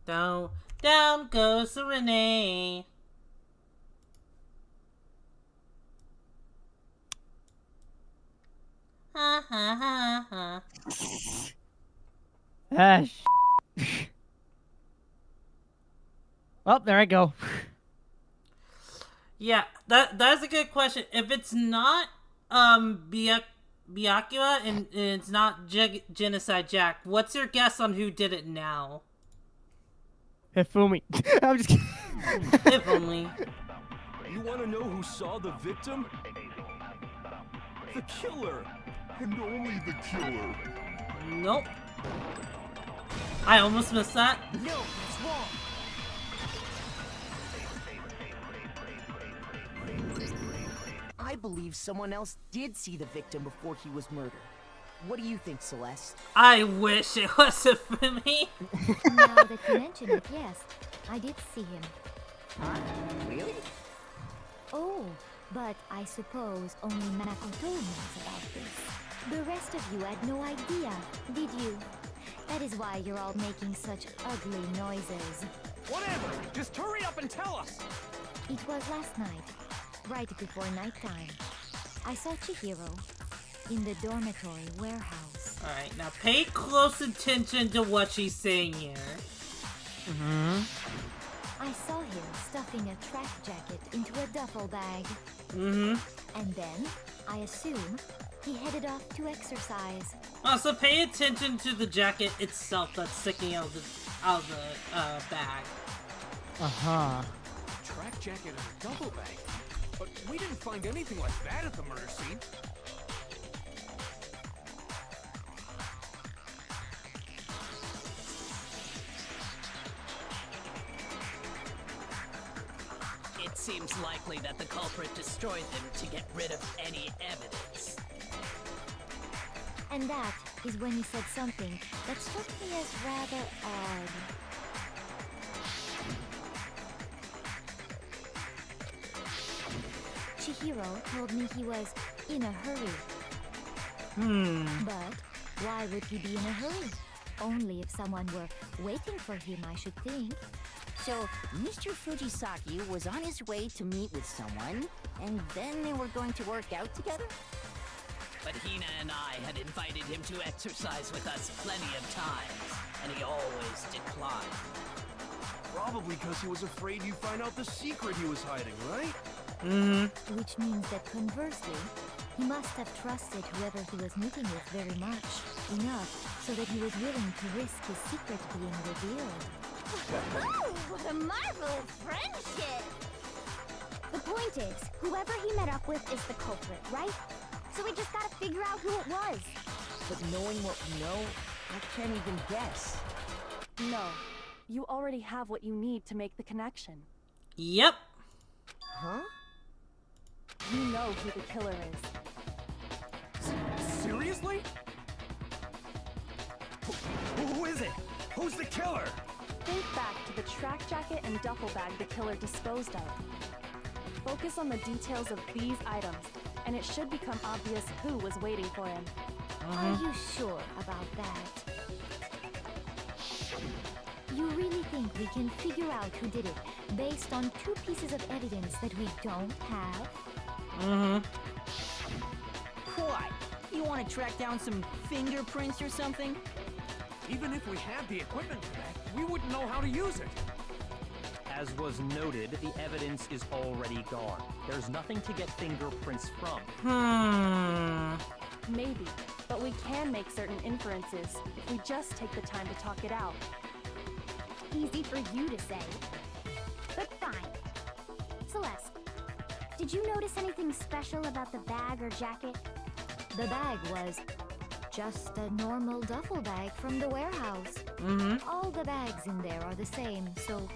Down goes Renee. Ha ha ha ha. Ah, Oh, there I go. Yeah, that's a good question. If it's not Byakuya and it's not Genocide Jack, what's your guess on who did it now? Hifumi. I'm just kidding. If only. You want to know who saw the victim? The killer. And only the killer. Nope. I almost missed that. No, it's wrong. I believe someone else did see the victim before he was murdered. What do you think, Celeste? I wish it wasn't for me. Now that you mention it, yes, I did see him. Huh? Really? Oh, but I suppose only Makoto knows about this. The rest of you had no idea, did you? That is why you're all making such ugly noises. Whatever! Just hurry up and tell us! It was last night, right before nighttime. I saw Chihiro in the dormitory warehouse. Alright, now pay close attention to what she's saying here. I saw him stuffing a track jacket into a duffel bag. And then, I assume, he headed off to exercise. Also, pay attention to the jacket itself that's sticking out of the bag. Track jacket and a duffel bag? But we didn't find anything like that at the murder scene. It seems likely that the culprit destroyed them to get rid of any evidence. And that is when he said something that struck me as rather odd. Chihiro told me he was in a hurry. But why would he be in a hurry? Only if someone were waiting for him, I should think. So, Mr. Fujisaki was on his way to meet with someone, and then they were going to work out together? But Hina and I had invited him to exercise with us plenty of times, and he always declined. Probably because he was afraid you'd find out the secret he was hiding, right? Which means that conversely, he must have trusted whoever he was meeting with very much, enough so that he was willing to risk his secret being revealed. What a marvelous friendship! The point is, whoever he met up with is the culprit, right? So we just gotta figure out who it was. But knowing what we know, I can't even guess. No. You already have what you need to make the connection. Yep. Huh? You know who the killer is. Seriously? Who is it? Who's the killer? Think back to the track jacket and duffel bag the killer disposed of. Focus on the details of these items, and it should become obvious who was waiting for him. Are you sure about that? You really think we can figure out who did it based on two pieces of evidence that we don't have? What? You want to track down some fingerprints or something? Even if we had the equipment for that, we wouldn't know how to use it. As was noted, the evidence is already gone. There's nothing to get fingerprints from. Maybe, but we can make certain inferences if we just take the time to talk it out. Easy for you to say. But fine. Celeste, did you notice anything special about the bag or jacket? The bag was just a normal duffel bag from the warehouse. All the bags in there are the same, so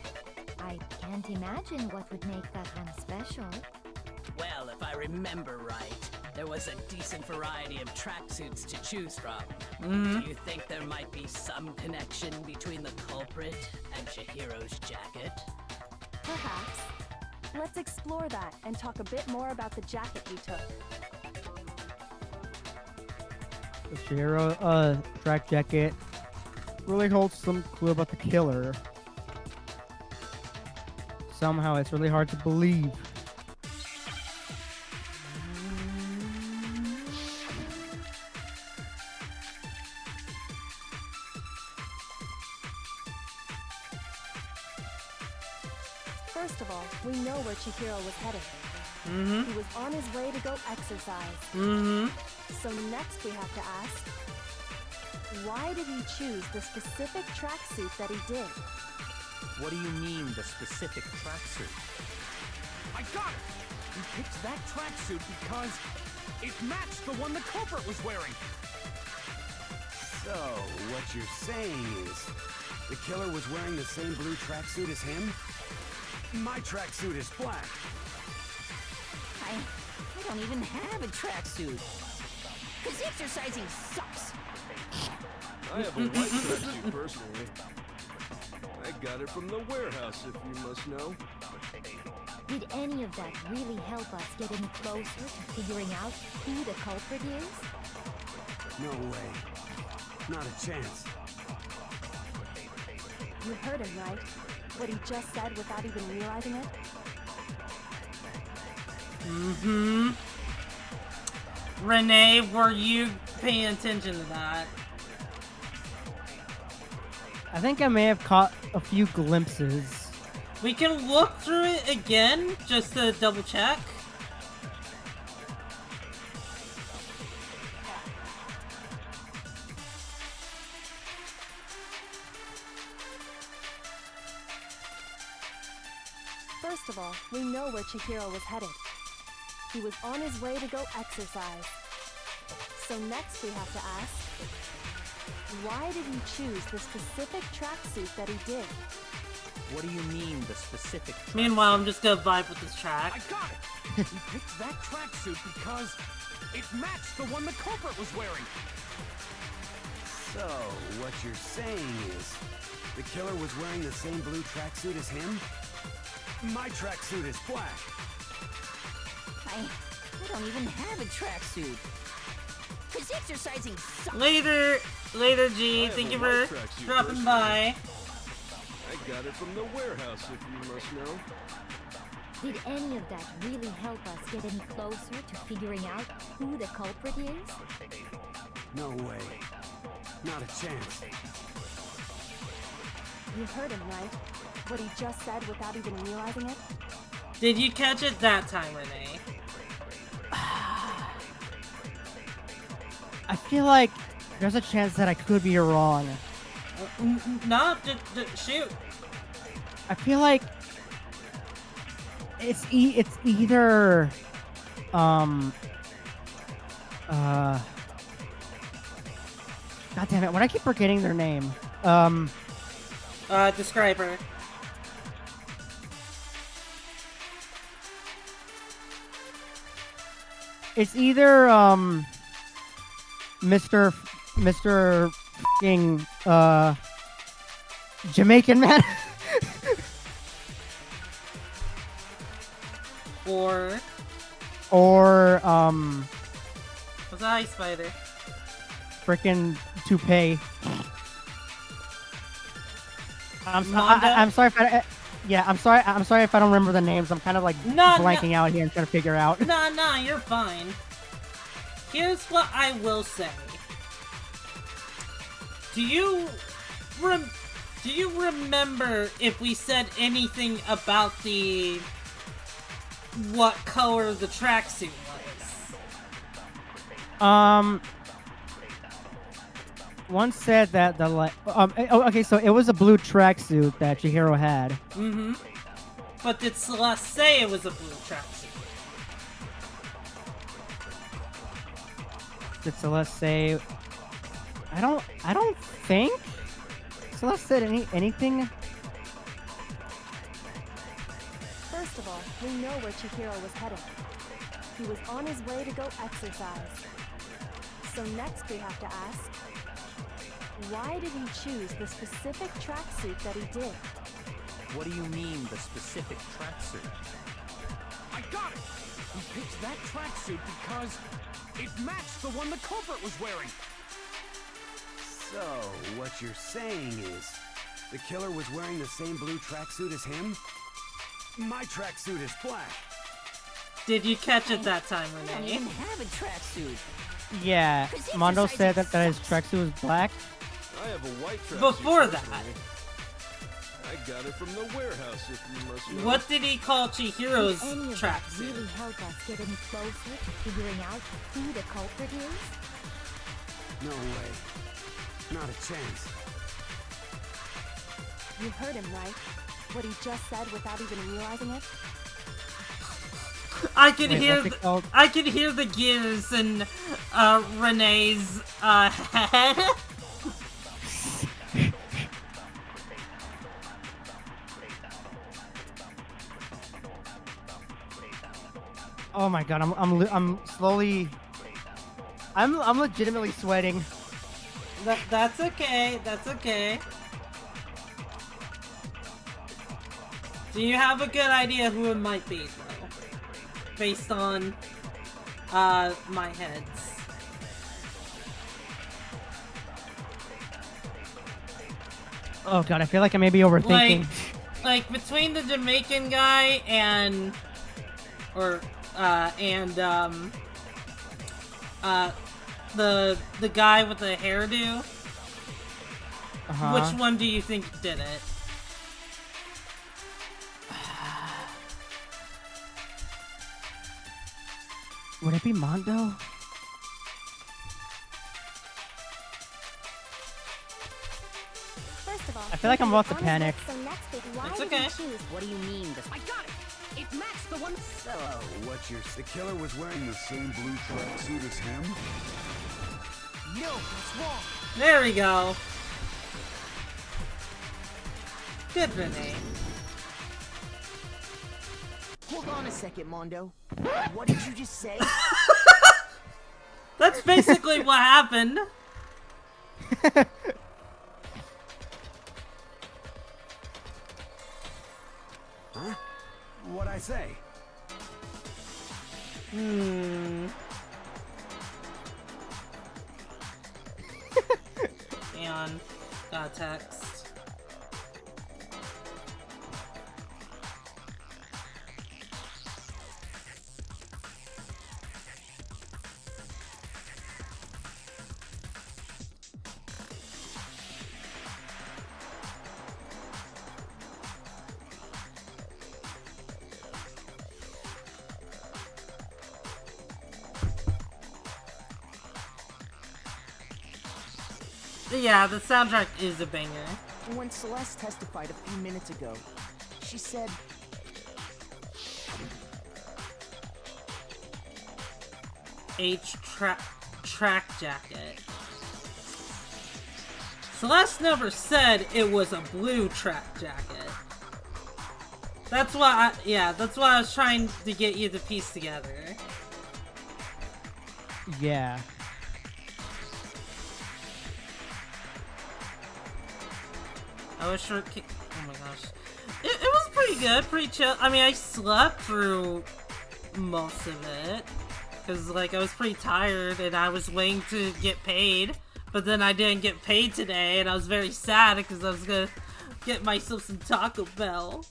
I can't imagine what would make that one special. Well, if I remember right, there was a decent variety of tracksuits to choose from. Do you think there might be some connection between the culprit and Chihiro's jacket? Perhaps. Let's explore that and talk a bit more about the jacket you took. The Chihiro track jacket really holds some clue about the killer. somehow it's really hard to believe. First of all, we know where Chihiro was headed. Mm-hmm. He was on his way to go exercise. Mm-hmm. So next we have to ask, why did he choose the specific tracksuit that he did? What do you mean, the specific tracksuit? I got it! He picked that tracksuit because it matched the one the culprit was wearing. So, what you're saying is, the killer was wearing the same blue tracksuit as him? My tracksuit is black. I don't even have a tracksuit. Cause exercising sucks. I have a white tracksuit personally. I got it from the warehouse, if you must know. Did any of that really help us get any closer to figuring out who the culprit is? No way. Not a chance. You heard him, right? What he just said without even realizing it? Mm-hmm. Renee, were you paying attention to that? I think I may have caught a few glimpses. We can look through it again, just to double check. First of all, we know where Chihiro was headed. He was on his way to go exercise. So next we have to ask, why did he choose the specific tracksuit that he did? What do you mean, the specific tracksuit? Meanwhile, I'm just gonna vibe with this track. I got it! He picked that tracksuit because it matched the one the culprit was wearing. So, what you're saying is, the killer was wearing the same blue tracksuit as him? My tracksuit is black. I don't even have a tracksuit. Cause exercising sucks. Later, G. Thank you for dropping by. I got it from the warehouse, if you must know. Did any of that really help us get any closer to figuring out who the culprit is? No way. Not a chance. You heard him, right? What he just said without even realizing it? Did you catch it that time, Renee? I feel like there's a chance that I could be wrong. No, shoot. I feel like it's either God damn it, when I keep forgetting their name. Describe her. It's either Mr. F***ing Jamaican man. Or what's the ice spider? Frickin' toupee. I'm sorry if I I'm sorry if I don't remember the names. I'm kind of like blanking out here and trying to figure out. Nah, you're fine. Here's what I will say. Do you remember if we said anything about what color the tracksuit was? One said that okay, so it was a blue tracksuit that Chihiro had. Mm-hmm. But did Celeste say it was a blue tracksuit? Did Celeste say? I don't think Celeste said anything. First of all, we know where Chihiro was headed. He was on his way to go exercise. So next we have to ask, why did he choose the specific tracksuit that he did? What do you mean, the specific tracksuit? I got it! He picked that tracksuit because it matched the one the culprit was wearing. So, what you're saying is, the killer was wearing the same blue tracksuit as him? My tracksuit is black. Did you catch it that time, I don't Renee? even have a tracksuit. Yeah, Mondo said that his tracksuit was black. I have a white tracksuit. Before that. personally. I got it from the warehouse, if you must know. What did he call Chihiro's Any of that tracksuit? really help us get any closer to figuring out who the culprit is? No way. Not a chance. You heard him, right? What he just said without even realizing it? I can Wait, hear what's it called? I can hear the gears in Renee's head. Oh my god, I'm slowly. I'm legitimately sweating. That's okay. That's okay. Do you have a good idea who it might be, though? Based on my heads. Oh god, I feel like I may be overthinking. Like between the Jamaican guy and the guy with the hairdo. Which one do you think did it? Would it be Mondo? First of all, I feel like I'm about to on his panic. list, so next bit, why It's did okay. he choose? What do you mean? I got it! It matched the one. So, what's your... The killer was wearing the same blue tracksuit as him? No, that's wrong. There we go. Good, Renee. Hold on a second, Mondo. What did you just say? That's basically what happened. Huh? What'd I say? And got a text. Yeah, the soundtrack is a banger. When Celeste testified a few minutes ago, she said, Track jacket. Celeste never said it was a blue track jacket. That's why that's why I was trying to get you to piece together. Yeah. I was sure. Oh my gosh, it was pretty good, pretty chill. I mean, I slept through most of it because like I was pretty tired and I was waiting to get paid, but then I didn't get paid today, and I was very sad because I was gonna get myself some Taco Bell.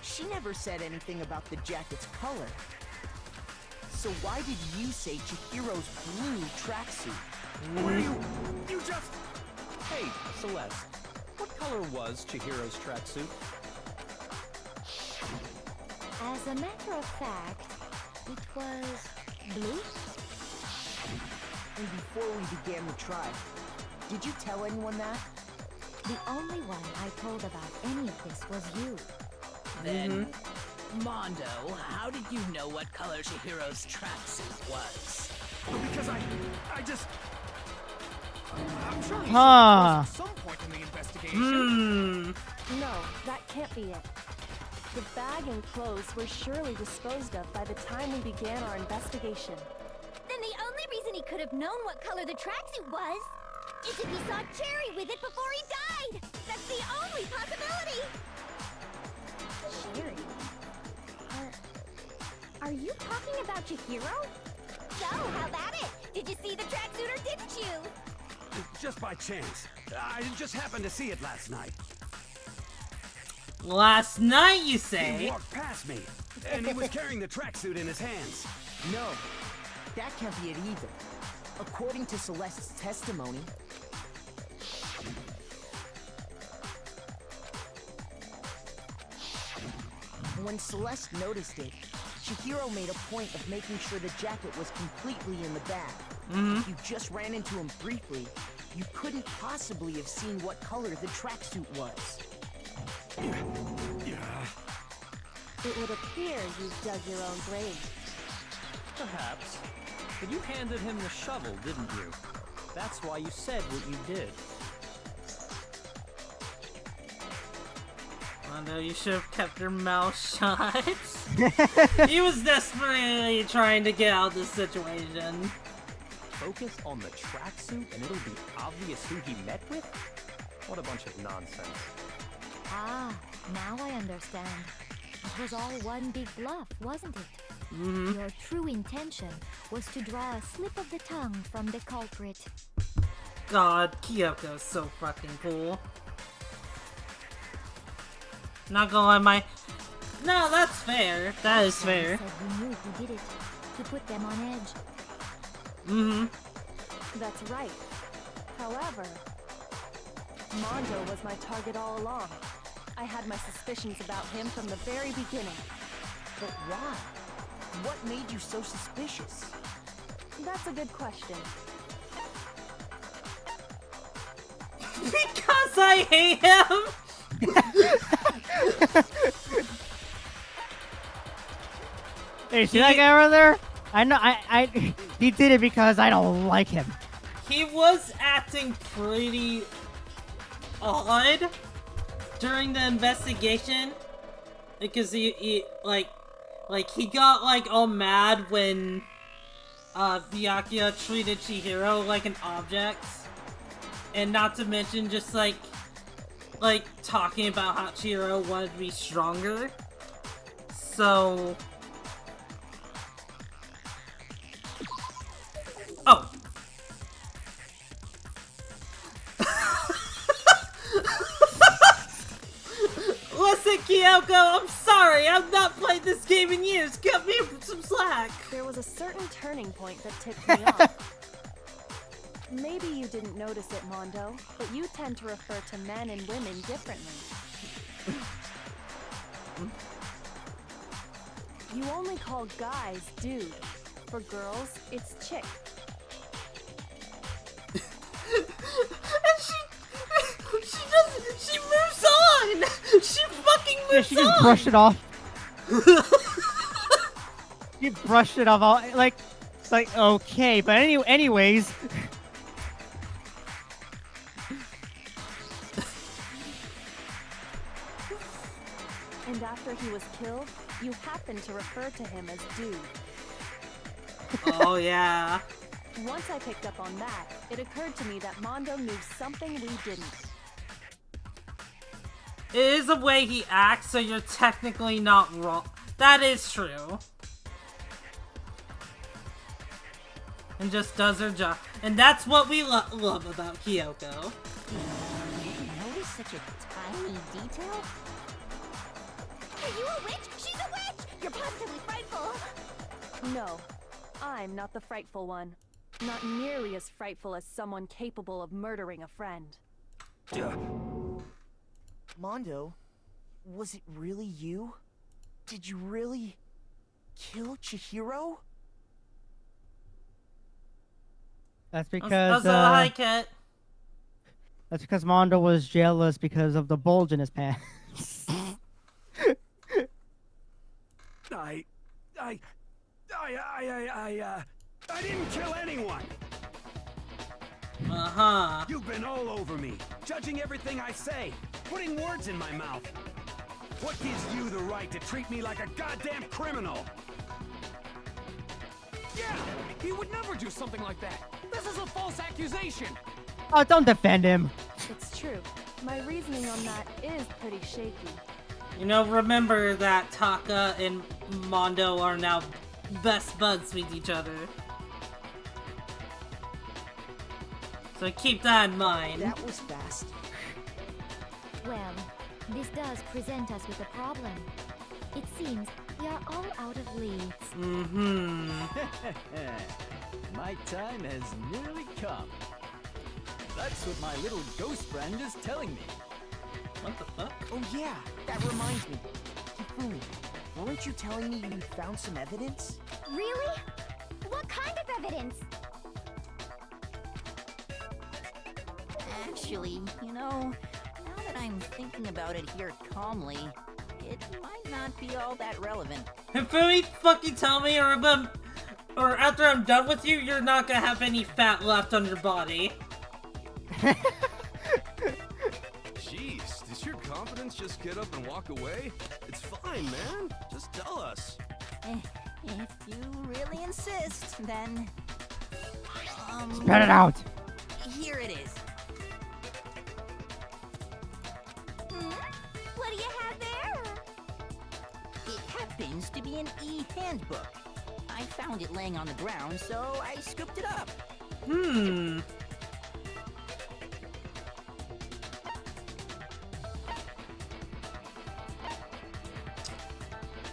she never said anything about the jacket's color. So why did you say Chihiro's blue tracksuit? What are you? You just... Hey, Celeste. What color was Chihiro's tracksuit? As a matter of fact, it was blue. And before we began the trial, did you tell anyone that? The only one I told about any of this was you. Then, Mondo, how did you know what color Chihiro's tracksuit was? Because I just... I'm sure he Huh. saw it at some point in the investigation. No, that can't be it. The bag and clothes were surely disposed of by the time we began our investigation. Then the only reason he could have known what color the tracksuit was is if he saw Cherry with it before he died. That's the only possibility. Cherry? Are you talking about Chihiro? So, how about it? Did you see the tracksuit or didn't you? Just by chance. I just happened to see it last night. Last night, you He say? walked past me, and he was carrying the tracksuit in his hands. No, that can't be it either. According to Celeste's testimony, when Celeste noticed it, Chihiro made a point of making sure the jacket was completely in the bag. If you just ran into him briefly, you couldn't possibly have seen what color the tracksuit was. It would appear you've dug your own grave. Perhaps. But you handed him the shovel, didn't you? That's why you said what you did. Oh no, you should have kept your mouth shut. He was desperately trying to get out of this situation. Focus on the tracksuit and it'll be obvious who he met with? What a bunch of nonsense. Ah, now I understand. It was all one big bluff, wasn't it? Your true intention was to draw a slip of the tongue from the culprit. God, Kyoko's so fucking cool. Not gonna lie, No, that's fair. That is fair. Said you knew who did it, to put them on edge. That's right. However, Mondo was my target all along. I had my suspicions about him from the very beginning. But why? What made you so suspicious? That's a good question. Because I hate him! Hey, see that guy over there? I know, he did it because I don't like him. He was acting pretty odd during the investigation because he got like all mad when Byakuya treated Chihiro like an object, and not to mention just like talking about how Chihiro wanted to be stronger. So oh. Listen, Kyoko, I'm sorry. I've not played this game in years. Cut me some slack. There was a certain turning point that tipped me off. Maybe you didn't notice it, Mondo, but you tend to refer to men and women differently. You only call guys dude. For girls, it's chick. She moves on! She fucking moves on! Yeah, she just brushed it off. You brushed it off all, like, okay, but anyways. And after he was killed, you happened to refer to him as dude. Oh, yeah. Once I picked up on that, it occurred to me that Mondo knew something we didn't. It is the way he acts, so you're technically not wrong. That is true. And just does her job. And that's what we love about Kyoko. You notice such a tiny detail? Are you a witch? She's a witch! You're positively frightful! No, I'm not the frightful one. Not nearly as frightful as someone capable of murdering a friend. Mondo, was it really you? Did you really kill Chihiro? That's because that's because Mondo was jealous because of the bulge in his pants. I didn't kill anyone! Uh-huh. You've been all over me, judging everything I say, putting words in my mouth. What gives you the right to treat me like a goddamn criminal? Yeah! He would never do something like that! This is a false accusation! Oh, don't defend him. It's true. My reasoning on that is pretty shaky. You know, remember that Taka and Mondo are now best buds with each other. So keep that in mind. That was fast. Well, This does present us with a problem. It seems we are all out of leads. Mm-hmm. My time has nearly come. That's what my little ghost friend is telling me. What the fuck? Oh yeah, that reminds me. Hifumi, weren't you telling me you found some evidence? Really? What kind of evidence? Actually, you know, now that I'm thinking about it here calmly, it might not be all that relevant. Hifumi, fucking tell me, or after I'm done with you, you're not gonna have any fat left on your body. Jeez, does your confidence just get up and walk away? It's fine, man. Just tell us. If you really insist, then... Spread it out! Here it is. What do you have there? It happens to be an e-handbook. I found it laying on the ground, so I scooped it up.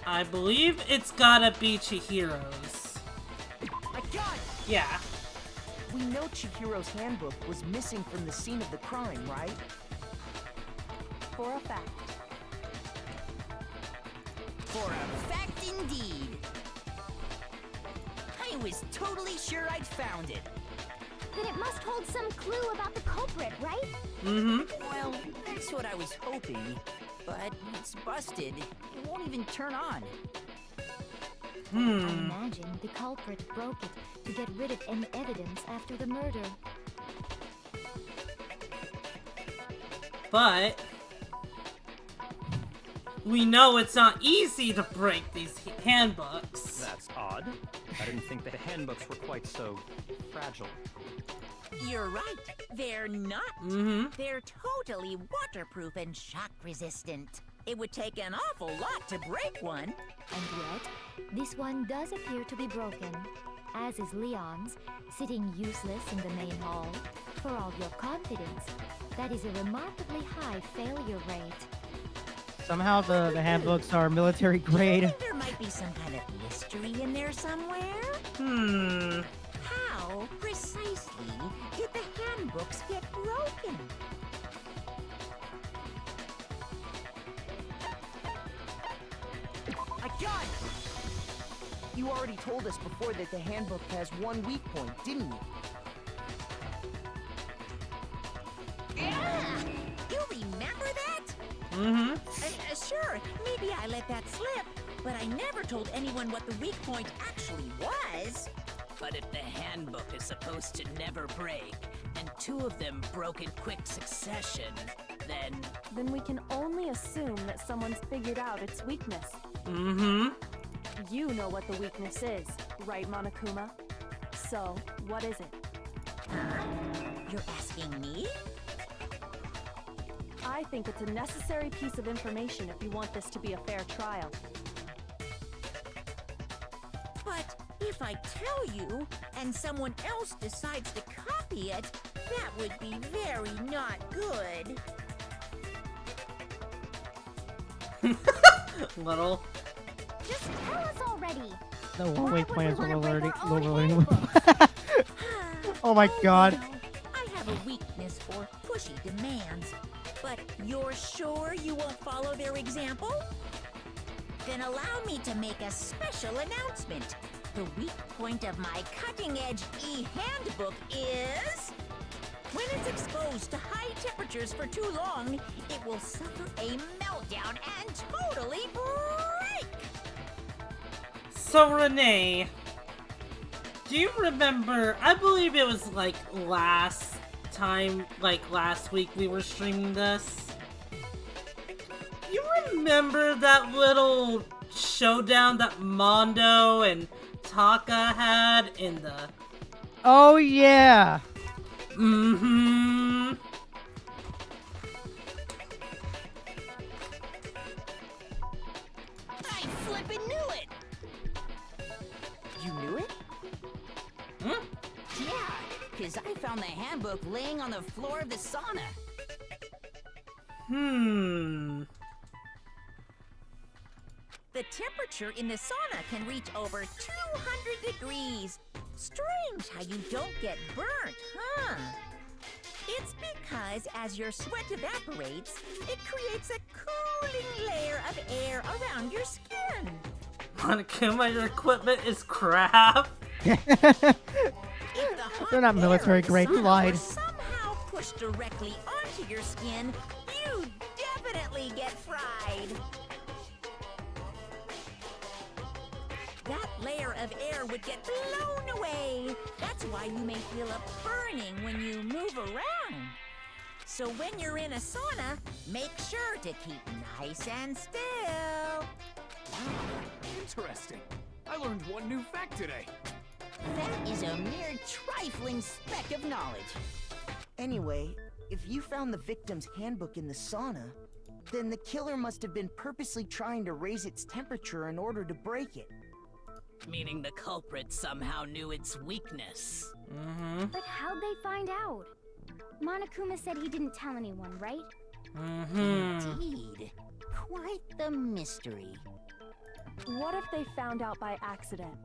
I believe it's gotta be Chihiro's. My God! Yeah. We know Chihiro's handbook was missing from the scene of the crime, right? For a fact. For a fact indeed. I was totally sure I'd found it. Then it must hold some clue about the culprit, right? Mm-hmm. Well, that's what I was hoping. But it's busted. It won't even turn on. I imagine the culprit broke it to get rid of any evidence after the murder. But we know it's not easy to break these handbooks. That's odd. I didn't think the handbooks were quite so fragile. You're right. They're not. They're totally waterproof and shock resistant. It would take an awful lot to break one. And yet, this one does appear to be broken, as is Leon's, sitting useless in the main hall. For all your confidence, that is a remarkably high failure rate. Somehow the handbooks are military grade. There might be some kind of mystery in there somewhere. How precisely did the handbooks get broken? I got it! You already told us before that the handbook has one weak point, didn't you? Yeah! You remember that? Sure, maybe I let that slip, but I never told anyone what the weak point actually was. But if the handbook is supposed to never break, and two of them broke in quick succession, then... Then we can only assume that someone's figured out its weakness. You know what the weakness is, right, Monokuma? So, what is it? You're asking me? I think it's a necessary piece of information if you want this to be a fair trial. But if I tell you, and someone else decides to copy it, that would be very not good. Little. Just tell us already. The one-way plans are alerting. Oh my god. I have a weakness for pushy demands. But you're sure you won't follow their example? Then allow me to make a special announcement. The weak point of my cutting-edge e-handbook is... When it's exposed to high temperatures for too long, it will suffer a meltdown and totally break! So, Renee, do you remember, I believe it was like last week we were streaming this. You remember that little showdown that Mondo and Taka had in the... Oh yeah! I flippin' knew it! You knew it? Yeah, 'cause I found the handbook laying on the floor of the sauna. The temperature in the sauna can reach over 200 degrees. Strange how you don't get burnt, huh? It's because as your sweat evaporates, it creates a cooling layer of air around your skin. Monokuma, your equipment is crap. They're not military grade. You lied. Somehow pushed directly onto your skin, you definitely get fried. That layer of air would get blown away. That's why you may feel a burning when you move around. So when you're in a sauna, make sure to keep nice and still. Interesting. I learned one new fact today. That is a mere trifling speck of knowledge. Anyway, if you found the victim's handbook in the sauna, then the killer must have been purposely trying to raise its temperature in order to break it. Meaning the culprit somehow knew its weakness. But how'd they find out? Monokuma said he didn't tell anyone, right? Indeed. Quite the mystery. What if they found out by accident?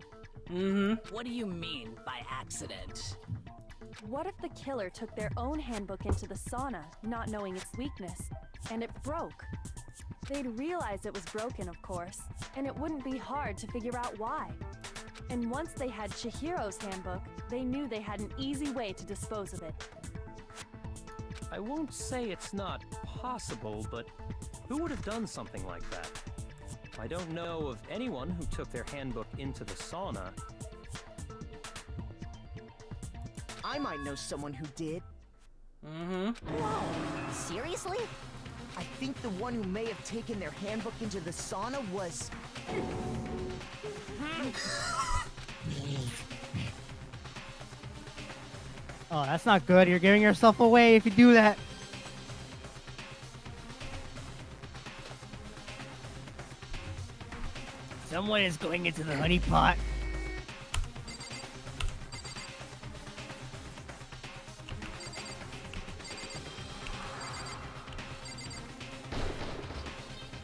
What do you mean by accident? What if the killer took their own handbook into the sauna, not knowing its weakness, and it broke? They'd realize it was broken, of course, and it wouldn't be hard to figure out why. And once they had Chihiro's handbook, they knew they had an easy way to dispose of it. I won't say it's not possible, but who would have done something like that? I don't know of anyone who took their handbook into the sauna. I might know someone who did. Whoa! Seriously? I think the one who may have taken their handbook into the sauna was... Oh, that's not good. You're giving yourself away if you do that. Someone is going into the honey pot.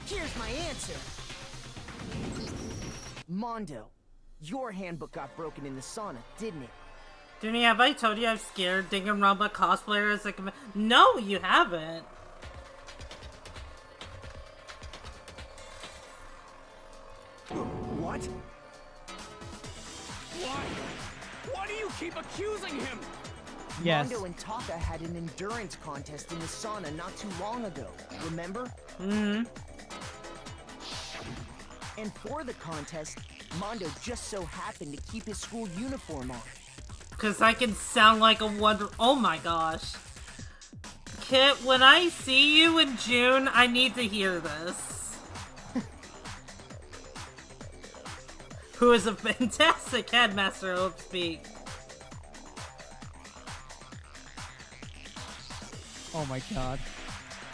Here's my answer. Mondo, your handbook got broken in the sauna, didn't it? Junie, have I told you I've scared Danganronpa cosplayers? Like, no, you haven't. What? Why? Why do you keep accusing him? Yes. Mondo and Taka had an endurance contest in the sauna not too long ago, remember? Mm-hmm. And for the contest, Mondo just so happened to keep his school uniform on. Because I can sound like a wonder. Oh my gosh. Kit, when I see you in June, I need to hear this. Who is a fantastic headmaster of Speak. Oh my god.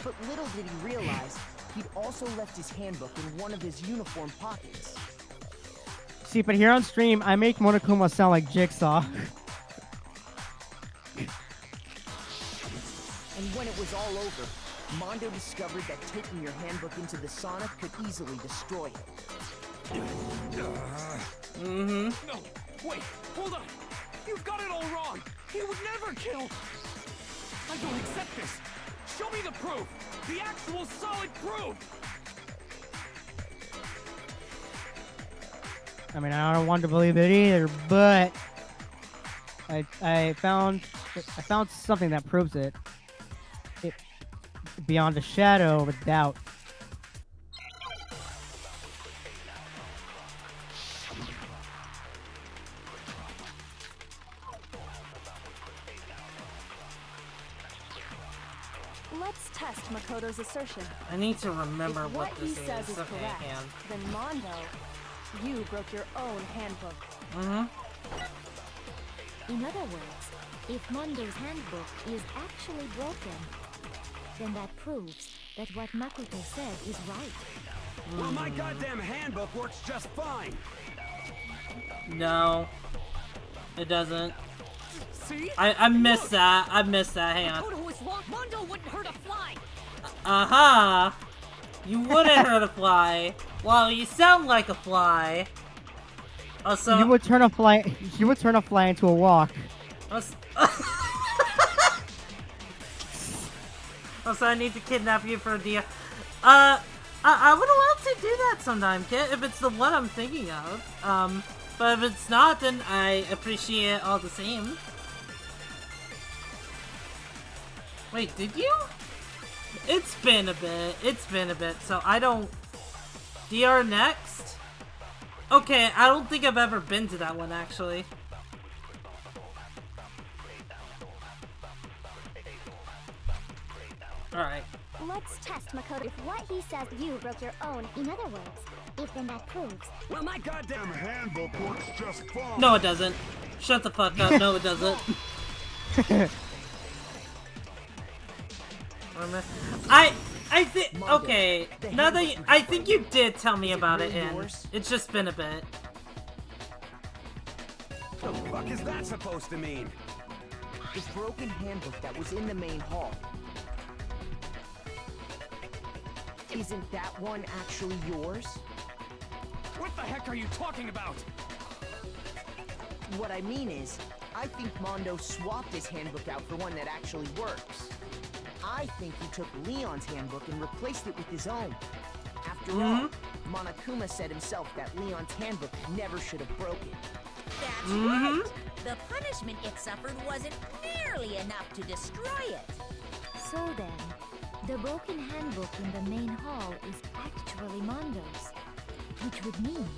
But little did he realize, he'd also left his handbook in one of his uniform pockets. See, but here on stream, I make Monokuma sound like Jigsaw. And when it was all over, Mondo discovered that taking your handbook into the sauna could easily destroy it. Mm-hmm. No, wait, hold on. You've got it all wrong. He would never kill. I don't accept this. Show me the proof. The actual solid proof. I mean, I don't want to believe it either, but I found something that proves it. Beyond a shadow of a doubt. Let's test Makoto's assertion. I need to remember If what this he says is Okay, correct, hand. then Mondo, you broke your own handbook. Mm-hmm. In other words, if Mondo's handbook is actually broken, then that proves that what Makoto said is right. Well, my goddamn handbook works just fine. No. It doesn't. See? I missed that. I missed that. Hang on. Makoto was locked. Mondo wouldn't hurt a fly. Aha! You wouldn't hurt a fly. Well, you sound like a fly. Also, You would turn a fly. You would turn a fly into a walk. Also, I need to kidnap you for a deal. I would love to do that sometime, Kit, if it's the one I'm thinking of. But if it's not, then I appreciate it all the same. Wait, did you? It's been a bit, so I don't... DR next? Okay, I don't think I've ever been to that one, actually. Alright. Let's test Makoto. If what he says you broke your own, in other words, if then that proves. Well, my goddamn handbook works just fine. No, it doesn't. Shut the fuck up. No, it doesn't. I think, okay, now that I think you did tell me about it, and it's just been a bit. The fuck is that supposed to mean? The broken handbook that was in the main hall. Isn't that one actually yours? What the heck are you talking about? What I mean is, I think Mondo swapped his handbook out for one that actually works. I think he took Leon's handbook and replaced it with his own. After all, Monokuma said himself that Leon's handbook never should have broken. That's right. The punishment it suffered wasn't nearly enough to destroy it. So then, the broken handbook in the main hall is actually Mondo's. Which would mean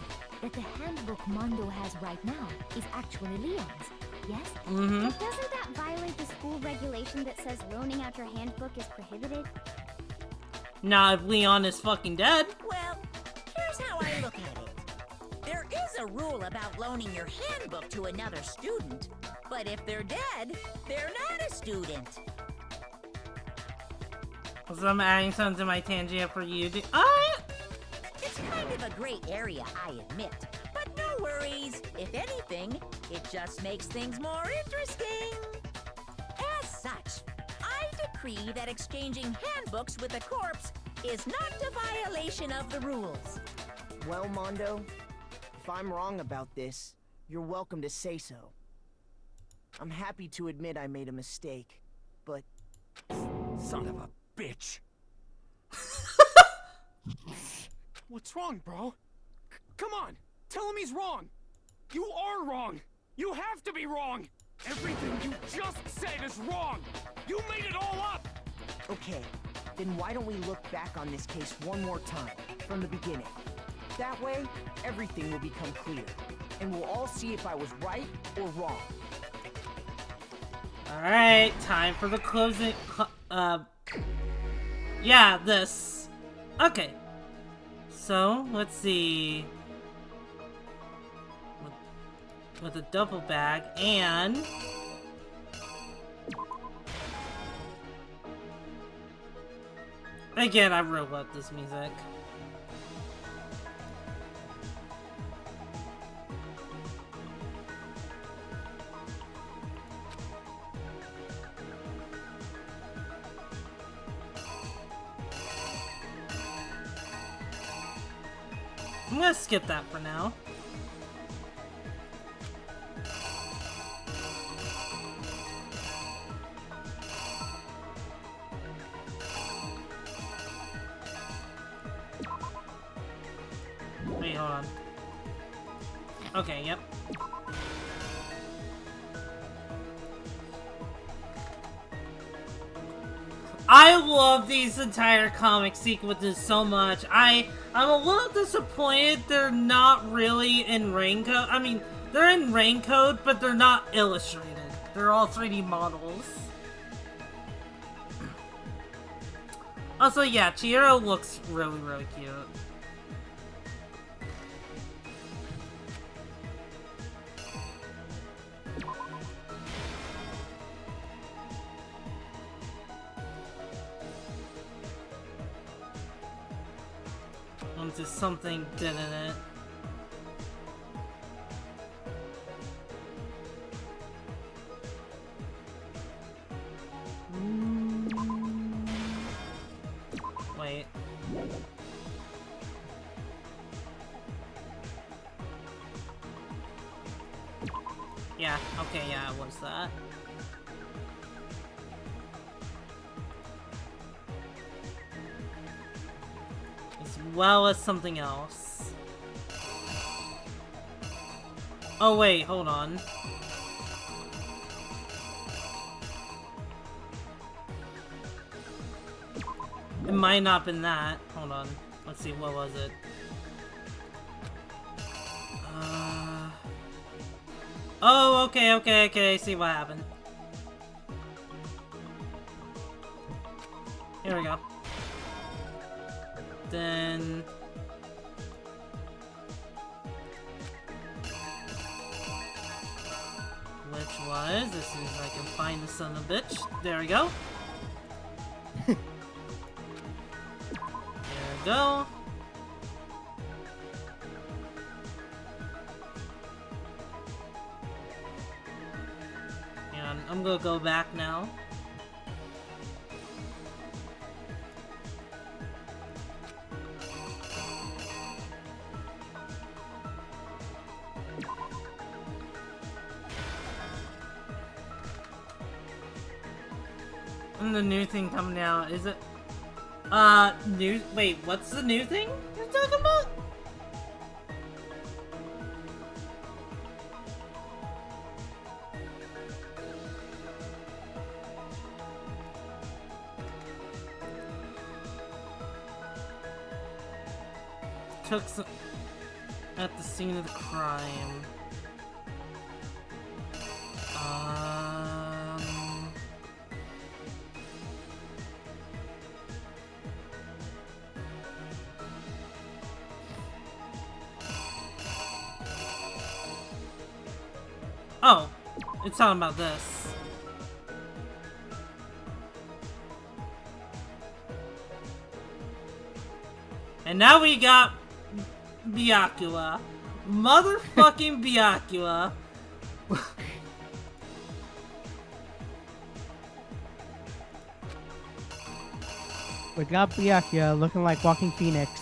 that the handbook Mondo has right now is actually Leon's. Yes? But doesn't that violate the school regulation that says loaning out your handbook is prohibited? Not if Leon is fucking dead. Well, here's how I look at it. There is a rule about loaning your handbook to another student, but if they're dead, they're not a student. So I'm adding something to my tangent for you to... It's kind of a gray area, I admit. But no worries. If anything, it just makes things more interesting. As such, I decree that exchanging handbooks with a corpse is not a violation of the rules. Well, Mondo, if I'm wrong about this, you're welcome to say so. I'm happy to admit I made a mistake, but... Son of a bitch. What's wrong, bro? Come on, tell him he's wrong. You are wrong. You have to be wrong. Everything you just said is wrong. You made it all up. Okay, then why don't we look back on this case one more time, from the beginning? That way, everything will become clear, and we'll all see if I was right or wrong. Alright, time for the closing... yeah, this. Okay. So, let's see. With a duffel bag and... Again, I really love this music. I'm gonna skip that for now. Wait, hold on. Okay, yep. I love these entire comic sequences so much. I'm a little disappointed they're not really in raincoat. I mean, they're in raincoat, but they're not illustrated. They're all 3D models. Also, yeah, Chihiro looks really, really cute. Just something didn't it? Yeah, okay, yeah, it was that. As well as something else. Oh wait, hold on. It might not have been that. Hold on. Let's see, what was it? Oh, okay, I see what happened. Here we go. Then... which was, as soon as I can find the son of a bitch. There we go. There we go. And I'm gonna go back now. And the new thing coming out, is it? New- wait, what's the new thing you're talking about? Took some at the scene of the crime. Oh, it's talking about this. And now we got Byakuya. Motherfucking Byakuya. We got Byakuya looking like Walking Phoenix.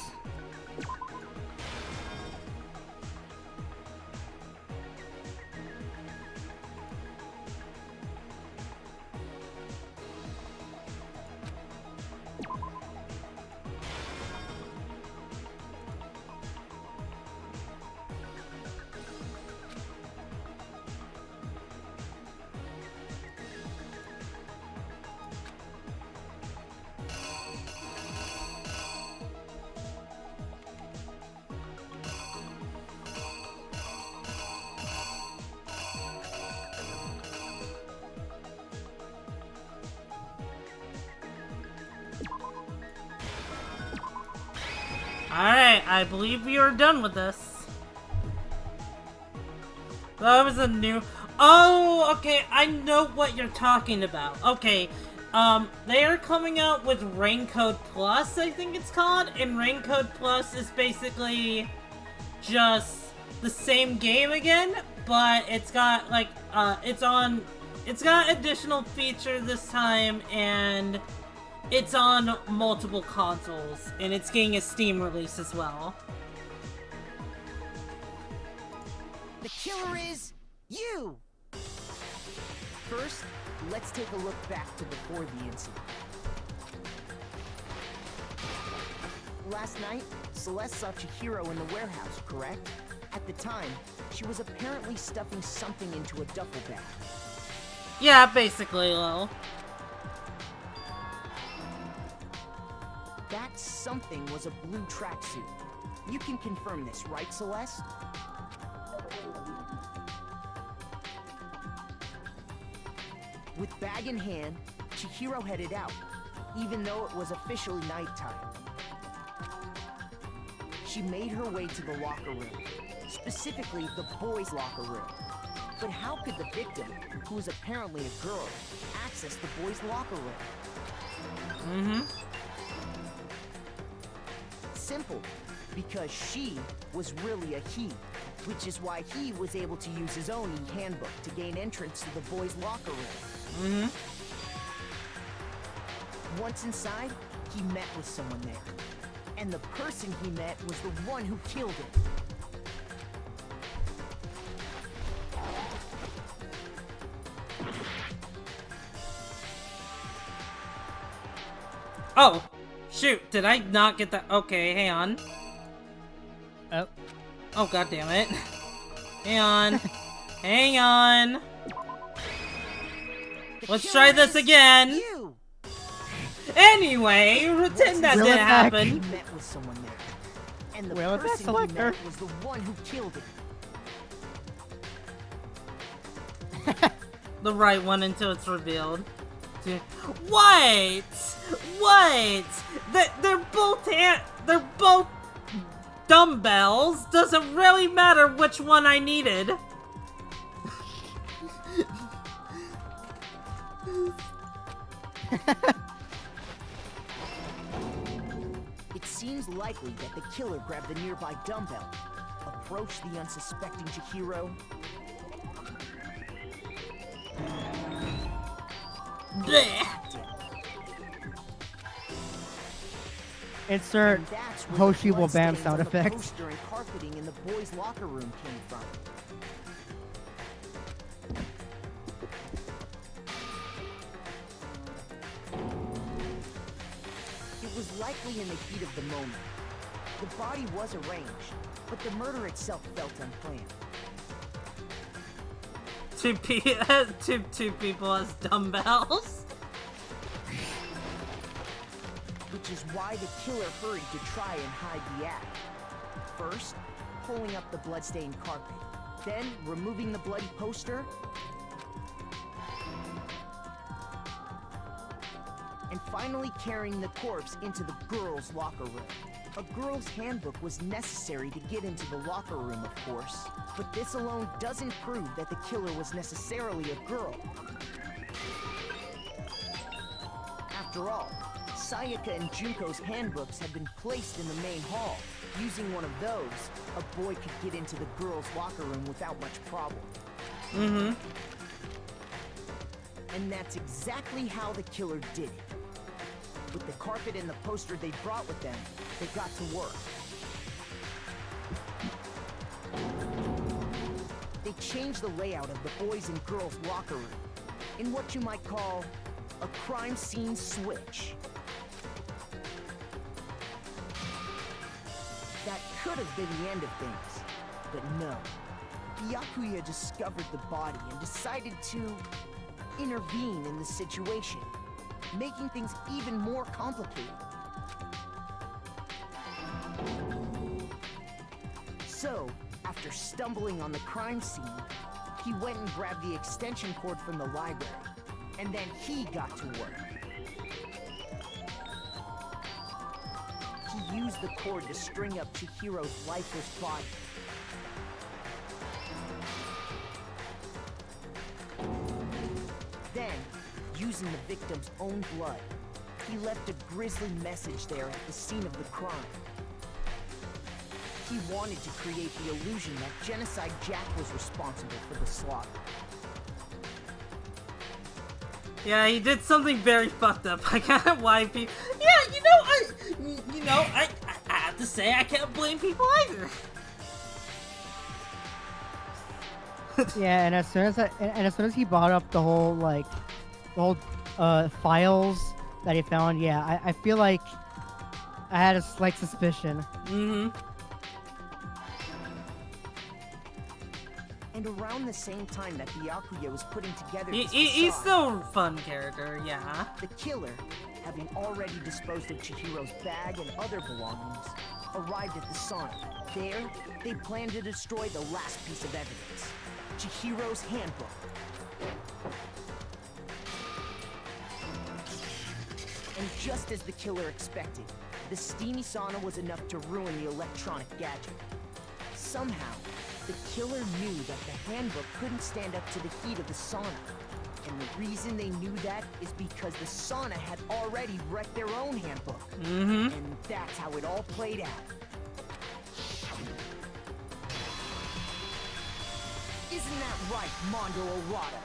Alright, I believe we are done with this. That was a new... Oh, okay, I know what you're talking about. Okay, they are coming out with Raincoat Plus, I think it's called. And Raincoat Plus is basically just the same game again, but it's got, like, it's got additional features this time, and it's on multiple consoles, and it's getting a Steam release as well. The killer is you! First, let's take a look back to before the incident. Last night, Celeste saw Chihiro in the warehouse, correct? At the time, she was apparently stuffing something into a duffel bag. Yeah, basically, Lil. That something was a blue tracksuit. You can confirm this, right, Celeste? With bag in hand, Chihiro headed out, even though it was officially nighttime. She made her way to the locker room, specifically the boys' locker room. But how could the victim, who was apparently a girl, access the boys' locker room? Simple, because she was really a he, which is why he was able to use his own e-handbook to gain entrance to the boys' locker room. Once inside, he met with someone there. And the person he met was the one who killed him. Oh, shoot! Did I not get that? Okay, hang on. Oh. Oh, god damn it! Hang on. Hang on. Let's try this again. Anyway, pretend that didn't happen. He met with someone there, and the Well, person he met was the one who killed him. The right one until it's revealed. What? What? They're both dumbbells. Doesn't really matter which one I needed. It seems likely that the killer grabbed the nearby dumbbell, approached the unsuspecting Chihiro, Insert and that's where Hoshi the will bam bloodstains sound on the effects. poster and carpeting in the boys' locker room came from. It was likely in the heat of the moment. The body was arranged, but the murder itself felt unplanned. Two people as dumbbells. Which is why the killer hurried to try and hide the act. First, pulling up the bloodstained carpet, then removing the bloody poster, and finally carrying the corpse into the girls' locker room. A girl's handbook was necessary to get into the locker room, of course, but this alone doesn't prove that the killer was necessarily a girl. After all, Sayaka and Junko's handbooks had been placed in the main hall. Using one of those, a boy could get into the girls' locker room without much problem. Mm-hmm. And that's exactly how the killer did it. With the carpet and the poster they brought with them, they got to work. They changed the layout of the boys' and girls' locker room in what you might call a crime scene switch. That could have been the end of things, but no. Byakuya discovered the body and decided to intervene in the situation, making things even more complicated. So, after stumbling on the crime scene, he went and grabbed the extension cord from the library, and then he got to work. He used the cord to string up Chihiro's lifeless body. Then, using the victim's own blood, he left a grisly message there at the scene of the crime. He wanted to create the illusion that Genocide Jack was responsible for the slaughter. Yeah, he did something very fucked up. I can't why people. Yeah, I have to say I can't blame people either. Yeah, and as soon as he brought up the whole files that he found, yeah, I feel like I had a slight suspicion. Mm-hmm. And around the same time that Byakuya was putting together He's still a fun character, yeah. The killer, having already disposed of Chihiro's bag and other belongings, arrived at the sauna. There, they planned to destroy the last piece of evidence, Chihiro's handbook. And just as the killer expected, the steamy sauna was enough to ruin the electronic gadget. Somehow, the killer knew that the handbook couldn't stand up to the heat of the sauna. And the reason they knew that is because the sauna had already wrecked their own handbook. Mm-hmm. And that's how it all played out. Isn't that right, Mondo Orada?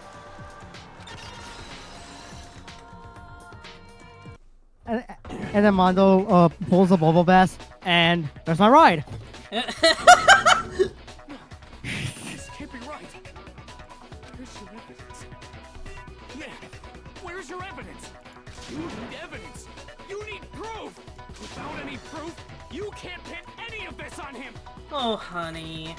And then Mondo pulls a bubble bath, and there's my ride. This can't be right. Where's your evidence? Yeah, where's your evidence? You need evidence. You need Proof! Without any proof, you can't pin any of this on him! Oh, honey.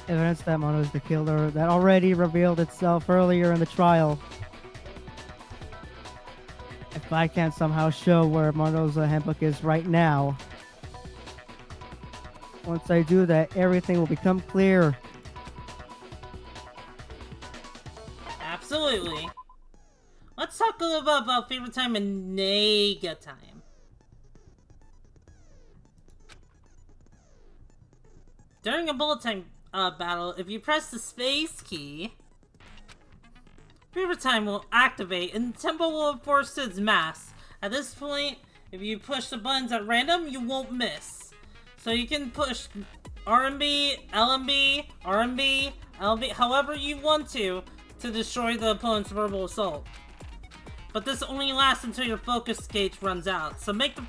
Evidence that Mono is the killer that already revealed itself earlier in the trial. If I can't somehow show where Mono's handbook is right now, once I do that, everything will become clear. Absolutely. Let's talk a little bit about favorite time and Nega time. During a bullet time battle, if you press the space key, favorite time will activate and the tempo will enforce its mass. At this point, if you push the buttons at random, you won't miss. So you can push RMB, LMB, RMB, LB, however you want to destroy the opponent's verbal assault. But this only lasts until your focus gauge runs out, so make the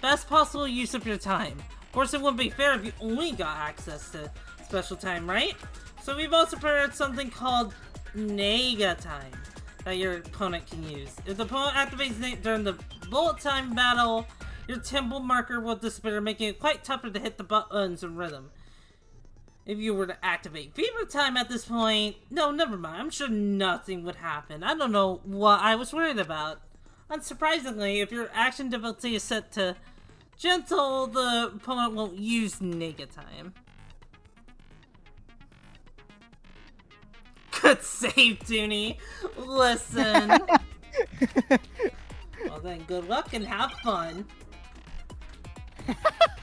best possible use of your time. Of course, it wouldn't be fair if you only got access to special time, right? So we've also prepared something called Nega time that your opponent can use. If the opponent activates during the bullet time battle, your tempo marker will disappear, making it quite tougher to hit the buttons in rhythm. If you were to activate Fever Time at this point, no, never mind. I'm sure nothing would happen. I don't know what I was worried about. Unsurprisingly, if your action difficulty is set to gentle, the opponent won't use Nega Time. Good save, Dooney. Listen. Well then, good luck and have fun.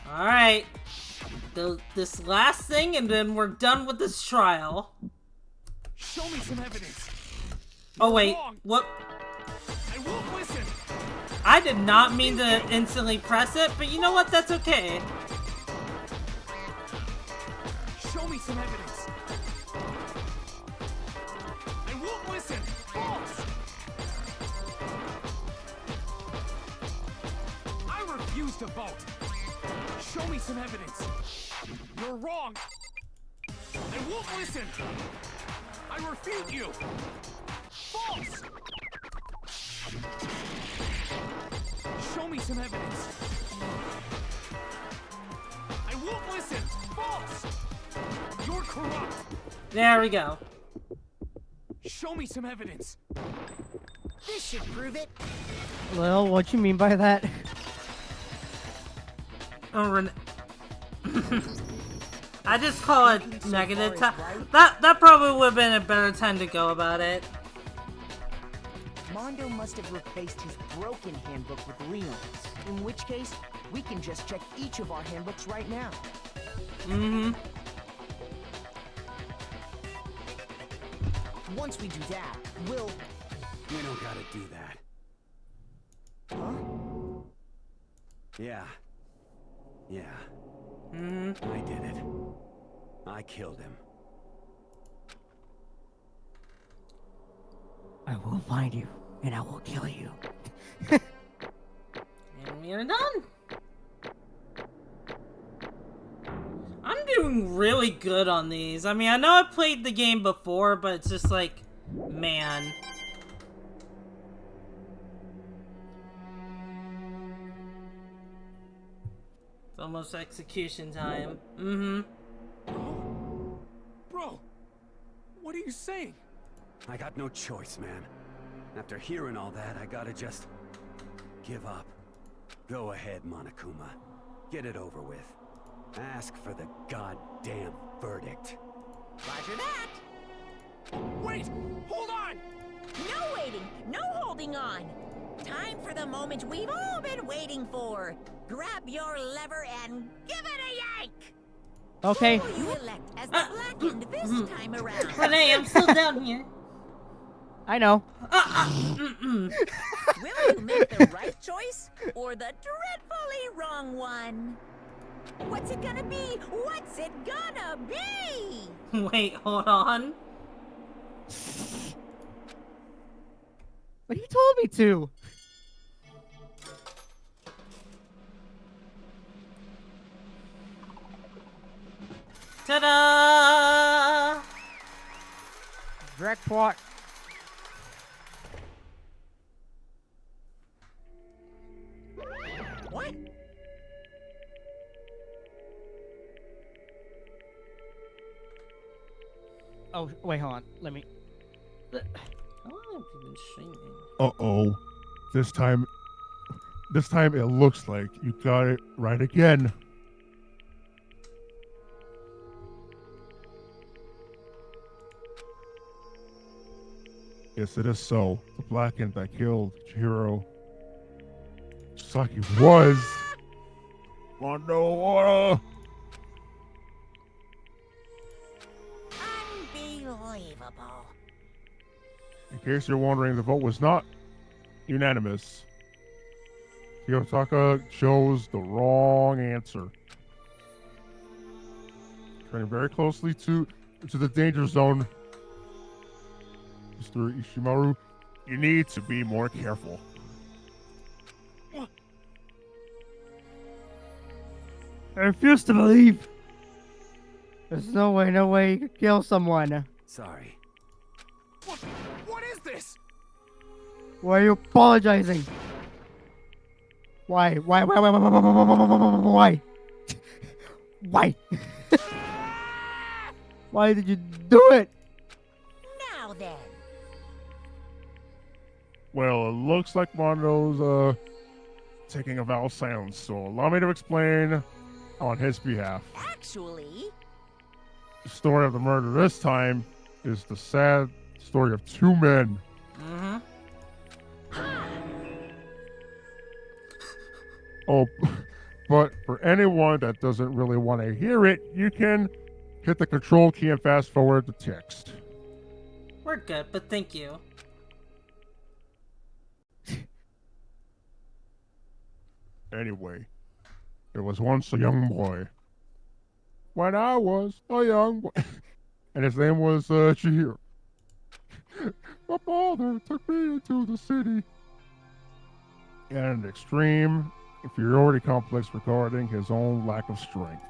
Alright. This last thing, and then we're done with this trial. Show me some evidence. Oh wait, what? I won't listen. I did not mean to instantly press it, but you know what? That's okay. Show me some evidence. I won't listen. False. I refuse to vote. Show me some evidence. You're wrong. I won't listen. I refute you. False. Show me some evidence. I won't listen. False. You're corrupt. There we go. Show me some evidence. This should prove it. Well, what you mean by that? Oh, I just call it negative time. That probably would have been a better time to go about it. Mondo must have replaced his broken handbook with Leon's. In which case, we can just check each of our handbooks right now. Mm-hmm. Once we do that, we'll... We don't gotta do that. Huh? Yeah. Yeah. Mm-hmm. I did it. I killed him. I will find you, and I will kill you. And we're done. I'm doing really good on these. I mean, I know I played the game before, but it's just like, man. It's almost execution time. Mm-hmm. Bro, what are you saying? I got no choice, man. After hearing all that, I gotta just give up. Go ahead, Monokuma. Get it over with. Ask for the goddamn verdict. Roger that. Wait! Hold on! No waiting! No holding on! Time for the moment we've all been waiting for. Grab your lever and give it a yank! Okay. Who will you elect as the blackened this time around? Renee, I'm still down here. I know. Will you make the right choice or the dreadfully wrong one? What's it gonna be? What's it gonna be? Wait, hold on. But he told me to. Ta-da! Jackpot. What? Oh, wait, hold on. Let me. How long have you been streaming? Uh-oh. This time it looks like you got it right again. Yes, it is so. The black ant that killed Chihiro. Just like he was. Mondo. Unbelievable. In case you're wondering, the vote was not unanimous. Kiyotaka chose the wrong answer. Turning very closely to the danger zone. Mr. Ishimaru, you need to be more careful. I refuse to believe. There's no way you could kill someone. Sorry. What is this? Why are you apologizing? Why? Why? Why? Why did you do it? Now then. Well, it looks like Mondo's taking a vow of silence, so allow me to explain on his behalf. Actually, The story of the murder this time is the sad story of two men. Mm-hmm. Oh, but for anyone that doesn't really want to hear it, you can hit the control key and fast forward the text. We're good, but thank you. Anyway, there was once a young boy. When I was a young boy. And his name was Chihiro. My father took me into the city. He had an extreme inferiority complex regarding his own lack of strength.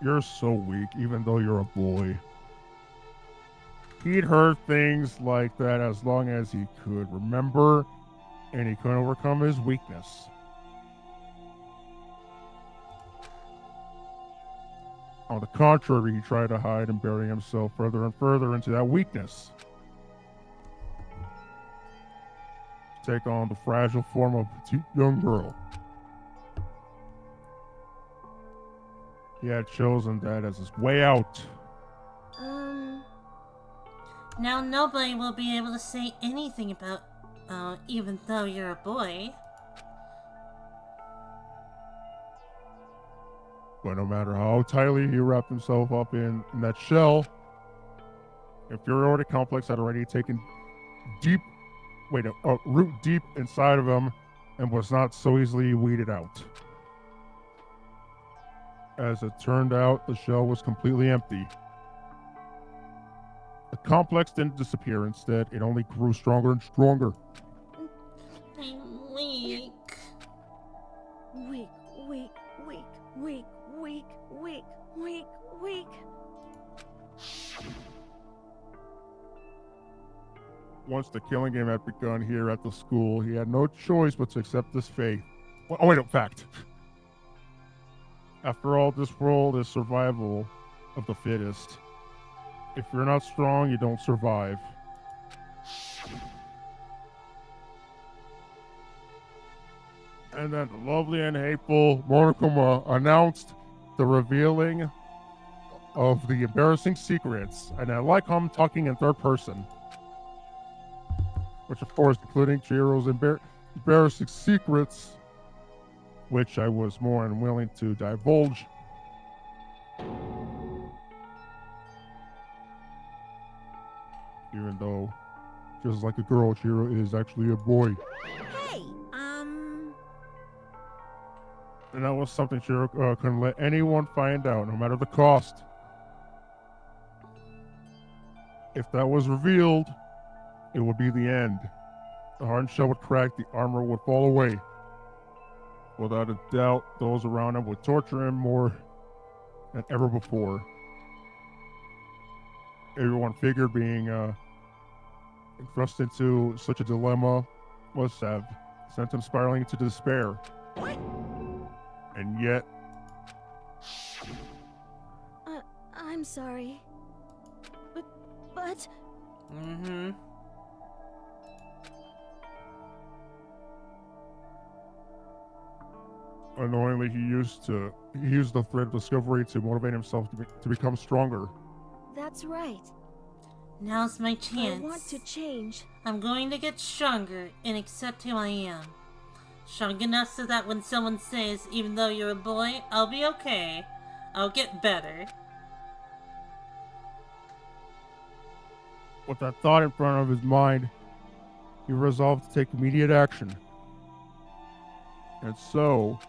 You're so weak, even though you're a boy. He'd heard things like that as long as he could remember, and he couldn't overcome his weakness. On the contrary, he tried to hide and bury himself further and further into that weakness. Take on the fragile form of a petite young girl. He had chosen that as his way out. Now nobody will be able to say anything about, even though you're a boy. But no matter how tightly he wrapped himself up in that shell, inferiority complex had already taken root deep inside of him and was not so easily weeded out. As it turned out, the shell was completely empty. The complex didn't disappear. Instead, it only grew stronger and stronger. I'm weak. Weak, weak, weak, weak, weak, weak, weak, weak. Once the killing game had begun here at the school, he had no choice but to accept this fate. Oh, wait, no, fact. After all, this world is survival of the fittest. If you're not strong, you don't survive. And then the lovely and hateful Monokuma announced the revealing of the embarrassing secrets. And I like how I'm talking in third person. Which, of course, including Chihiro's embarrassing secrets, which I was more than willing to divulge. Even though, just like a girl, Chihiro is actually a boy. hey, And that was something Chihiro couldn't let anyone find out, no matter the cost. If that was revealed, it would be the end. The hardened shell would crack, the armor would fall away. Without a doubt, those around him would torture him more than ever before. Everyone figured being thrust into such a dilemma must have sent him spiraling into despair. What? And yet, I'm sorry. But... Mm-hmm. annoyingly, he used the threat of discovery to motivate himself to become stronger. That's right. Now's my I chance. want to change. I'm going to get stronger and accept who I am. Strong enough so that when someone says, even though you're a boy, I'll be okay. I'll get better. With that thought in front of his mind, he resolved to take immediate action. And so,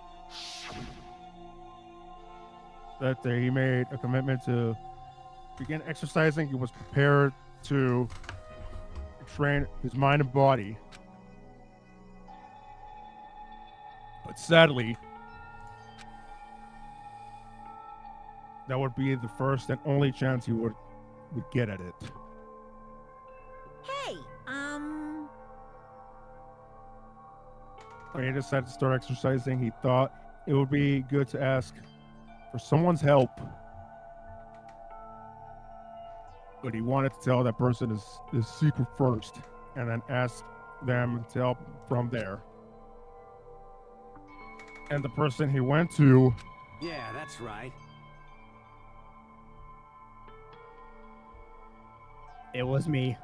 that day he made a commitment to begin exercising. He was prepared to train his mind and body. But sadly, that would be the first and only chance he would get at it. Hey, When he decided to start exercising, he thought it would be good to ask for someone's help. But he wanted to tell that person his secret first, and then ask them to help from there. And the person he went to... Yeah, that's right. It was me.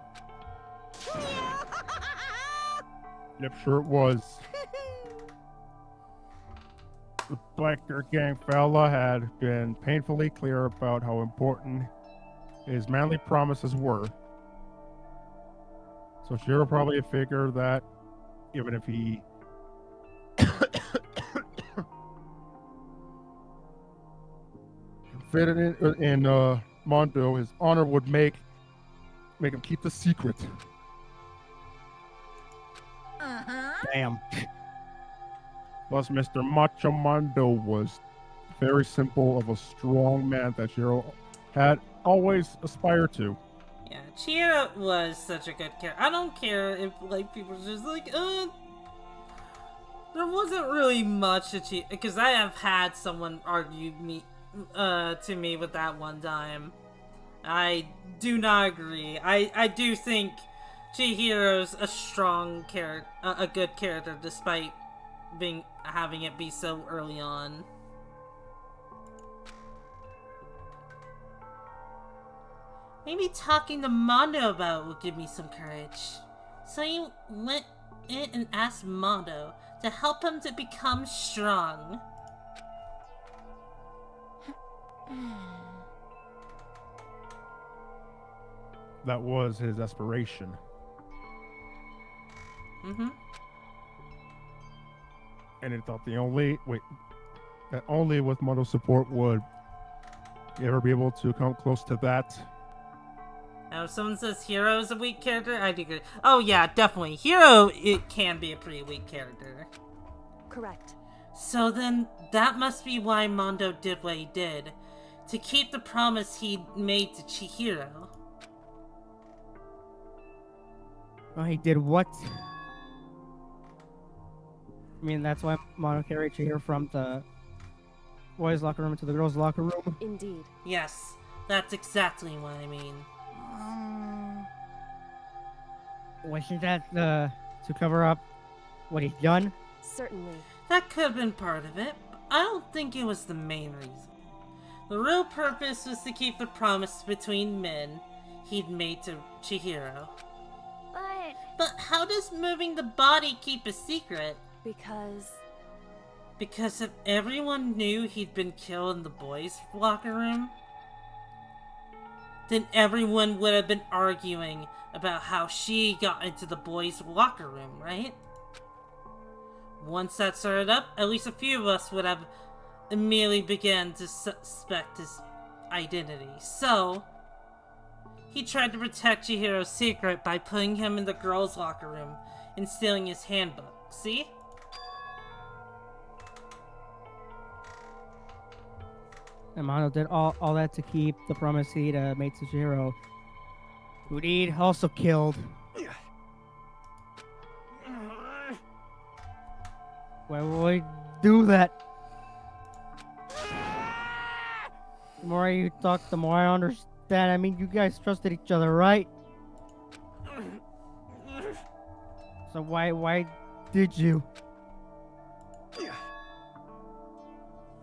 Yep, sure it was. The biker gang fella had been painfully clear about how important his manly promises were. So Shiro probably figured that even if he fit in Mondo, his honor would make him keep the secret. Damn. Plus, Mr. Macho Mondo was very simple of a strong man that Shiro had always aspired to. Yeah, Chihiro was such a good character. I don't care if, like, people are just like, there wasn't really much to Chihiro, because I have had someone argue to me with that one time. I do not agree. I do think Chihiro's a strong character, a good character, despite having it be so early on. Maybe talking to Mondo about it will give me some courage. So he went in and asked Mondo to help him to become strong. That was his aspiration. Mm-hmm. And he thought that only with Mondo's support would he ever be able to come close to that. Now, if someone says Hero is a weak character, I'd agree. Oh yeah, definitely. Hero, it can be a pretty weak character. Correct. So then, that must be why Mondo did what he did. To keep the promise he made to Chihiro. Oh, he did what? I mean, that's why Mono carried Chihiro from the boys' locker room to the girls' locker room? Indeed. Yes, that's exactly what I mean. Wasn't that to cover up what he's done? Certainly. That could have been part of it, but I don't think it was the main reason. The real purpose was to keep the promise between men he'd made to Chihiro. But how does moving the body keep a secret? Because if everyone knew he'd been killed in the boys' locker room, then everyone would have been arguing about how she got into the boys' locker room, right? Once that started up, at least a few of us would have immediately began to suspect his identity. So, he tried to protect Chihiro's secret by putting him in the girls' locker room and stealing his handbook. See? And Mondo did all that to keep the promise he made to Chihiro, who he'd also killed. Why would he do that? The more you talk, the more I understand. I mean, you guys trusted each other, right? So why did you?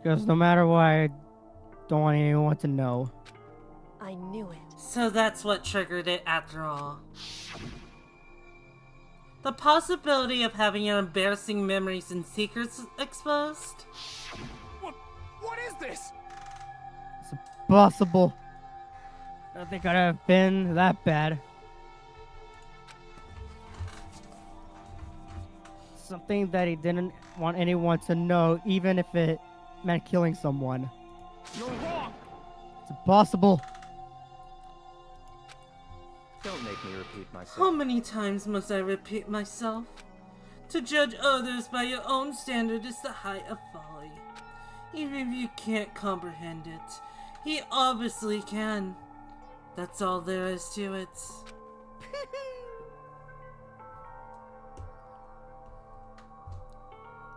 Because no matter what, I don't want anyone to know. I knew it. So that's what triggered it after all. The possibility of having your embarrassing memories and secrets exposed? What is this? It's impossible. Nothing could have been that bad. Something that he didn't want anyone to know, even if it meant killing someone. You're wrong. It's impossible. Don't make me repeat myself. How many times must I repeat myself? To judge others by your own standard is the height of folly. Even if you can't comprehend it, he obviously can. That's all there is to it.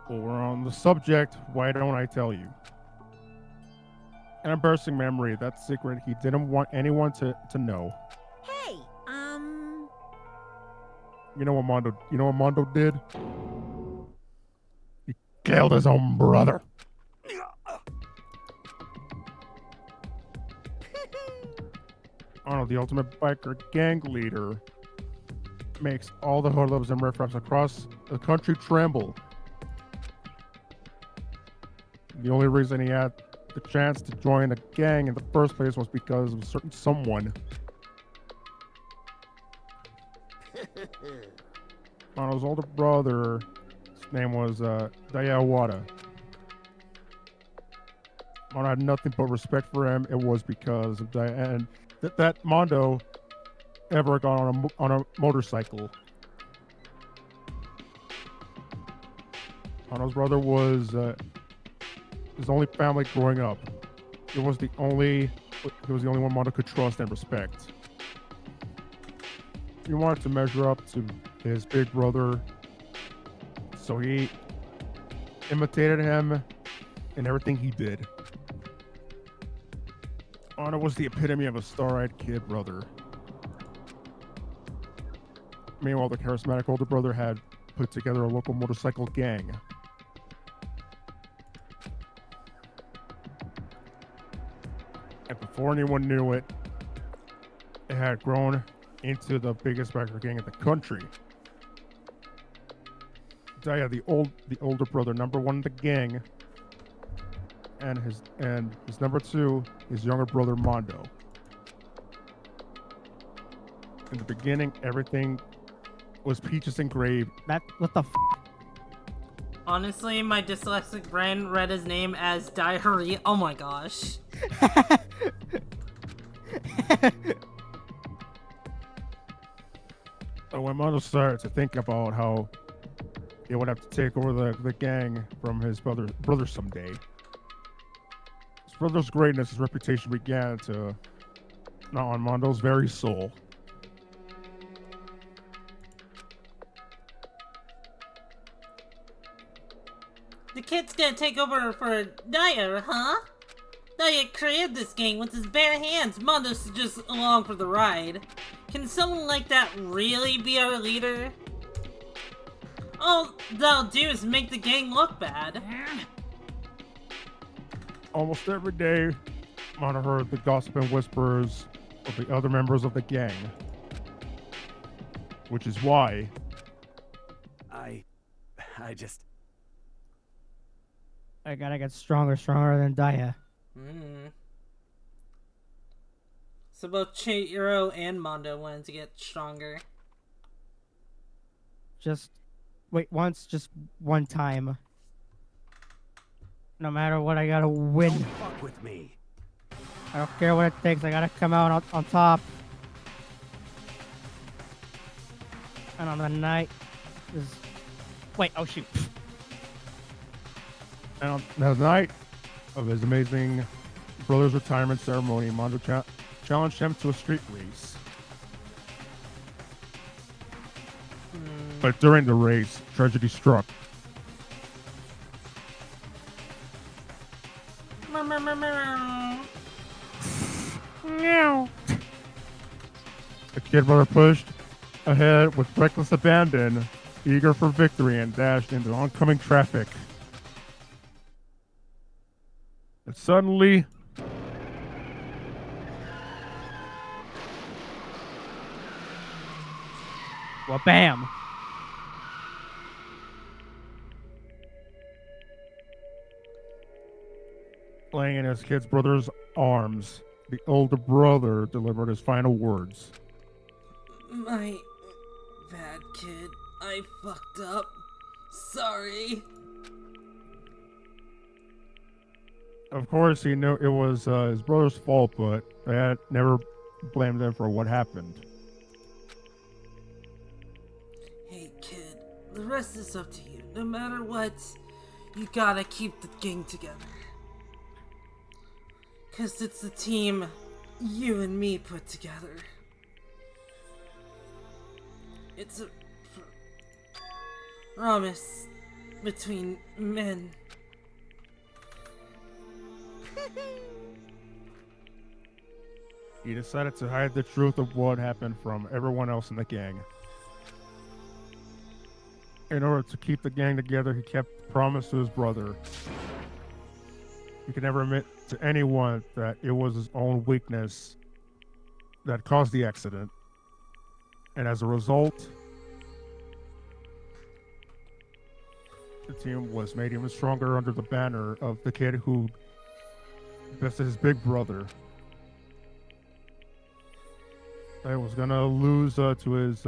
Well, we're on the subject. Why don't I tell you? An embarrassing memory. That secret he didn't want anyone to know. Hey, You know what Mondo did? He killed his own brother. Arnold, the ultimate biker gang leader, makes all the hoodlums and riffraffs across the country tremble. The only reason he had the chance to join a gang in the first place was because of a certain someone. Arnold's older brother, his name was Dayawada. Arnold had nothing but respect for him. It was because of and that Mondo ever got on a motorcycle. Arnold's brother was his only family growing up. He was the only one Mondo could trust and respect. He wanted to measure up to his big brother, so he imitated him in everything he did. Arnold was the epitome of a star-eyed kid brother. Meanwhile, the charismatic older brother had put together a local motorcycle gang. And before anyone knew it, it had grown into the biggest biker gang in the country. Daya, the older brother, number one in the gang, and his number two, his younger brother Mondo. In the beginning, everything was peaches and gravy. What the f? Honestly, my dyslexic brain read his name as diarrhea. Oh my gosh. So when Mondo started to think about how he would have to take over the gang from his brother someday, his brother's greatness, his reputation began to gnaw on Mondo's very soul. The kid's gonna take over for Daya, huh? Daya created this gang with his bare hands. Mondo's just along for the ride. Can someone like that really be our leader? All they'll do is make the gang look bad. Almost every day, Mondo heard the gossip and whispers of the other members of the gang. Which is why I just... I gotta get stronger than Daya. So both Chihiro and Mondo wanted to get stronger. Just one time. No matter what, I gotta win. Don't fuck with me. I don't care what it takes. I gotta come out on top. And on the night is... Wait, oh shoot. And on the night of his amazing brother's retirement ceremony, Mondo challenged him to a street race. But during the race, tragedy struck. The kid brother pushed ahead with reckless abandon, eager for victory, and dashed into oncoming traffic. And suddenly, well, bam. laying in his kid's brother's arms, the older brother delivered his final words. My bad, kid. I fucked up. Sorry. Of course, he knew it was his brother's fault, but Dad never blamed him for what happened. Hey, kid. The rest is up to you. No matter what, you gotta keep the gang together. 'Cause it's the team you and me put together. It's a promise between men. He decided to hide the truth of what happened from everyone else in the gang. In order to keep the gang together, he kept the promise to his brother. He could never admit to anyone that it was his own weakness that caused the accident. And as a result, the team was made even stronger under the banner of the kid who bested his big brother. I was gonna lose to his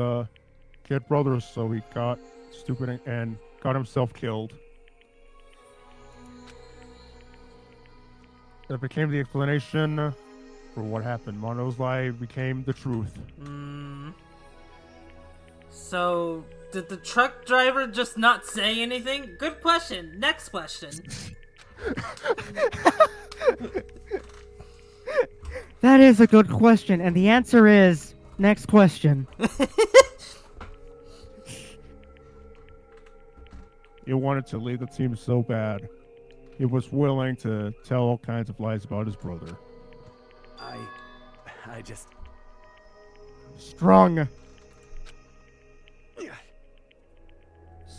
kid brother, so he got stupid and got himself killed. That became the explanation for what happened. Mondo's lie became the truth. So, did the truck driver just not say anything? Good question. Next question. That is a good question, and the answer is next question. He wanted to lead the team so bad. He was willing to tell all kinds of lies about his brother. I just... Strong.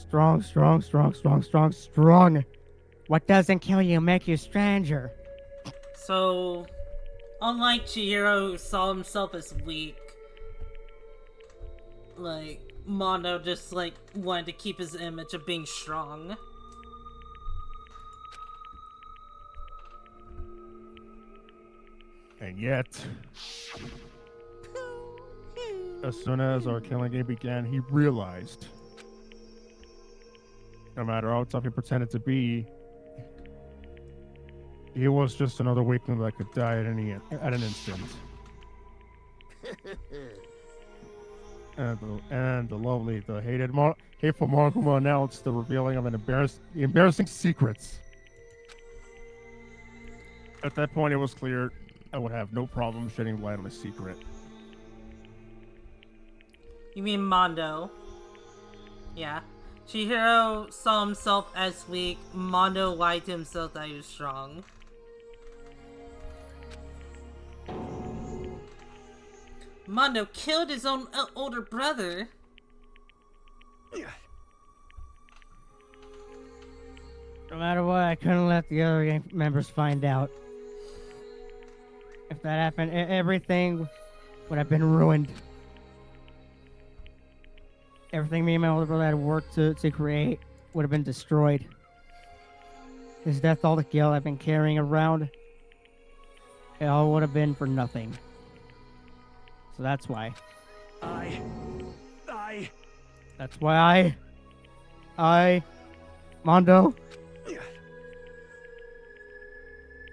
Strong. What doesn't kill you make you stranger. So, unlike Chihiro, who saw himself as weak, like, Mondo just, like, wanted to keep his image of being strong. And yet, as soon as our killing game began, he realized no matter how tough he pretended to be, he was just another weakling that could die at an instant. And the lovely, the hateful Monokuma announced the revealing of embarrassing secrets. At that point, it was clear I would have no problem shedding light on a secret. You mean Mondo? Yeah. Chihiro saw himself as weak. Mondo lied to himself that he was strong. Mondo killed his own older brother. No matter what, I couldn't let the other gang members find out. If that happened, everything would have been ruined. Everything me and my older brother had worked to create would have been destroyed. His death, all the guilt I've been carrying around, it all would have been for nothing. So that's why. That's why Mondo.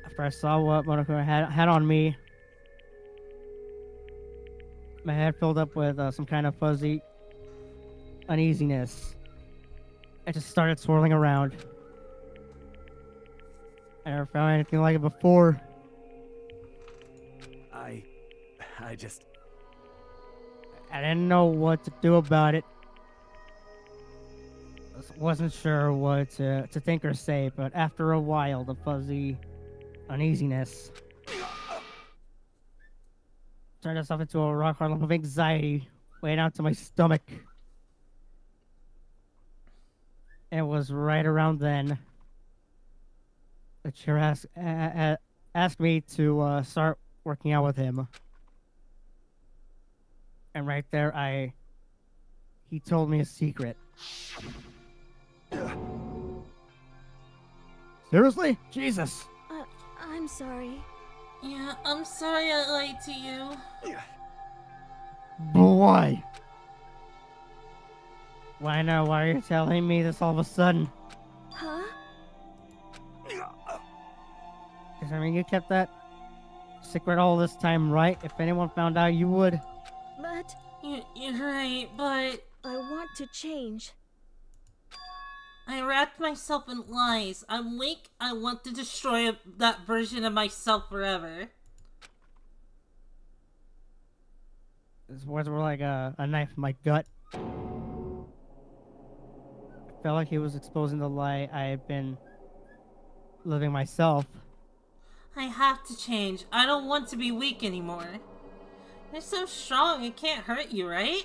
After I saw what Monokuma had on me, my head filled up with some kind of fuzzy uneasiness. I just started swirling around. I never found anything like it before. I just... I didn't know what to do about it. Wasn't sure what to think or say, but after a while, the fuzzy uneasiness turned itself into a rock hard lump of anxiety way down to my stomach. It was right around then that Cheer asked me to start working out with him. And right there, he told me a secret. Seriously? Jesus. I'm sorry. Yeah, I'm sorry I lied to you. But why? Why now? Why are you telling me this all of a sudden? Huh? Because, I mean, you kept that secret all this time, right? If anyone found out, you would. But... You're right, but... I want to change. I wrapped myself in lies. I'm weak. I want to destroy that version of myself forever. His words were like a knife in my gut. I felt like he was exposing the lie I had been living myself. I have to change. I don't want to be weak anymore. You're so strong, it can't hurt you, right?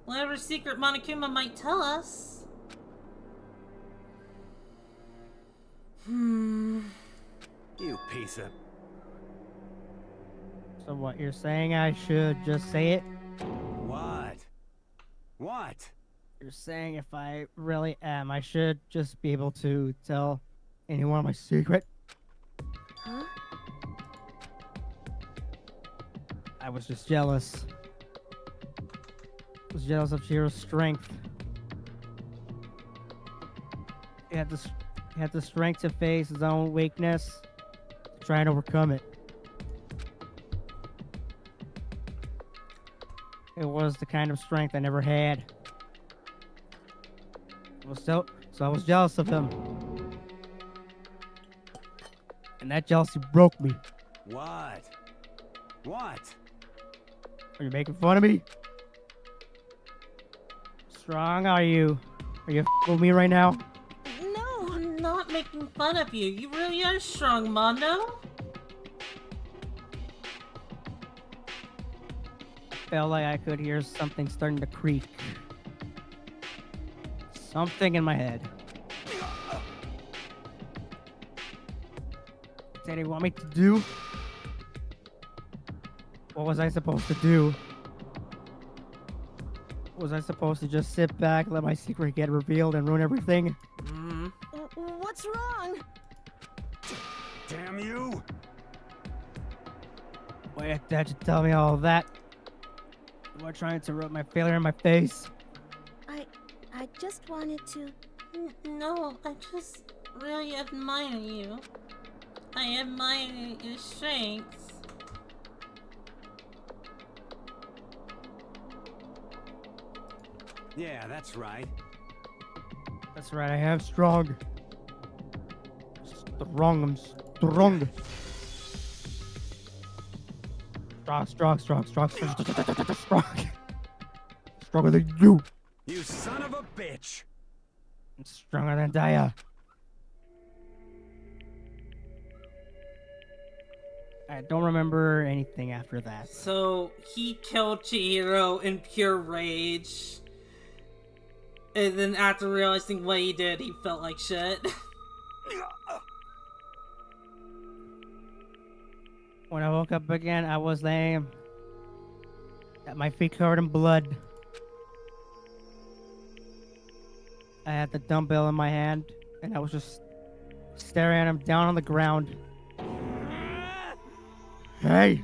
Whatever secret Monokuma might tell us. You piece of... So what, you're saying I should just say it? What? What? You're saying if I really am, I should just be able to tell anyone my secret? Huh? I was just jealous. I was jealous of Chihiro's strength. He had the strength to face his own weakness, to try and overcome it. It was the kind of strength I never had. So I was jealous of him. And that jealousy broke me. What? What? Are you making fun of me? Strong are you? Are you with me right now? No, I'm not making fun of you. You really are strong, Mondo. I felt like I could hear something starting to creak. Something in my head. What did he want me to do? What was I supposed to do? Was I supposed to just sit back, let my secret get revealed, and ruin everything? What's wrong? Damn you! Why did you tell me all of that? You were trying to rub my failure in my face. I just wanted to... No, I just really admire you. I admire your strength. Yeah, that's right. That's right, I am strong. I'm strong. Strong. Stronger than you. You son of a bitch! I'm stronger than Daya. I don't remember anything after that. So he killed Chihiro in pure rage. And then after realizing what he did, he felt like shit. When I woke up again, I was laying at my feet covered in blood. I had the dumbbell in my hand, and I was just staring at him down on the ground. Hey!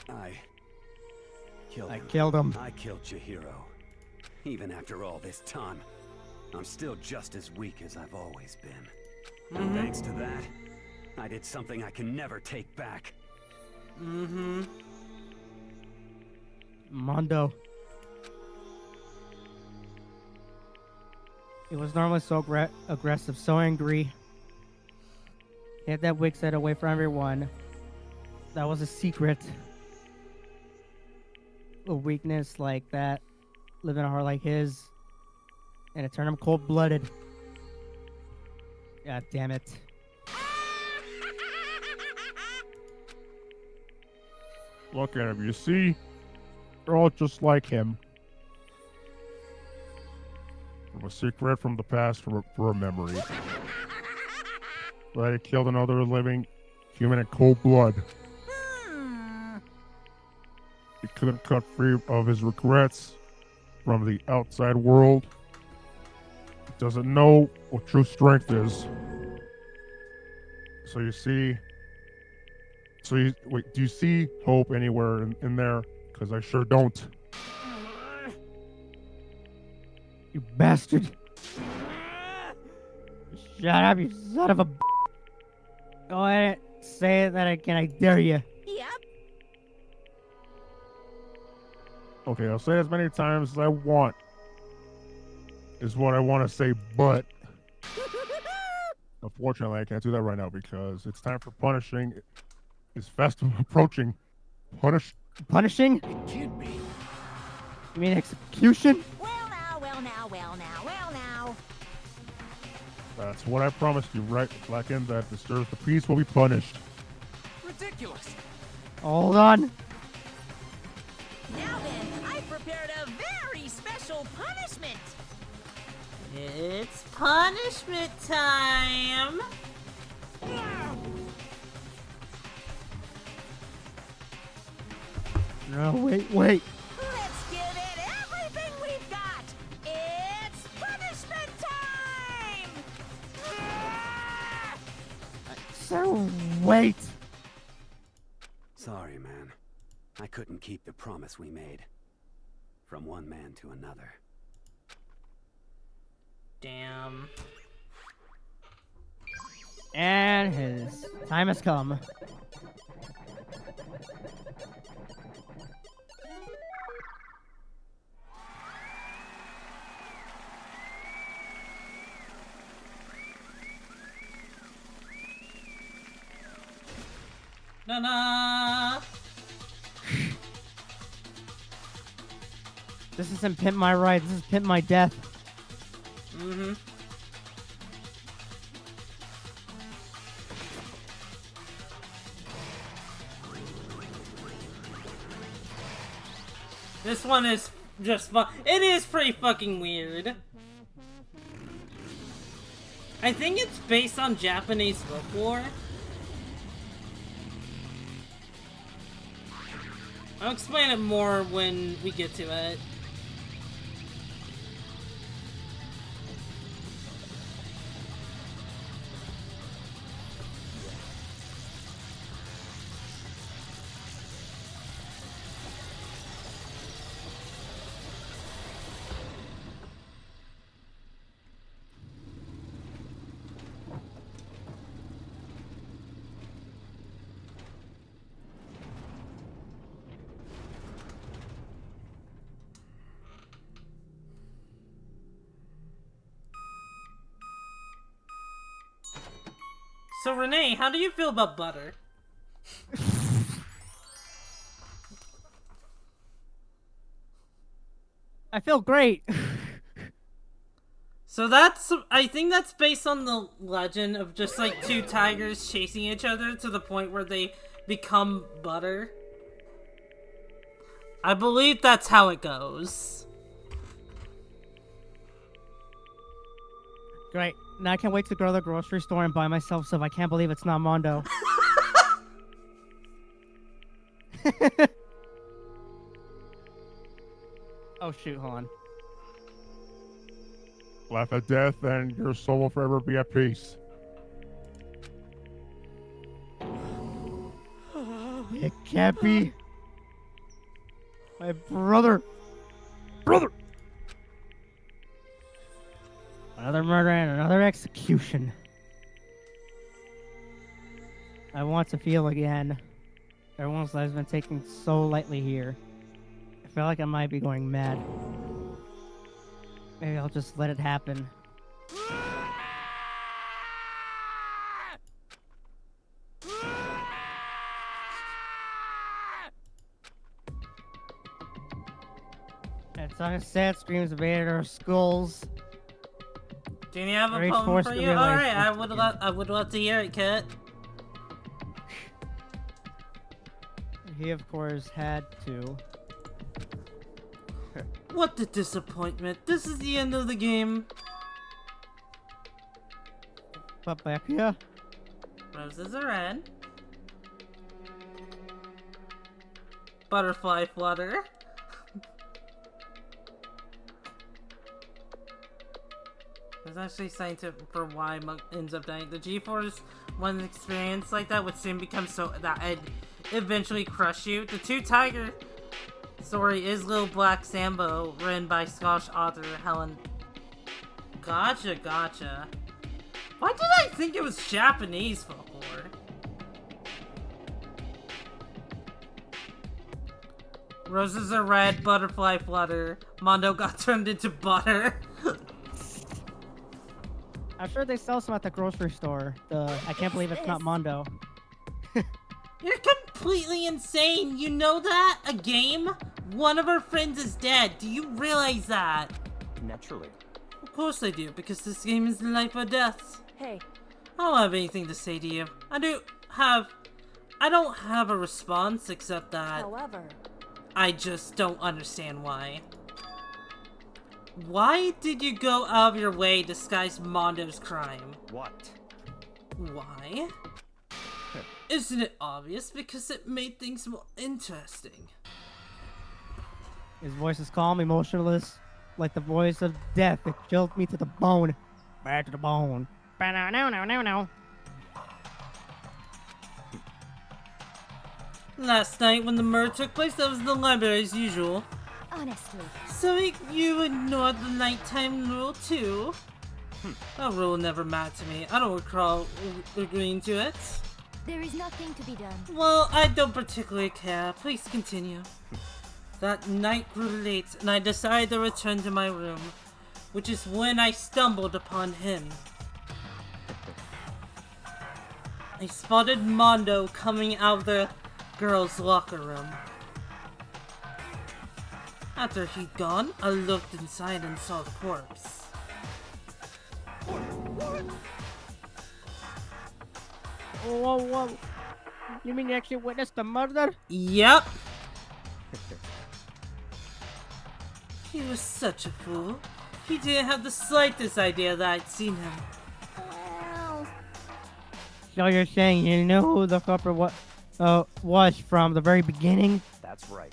I killed him. I killed Chihiro. Even after all this time, I'm still just as weak as I've always been. And thanks to that, I did something I can never take back. Mondo. He was normally so aggressive, so angry. He had that weak side away from everyone. that was a secret. A weakness like that, live in a heart like his, and it turned him cold-blooded. God damn it. Look at him. You see? They're all just like him. From a secret from the past for a memory. But he killed another living human in cold blood. He couldn't cut free of his regrets from the outside world. He doesn't know what true strength is. So you see... wait, do you see hope anywhere in there? Because I sure don't. You bastard. Shut up, you son of a... Go ahead, say that again, I dare you. Yep. Okay, I'll say it as many times as I want. Is what I want to say, but... Unfortunately, I can't do that right now because it's time for punishing. Is festival approaching? Punishing? It can't be. You mean execution? Well now, well now, well now, well now. That's what I promised you, right? Blacken that disturbs the peace will be punished. Ridiculous. Hold on. Now then, I've prepared a very special punishment. It's punishment time. No, wait. Let's give it everything we've got. It's punishment time. So, wait. Sorry, man. I couldn't keep the promise we made. From one man to another. Damn. And his time has come. Na-na! This isn't Pimp My Ride, this is Pimp My Death. Mm-hmm. This one is just fun. It is pretty fucking weird. I think it's based on Japanese folklore. I'll explain it more when we get to it. So Renee, how do you feel about butter? I feel great. So that's, I think that's based on the legend of just like two tigers chasing each other to the point where they become butter. I believe that's how it goes. Great. Now I can't wait to go to the grocery store and buy myself some. I can't believe it's not Mondo. Oh shoot, hold on. Laugh at death and your soul will forever be at peace. It can't be. My brother. Another murder and another execution. I want to feel again. Everyone's life's been taken so lightly here. I feel like I might be going mad. Maybe I'll just let it happen. Song of sad screams of our skulls. Do you have a Rage poem forced for to you? realize Alright, I once would love to hear it, Kit. He, of course, had to. What a disappointment. This is the end of the game. But back here. Roses are red. Butterfly flutter. There's actually scientific for why Monk ends up dying. The G-Force, when an experience like that would soon become so that it'd eventually crush you. The Two Tiger story is Little Black Sambo, written by Scottish author Helen. Gotcha, gotcha. Why did I think it was Japanese folklore? Roses are red, butterfly flutter. Mondo got turned into butter. I'm sure they sell some at the grocery store. I can't believe it's not Mondo. You're completely insane. You know that? A game? One of our friends is dead. Do you realize that? Naturally. Of course I do, because this game is life or death. Hey. I don't have anything to say to you. I don't have a response except that However, I just don't understand why. Why did you go out of your way to disguise Mondo's crime? What? Why? Isn't it obvious? Because it made things more interesting. His voice is calm, emotionless, like the voice of death. It chilled me to the bone. Back to the bone. No. Last night when the murder took place, I was in the library as usual. Honestly. So you ignored the nighttime rule too? That rule never mattered to me. I don't recall agreeing to it. There is nothing to be done. Well, I don't particularly care. Please continue. That night grew late, and I decided to return to my room, which is when I stumbled upon him. I spotted Mondo coming out of the girls' locker room. After he'd gone, I looked inside and saw the corpse. Whoa. You mean you actually witnessed the murder? Yep. He was such a fool. He didn't have the slightest idea that I'd seen him. So you're saying you knew who the culprit was from the very beginning? That's right.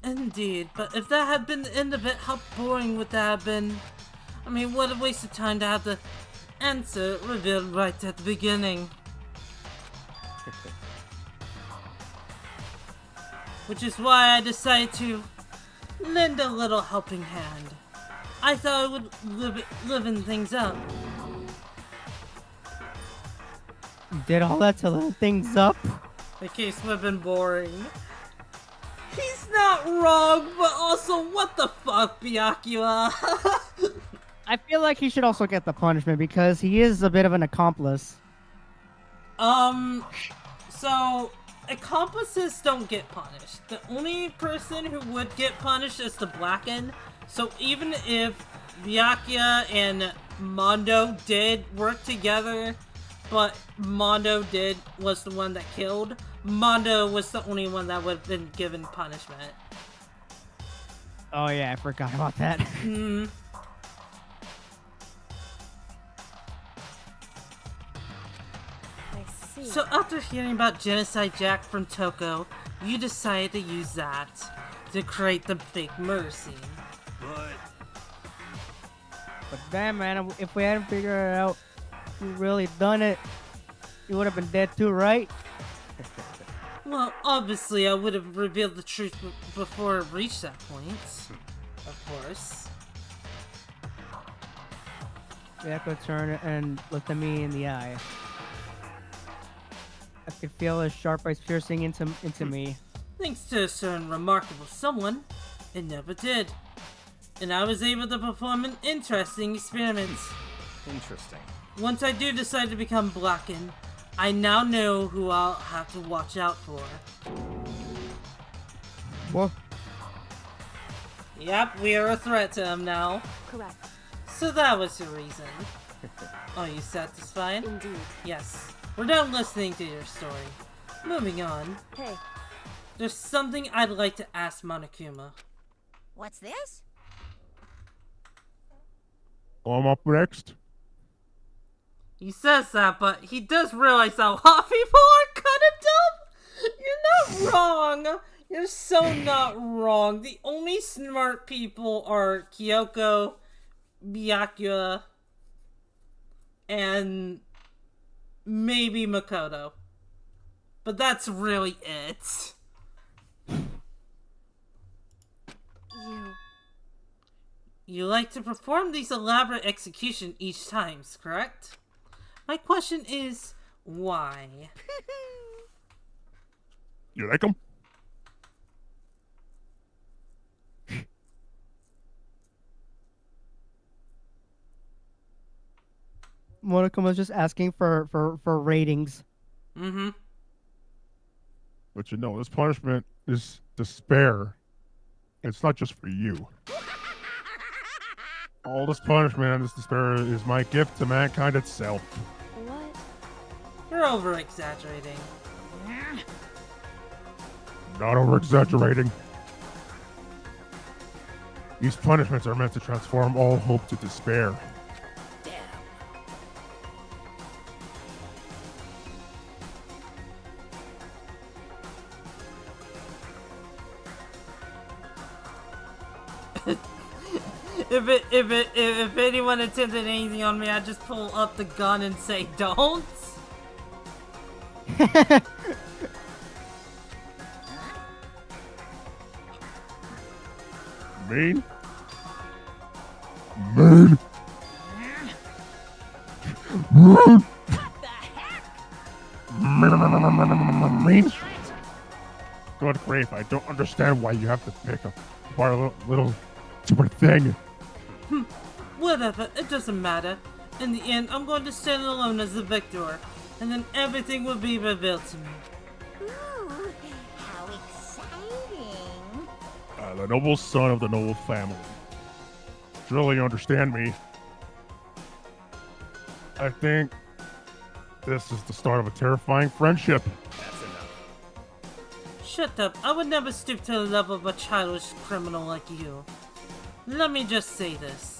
Indeed, but if that had been the end of it, how boring would that have been? I mean, what a waste of time to have the answer revealed right at the beginning. Which is why I decided to lend a little helping hand. I thought it would liven things up. You did all that to liven things up? The case would have been boring. He's not wrong, but also, what the fuck, Byakuya? I feel like he should also get the punishment because he is a bit of an accomplice. So, accomplices don't get punished. The only person who would get punished is the Blacken. So even if Byakuya and Mondo did work together, but Mondo was the one that killed, Mondo was the only one that would have been given punishment. Oh yeah, I forgot about that. So after hearing about Genocide Jack from Toko, you decided to use that to create the fake murder scene. But damn man, if we hadn't figured out who really done it, you would have been dead too, right? Well, obviously I would have revealed the truth before it reached that point. Of course. Yeah, I could turn and look at me in the eye. I could feel his sharp eyes piercing into me. Thanks to a certain remarkable someone, it never did. And I was able to perform an interesting experiment. Interesting. Once I do decide to become Blacken, I now know who I'll have to watch out for. Yep, we are a threat to him now. Correct. So that was your reason. Are you satisfied? Indeed. Yes. We're done listening to your story. Moving on. Hey. There's something I'd like to ask Monokuma. What's this? I'm up next. He says that, but he does realize that a lot of people are kind of dumb. You're not wrong. You're so not wrong. The only smart people are Kyoko, Byakuya, and maybe Makoto. But that's really it. You like to perform these elaborate executions each time, correct? My question is, why? You like him? Monokuma's just asking for ratings. Mm-hmm. But you know, this punishment is despair. It's not just for you. All this punishment and this despair is my gift to mankind itself. What? You're over-exaggerating. Not over-exaggerating. These punishments are meant to transform all hope to despair. If anyone attempted anything on me, I'd just pull up the gun and say, don't. Mean? Mean? Mean? Good grief, I don't understand why you have to pick a little stupid thing. Whatever, it doesn't matter. In the end, I'm going to stand alone as the victor, and then everything will be revealed to me. Ooh, how exciting! The noble son of the noble family. Surely you understand me. I think this is the start of a terrifying friendship. That's enough. Shut up, I would never stoop to the level of a childish criminal like you. Let me just say this.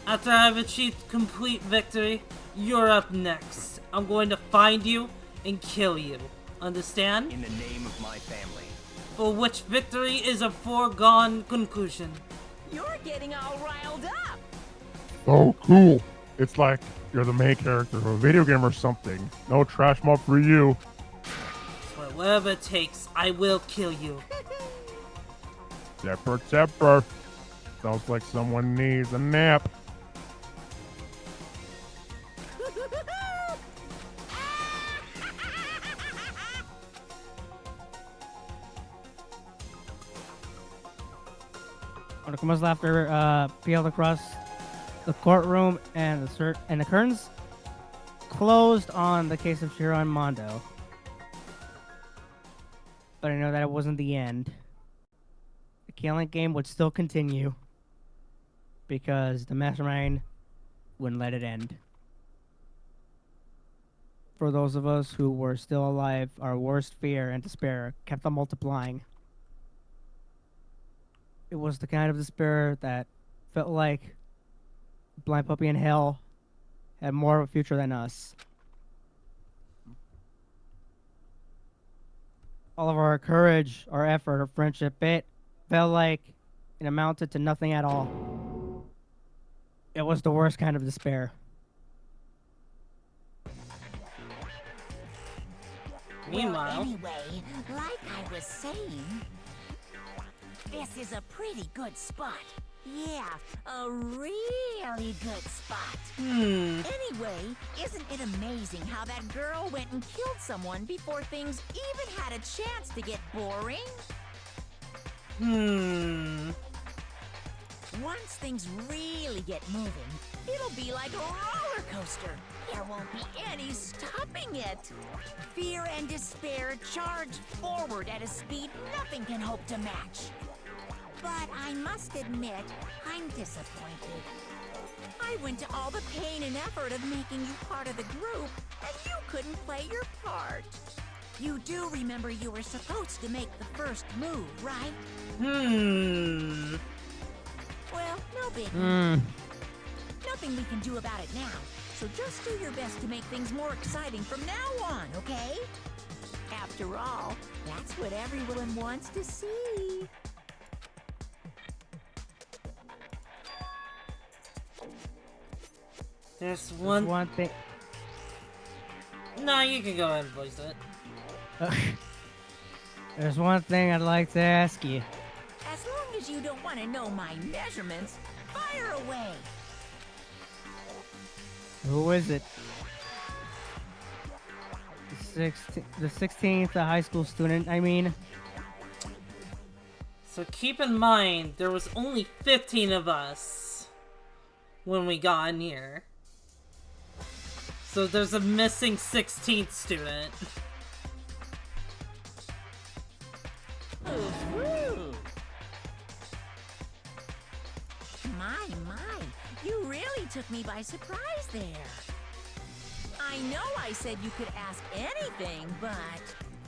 After I've achieved complete victory, you're up next. I'm going to find you and kill you. Understand? In the name of my family. For which victory is a foregone conclusion. You're getting all riled up. Oh, cool. It's like you're the main character of a video game or something. No trash mob for you. For whatever it takes, I will kill you. Temper, temper. Sounds like someone needs a nap. Monokuma's laughter peeled across the courtroom, and the curtains closed on the case of Shiro and Mondo. But I know that it wasn't the end. The killing game would still continue because the mastermind wouldn't let it end. For those of us who were still alive, our worst fear and despair kept on multiplying. It was the kind of despair that felt like Blind Puppy in Hell had more of a future than us. All of our courage, our effort, our friendship, it felt like it amounted to nothing at all. It was the worst kind of despair. Meanwhile, Well, anyway, like I was saying, this is a pretty good spot. Yeah, a really good spot. Anyway, isn't it amazing how that girl went and killed someone before things even had a chance to get boring? Once things really get moving, it'll be like a roller coaster. There won't be any stopping it. Fear and despair charge forward at a speed nothing can hope to match. But I must admit, I'm disappointed. I went to all the pain and effort of making you part of the group, and you couldn't play your part. You do remember you were supposed to make the first move, right? Well, no biggie. Nothing we can do about it now, so just do your best to make things more exciting from now on, okay? After all, that's what everyone wants to see. There's one thing. No, you can go ahead and voice it. There's one thing I'd like to ask you. As long as you don't want to know my measurements, fire away. Who is it? The 16th high school student, I mean. So keep in mind, there was only 15 of us when we got in here. So there's a missing 16th student. My, you really took me by surprise there. I know I said you could ask anything, but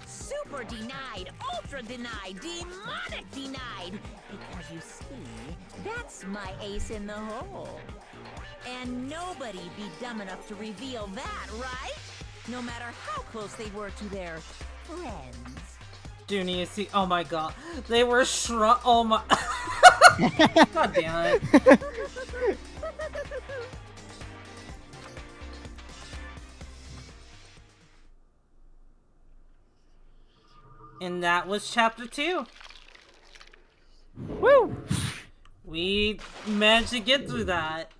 super denied, ultra denied, demonic denied. Because you see, that's my ace in the hole. And nobody'd be dumb enough to reveal that, right? No matter how close they were to their friends. Dooney, you see? Oh my god. They were oh my. God damn it. And that was chapter 2. Woo! We managed to get through that.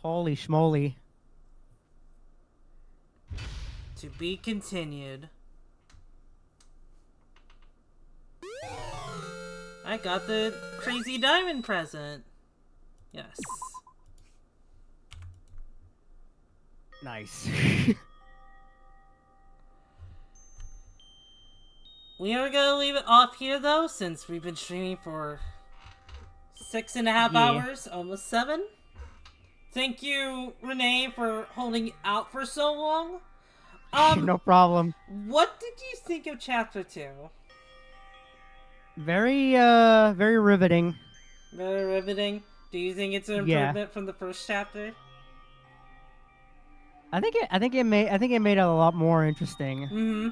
Holy schmoly. To be continued. I got the crazy diamond present. Yes. Nice. We are gonna leave it off here though, since we've been streaming for 6.5 hours, almost 7. Thank you, Renee, for holding out for so long. No problem. What did you think of chapter 2? Very riveting. Very riveting. Do you think it's an improvement from the first chapter? I think it made it a lot more interesting. Mm-hmm.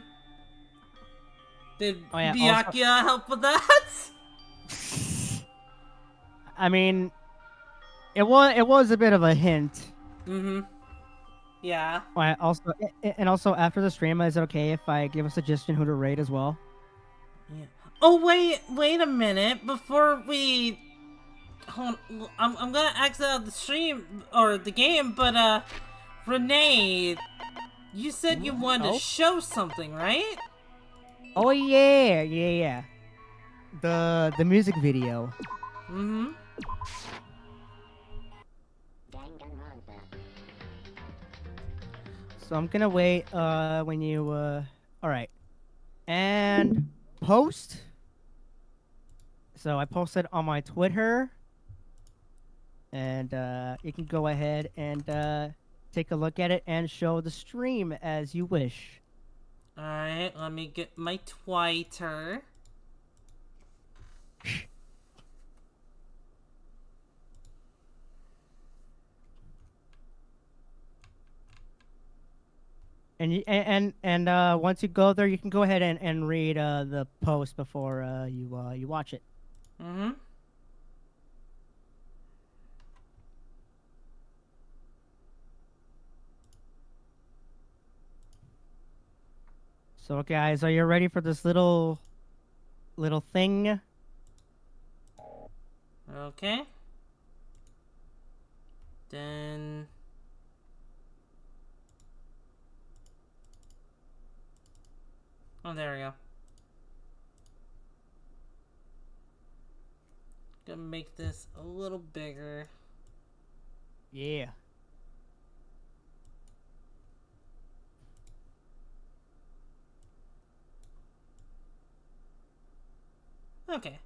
Did yeah, Byakuya help with that? I mean, it was a bit of a hint. Mm-hmm. Yeah. Also after the stream, is it okay if I give a suggestion who to rate as well? Yeah. Oh wait a minute! Before we, hold on, I'm gonna exit out the stream or the game, but Renee, you said you wanted to show something, right? Oh yeah. The music video. Mm-hmm. So I'm gonna wait when you alright. And post. So I posted on my Twitter. And you can go ahead and take a look at it and show the stream as you wish. Alright, let me get my Twitter. And once you go there, you can go ahead and read the post before you watch it. Mm-hmm. So guys, are you ready for this little thing? Okay. Then oh, there we go. Gonna make this a little bigger. Yeah. Okay,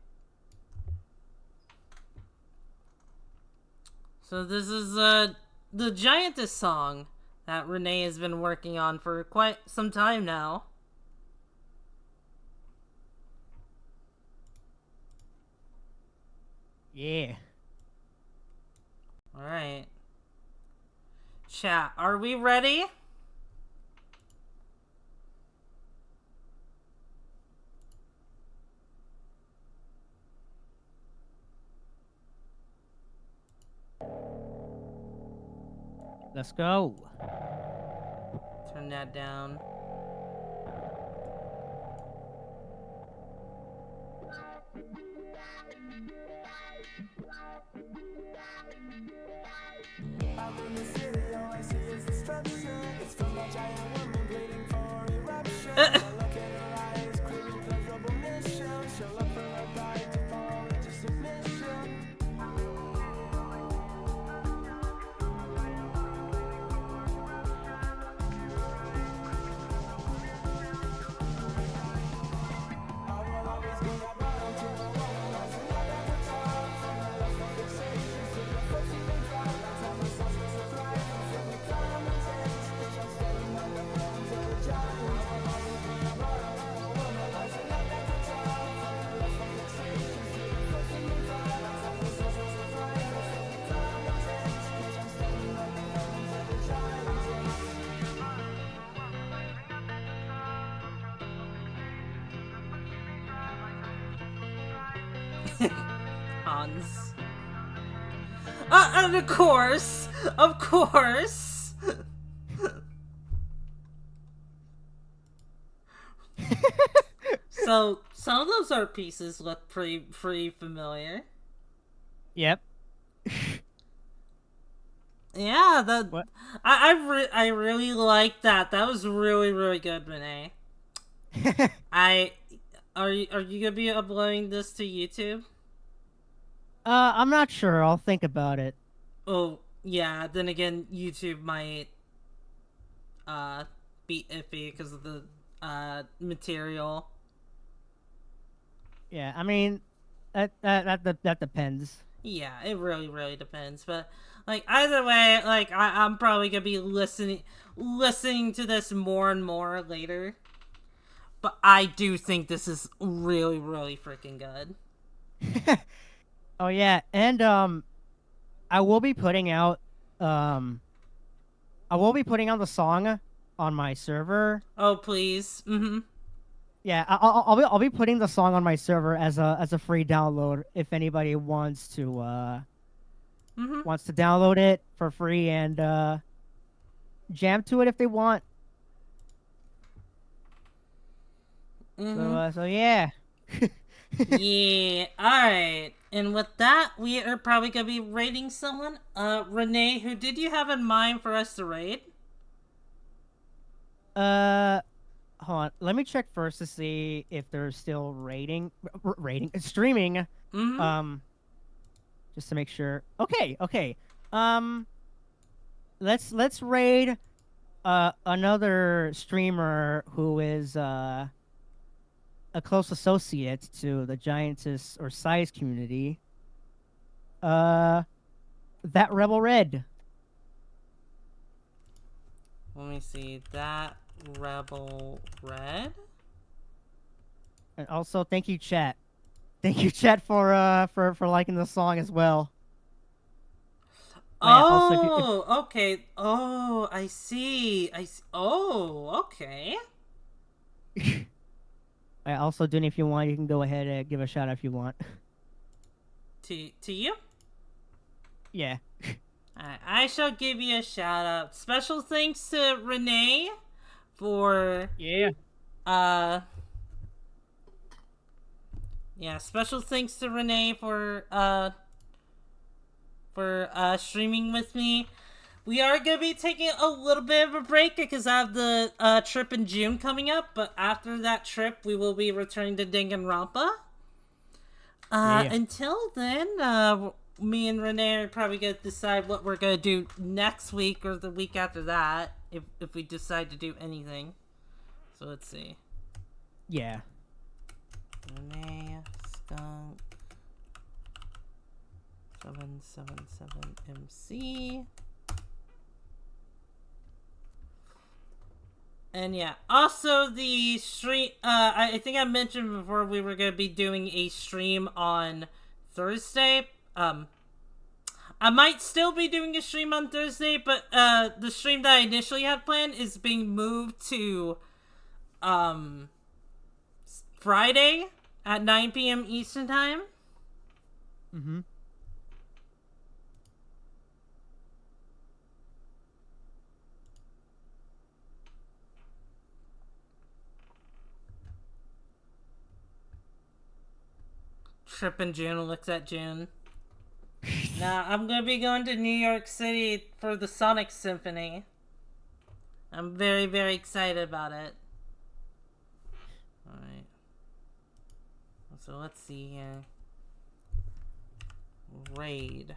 So this is the Giantess song that Renee has been working on for quite some time now. Yeah. Alright. Chat, are we ready? Let's go. Turn that down. Hans. And of course! Of course! So, some of those art pieces look pretty familiar. Yep. Yeah, I really like that. That was really good, Renee. Are you gonna be uploading this to YouTube? I'm not sure. I'll think about it. Oh, yeah, then again, YouTube might be iffy because of the material. Yeah, I mean, that depends. Yeah, it really depends. But like either way, like I'm probably gonna be listening to this more and more later. But I do think this is really freaking good. Oh yeah, and I will be putting out the song on my server. Oh please. Mm-hmm. Yeah, I'll be putting the song on my server as a free download if anybody wants to download it for free and jam to it if they want. Mm-hmm. So yeah. Yeah. All right. And with that, we are probably gonna be raiding someone. Renee, who did you have in mind for us to raid? Hold on. Let me check first to see if they're still streaming. Mm-hmm. Just to make sure. Okay. Let's raid another streamer who is a close associate to the Giantess or Size community. That Rebel Red. Let me see. That Rebel Red. And also, thank you, chat. Thank you, chat, for liking the song as well. Oh, yeah, also, okay. Oh, I see. Oh, okay. Also, Dooney, if you want, you can go ahead and give a shout out if you want. To you? Yeah. Alright, I shall give you a shout out. Special thanks to Renee for special thanks to Renee for streaming with me. We are gonna be taking a little bit of a break because I have the trip in June coming up, but after that trip we will be returning to Danganronpa. Until then, me and Renee are probably gonna decide what we're gonna do next week or the week after that, if we decide to do anything. So let's see. Yeah. Renee Skunk 7 177MC. And yeah, also the stream, I think I mentioned before we were going to be doing a stream on Thursday. I might still be doing a stream on Thursday, but the stream that I initially had planned is being moved to Friday at 9 p.m. Eastern Time. Mm-hmm. Trip in June looks at June. Now, I'm gonna be going to New York City for the Sonic Symphony. I'm very, very excited about it. Alright. So let's see here. Raid.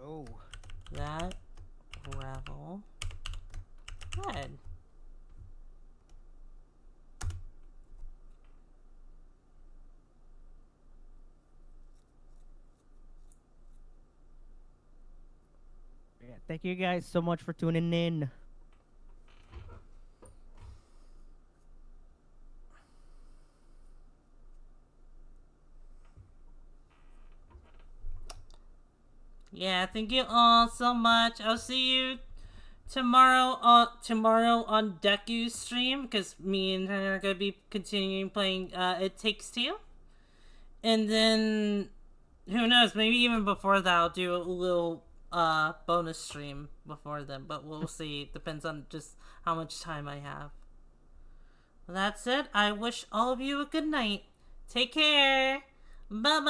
Oh. That. Revel. Red. Yeah, thank you guys so much for tuning in. Yeah, thank you all so much. I'll see you tomorrow on Deku's stream, because me and her are gonna be continuing playing It Takes Two. And then who knows, maybe even before that I'll do a little bonus stream before then, but we'll see. It depends on just how much time I have. Well, that's it. I wish all of you a good night. Take care. Bye bye.